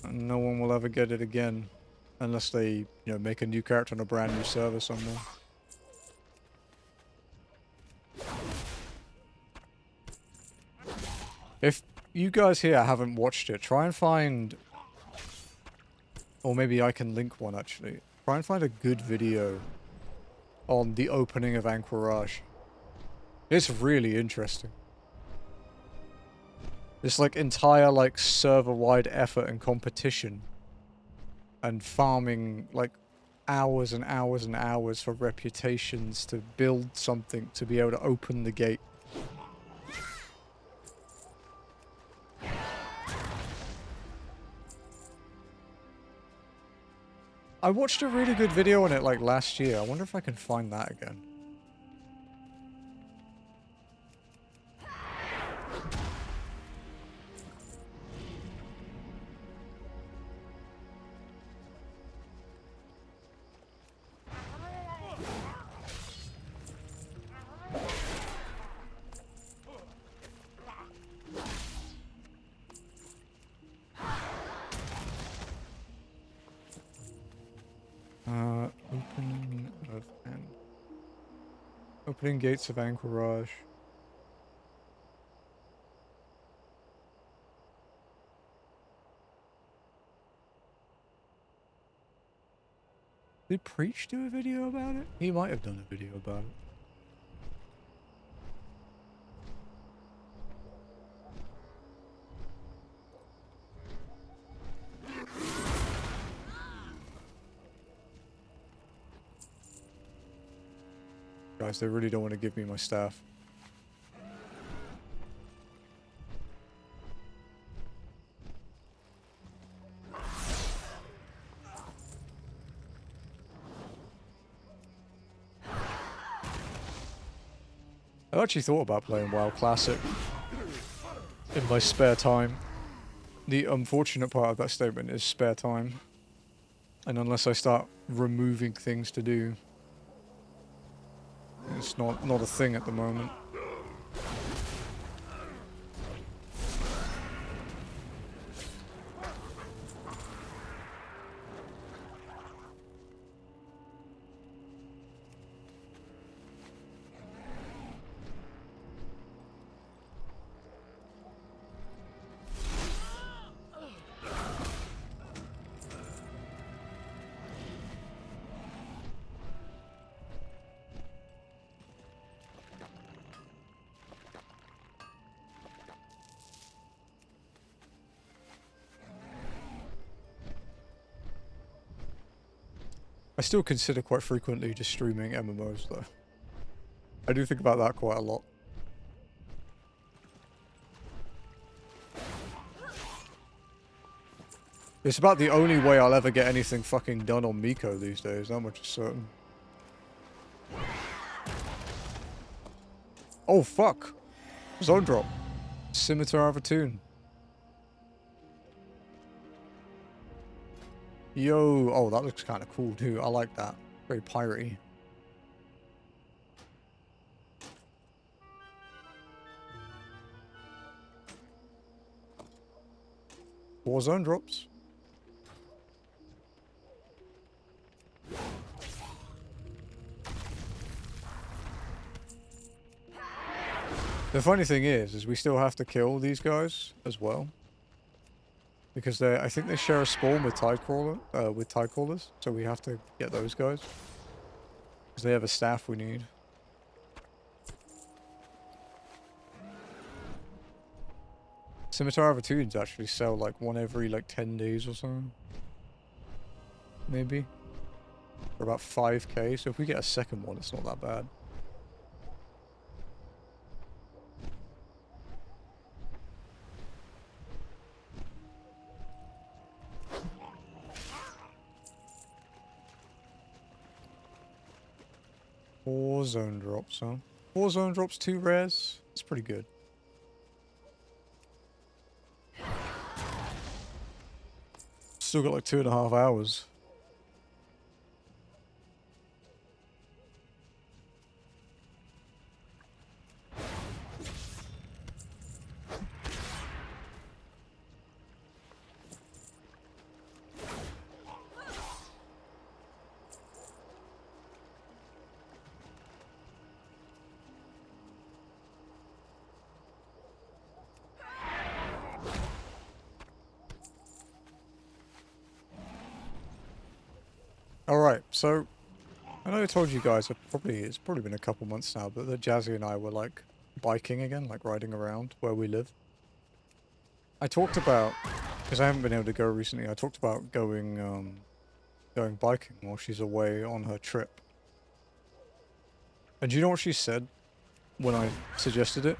A: And no one will ever get it again, unless they, you know, make a new character on a brand new server somewhere. If you guys here haven't watched it, try and find... Or maybe I can link one, actually. Try and find a good video on the opening of Anchorage. It's really interesting. This, like, entire, like, server-wide effort and competition. And farming, like, hours and hours and hours for reputations to build something to be able to open the gate. I watched a really good video on it like last year. I wonder if I can find that again. Opening gates of Anchorage. Did Preach do a video about it? He might have done a video about it. Guys, they really don't want to give me my staff. I actually thought about playing WoW Classic in my spare time. The unfortunate part of that statement is spare time. And unless I start removing things to do, it's not a thing at the moment. I still consider quite frequently just streaming MMOs though. I do think about that quite a lot. It's about the only way I'll ever get anything fucking done on Miko these days, that much is certain. Oh fuck! Zone drop. Scimitar of a Tune. Yo, oh that looks kind of cool too, I like that. Very piratey. Warzone drops. The funny thing is we still have to kill these guys as well. Because I think they share a spawn with Tidecrawlers, so we have to get those guys. Because they have a staff we need. Scimitar of a Tunes actually sell like one every like 10 days or so. Maybe. For about 5k, so if we get a second one, it's not that bad. Four zone drops, huh? 4 zone drops, 2 rares. It's pretty good. Still got like 2.5 hours. Alright, so I know I told you guys, it's probably been a couple months now, but that Jazzy and I were like biking again, like riding around where we live. I talked about, because I haven't been able to go recently, I talked about going biking while she's away on her trip. And do you know what she said when I suggested it?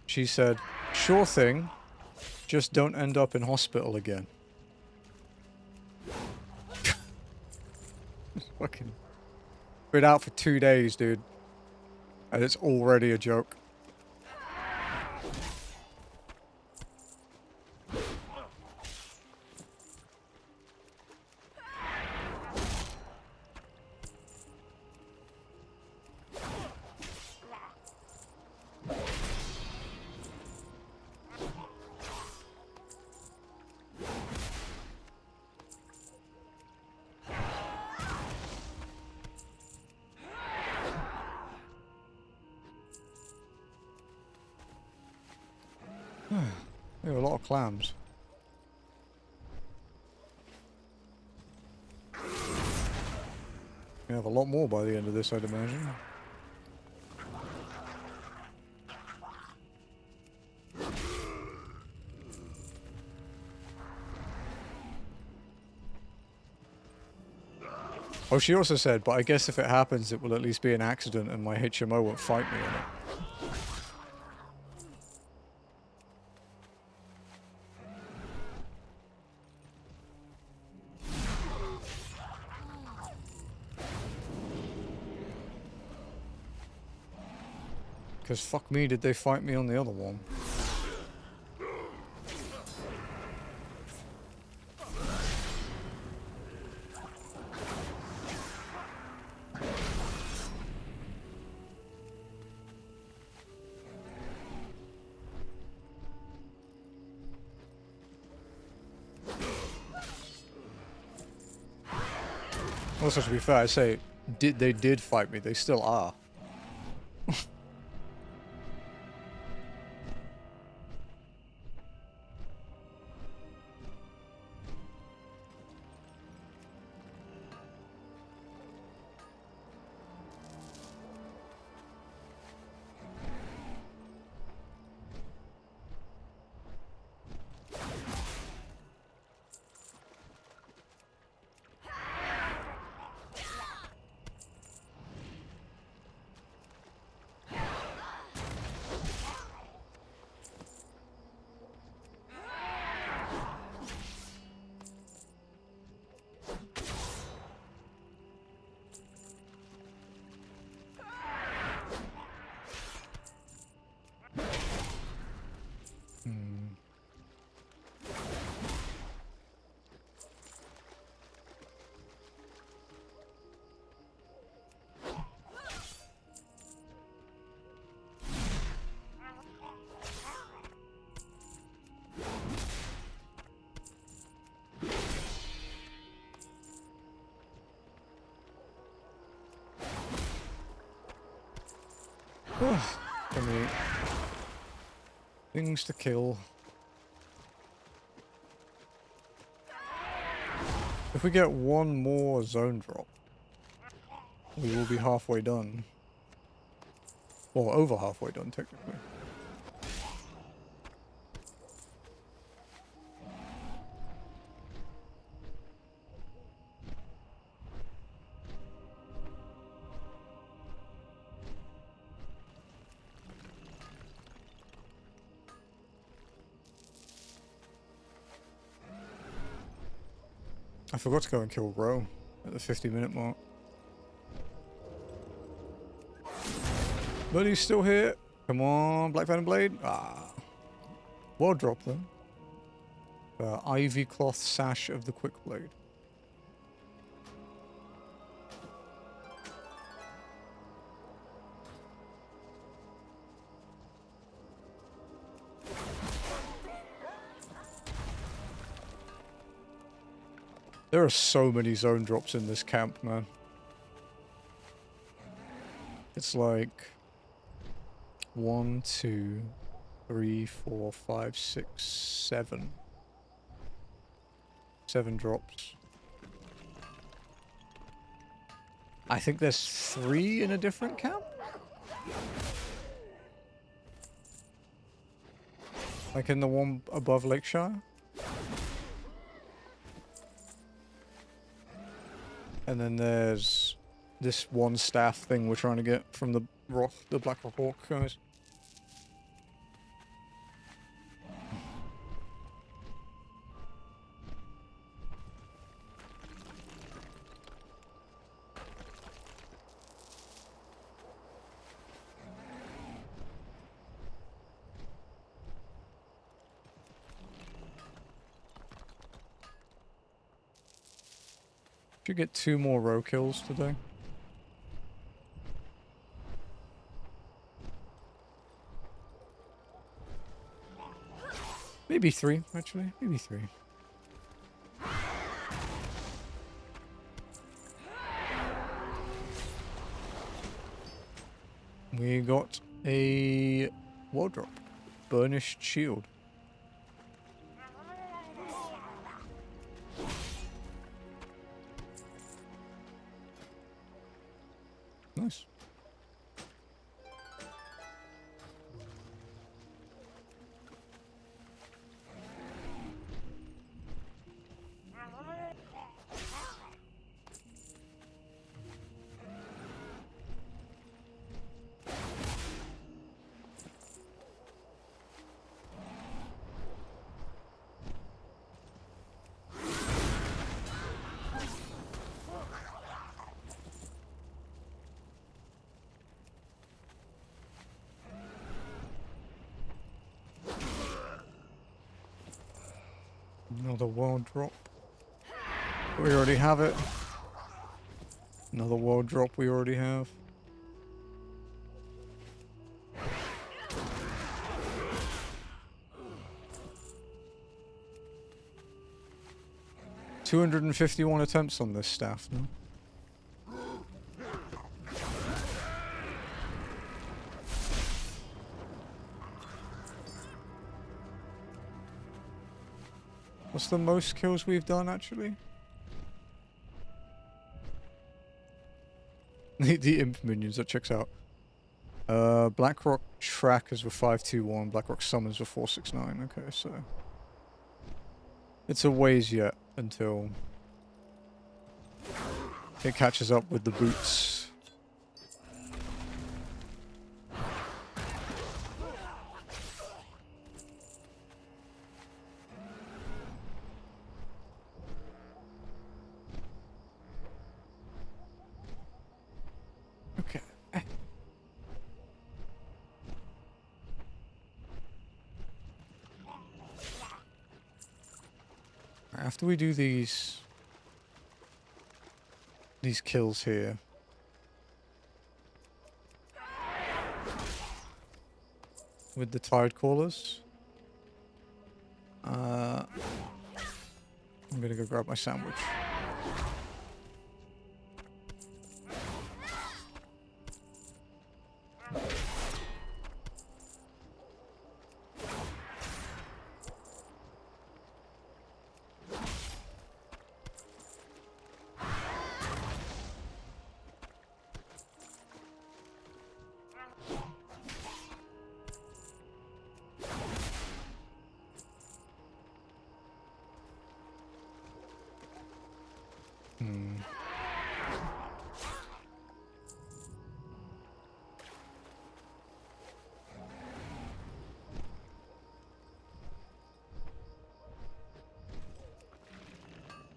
A: She said, "Sure thing, just don't end up in hospital again." Fucking been out for 2 days, dude, and it's already a joke. There are a lot of clams. We have a lot more by the end of this, I'd imagine. Oh, she also said, but I guess if it happens, it will at least be an accident and my HMO won't fight me on it. Because fuck me, did they fight me on the other one? Also, to be fair, I say, they did fight me. They still are. For me. Things to kill. If we get one more zone drop, we will be halfway done. Well, over halfway done, technically. I forgot to go and kill Ro at the 50-minute mark. But he's still here. Come on, Black Phantom Blade. Ah. Well drop them. Ivy Cloth Sash of the Quick Blade. There are so many zone drops in this camp, man. It's like 1, 2, 3, 4, 5, 6, 7. 7 drops. I think there's 3 in a different camp? Like in the one above Lakeshire? And then there's this one staff thing we're trying to get from the Black Hawk guys. Should get 2 more row kills today. Maybe 3, actually. Maybe 3. We got a wardrobe. Burnished shield. Nice. Another world drop. We already have it. Another world drop we already have. $251 attempts on this staff now. What's the most kills we've done, actually? The imp minions, that checks out. Blackrock trackers were 521, Blackrock summons were 469. Okay, so it's a ways yet until it catches up with the boots. Okay. After we do these kills here, with the tide callers, I'm gonna go grab my sandwich.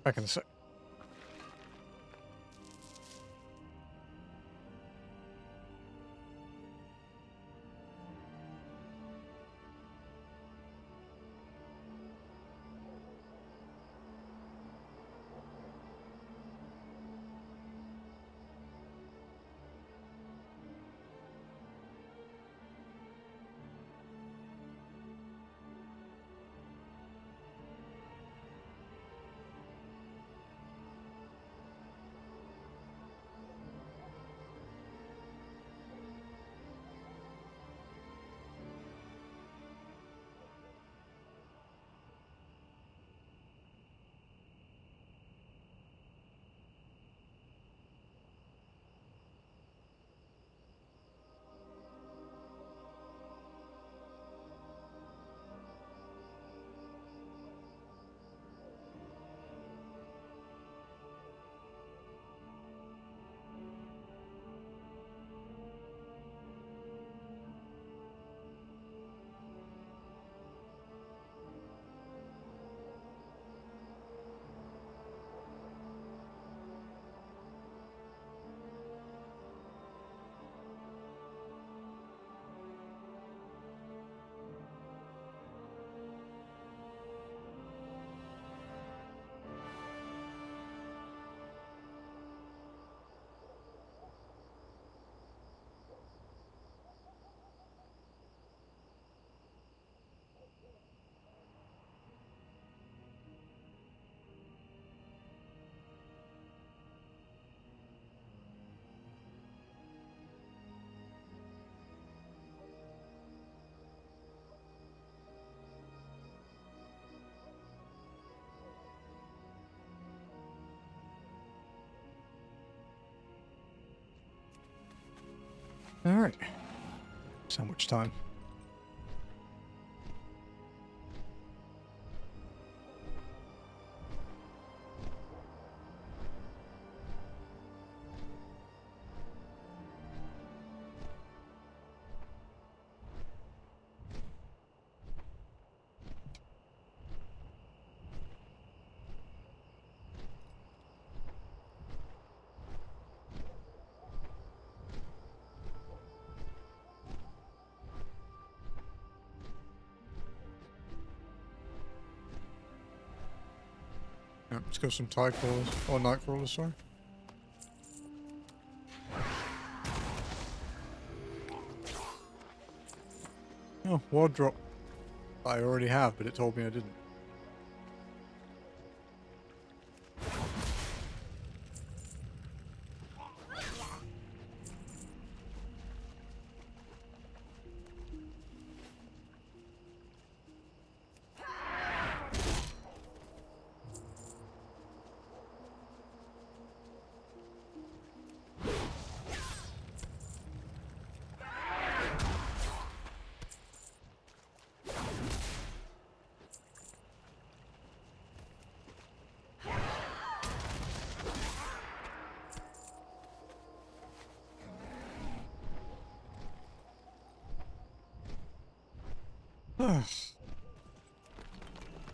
A: Back in a sec. Alright. Sandwich time. Yep, let's go some tide crawlers. Or night crawlers, sorry. Oh, ward drop. I already have, but it told me I didn't.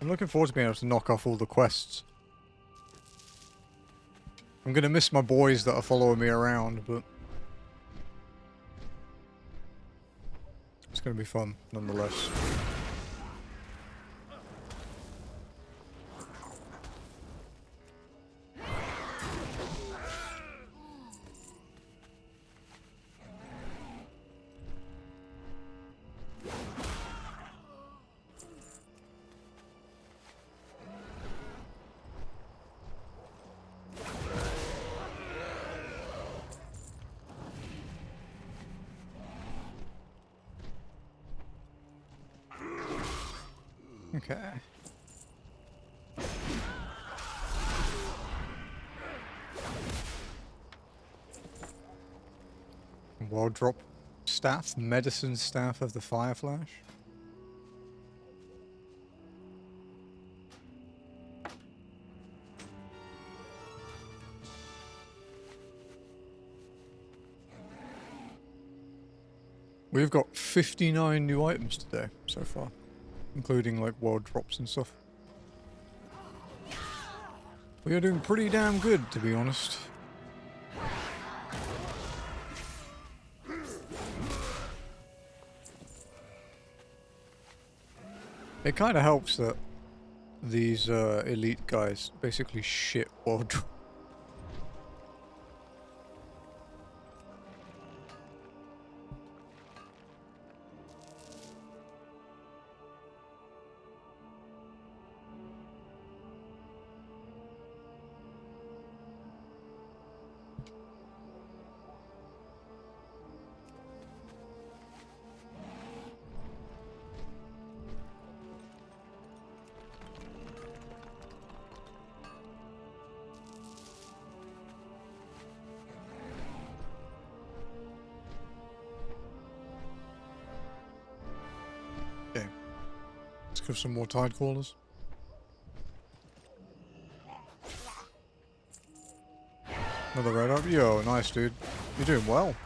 A: I'm looking forward to being able to knock off all the quests. I'm gonna miss my boys that are following me around, but it's gonna be fun nonetheless. Okay. Wild drop staff, medicine staff of the Fire Flash. We've got 59 new items today so far, including like wild drops and stuff. We are doing pretty damn good, to be honest. It kind of helps that these elite guys basically shit wild drops. Okay. Let's give some more tide crawlers. Another red up. Yo, nice dude. You're doing well.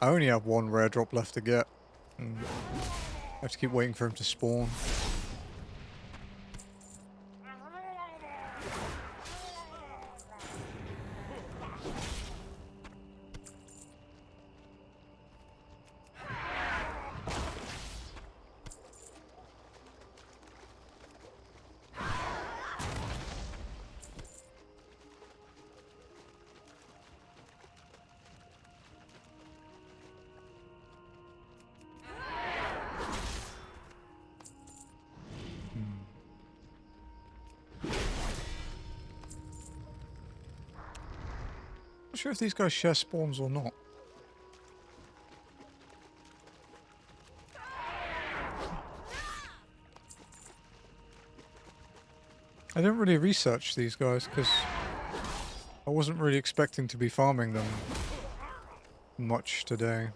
A: I only have one rare drop left to get. I have to keep waiting for him to spawn. Not sure if these guys share spawns or not. I didn't really research these guys because I wasn't really expecting to be farming them much today.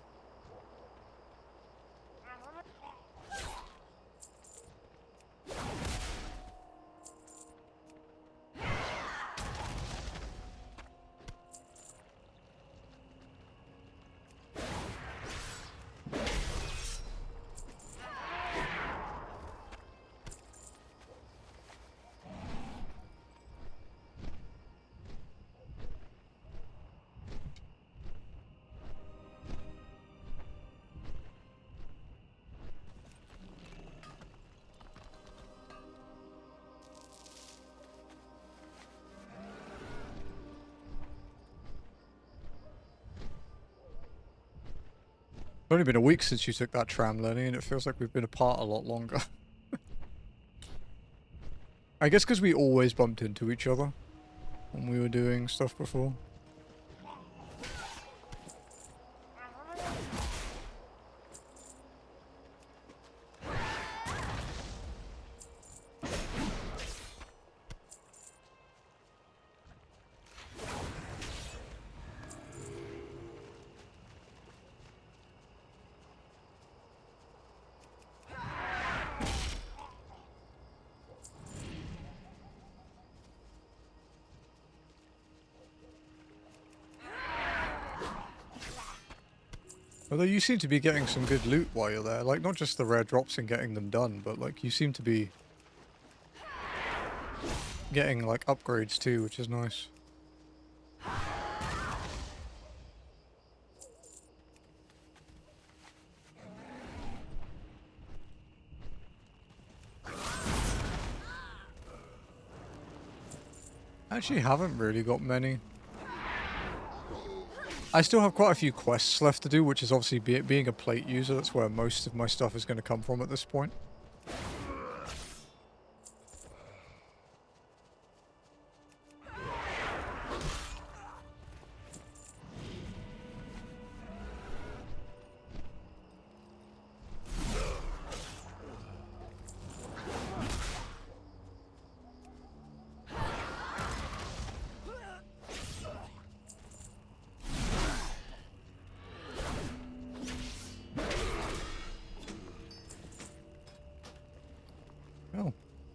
A: It's only been a week since you took that tram, Lenny, and it feels like we've been apart a lot longer. I guess because we always bumped into each other when we were doing stuff before. Although you seem to be getting some good loot while you're there. Like, not just the rare drops and getting them done, but, like, you seem to be getting, like, upgrades too, which is nice. I actually haven't really got many. I still have quite a few quests left to do, which is obviously being a plate user. That's where most of my stuff is going to come from at this point. Oh,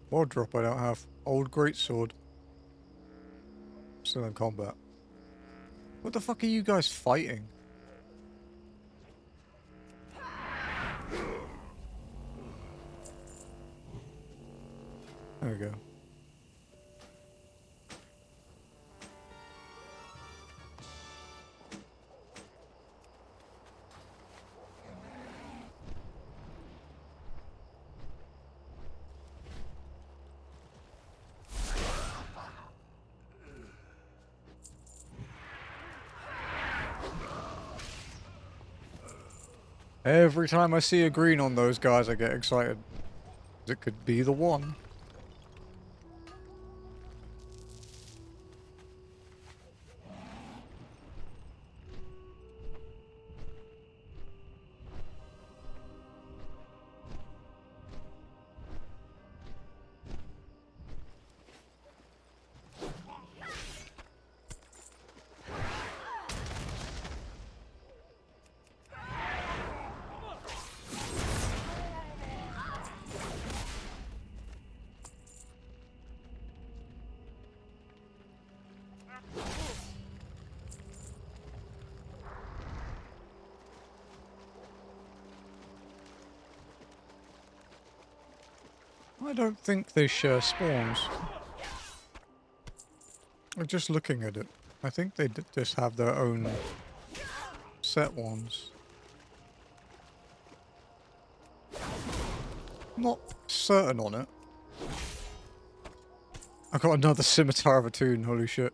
A: more drop I don't have. Old greatsword. Still in combat. What the fuck are you guys fighting? There we go. Every time I see a green on those guys, I get excited. It could be the one. I don't think they share spawns. I'm just looking at it. I think they just have their own set ones. Not certain on it. I got another scimitar of a toon, holy shit.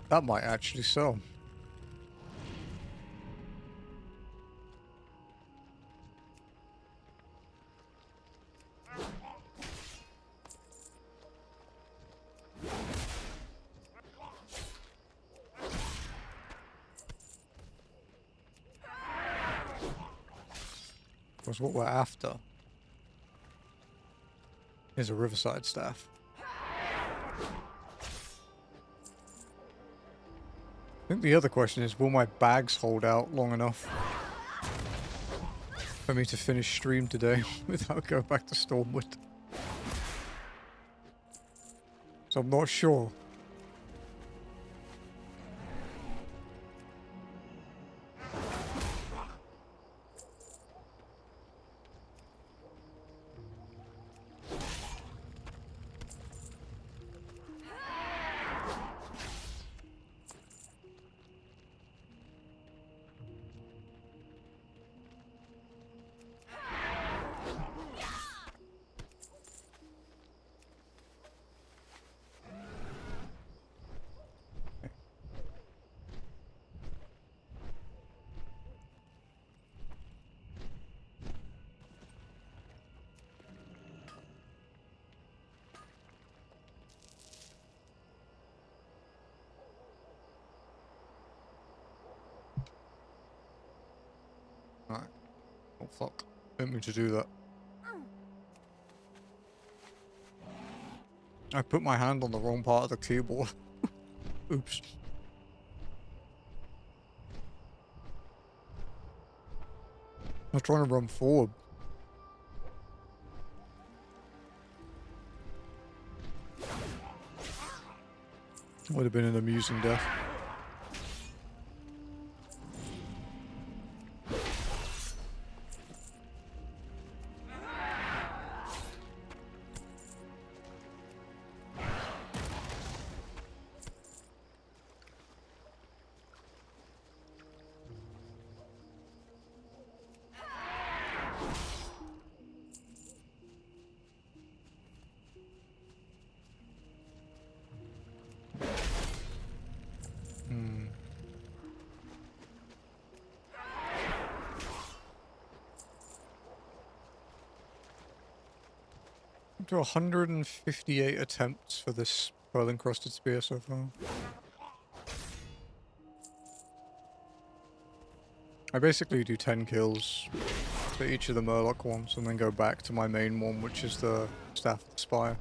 A: That might actually sell. Was what we're after. Here's a riverside staff. I think the other question is, will my bags hold out long enough for me to finish stream today without going back to Stormwood? So I'm not sure. Right. Oh fuck. Didn't mean to do that. I put my hand on the wrong part of the keyboard. Oops. I was trying to run forward. Would have been an amusing death. To 158 attempts for this pearl encrusted spear so far. I basically do 10 kills for each of the Murloc ones and then go back to my main one, which is the Staff of the Spire.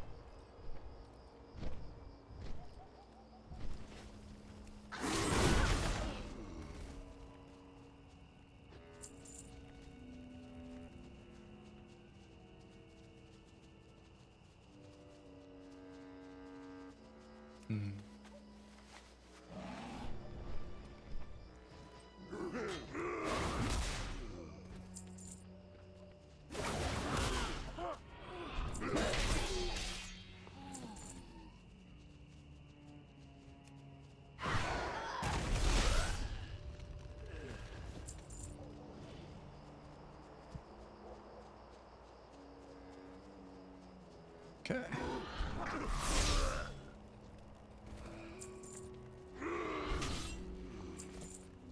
A: Okay.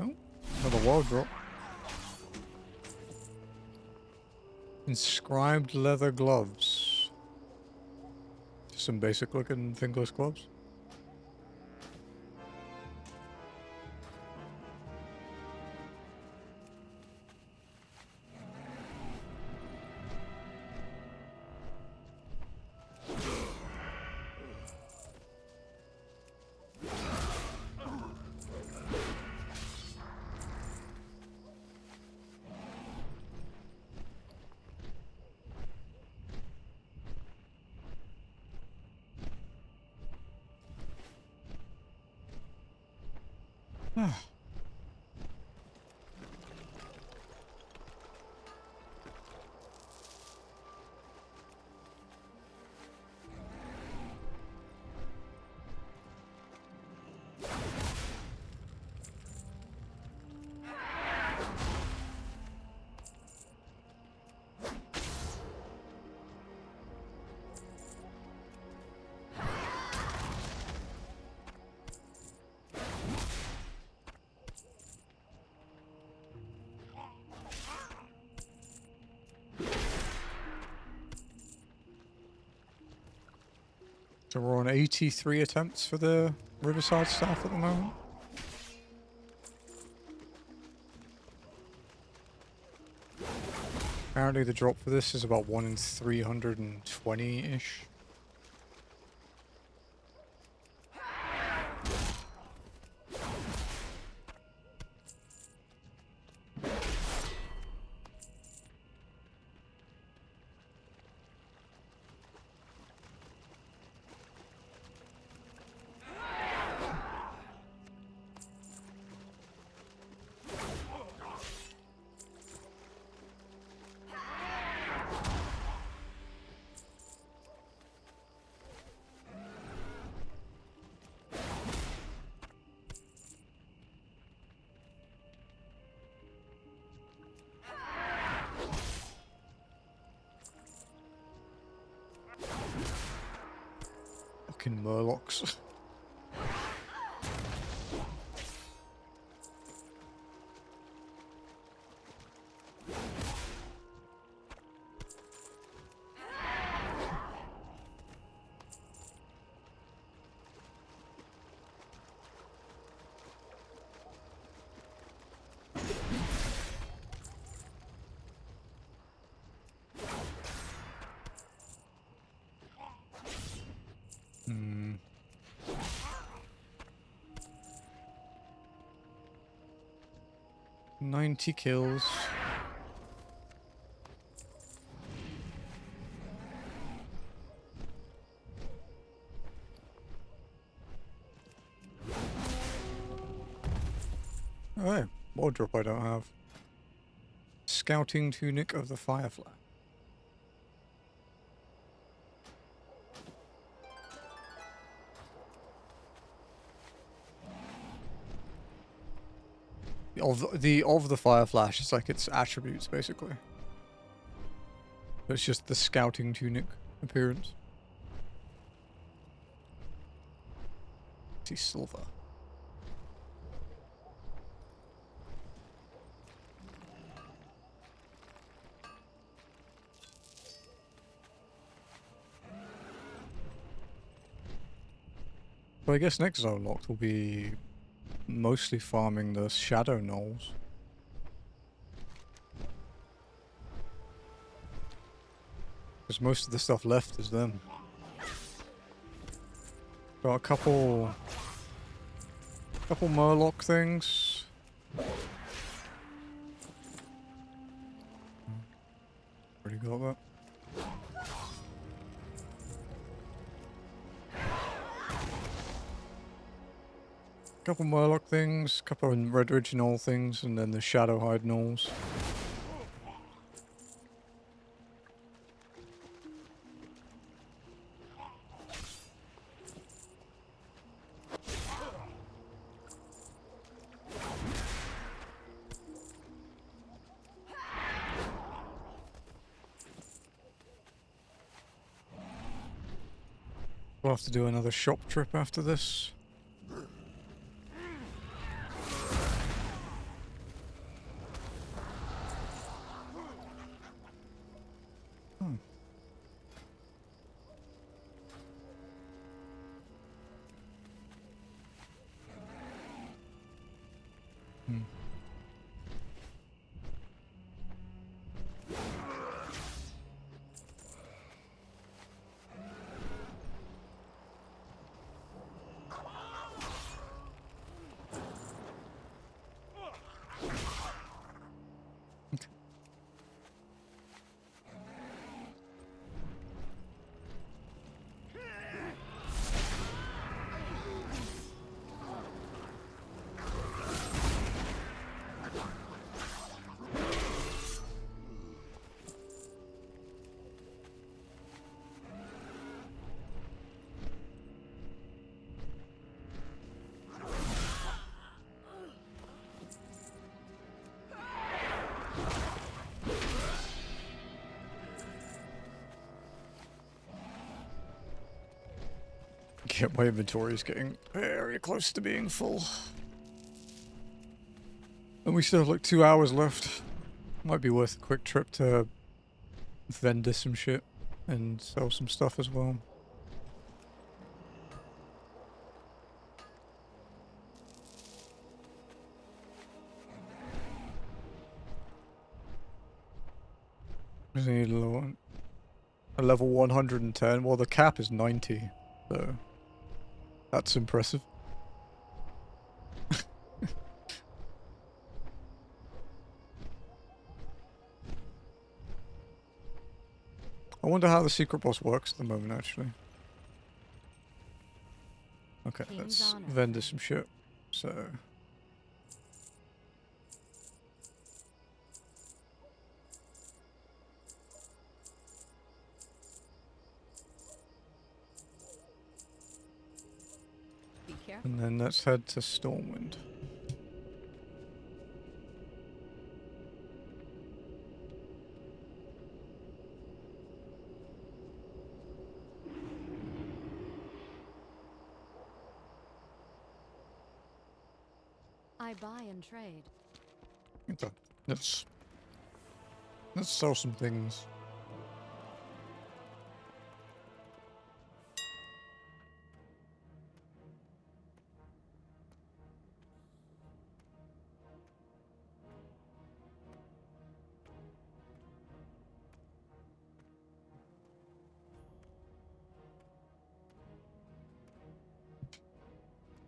A: Oh, another wall drop. Inscribed leather gloves. Just some basic looking fingerless gloves. So we're on 83 attempts for the Riverside staff at the moment. Apparently the drop for this is about 1 in 320-ish. Fucking murlocs. Hmm. "90 kills. Oh, hey, wardrobe I don't have. Scouting tunic of the Firefly. Of the Fire Flash, it's like its attributes basically. It's just the scouting tunic appearance. See silver. But I guess next Zonelocked will be mostly farming the shadow gnolls. Because most of the stuff left is them. Got a couple Murloc things. Already got that. Couple Murloc things, couple Redridge Gnoll things, and then the Shadowhide Gnolls. We'll have to do another shop trip after this. Yeah, my inventory is getting very close to being full. And we still have like 2 hours left. Might be worth a quick trip to vendor some shit and sell some stuff as well. We need a level 110. Well, the cap is 90, so that's impressive. I wonder how the secret boss works at the moment, actually. Okay,
B: King's
A: let's
B: honor.
A: vendor some shit. So,
B: Be careful.
A: and then let's head to Stormwind.
B: I buy and trade.
A: Okay, let's sell some things.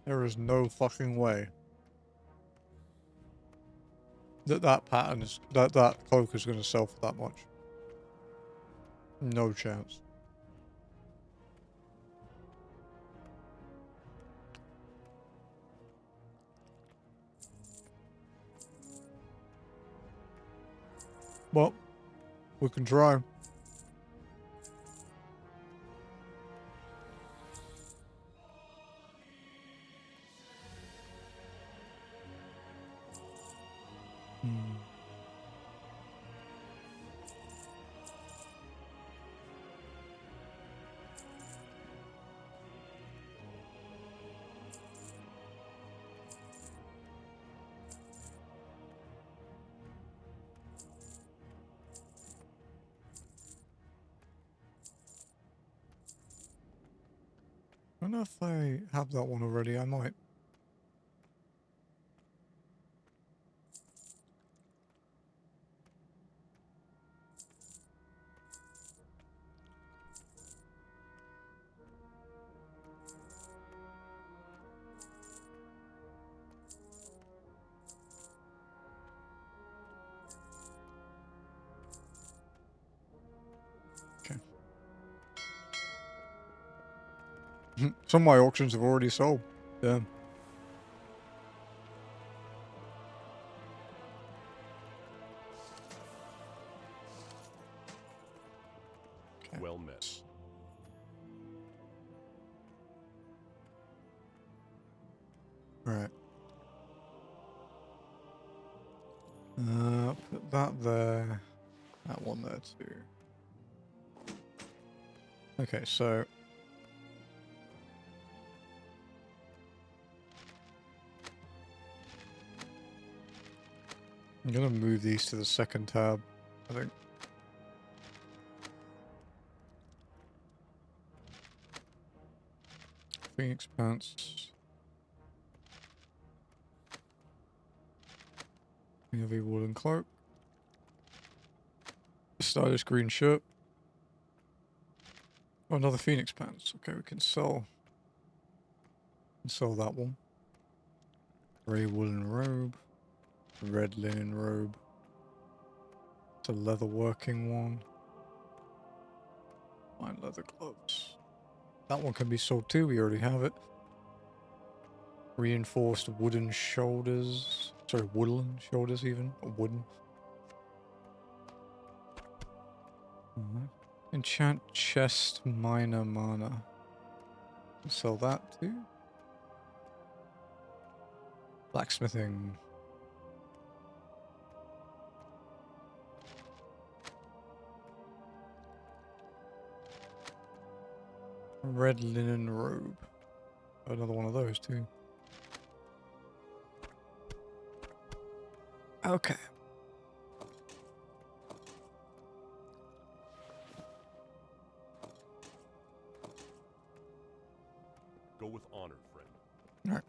A: There is no fucking way that pattern is that cloak is going to sell for that much. No chance. Well, we can try. I don't know if I have that one already. I might. Some of my auctions have already sold. Damn. Okay.
F: Well met.
A: Right. Put that there. That one there too. Okay, so I'm gonna move these to the second tab, I think. Phoenix pants. Heavy woolen cloak. Stylish green shirt. Oh, another Phoenix pants. Okay, we can sell that one. Grey woolen robe. Red linen robe. It's a leather working one. Fine leather gloves. That one can be sold too, we already have it. Reinforced wooden shoulders. Sorry, woolen shoulders even. Or wooden. Enchant chest minor mana. Sell that too. Blacksmithing. Red linen robe. Another one of those too. Okay.
F: Go with honor, friend.
A: All right.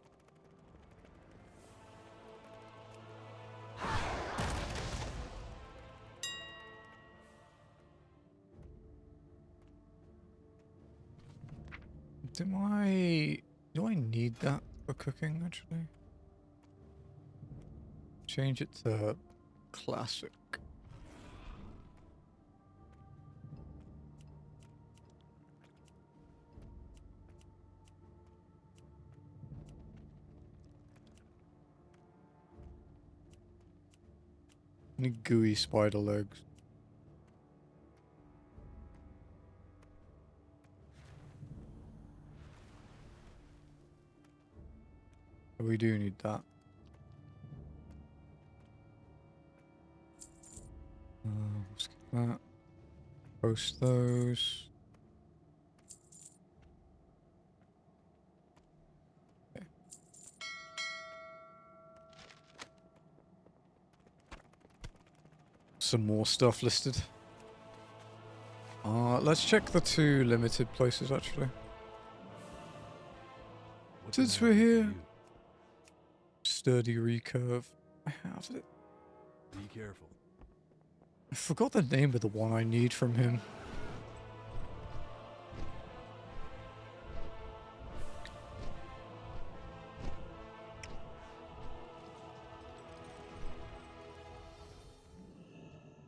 A: Do I need that for cooking, actually? Change it to classic. Any gooey spider legs? We do need that. Skip that. Post those. Okay. Some more stuff listed. Let's check the 2 limited places actually.
C: What
A: Since
C: can I
A: we're
C: do for
A: here.
C: you?
A: Sturdy recurve. I have it.
C: Be careful.
A: I forgot the name of the one I need from him.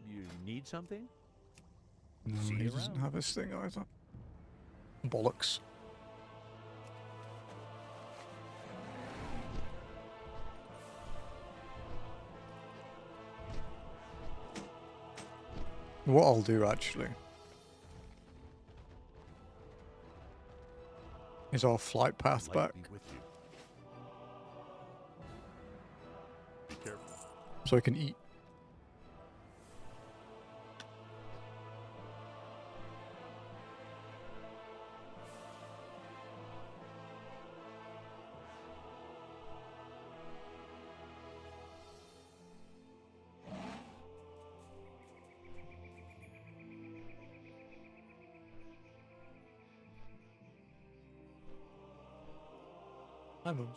E: You need something?
A: No,
E: See
A: he
E: you
A: doesn't
E: around.
A: have his thing either. Bollocks. What I'll do actually is our flight path
F: Light
A: back,
F: be with you. Be careful.
A: so I can eat. Hi, Mums.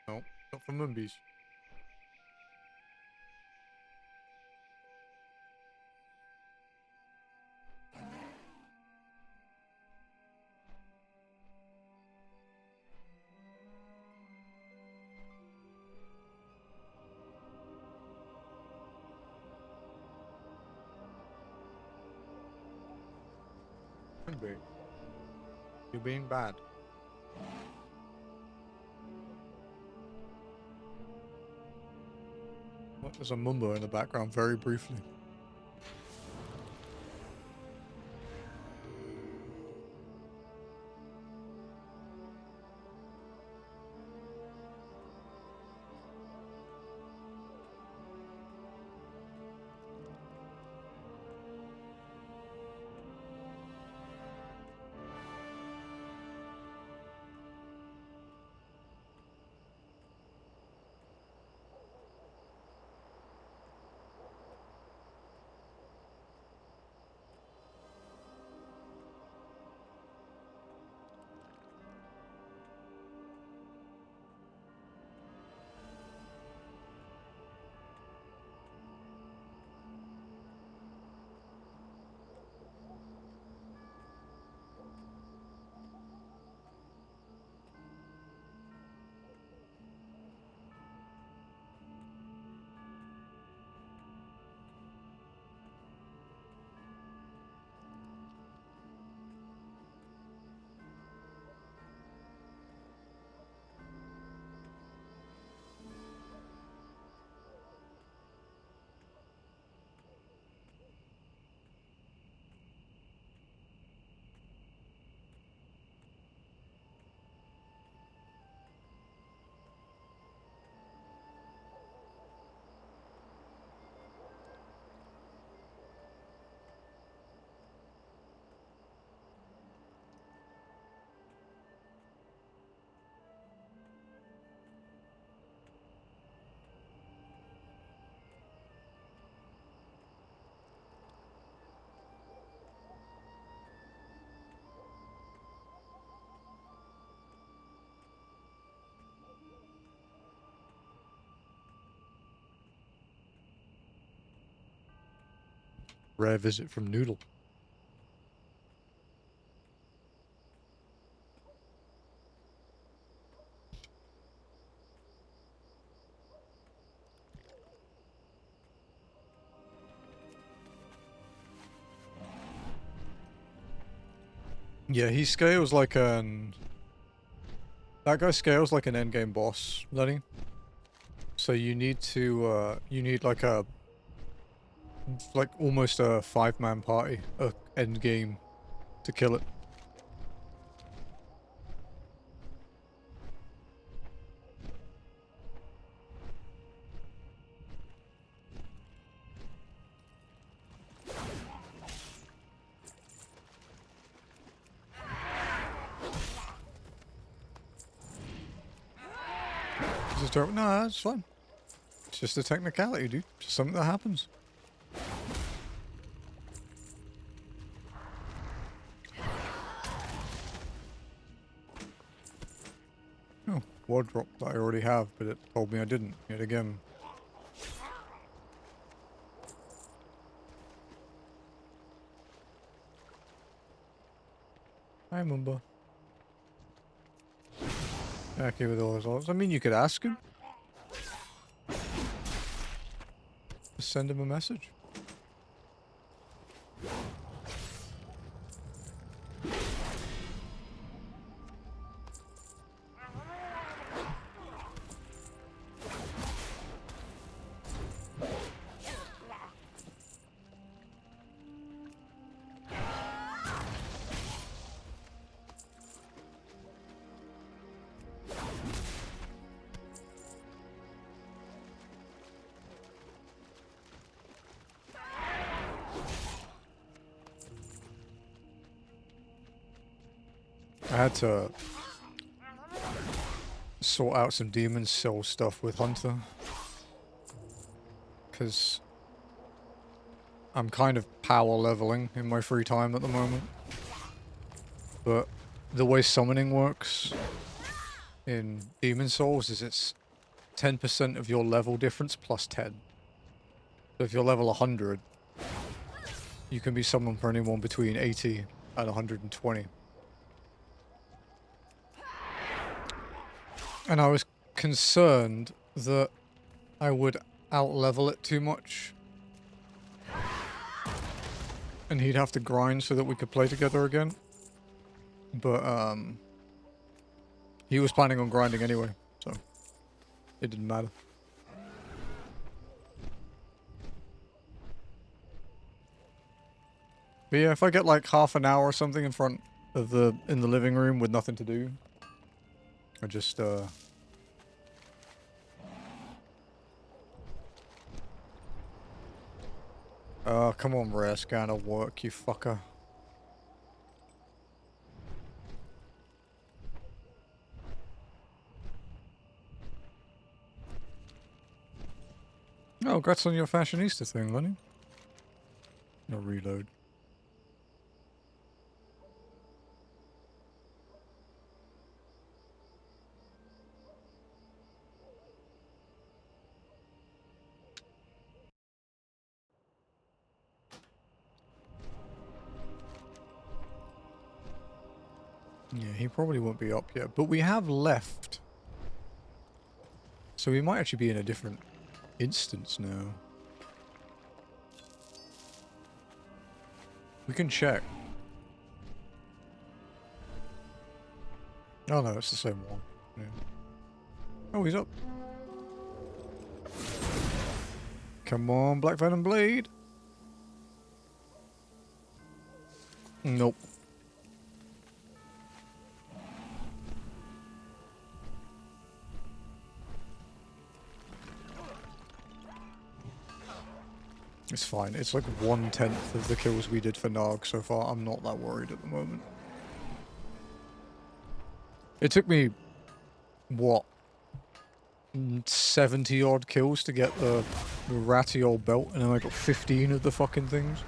A: No, not for Mumbies. Mumby, you're being bad. What? There's a Mumbo in the background very briefly. Rare visit from Noodle. Yeah, he scales like an... That guy scales like an endgame boss, Lenny. So you need to, you need like a... Like almost a 5-man party, endgame, to kill it. Just don't... Nah, it's fine. It's just a technicality, dude. Just something that happens. Oh, wardrobe that I already have, but it told me I didn't. Yet again. Hi, Mumba. Okay with all his odds. I mean, you could ask him. Just send him a message. I had to sort out some demon soul stuff with Hunter. Because I'm kind of power leveling in my free time at the moment. But the way summoning works in Demon Souls is it's 10% of your level difference plus 10. So if you're level 100, you can be summoned for anyone between 80 and 120. And I was concerned that I would out-level it too much. And he'd have to grind so that we could play together again. But, he was planning on grinding anyway, so it didn't matter. But yeah, if I get like half an hour or something in front of in the living room with nothing to do, I just, oh, come on, rare scanner, work, you fucker. Oh, congrats on your fashionista thing, Lenny. No reload. Yeah, he probably won't be up yet, but we have left. So we might actually be in a different instance now. We can check. Oh no, it's the same one. Yeah. Oh, he's up. Come on, Black Venom Blade. Nope. It's fine. It's like 1/10 of the kills we did for Narg so far. I'm not that worried at the moment. It took me, what, 70 odd kills to get the ratty old belt, and then I got 15 of the fucking things.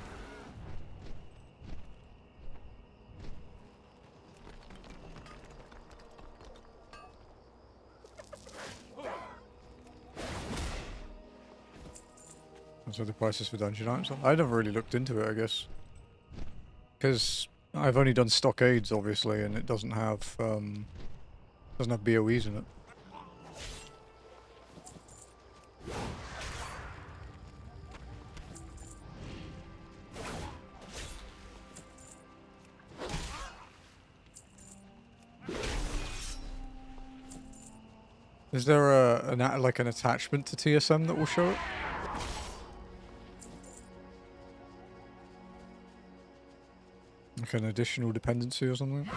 A: So the prices for dungeon items. I never really looked into it, I guess. Because I've only done stockades, obviously, and it doesn't have BOEs in it. Is there like an attachment to TSM that will show it? Like an additional dependency or something?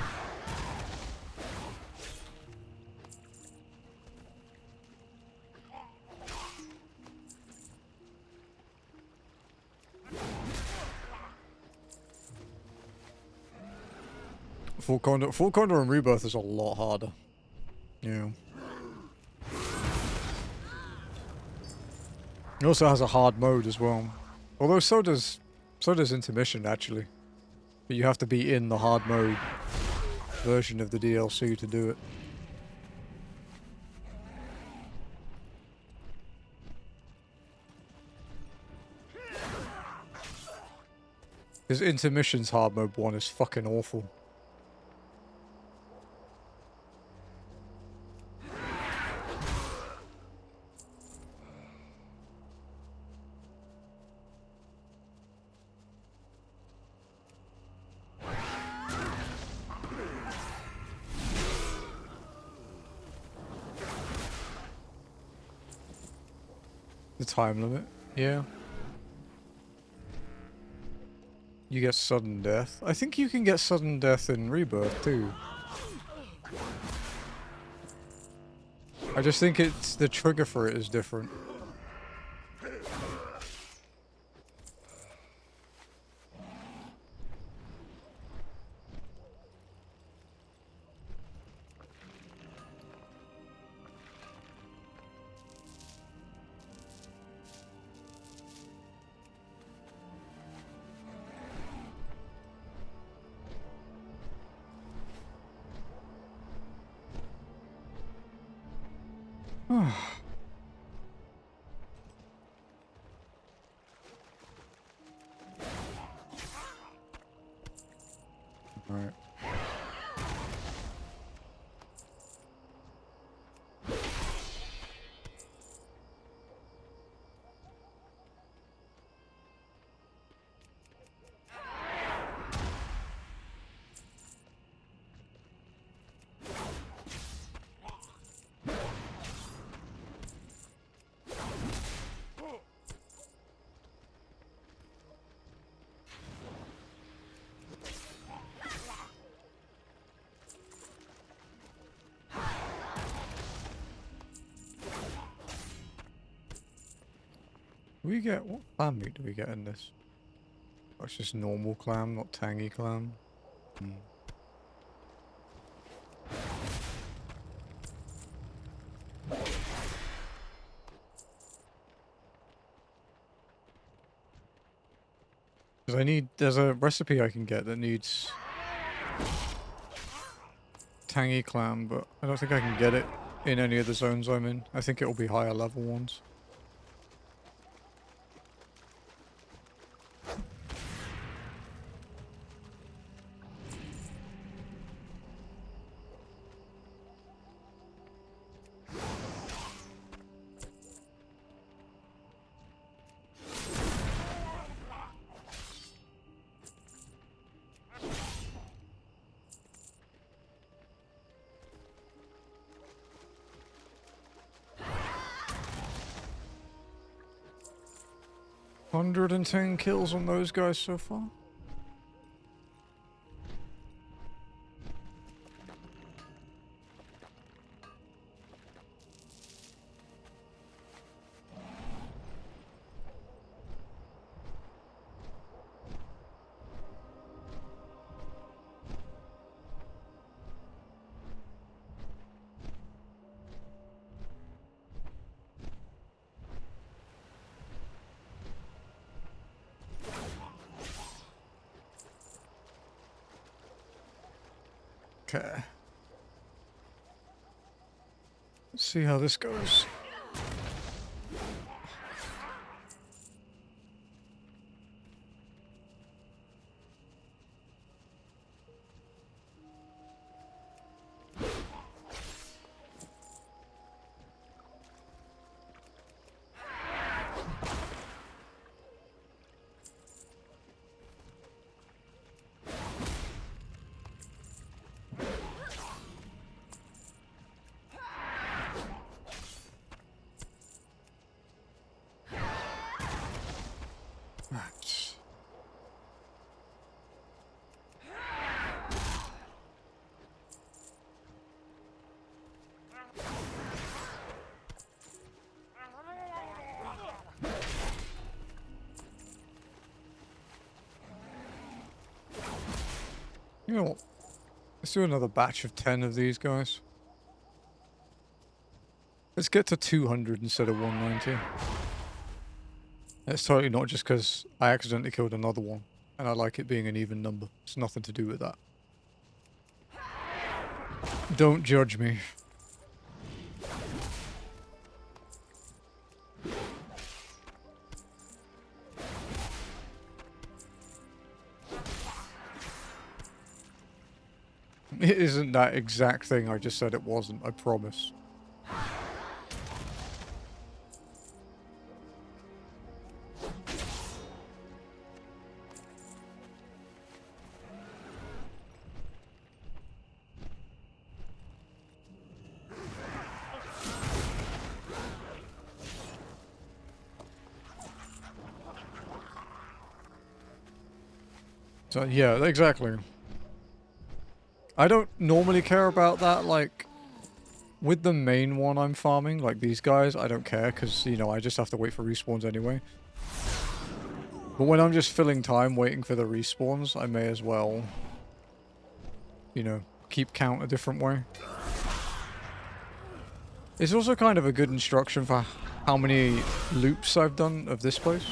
A: Full Condor and Rebirth is a lot harder. Yeah. It also has a hard mode as well. Although so does Intermission actually. But you have to be in the hard mode version of the DLC to do it. Because Intermission's hard mode 1 is fucking awful. The time limit, yeah. You get sudden death. I think you can get sudden death in Rebirth too. I just think it's the trigger for it is different. Alright. We get, what clam meat do we get in this? Oh, it's just normal clam, not tangy clam. Hmm. Because there's a recipe I can get that needs tangy clam, but I don't think I can get it in any of the zones I'm in. I think it'll be higher level ones. $110 kills on those guys so far. Okay. Let's see how this goes. You know what? Let's do another batch of 10 of these guys. Let's get to 200 instead of 190. It's totally not just because I accidentally killed another one, and I like it being an even number. It's nothing to do with that. Don't judge me. It isn't that exact thing I just said it wasn't, I promise. So yeah, exactly. I don't normally care about that, like, with the main one I'm farming, like these guys, I don't care, because, you know, I just have to wait for respawns anyway. But when I'm just filling time waiting for the respawns, I may as well, you know, keep count a different way. It's also kind of a good instruction for how many loops I've done of this place.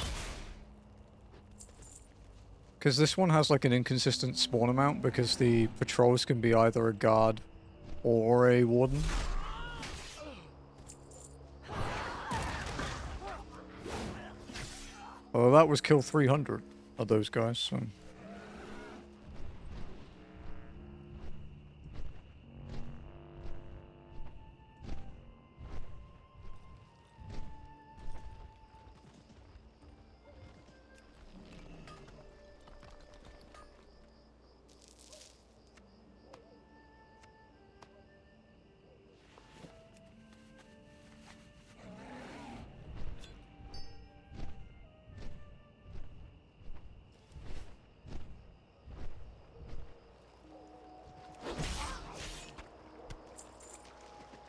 A: Because this one has like an inconsistent spawn amount because the patrols can be either a guard or a warden. Well, that was kill 300 of those guys, so...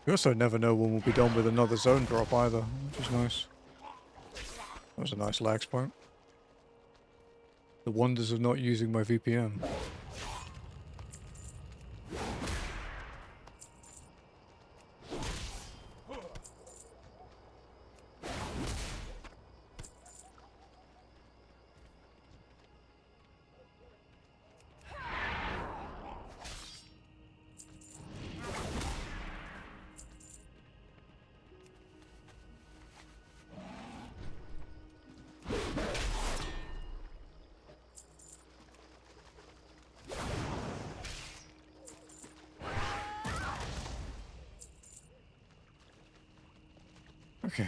A: We also never know when we'll be done with another zone drop either, which is nice. That was a nice lag spike. The wonders of not using my VPN. Okay.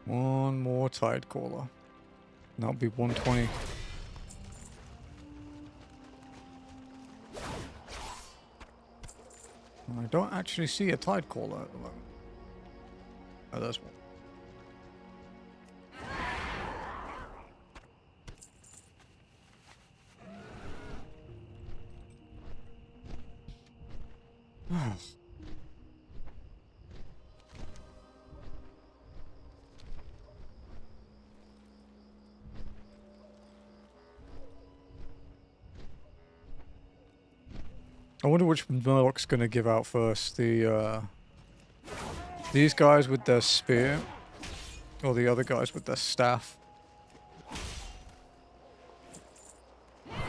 A: One more tide caller. And that'll be 120. I don't actually see a tide caller at the moment. Oh, there's one. I wonder which Murloc's gonna give out first. These guys with their spear, or the other guys with their staff. I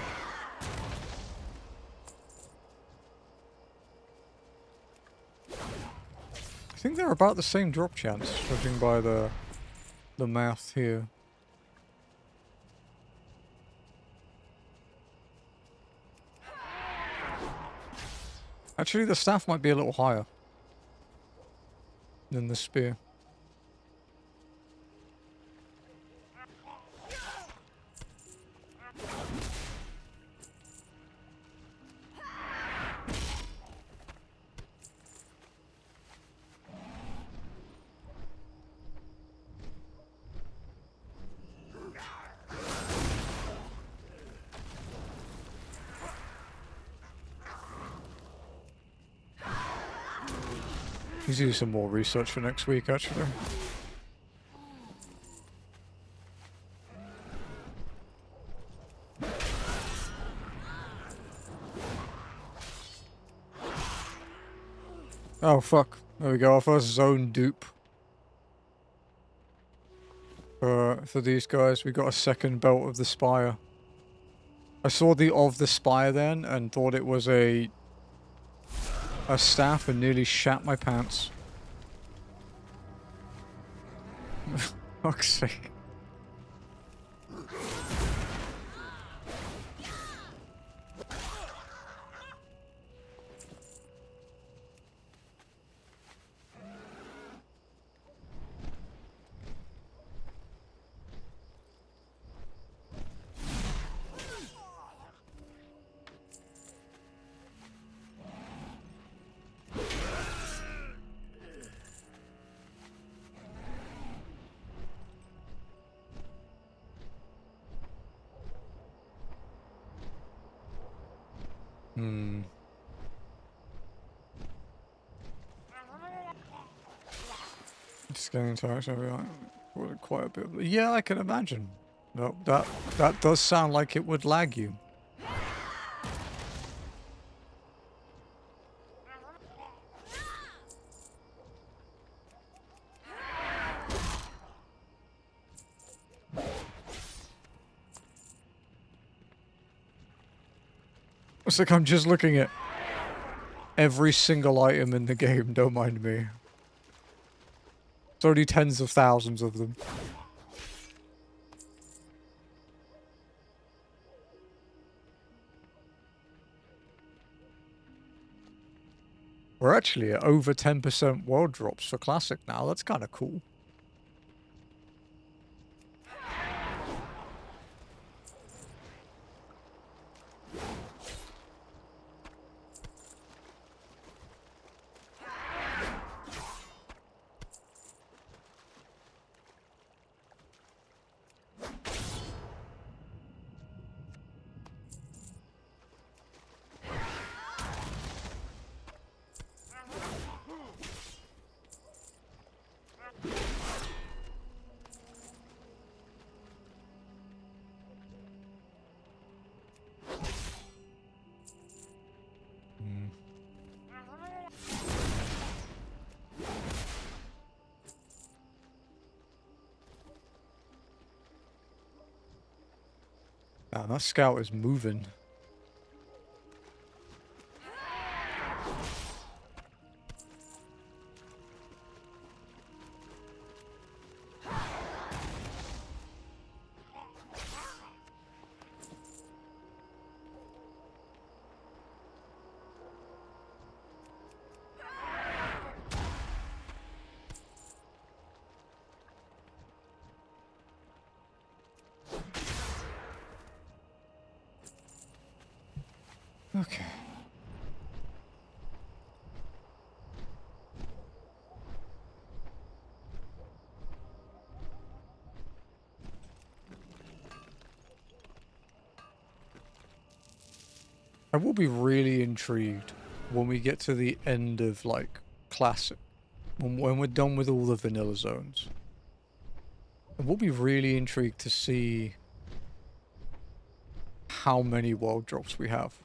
A: think they're about the same drop chance, judging by the math here. Actually, the staff might be a little higher than the spear. Let's do some more research for next week, actually. Oh, fuck. There we go, our first zone dupe. For these guys, we got a second belt of the spire. I saw the of the spire then and thought it was a staff and nearly shat my pants. Fuck's sake. Scanning types, quite a bit. Yeah, I can imagine. No, that does sound like it would lag you. It's like I'm just looking at every single item in the game, don't mind me. It's already tens of thousands of them. We're actually at over 10% world drops for Classic now. That's kind of cool. Man, that scout is moving. Okay. I will be really intrigued when we get to the end of, like, Classic. When we're done with all the vanilla zones. I will be really intrigued to see how many world drops we have.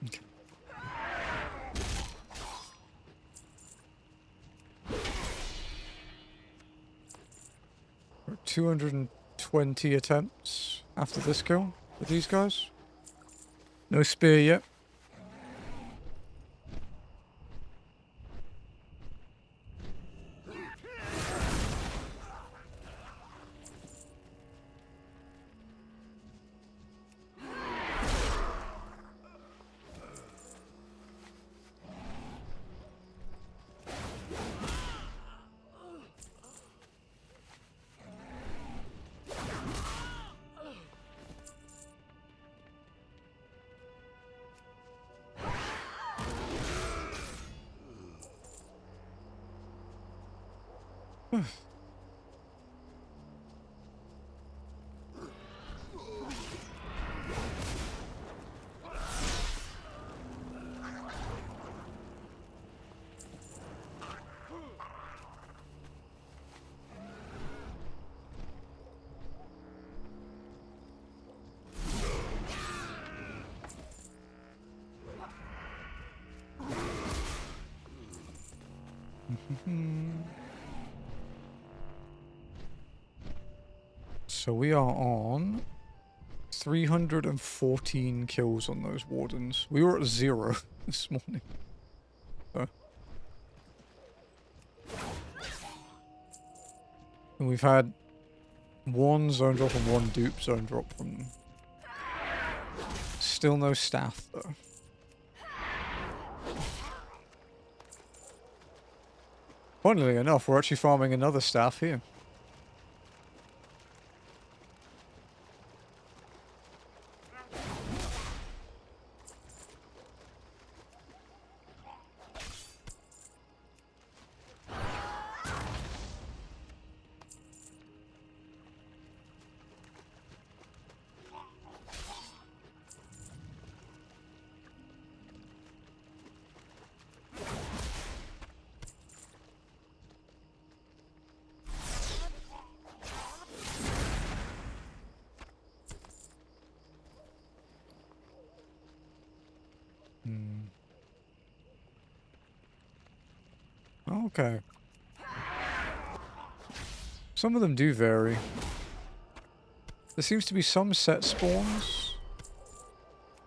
A: Okay. 220 attempts after this kill with these guys. No spear yet. So we are on 314 kills on those wardens. We were at 0 this morning. And we've had one zone drop and one dupe zone drop from them. Still no staff though. Funnily enough, we're actually farming another staff here. Okay. Some of them do vary. There seems to be some set spawns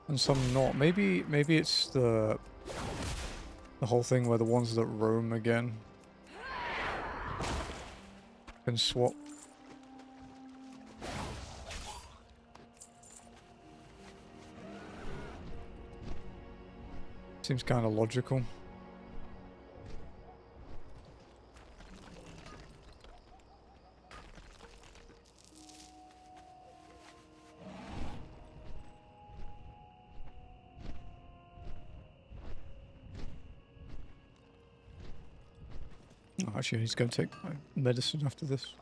A: and some not. Maybe it's the whole thing where the ones that roam again can swap. Seems kind of logical. Oh, actually, he's going to take my medicine after this.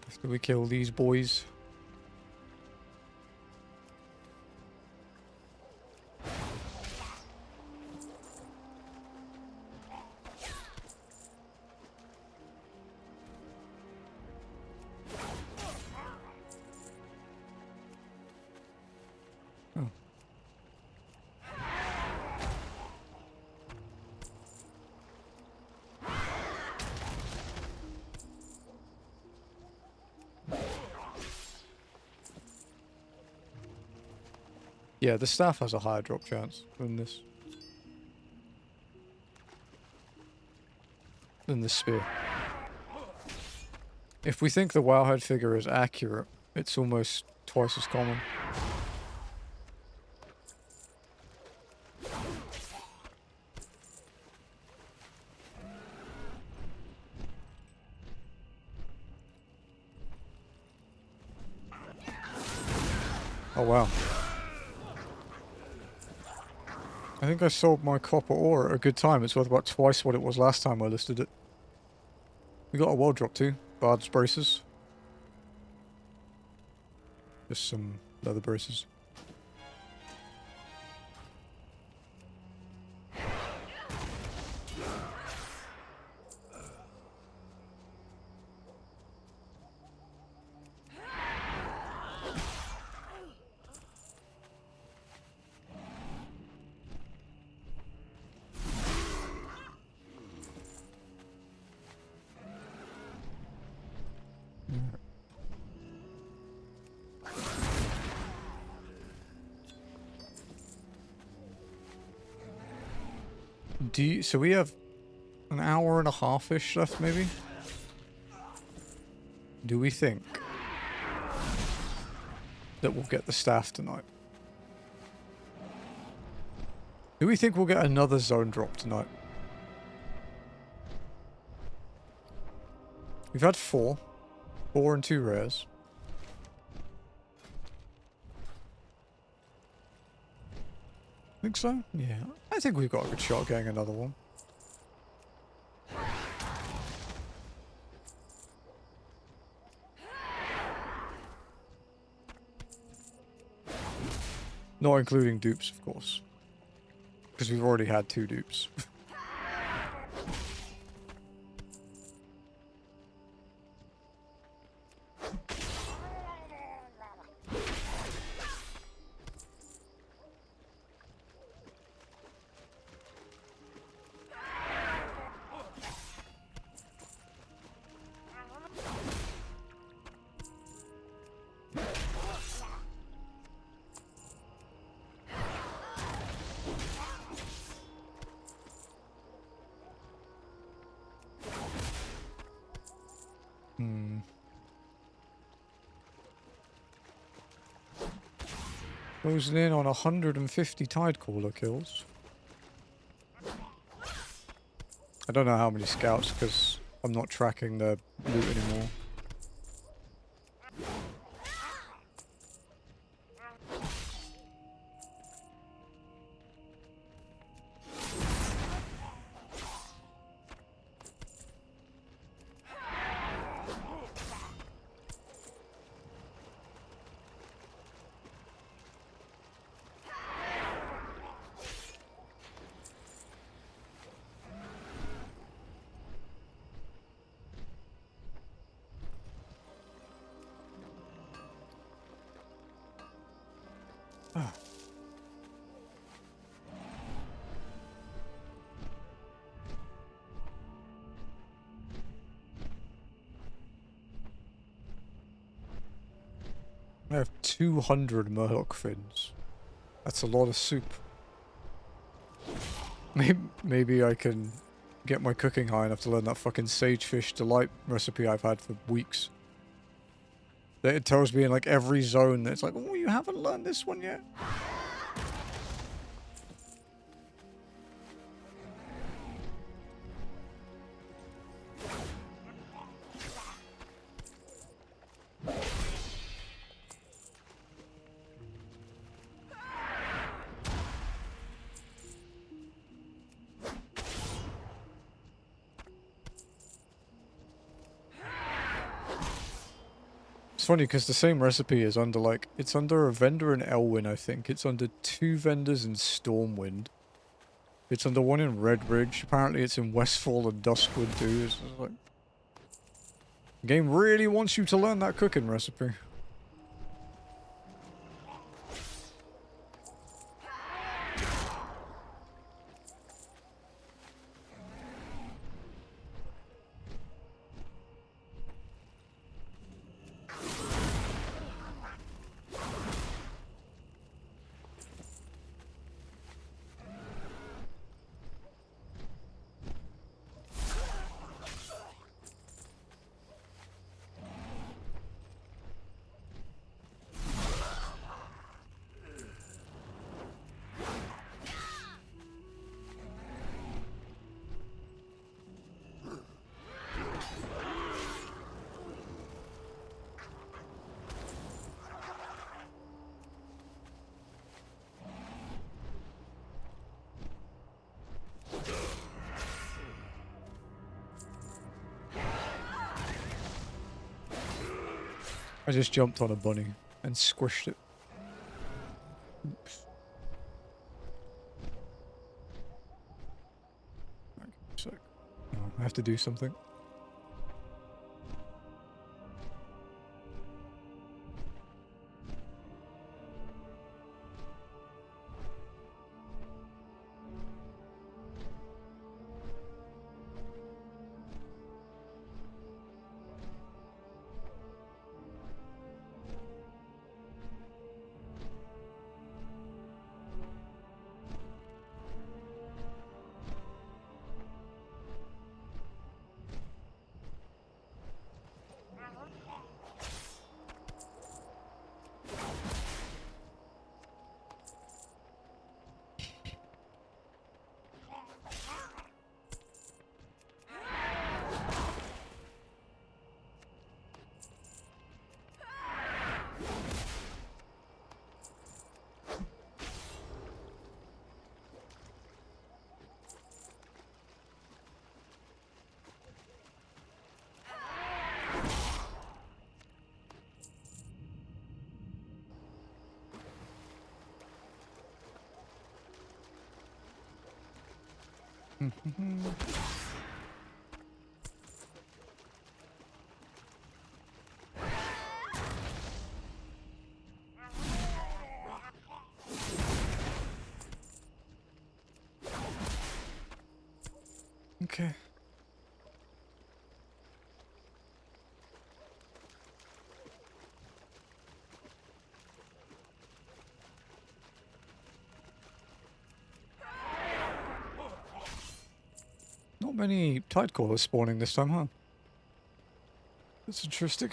A: After we kill these boys. Yeah, the staff has a higher drop chance than this. Than the spear. If we think the Wowhead figure is accurate, it's almost twice as common. Oh wow. I think I sold my copper ore at a good time. It's worth about twice what it was last time I listed it. We got a wall drop too. Bard's braces. Just some leather braces. So we have an hour and a half-ish left, maybe? Do we think that we'll get the staff tonight? Do we think we'll get another zone drop tonight? We've had 4. 4 and 2 rares. Think so? Yeah. I think we've got a good shot at getting another one. Not including dupes, of course. Because we've already had 2 dupes. Closing in on 150 Tidecaller kills. I don't know how many scouts because I'm not tracking the loot anymore. I have 200 Murloc fins. That's a lot of soup. Maybe I can get my cooking high enough to learn that fucking Sagefish Delight recipe I've had for weeks. That it tells me in like every zone that it's like, oh, you haven't learned this one yet? It's funny because the same recipe is under like, it's under a vendor in Elwyn, I think. It's under 2 vendors in Stormwind. It's under 1 in Redridge. Apparently it's in Westfall and Duskwood too. It's like, the game really wants you to learn that cooking recipe. I just jumped on a bunny and squished it. Oops. Okay, so, I have to do something. Okay. Not many tide crawlers spawning this time, huh? That's interesting.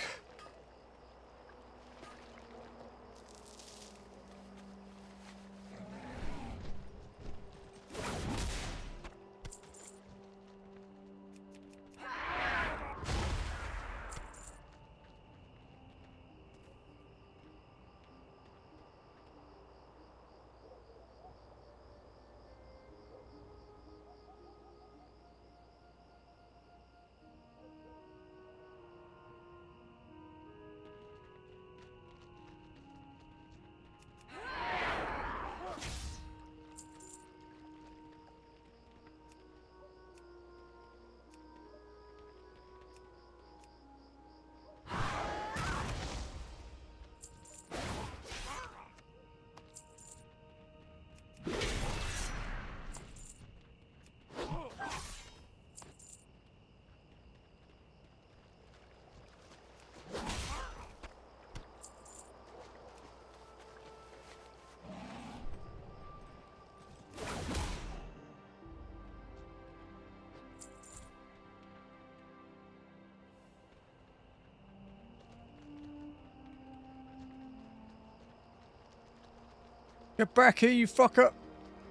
A: Get back here, you fucker!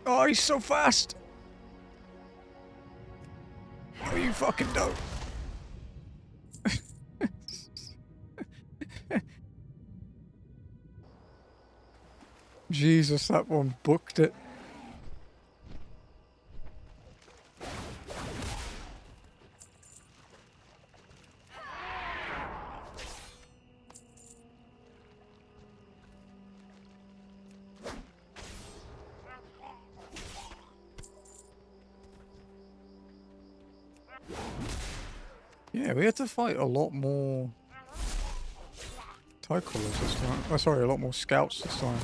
A: Oh, he's so fast! Oh, you fucking don't! Jesus, that one booked it. Yeah, we had to fight a lot more tide crawlers this time. Oh, sorry, a lot more scouts this time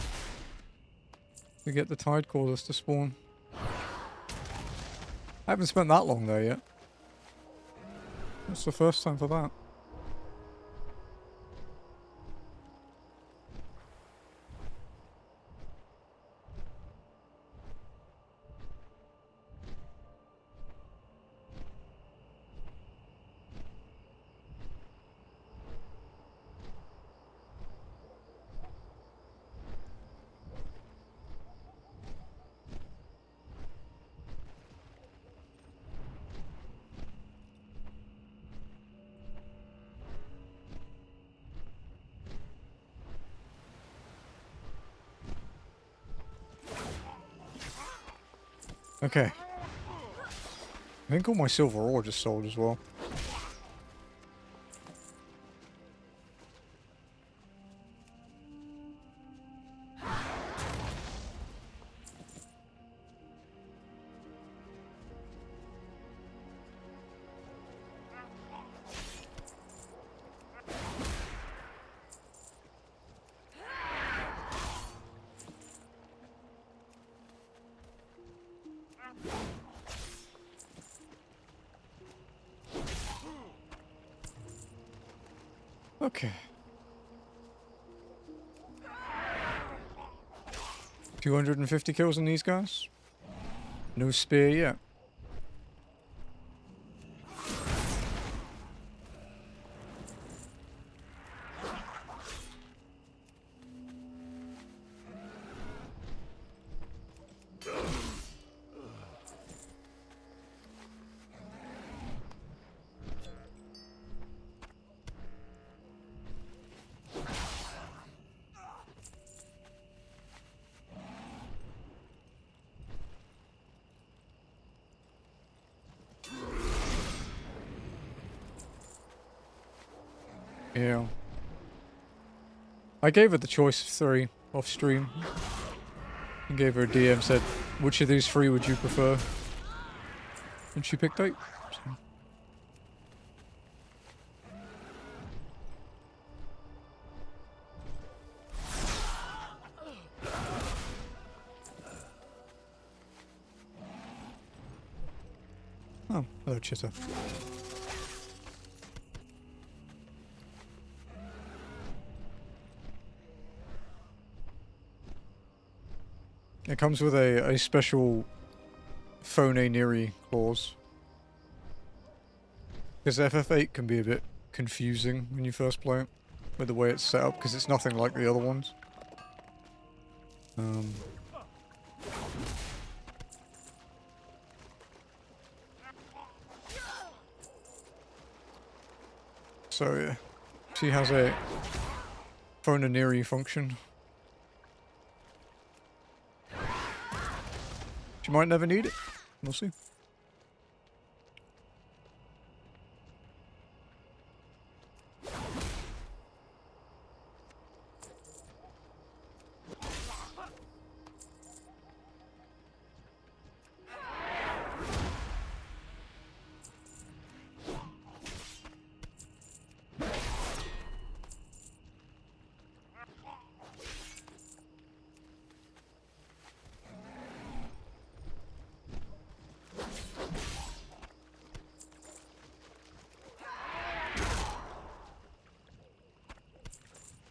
A: to get the tide crawlers to spawn. I haven't spent that long there yet. That's the first time for that. Okay. I think all my silver ore just sold as well. Okay. 250 kills on these guys. No spear yet. Yeah. I gave her the choice of 3 off stream. And gave her a DM, said, which of these 3 would you prefer? And she picked 8. So. Oh, hello, Chitter. It comes with a special phone Neri clause. Because FF8 can be a bit confusing when you first play it, with the way it's set up, because it's nothing like the other ones. So yeah, she has a phone Neri function. She might never need it. We'll see.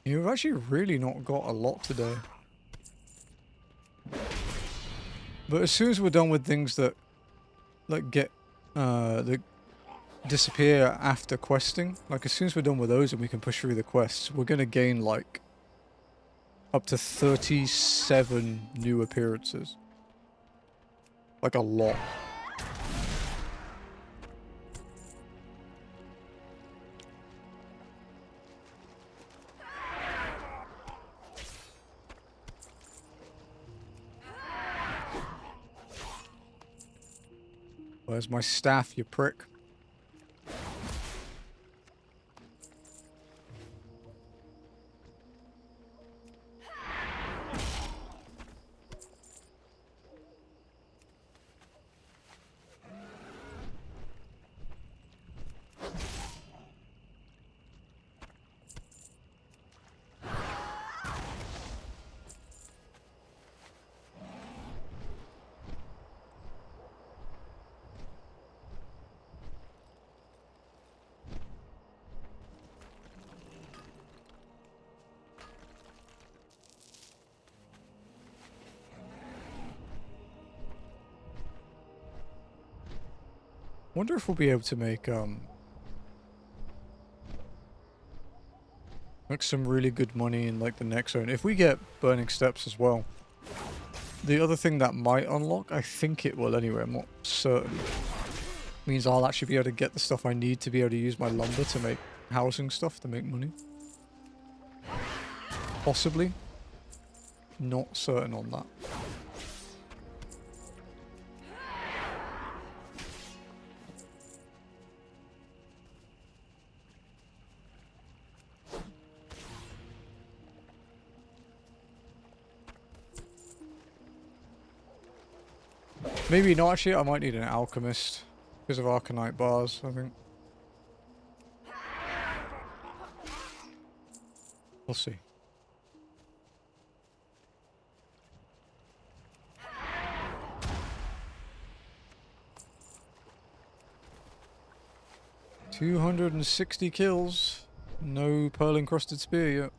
A: You've actually really not got a lot today. But as soon as we're done with things that that disappear after questing, like as soon as we're done with those and we can push through the quests, we're gonna gain like up to 37 new appearances. Like a lot. Where's my staff, you prick? Wonder if we'll be able to make like some really good money in like the next zone. If we get Burning Steps as well. The other thing that might unlock, I think it will anyway, I'm not certain, means I'll actually be able to get the stuff I need to be able to use my lumber to make housing stuff to make money. Possibly. Not certain on that. Maybe not actually, I might need an alchemist because of Arcanite bars, I think. We'll see. $260 kills. No pearl encrusted spear yet.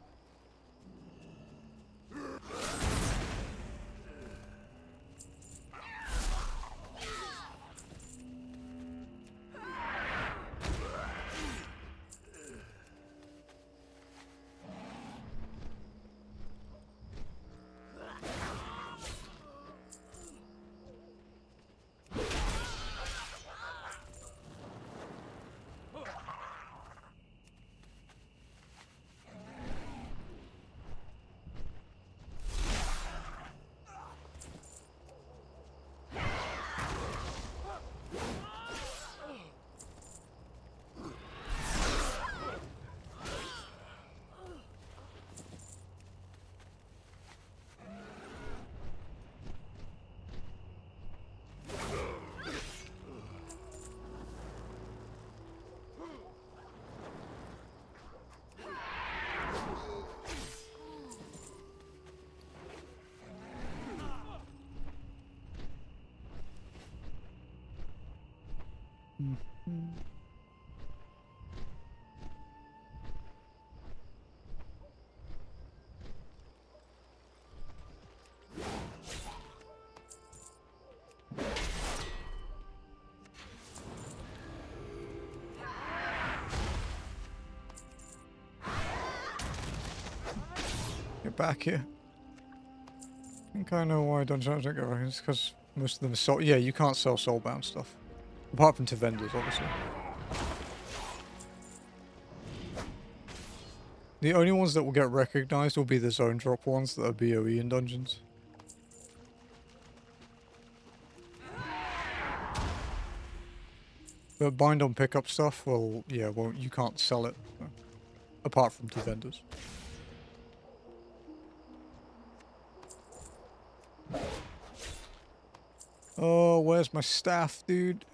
A: Mhm. Get back here. I think I know why Dungeons don't go. It's because most of them are soul. Yeah, you can't sell soulbound stuff. Apart from to vendors, obviously. The only ones that will get recognized will be the zone drop ones that are BOE in dungeons. But bind on pickup stuff, well, yeah, well, you can't sell it. Apart from to vendors. Oh, where's my staff, dude?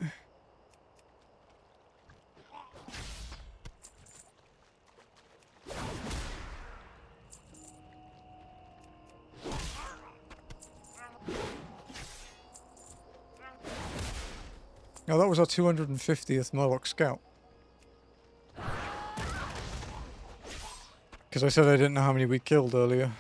A: Oh, that was our 250th Murloc Scout. Because I said I didn't know how many we killed earlier.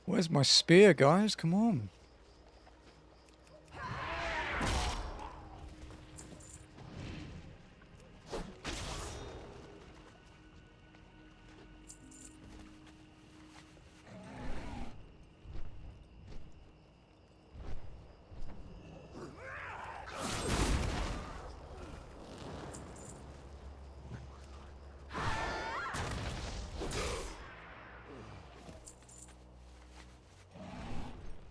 A: Where's my spear, guys? Come on.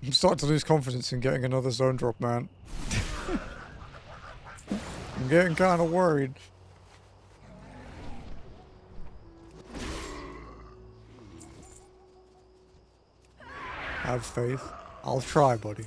A: I'm starting to lose confidence in getting another zone drop, man. I'm getting kind of worried. Have faith. I'll try, buddy.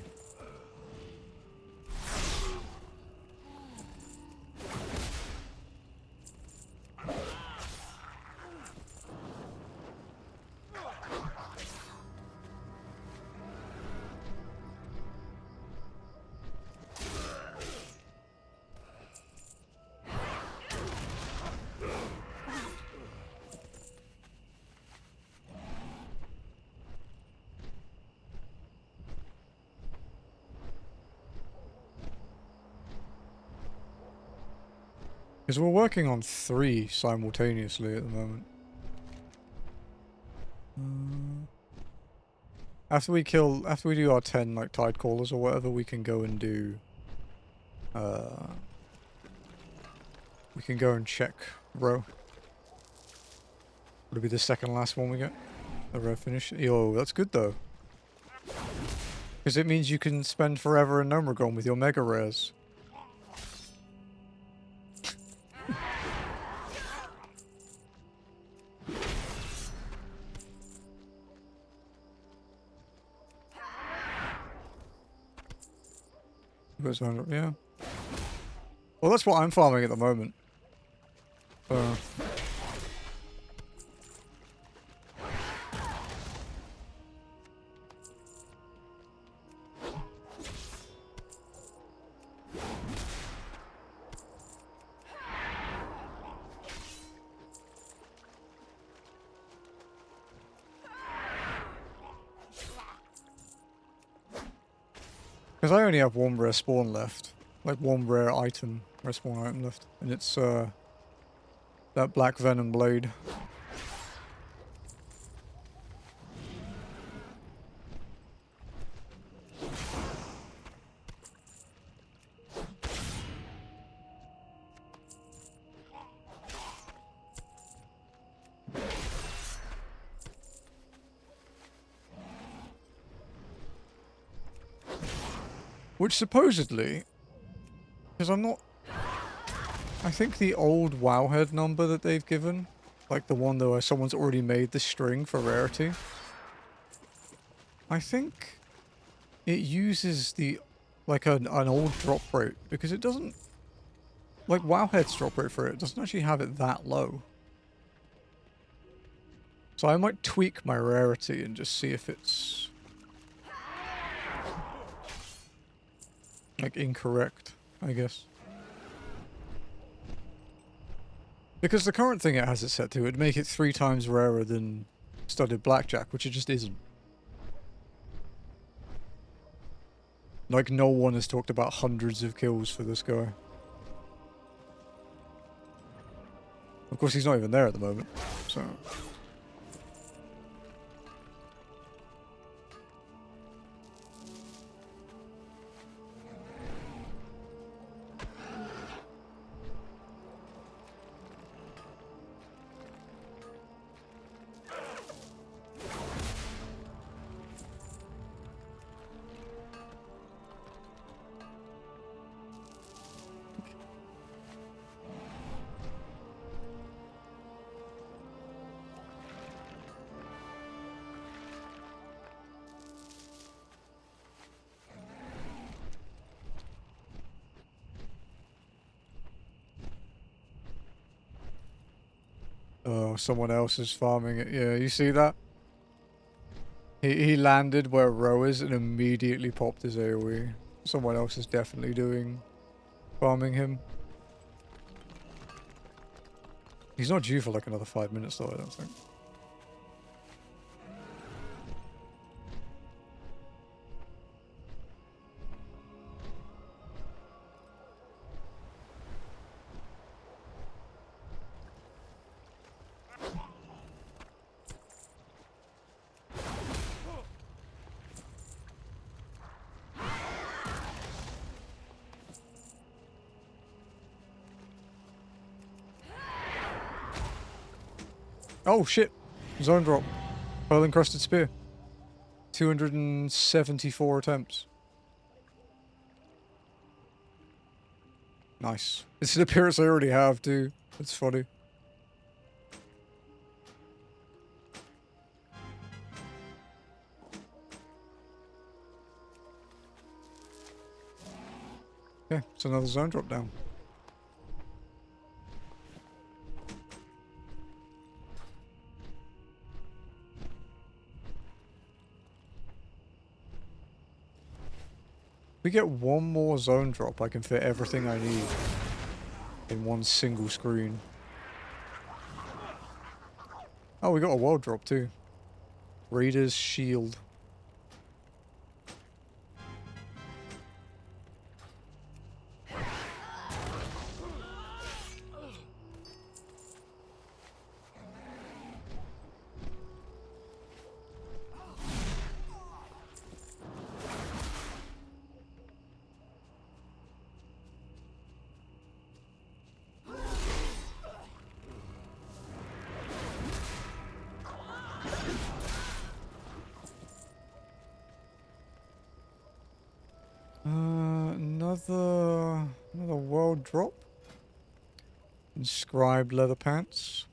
A: Because we're working on 3 simultaneously at the moment. After we do our 10 like tide callers or whatever, we can go and do we can go and check row. Would it be the second last one we get? The row finish? Yo, that's good though. Because it means you can spend forever in Nomragon with your mega rares. Yeah. Well, that's what I'm farming at the moment. Because I only have one rare spawn left. Like one rare item, rare spawn item left. And it's that black venom blade. Which supposedly, because I'm not, I think the old Wowhead number that they've given, like the one where someone's already made the string for rarity, I think it uses the, like an old drop rate, because it doesn't, like Wowhead's drop rate for it doesn't actually have it that low. So I might tweak my rarity and just see if it's like incorrect, I guess. Because the current thing it has it set to would make it 3 times rarer than studded blackjack, which it just isn't. Like, no one has talked about hundreds of kills for this guy. Of course, he's not even there at the moment, so... Oh, someone else is farming it. Yeah, you see that? He landed where Row is and immediately popped his AoE. Someone else is definitely farming him. He's not due for like another 5 minutes though, I don't think. Oh shit! Zone drop. Pearl encrusted spear. 274 attempts. Nice. It's an appearance I already have too. That's funny. Yeah, it's another zone drop down. If we get one more zone drop, I can fit everything I need in one single screen. Oh, we got a world drop too. Raider's Shield. Another world drop. Inscribed leather pants.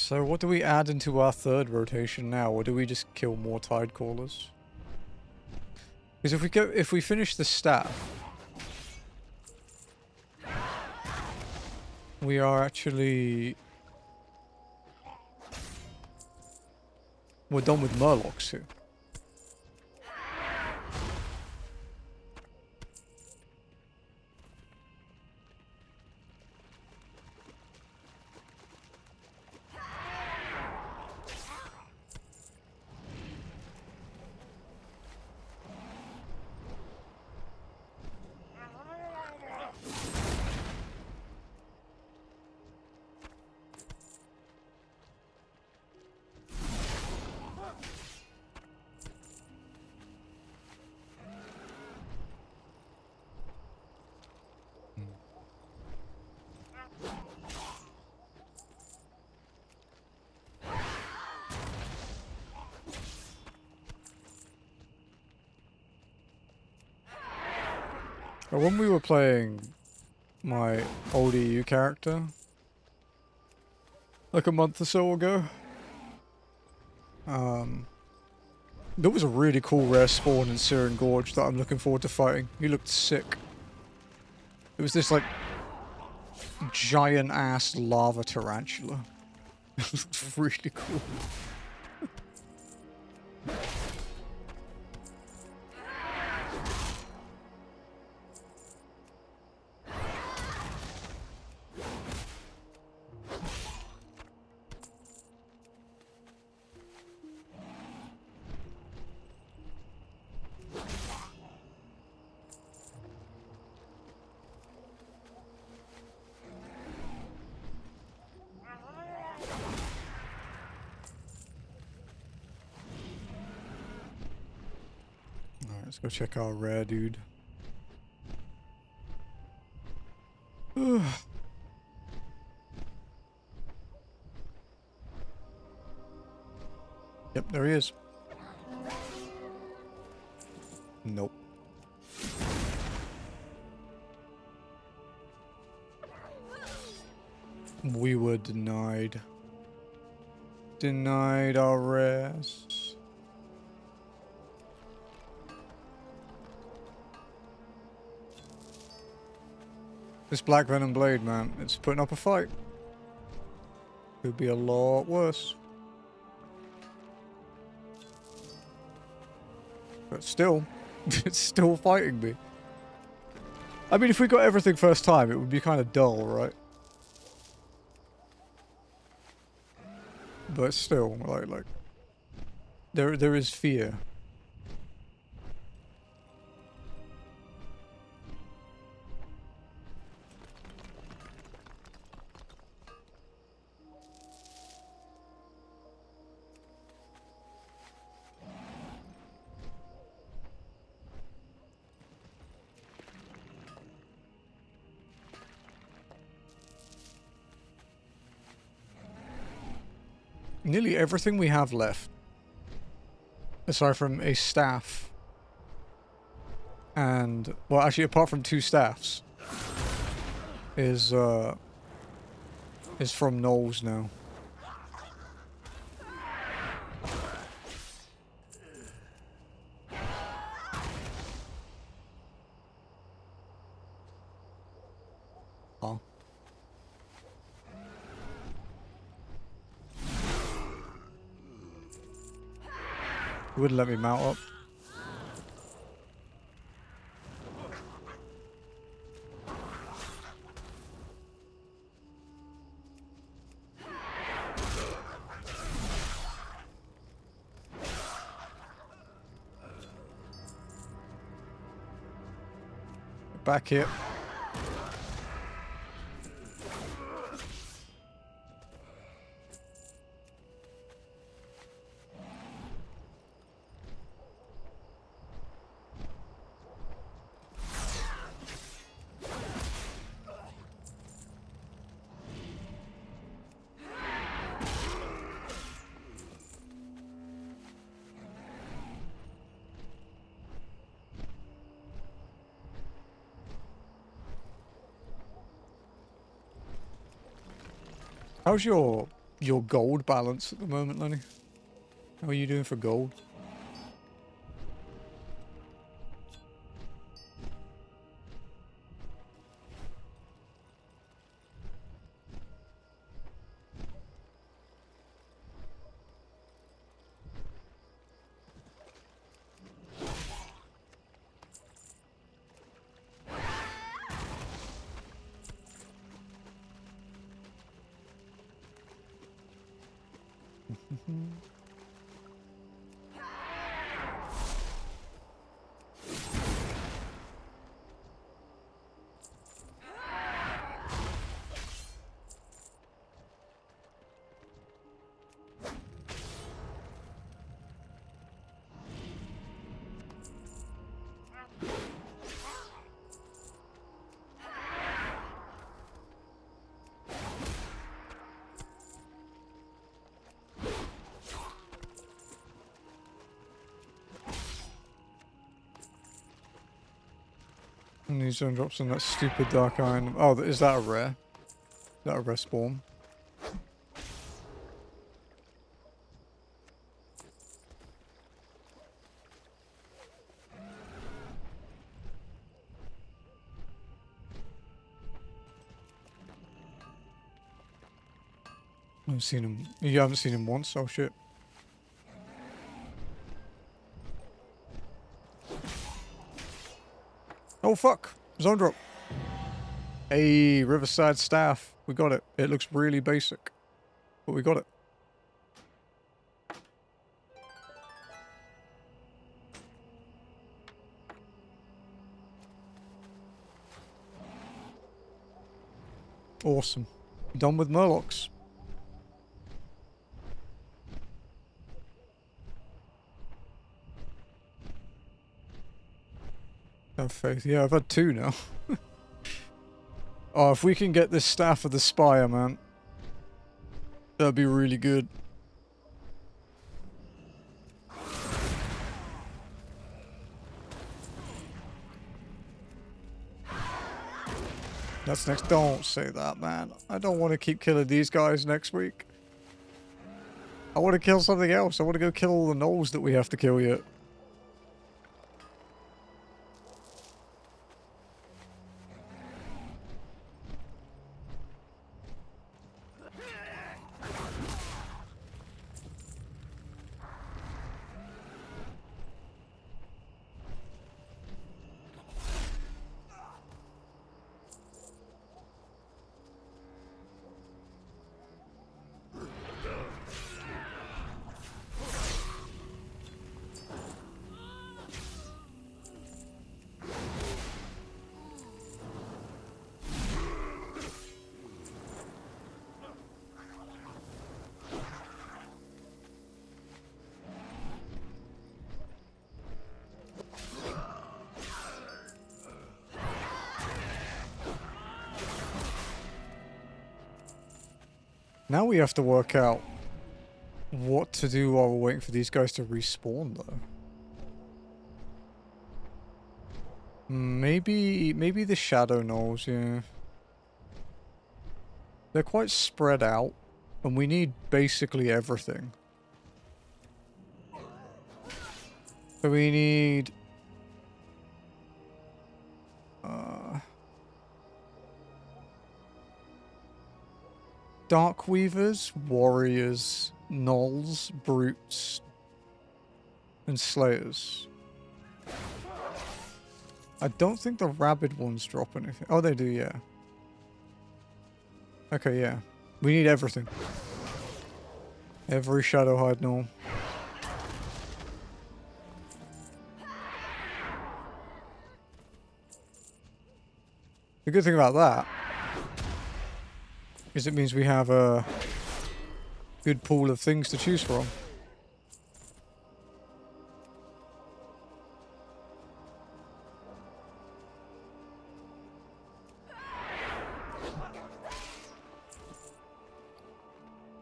A: So what do we add into our third rotation now, or do we just kill more tide callers? Because if we finish the staff, we are actually we're done with Murlocs here. But when we were playing my old EU character, like a month or so ago, there was a really cool rare spawn in Syrian Gorge that I'm looking forward to fighting. He looked sick. It was this like giant ass lava tarantula. It looked really cool. Alright, let's go check our rare dude. Yep, there he is. Nope. We were denied. Denied our rares. This Black Venom Blade, man, it's putting up a fight. Could be a lot worse. But still, it's still fighting me. I mean, if we got everything first time, it would be kind of dull, right? But still, like, there is fear. Nearly everything we have left, aside from a staff, and, well, actually, apart from 2 staffs, is from Knowles now. Oh. It wouldn't let me mount up. Back here. How's your your gold balance at the moment, Lenny? How are you doing for gold? And these zone drops in that stupid dark iron. Oh, is that a rare? Is that a rare spawn? I haven't seen him. You haven't seen him once? Oh shit. Oh fuck! Zone drop. Hey, Riverside staff. We got it. It looks really basic, but we got it. Awesome. Done with Murlocs. Have faith. Yeah, I've had 2 now. Oh, if we can get this Staff of the Spire, man. That'd be really good. That's next. Don't say that, man. I don't want to keep killing these guys next week. I want to kill something else. I want to go kill all the gnolls that we have to kill yet. Now we have to work out what to do while we're waiting for these guys to respawn, though. Maybe the Shadow Gnolls, yeah. They're quite spread out, and we need basically everything. So we need... Darkweavers, Warriors, Gnolls, Brutes, and Slayers. I don't think the Rabid ones drop anything. Oh, they do, yeah. Okay, yeah. We need everything. Every Shadowhide Gnoll. The good thing about that is it means we have a good pool of things to choose from.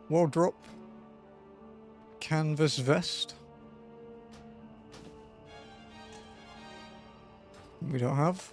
A: Wall drop. Canvas vest. We don't have.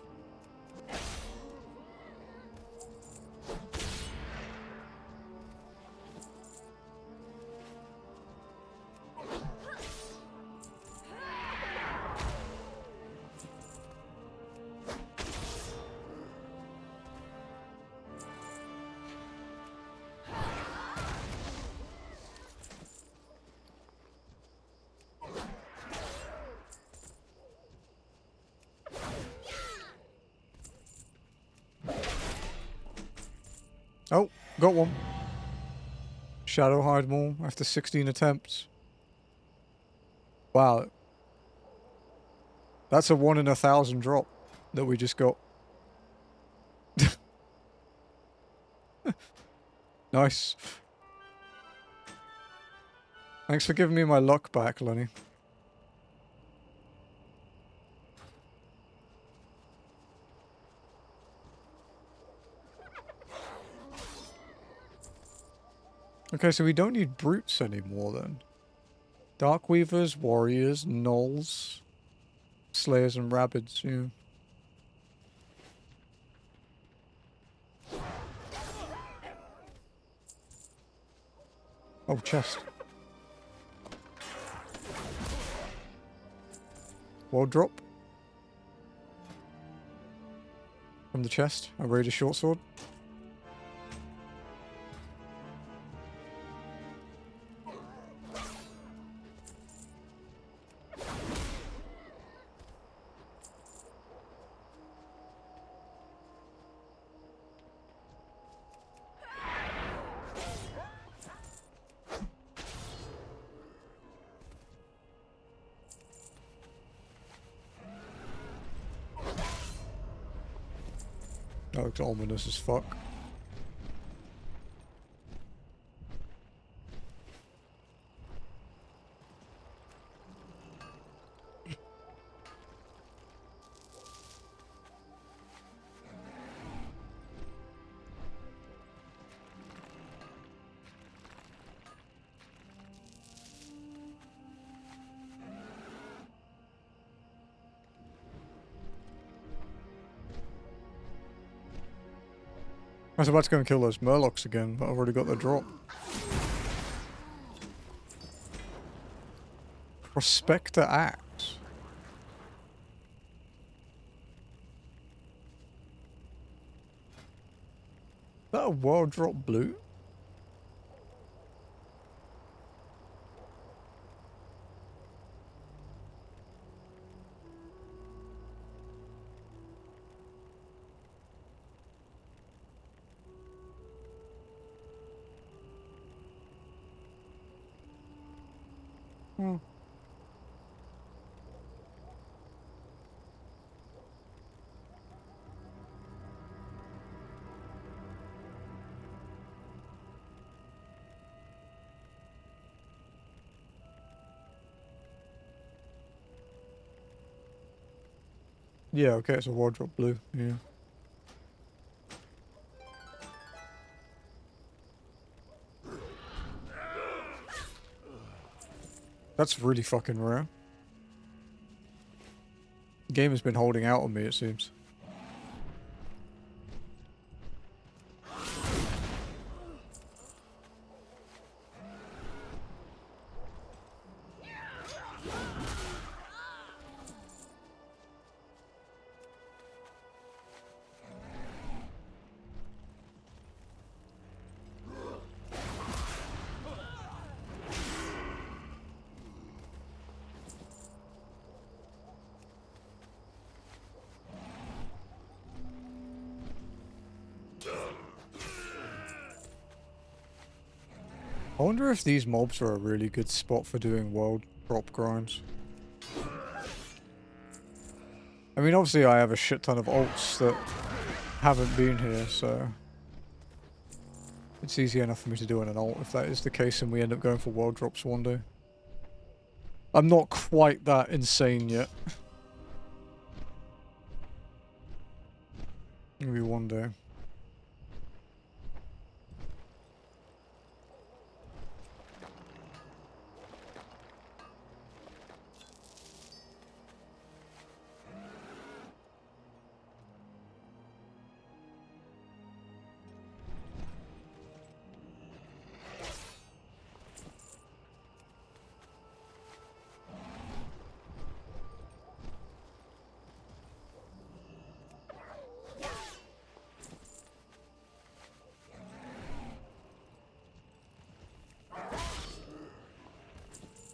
A: Oh, got one. Shadow hide more after 16 attempts. Wow. That's a 1 in 1,000 drop that we just got. Nice. Thanks for giving me my luck back, Lenny. Okay, so we don't need brutes anymore then. Darkweavers, warriors, gnolls, slayers and rabbits, yeah. Oh, chest. World drop. From the chest, a raider short sword. That looks ominous as fuck. I was about to go and kill those murlocs again, but I've already got the drop. Prospector Axe. Is that a world drop blue? Hmm. Yeah, okay, it's a wardrop blue, yeah. That's really fucking rare. The game has been holding out on me, it seems. I wonder if these mobs are a really good spot for doing world drop grinds. I mean, obviously I have a shit ton of alts that haven't been here, so it's easy enough for me to do in an alt if that is the case and we end up going for world drops one day. I'm not quite that insane yet. Maybe one day.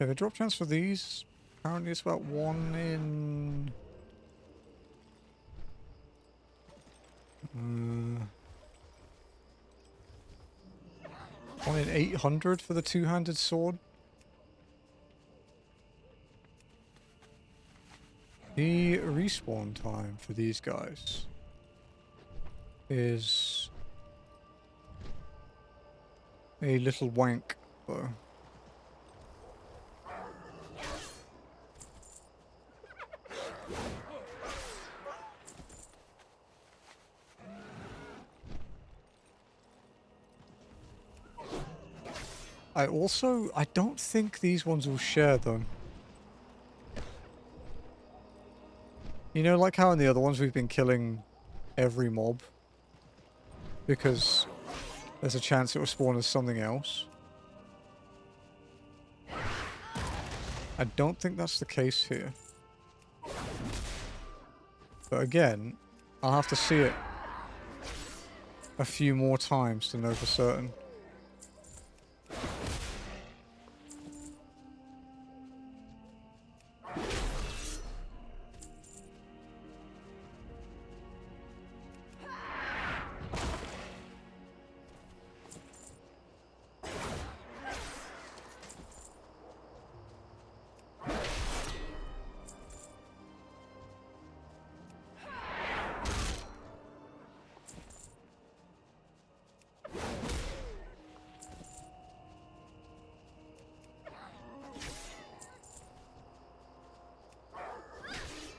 A: Yeah, the drop chance for these, apparently it's about 1 in... Wanted 800 for the two-handed sword. The respawn time for these guys is a little wank, though. I don't think these ones will share them. You know, like how in the other ones we've been killing every mob because there's a chance it will spawn as something else. I don't think that's the case here. But again, I'll have to see it a few more times to know for certain.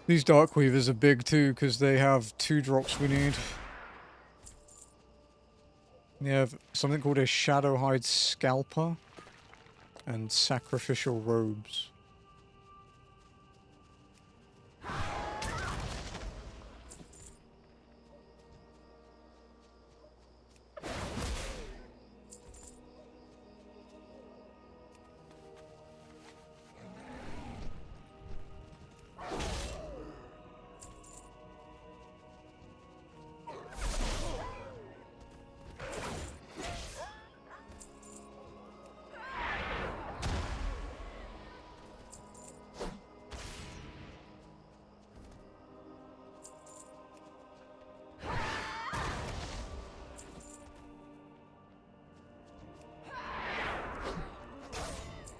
A: These Dark Weavers are big too, because they have 2 drops we need. They have something called a Shadowhide Scalper and Sacrificial Robes.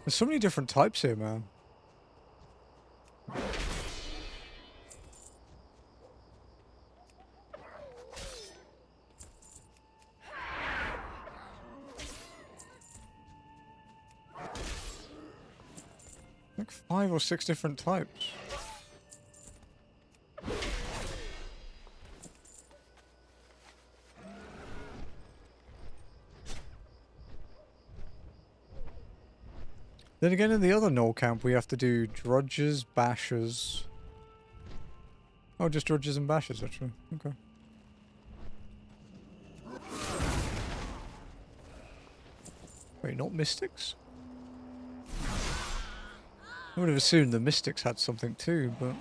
A: There's so many different types here, man. Like 5 or 6 different types. Then again, in the other Knoll camp, we have to do drudges, bashers. Oh, just drudges and bashers, actually. Okay. Wait, not mystics? I would have assumed the mystics had something too, but...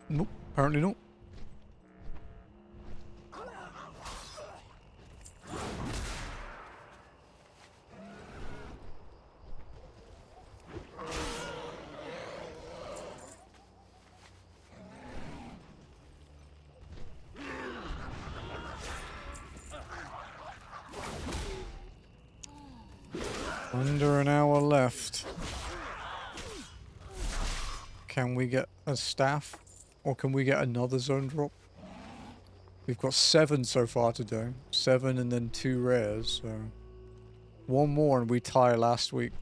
A: Nope, apparently not. Under an hour left. Can we get a staff? Or can we get another zone drop? We've got 7 so far to do. 7 and then 2 rares, so... 1 more and we tie last week.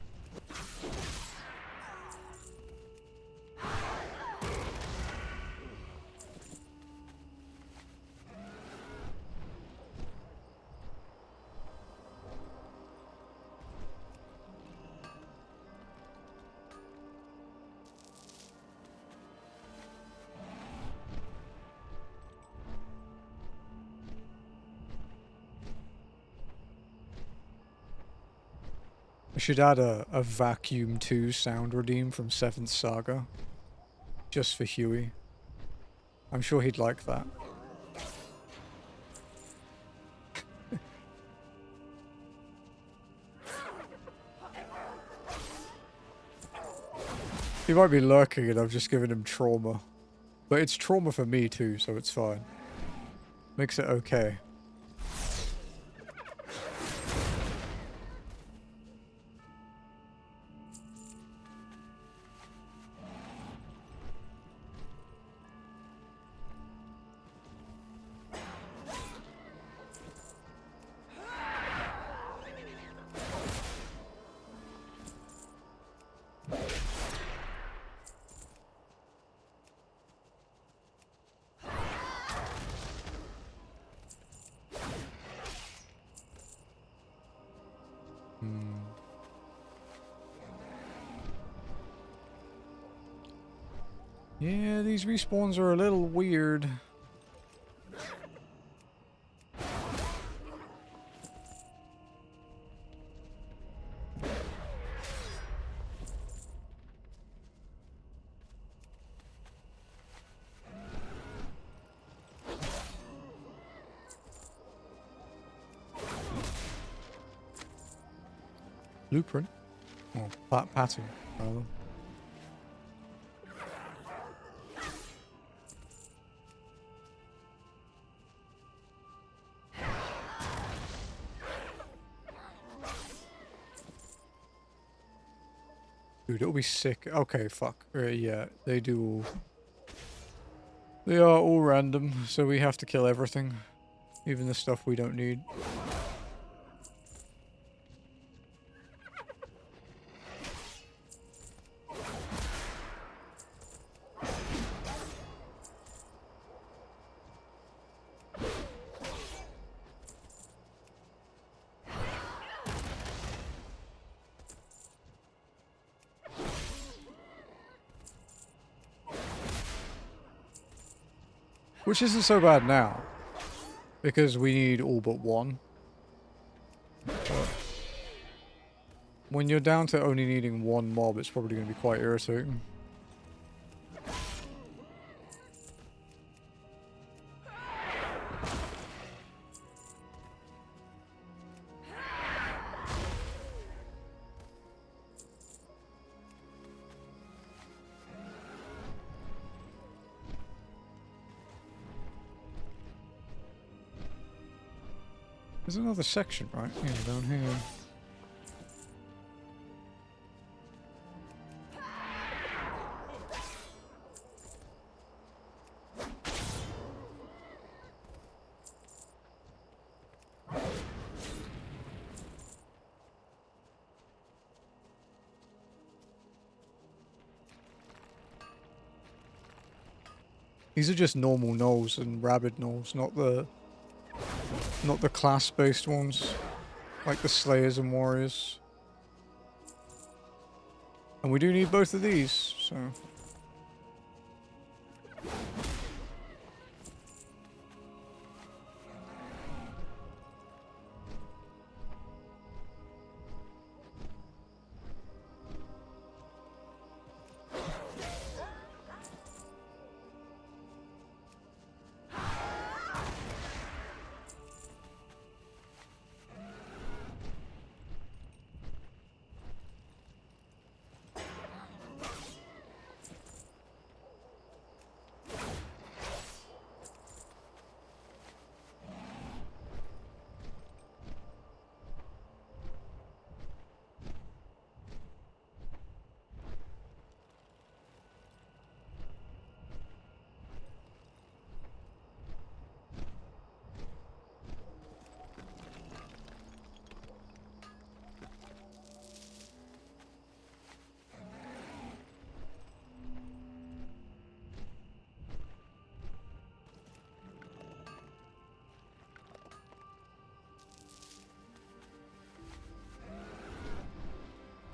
A: I should add a Vacuum 2 sound redeem from 7th Saga. Just for Huey. I'm sure he'd like that. He might be lurking and I've just given him trauma. But it's trauma for me too, so it's fine. Makes it okay. Yeah, these respawns are a little weird. Blueprint? Oh, pattern, rather. Dude, it'll be sick. Okay, fuck. Yeah, they do. They are all random, so we have to kill everything. Even the stuff we don't need. Which isn't so bad now. Because we need all but one. But when you're down to only needing one mob, it's probably going to be quite irritating. There's another section, right? Yeah, down here. These are just normal gnolls and rabid gnolls, not the class-based ones, like the Slayers and Warriors. And we do need both of these, so...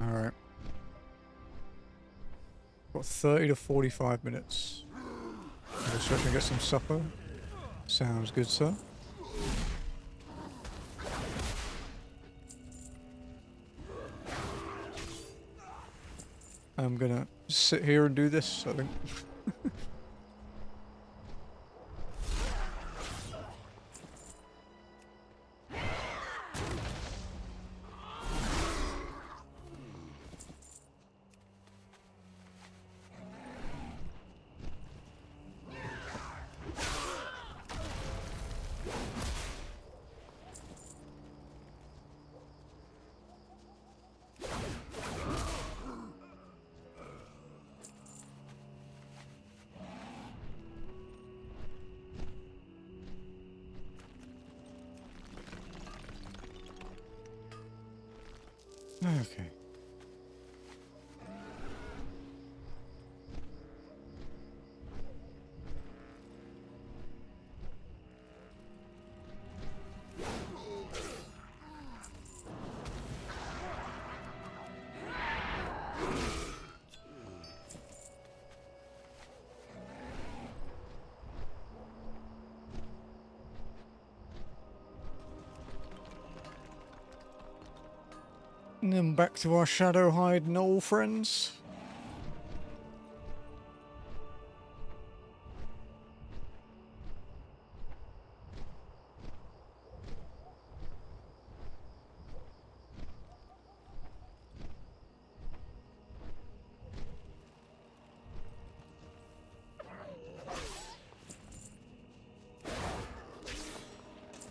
A: Alright. Got 30 to 45 minutes. We'll stretch and get some supper. Sounds good, sir. I'm gonna sit here and do this, I think. Okay. And then back to our Shadowhide Knoll friends.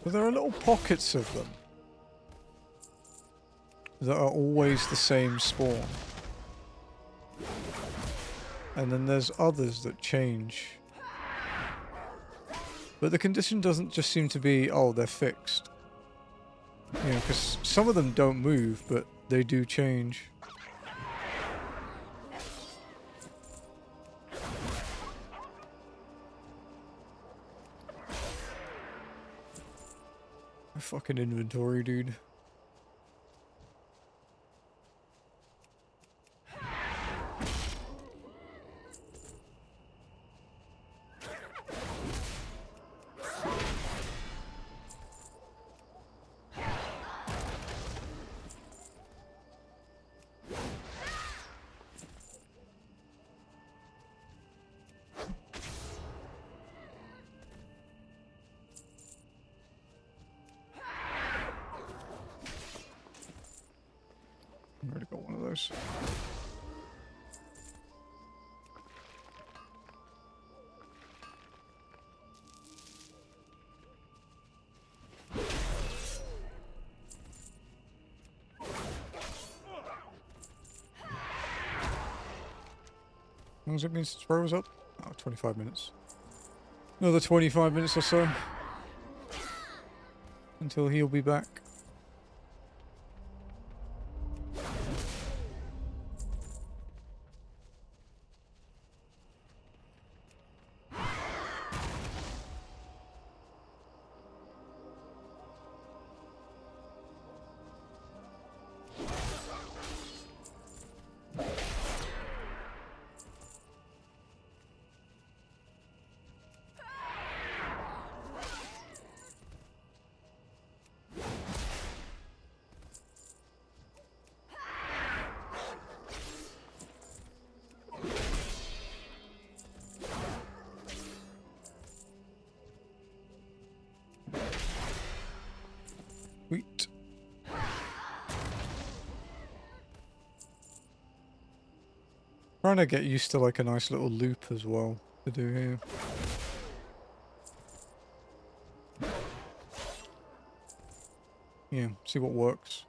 A: But there are little pockets of them that are always the same spawn. And then there's others that change. But the condition doesn't just seem to be, oh, they're fixed. You know, because some of them don't move, but they do change. My fucking inventory, dude. I already got one of those. How long has it been since Bro was up? Oh, 25 minutes. Another 25 minutes or so. Until he'll be back. Sweet. Trying to get used to like a nice little loop as well to do here. Yeah, see what works.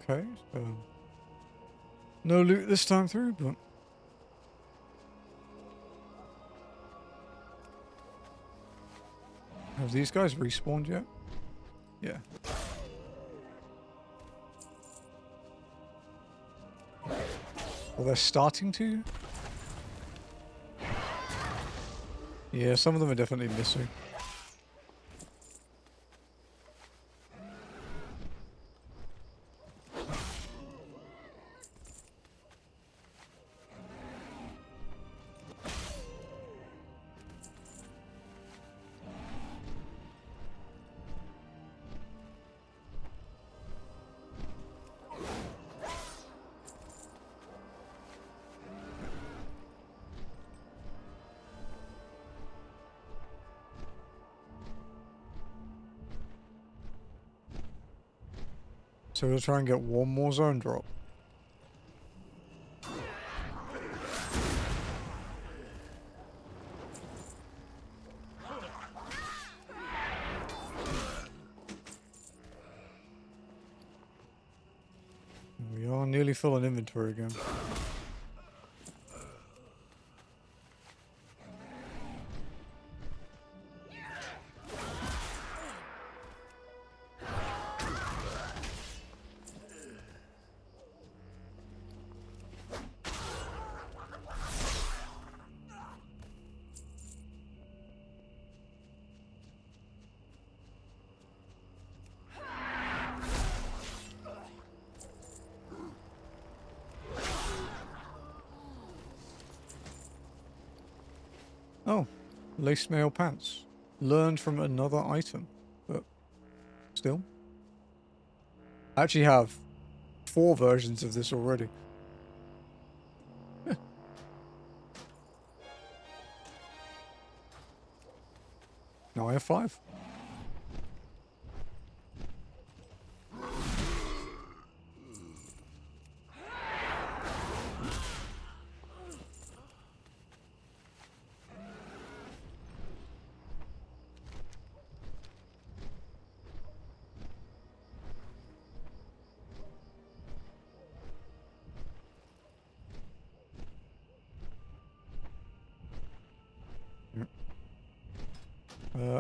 A: Okay, so no loot this time through, but have these guys respawned yet? Yeah. Well, they're starting to? Yeah, some of them are definitely missing. So we'll try and get one more zone drop. We are nearly full on inventory again. Oh, lace mail pants. Learned from another item, but still. I actually have 4 versions of this already. Now I have 5.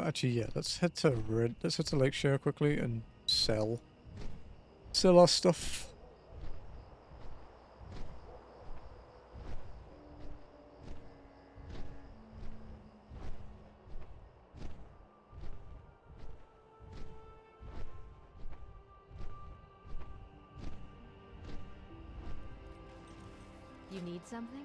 A: Actually, yeah, let's head to Lakeshare quickly and sell our stuff.
B: You need something?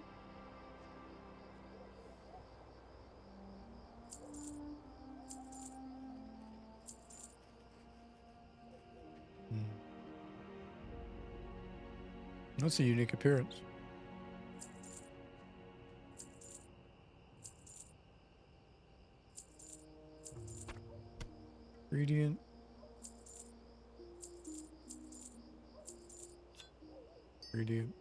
A: That's a unique appearance. Gradient. Gradient.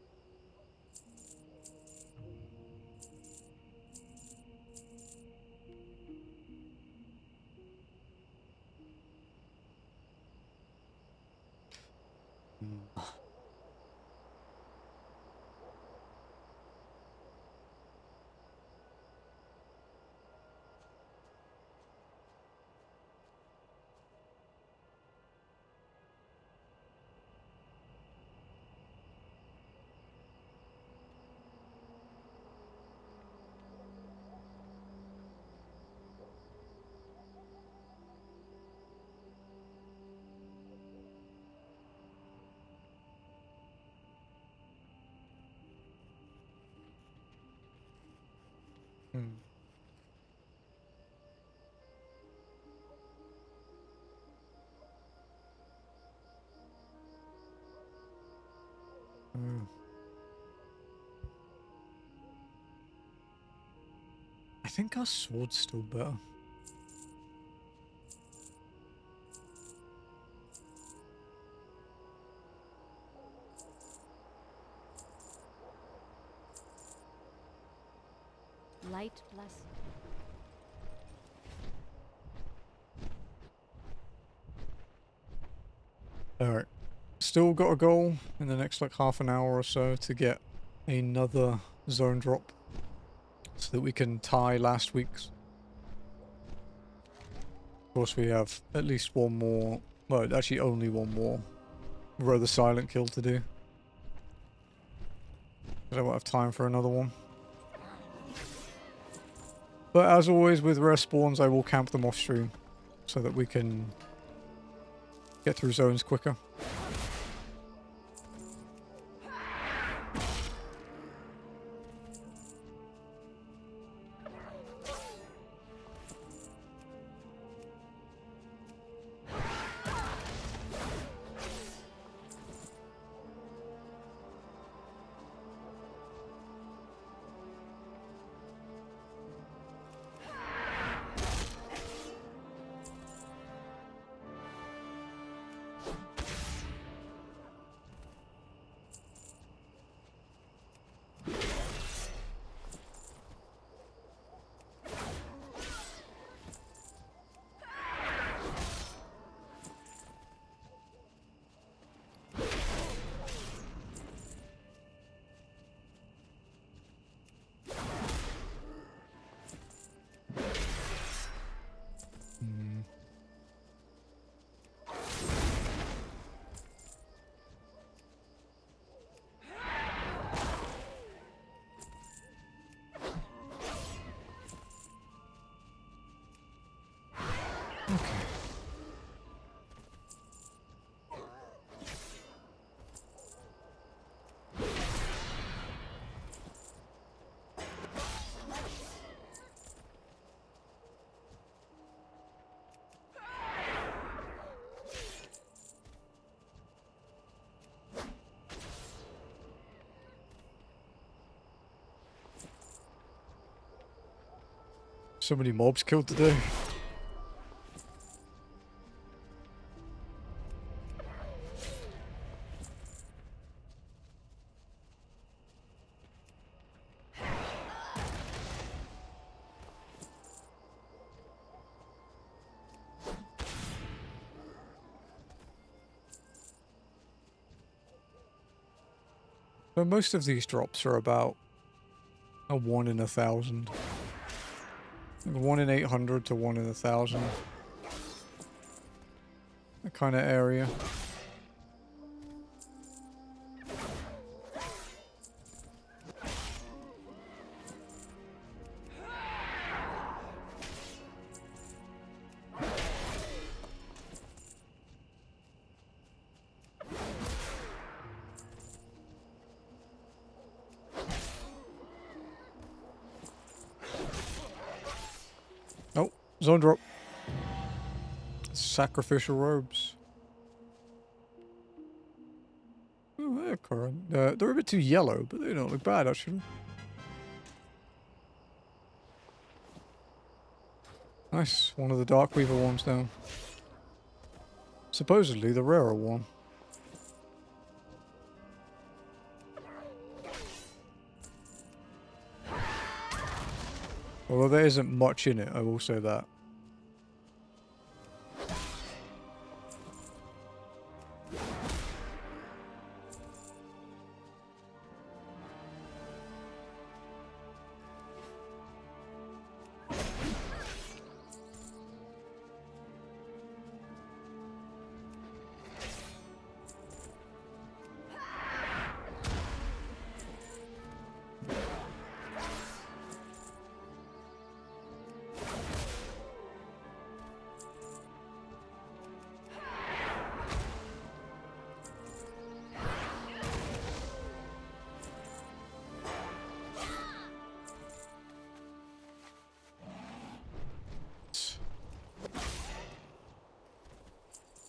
A: I think our sword's still better.
B: Light bless.
A: Alright. Still got a goal in the next like half an hour or so to get another zone drop so that we can tie last week's. Of course we have at least one more, well actually only one more Row the Silent kill to do. I won't have time for another one. But as always with rare spawns I will camp them off stream so that we can get through zones quicker. So many mobs killed today. So most of these drops are about a 1 in 1,000. 1 in 800 to 1 in 1,000. That kind of area. Oh, zone drop. Sacrificial robes. Oh, they're current. They're a bit too yellow, but they don't look bad actually. Nice. One of the Darkweaver ones down. Supposedly the rarer one. Although there isn't much in it, I will say that.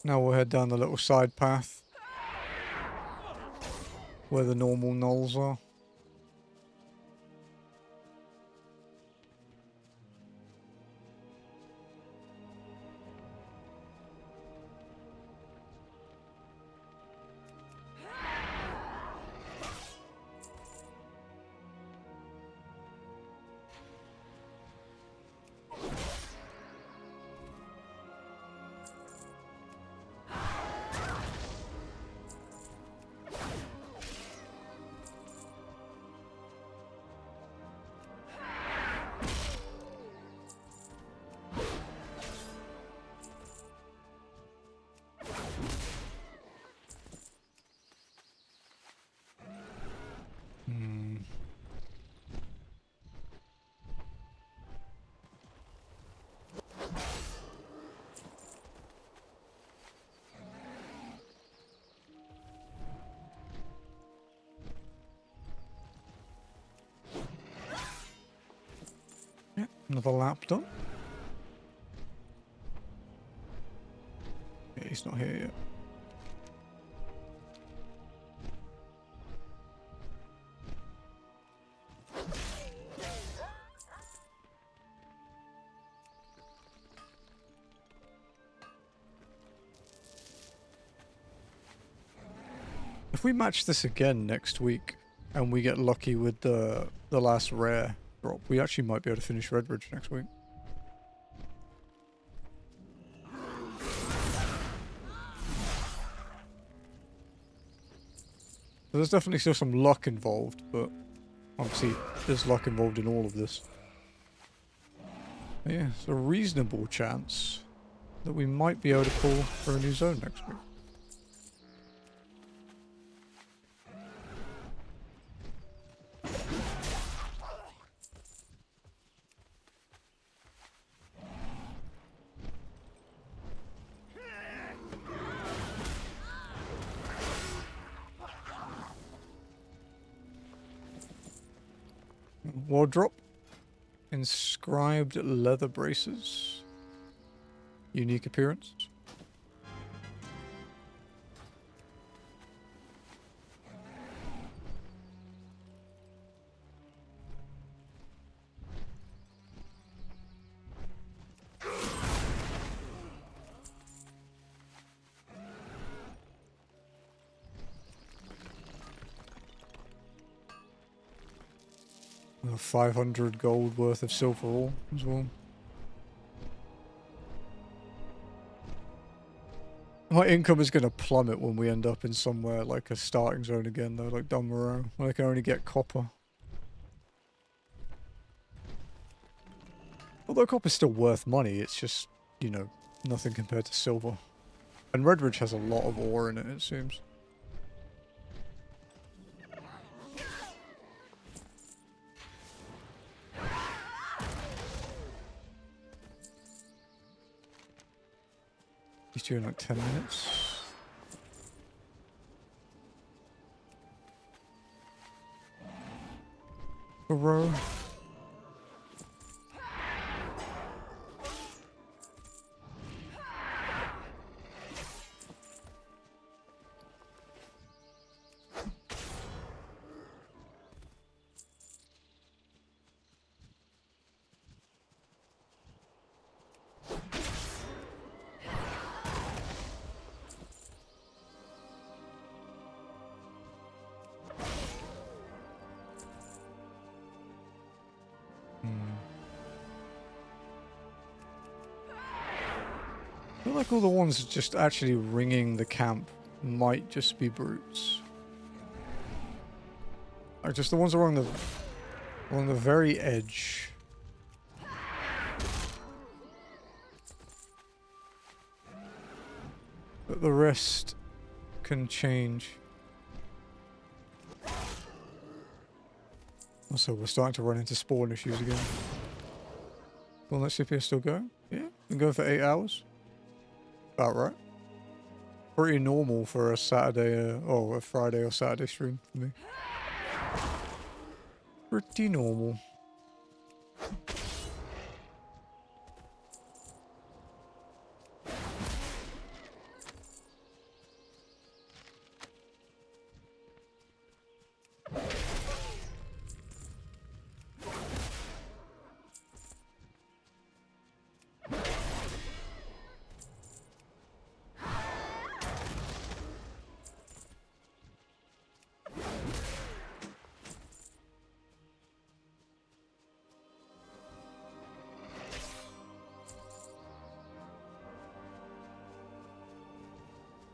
A: Now we'll head down the little side path where the normal gnolls are. Yeah, another lap done. Yeah, he's not here yet. If we match this again next week and we get lucky with the last rare drop, we actually might be able to finish Redridge next week. So there's definitely still some luck involved, but obviously there's luck involved in all of this. But yeah, it's a reasonable chance that we might be able to pull for a new zone next week. Wardrop. Inscribed leather braces. Unique appearance. 500 gold worth of silver ore as well. My income is going to plummet when we end up in somewhere like a starting zone again, though, like Dunmorrow, where I can only get copper. Although copper's still worth money, it's just, you know, nothing compared to silver. And Redridge has a lot of ore in it, it seems. He's due in like 10 minutes. A row. I feel like all the ones just actually ringing the camp might just be brutes. Like just the ones along the very edge. But the rest can change. Also, we're starting to run into spawn issues again. Will that CPS still go? Yeah, been going for 8 hours. About right. Pretty normal for a Saturday, or a Friday or Saturday stream for me. Pretty normal.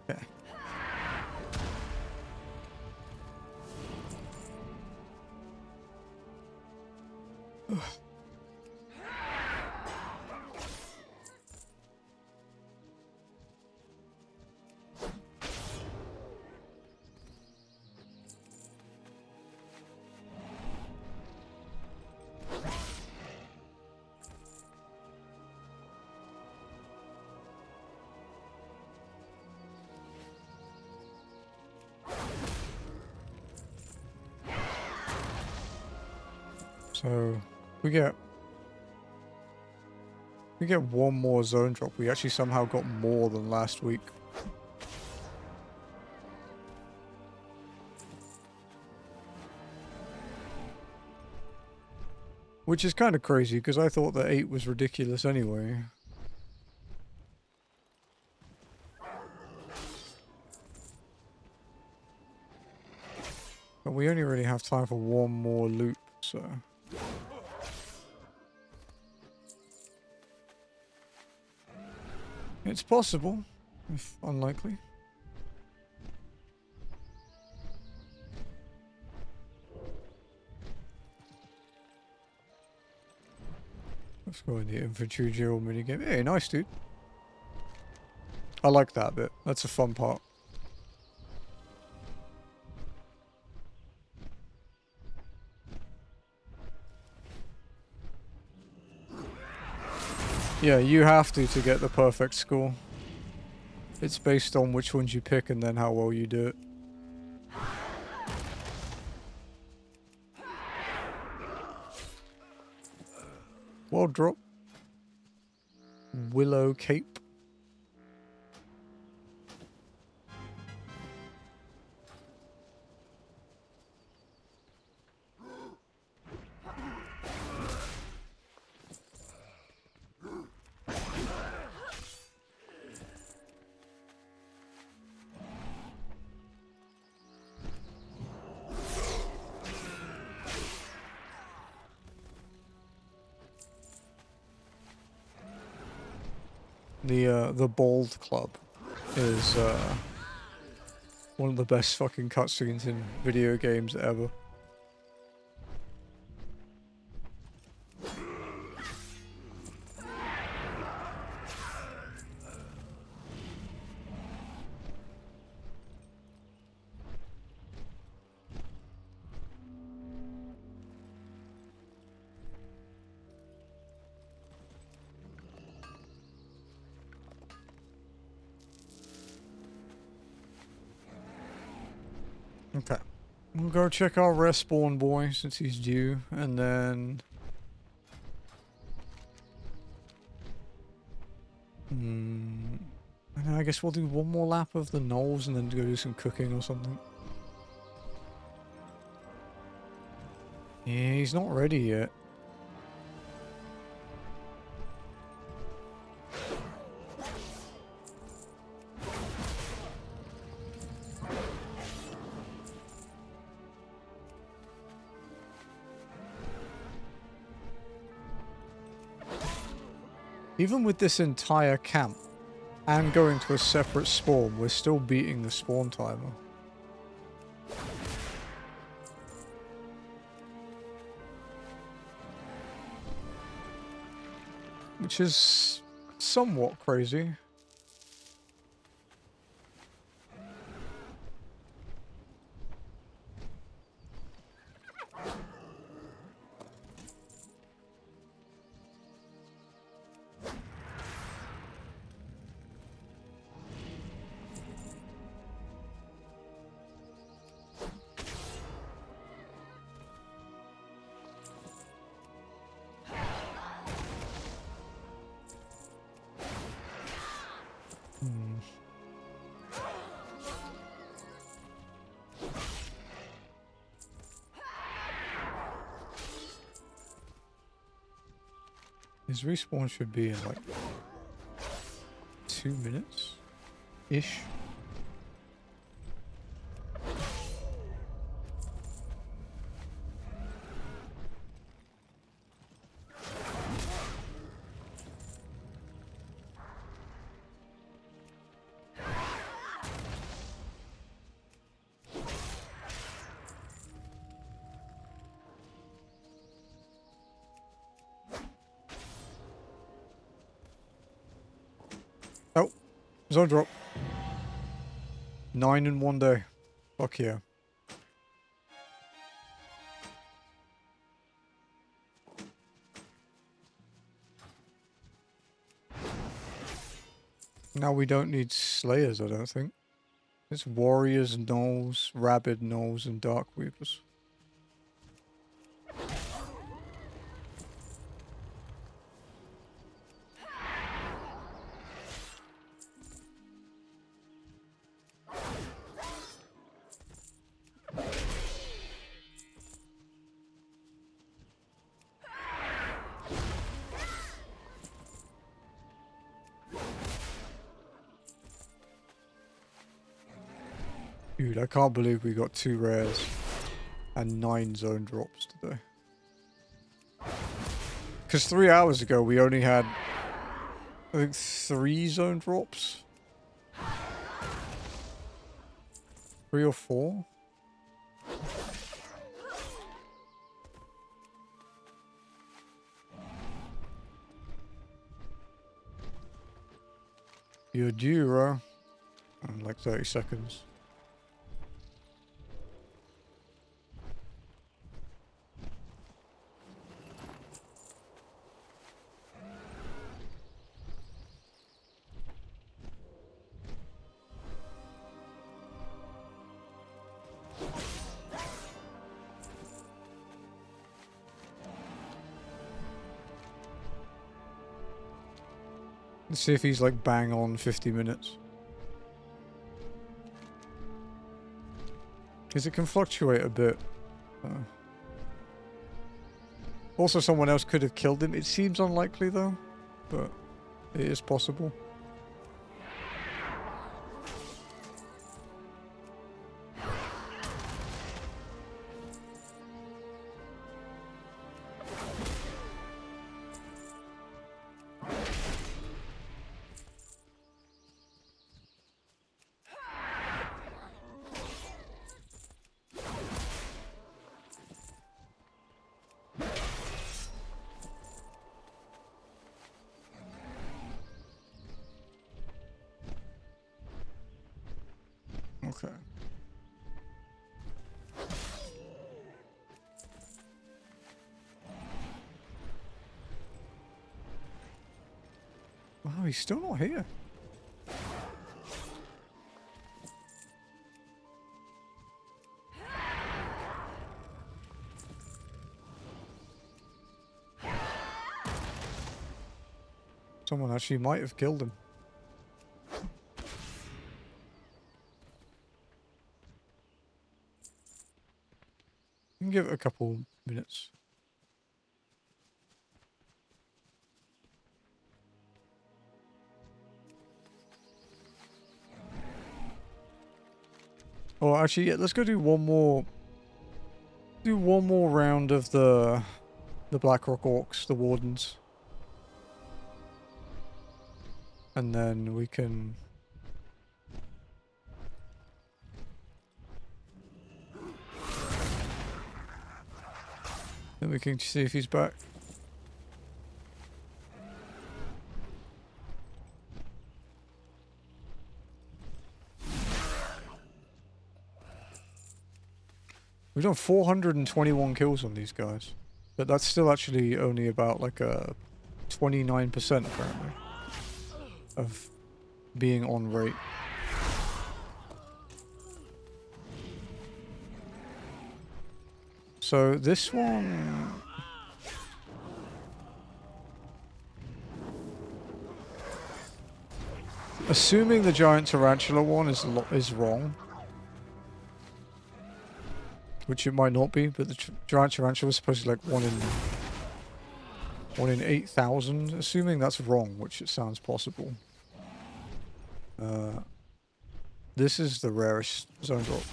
A: Okay. So we get one more zone drop. We actually somehow got more than last week. Which is kind of crazy because I thought that 8 was ridiculous anyway. But we only really have time for one more loop, so... It's possible, if unlikely. Let's go in the infantry drill minigame. Hey, nice, dude. I like that bit. That's a fun part. Yeah, you have to get the perfect score. It's based on which ones you pick and then how well you do it. Well drop. Willow Cape. The Bald Club is one of the best fucking cutscenes in video games ever. Okay. We'll go check our respawn boy since he's due, and then... and I guess we'll do one more lap of the knolls and then go do some cooking or something. Yeah, he's not ready yet. Even with this entire camp and going to a separate spawn, we're still beating the spawn timer. Which is somewhat crazy. His respawn should be in like 2 minutes-ish. Oh, zone drop. 9 in 1 day. Fuck yeah. Now we don't need Slayers, I don't think. It's Warriors, Gnolls, Rabid Gnolls, and Dark Weavers. Dude, I can't believe we got 2 rares and 9 zone drops today. Because 3 hours ago we only had, I think, 3 zone drops? 3 or 4? You're due, bro. In like 30 seconds. Let's see if he's like bang on 50 minutes. Because it can fluctuate a bit. Also, someone else could have killed him. It seems unlikely though, but it is possible. Okay. Wow, he's still not here. Someone actually might have killed him. You can give it a couple minutes. Oh, actually, yeah, let's go do one more. Do one more round of the Blackrock Orcs, the Wardens. And then we can... Then we can see if he's back. We've done 421 kills on these guys. But that's still actually only about like a 29% apparently of being on rate. So this one... Assuming the giant tarantula one is wrong, which it might not be, but the giant tarantula was supposed to be like one in 8,000. Assuming that's wrong, which it sounds possible. This is the rarest zone drop.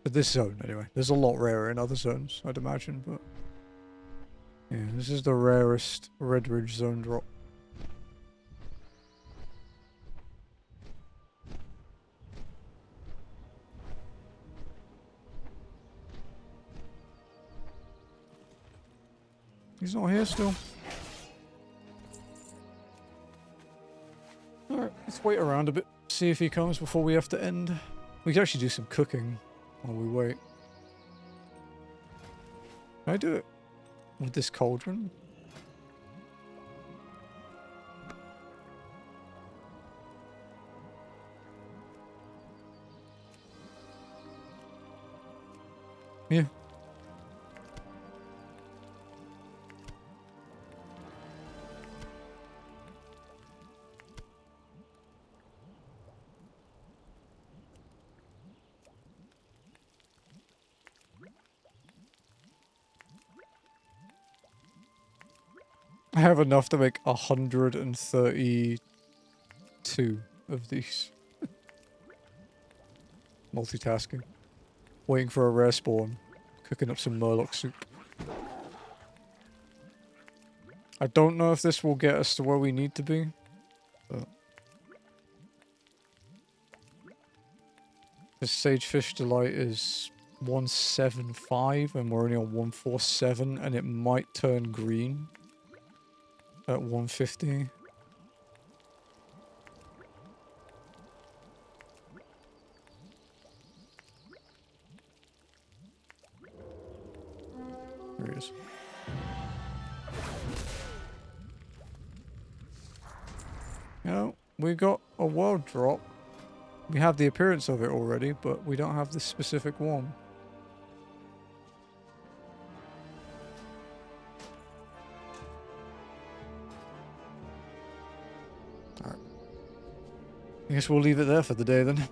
A: But this zone, anyway. There's a lot rarer in other zones, I'd imagine, but... Yeah, this is the rarest Redridge zone drop. He's not here still. Alright, let's wait around a bit. See if he comes before we have to end. We could actually do some cooking while we wait. Can I do it with this cauldron? Yeah. I have enough to make 132 of these. Multitasking. Waiting for a rare spawn. Cooking up some Murloc soup. I don't know if this will get us to where we need to be. But the Sagefish Delight is 175 and we're only on 147 and it might turn green at 150. There he is. Now, we got a world drop. We have the appearance of it already, but we don't have the specific one. Alright. I guess we'll leave it there for the day then.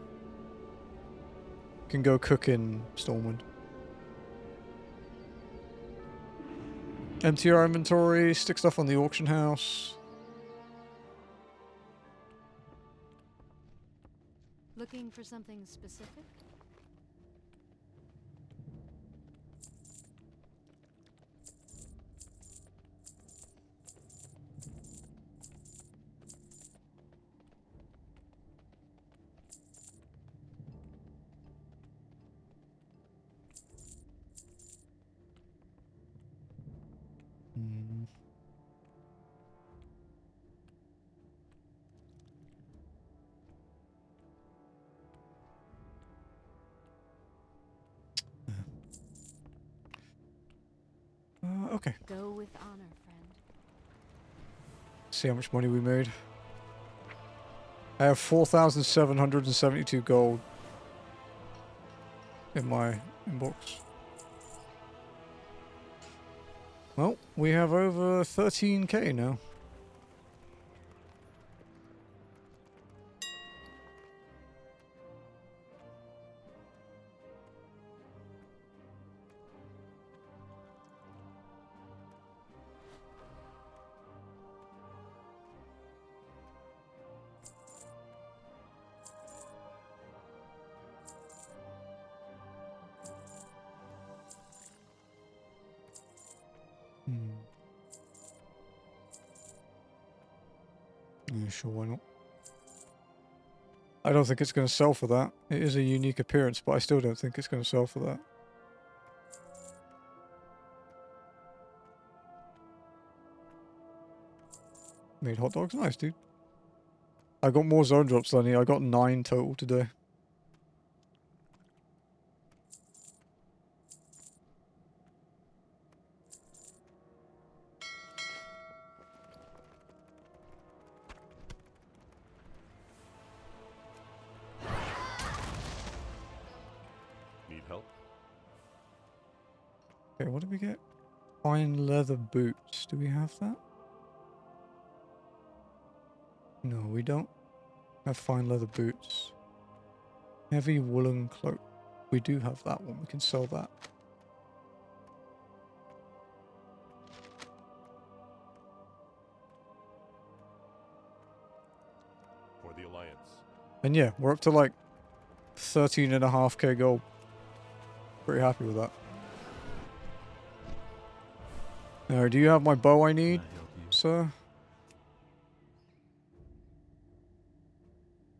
A: Can go cook in Stormwind. Empty our inventory, stick stuff on the auction house.
B: Looking for something specific?
A: Okay.
B: Go with honor, friend.
A: See how much money we made. I have 4,772 gold in my inbox. Well, we have over 13k now. Yeah, sure, why not? I don't think it's going to sell for that. It is a unique appearance, but I still don't think it's going to sell for that. Made hot dogs? Nice, dude. I got more zone drops than you. I got 9 total today.
F: Need help?
A: Okay, what did we get? Fine leather boots. Do we have that? No, we don't have fine leather boots. Heavy woolen cloak. We do have that one. We can sell that.
F: For the Alliance.
A: And yeah, we're up to like 13.5k gold. Pretty happy with that. Now, do you have my bow I need,
C: Can I help you?
A: sir?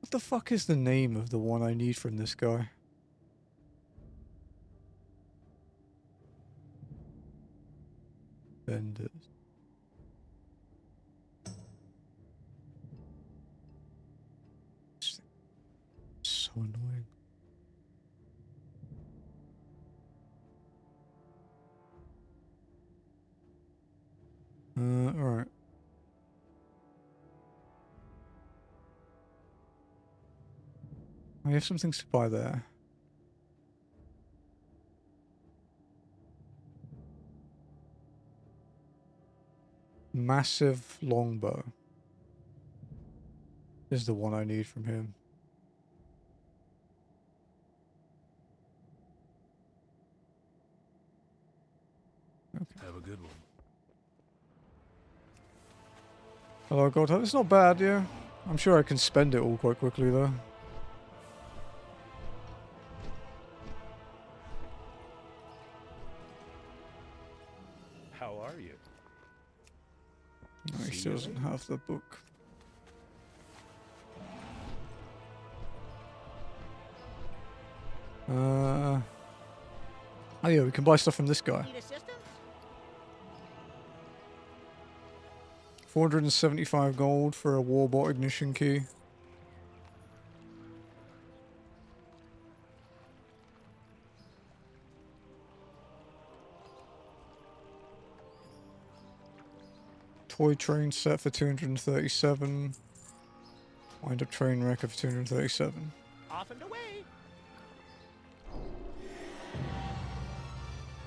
A: What the fuck is the name of the one I need from this guy? Vendors. So annoying. Alright. I have some things to buy there. Massive longbow is the one I need from him.
C: Have a good one.
A: Hello, God. It's not bad, yeah. I'm sure I can spend it all quite quickly, though.
E: How are you?
A: No, he
E: See
A: still
E: you
A: doesn't
E: later.
A: have the book. Oh yeah, we can buy stuff from this guy.
D: Need assistance?
A: 475 gold for a warbot ignition key. Toy train set for 237. Wind up train wrecker for 237.
D: Off and away.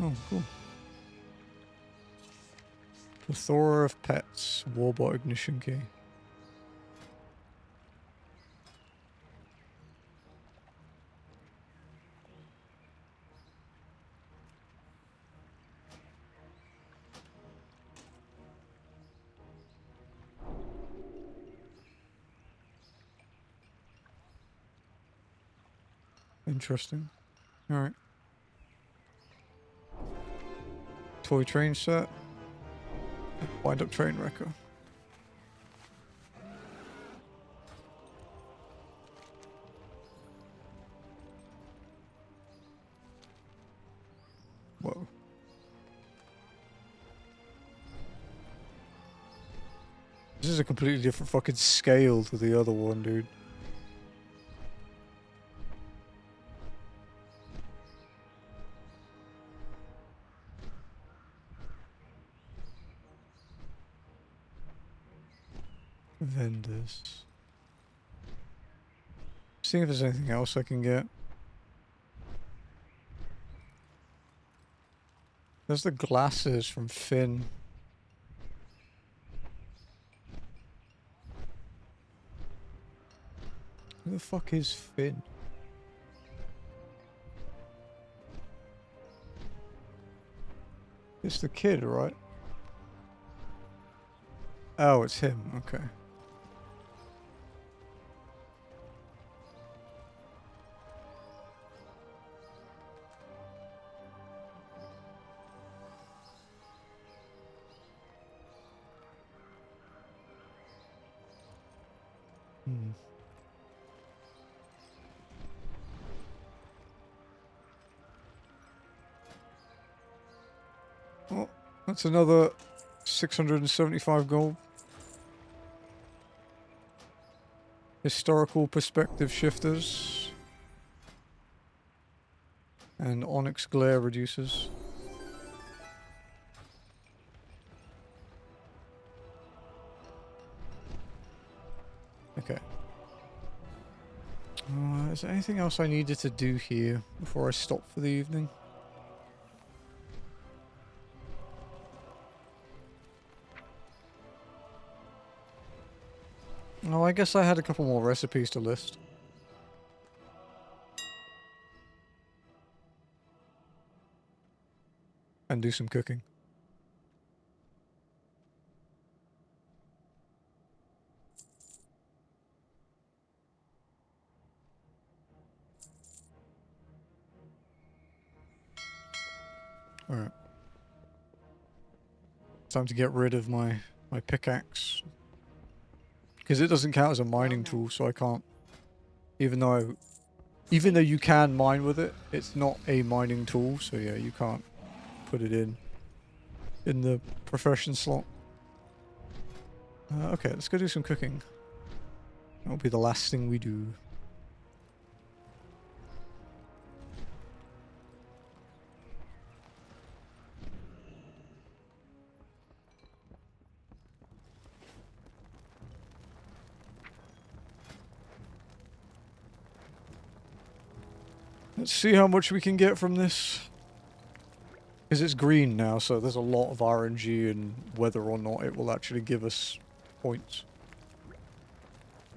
A: Oh, cool. Plethora of pets. Warbot ignition key. Interesting. Alright. Toy train set. Wind up train wrecker. Whoa. This is a completely different fucking scale to the other one, dude. Vendors. See if there's anything else I can get. There's the glasses from Finn. Who the fuck is Finn? It's the kid, right? Oh, it's him. Okay. Hmm. Oh, that's another 675 gold. Historical perspective shifters. And onyx glare reducers. Okay. Is there anything else I needed to do here before I stop for the evening? Oh, I guess I had a couple more recipes to list. And do some cooking. Alright. Time to get rid of my pickaxe. Because it doesn't count as a mining tool, so I can't. Even though you can mine with it, it's not a mining tool, so yeah, you can't put it in the profession slot. Okay, let's go do some cooking. That'll be the last thing we do. Let's see how much we can get from this. Because it's green now, so there's a lot of RNG in whether or not it will actually give us points.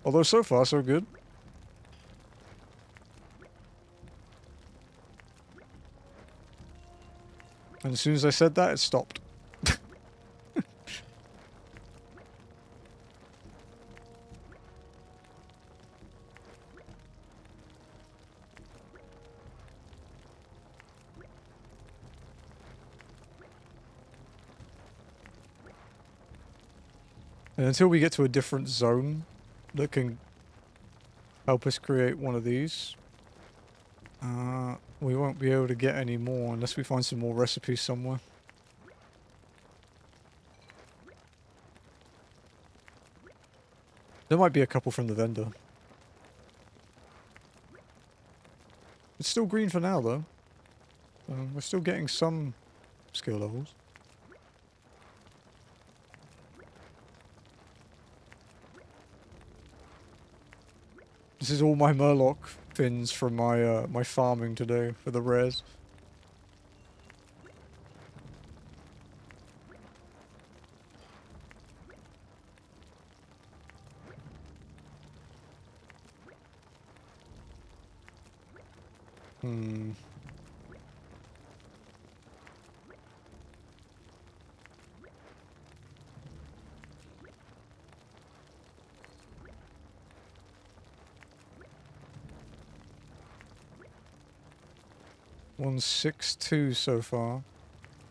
A: Although so far, so good. And as soon as I said that, it stopped. And until we get to a different zone that can help us create one of these, we won't be able to get any more unless we find some more recipes somewhere. There might be a couple from the vendor. It's still green for now, though. We're still getting some skill levels. This is all my Murloc fins from my my farming today for the rares. Hmm. One 6-2 so far.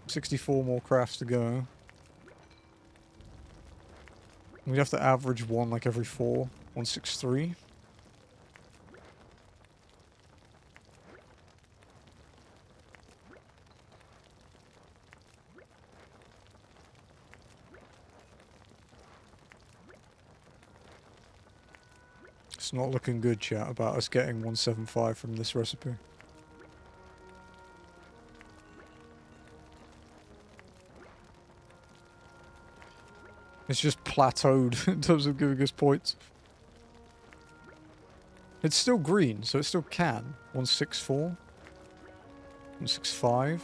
A: 64 more crafts to go. We'd have to average one like every 4. 163. It's not looking good, chat, about us getting 175 from this recipe. It's just plateaued in terms of giving us points. It's still green, so it still can. 164. 165.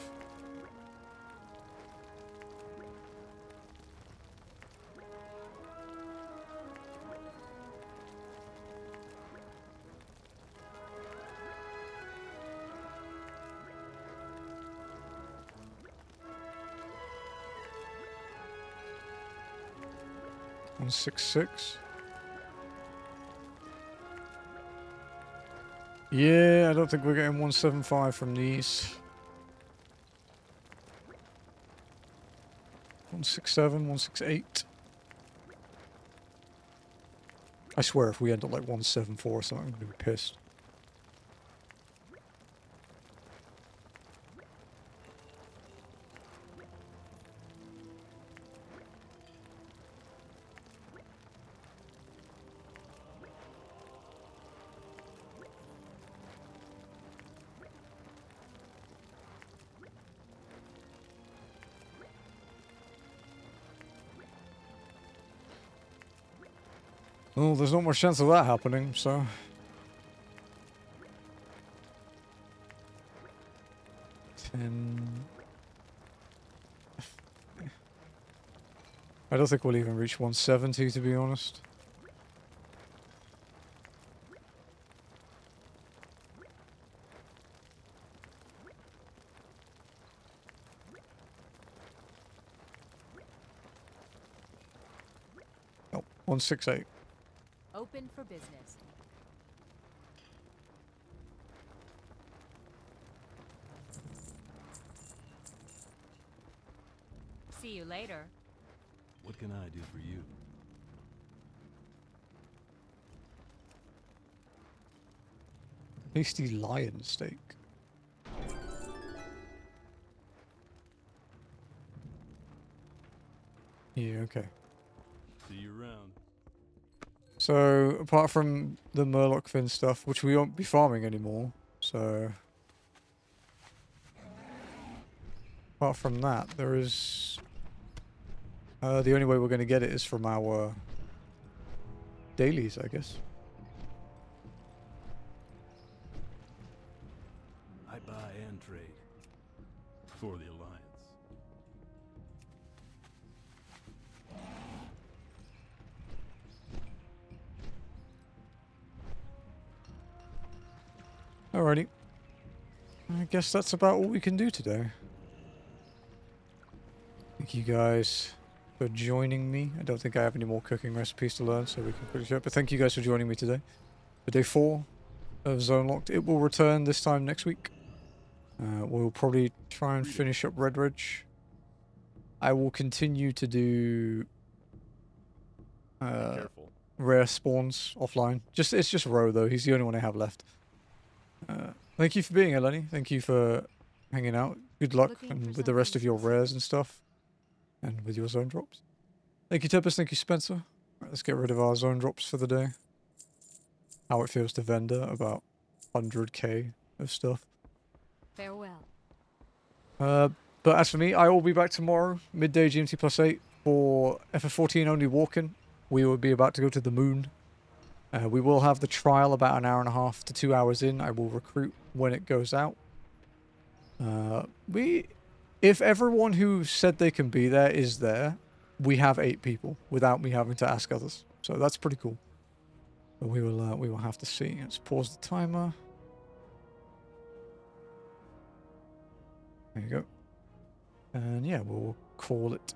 A: One 6-6. Yeah, I don't think we're getting 175 from these. 167, 168. I swear if we end up like 174 or something, I'm gonna be pissed. Well, there's not much chance of that happening, so... I don't think we'll even reach 170, to be honest. Oh, 168.
B: Open for business. See you later.
C: What can I do for you?
A: Tasty lion steak. Yeah, okay.
C: See you around.
A: So, apart from the Murloc fin stuff, which we won't be farming anymore, so... Apart from that, there is... the only way we're going to get it is from our dailies, I guess.
C: I buy and trade. For the Alliance.
A: Alrighty. I guess that's about all we can do today. Thank you guys for joining me. I don't think I have any more cooking recipes to learn, so we can quickly share. But thank you guys for joining me today. For day 4 of Zonelocked. It will return this time next week. We'll probably try and finish up Redridge. I will continue to do
F: Be careful.
A: rare spawns offline. It's just Ro though. He's the only one I have left. Thank you for being here, Lenny. Thank you for hanging out. Good luck
B: Looking
A: and
B: for
A: with the rest of
B: something
A: your rares
B: specific?
A: and stuff. And with your zone drops. Thank you, Tempest. Thank you, Spencer. Right, let's get rid of our zone drops for the day. How it feels to vendor about 100k of stuff.
B: Farewell.
A: But as for me, I will be back tomorrow, midday GMT +8 for FF14 only walking. We will be about to go to the moon. We will have the trial about an hour and a half to 2 hours in. I will recruit when it goes out. If everyone who said they can be there is there, we have 8 people without me having to ask others. So that's pretty cool. But we will have to see. Let's pause the timer. There you go. And yeah, we'll call it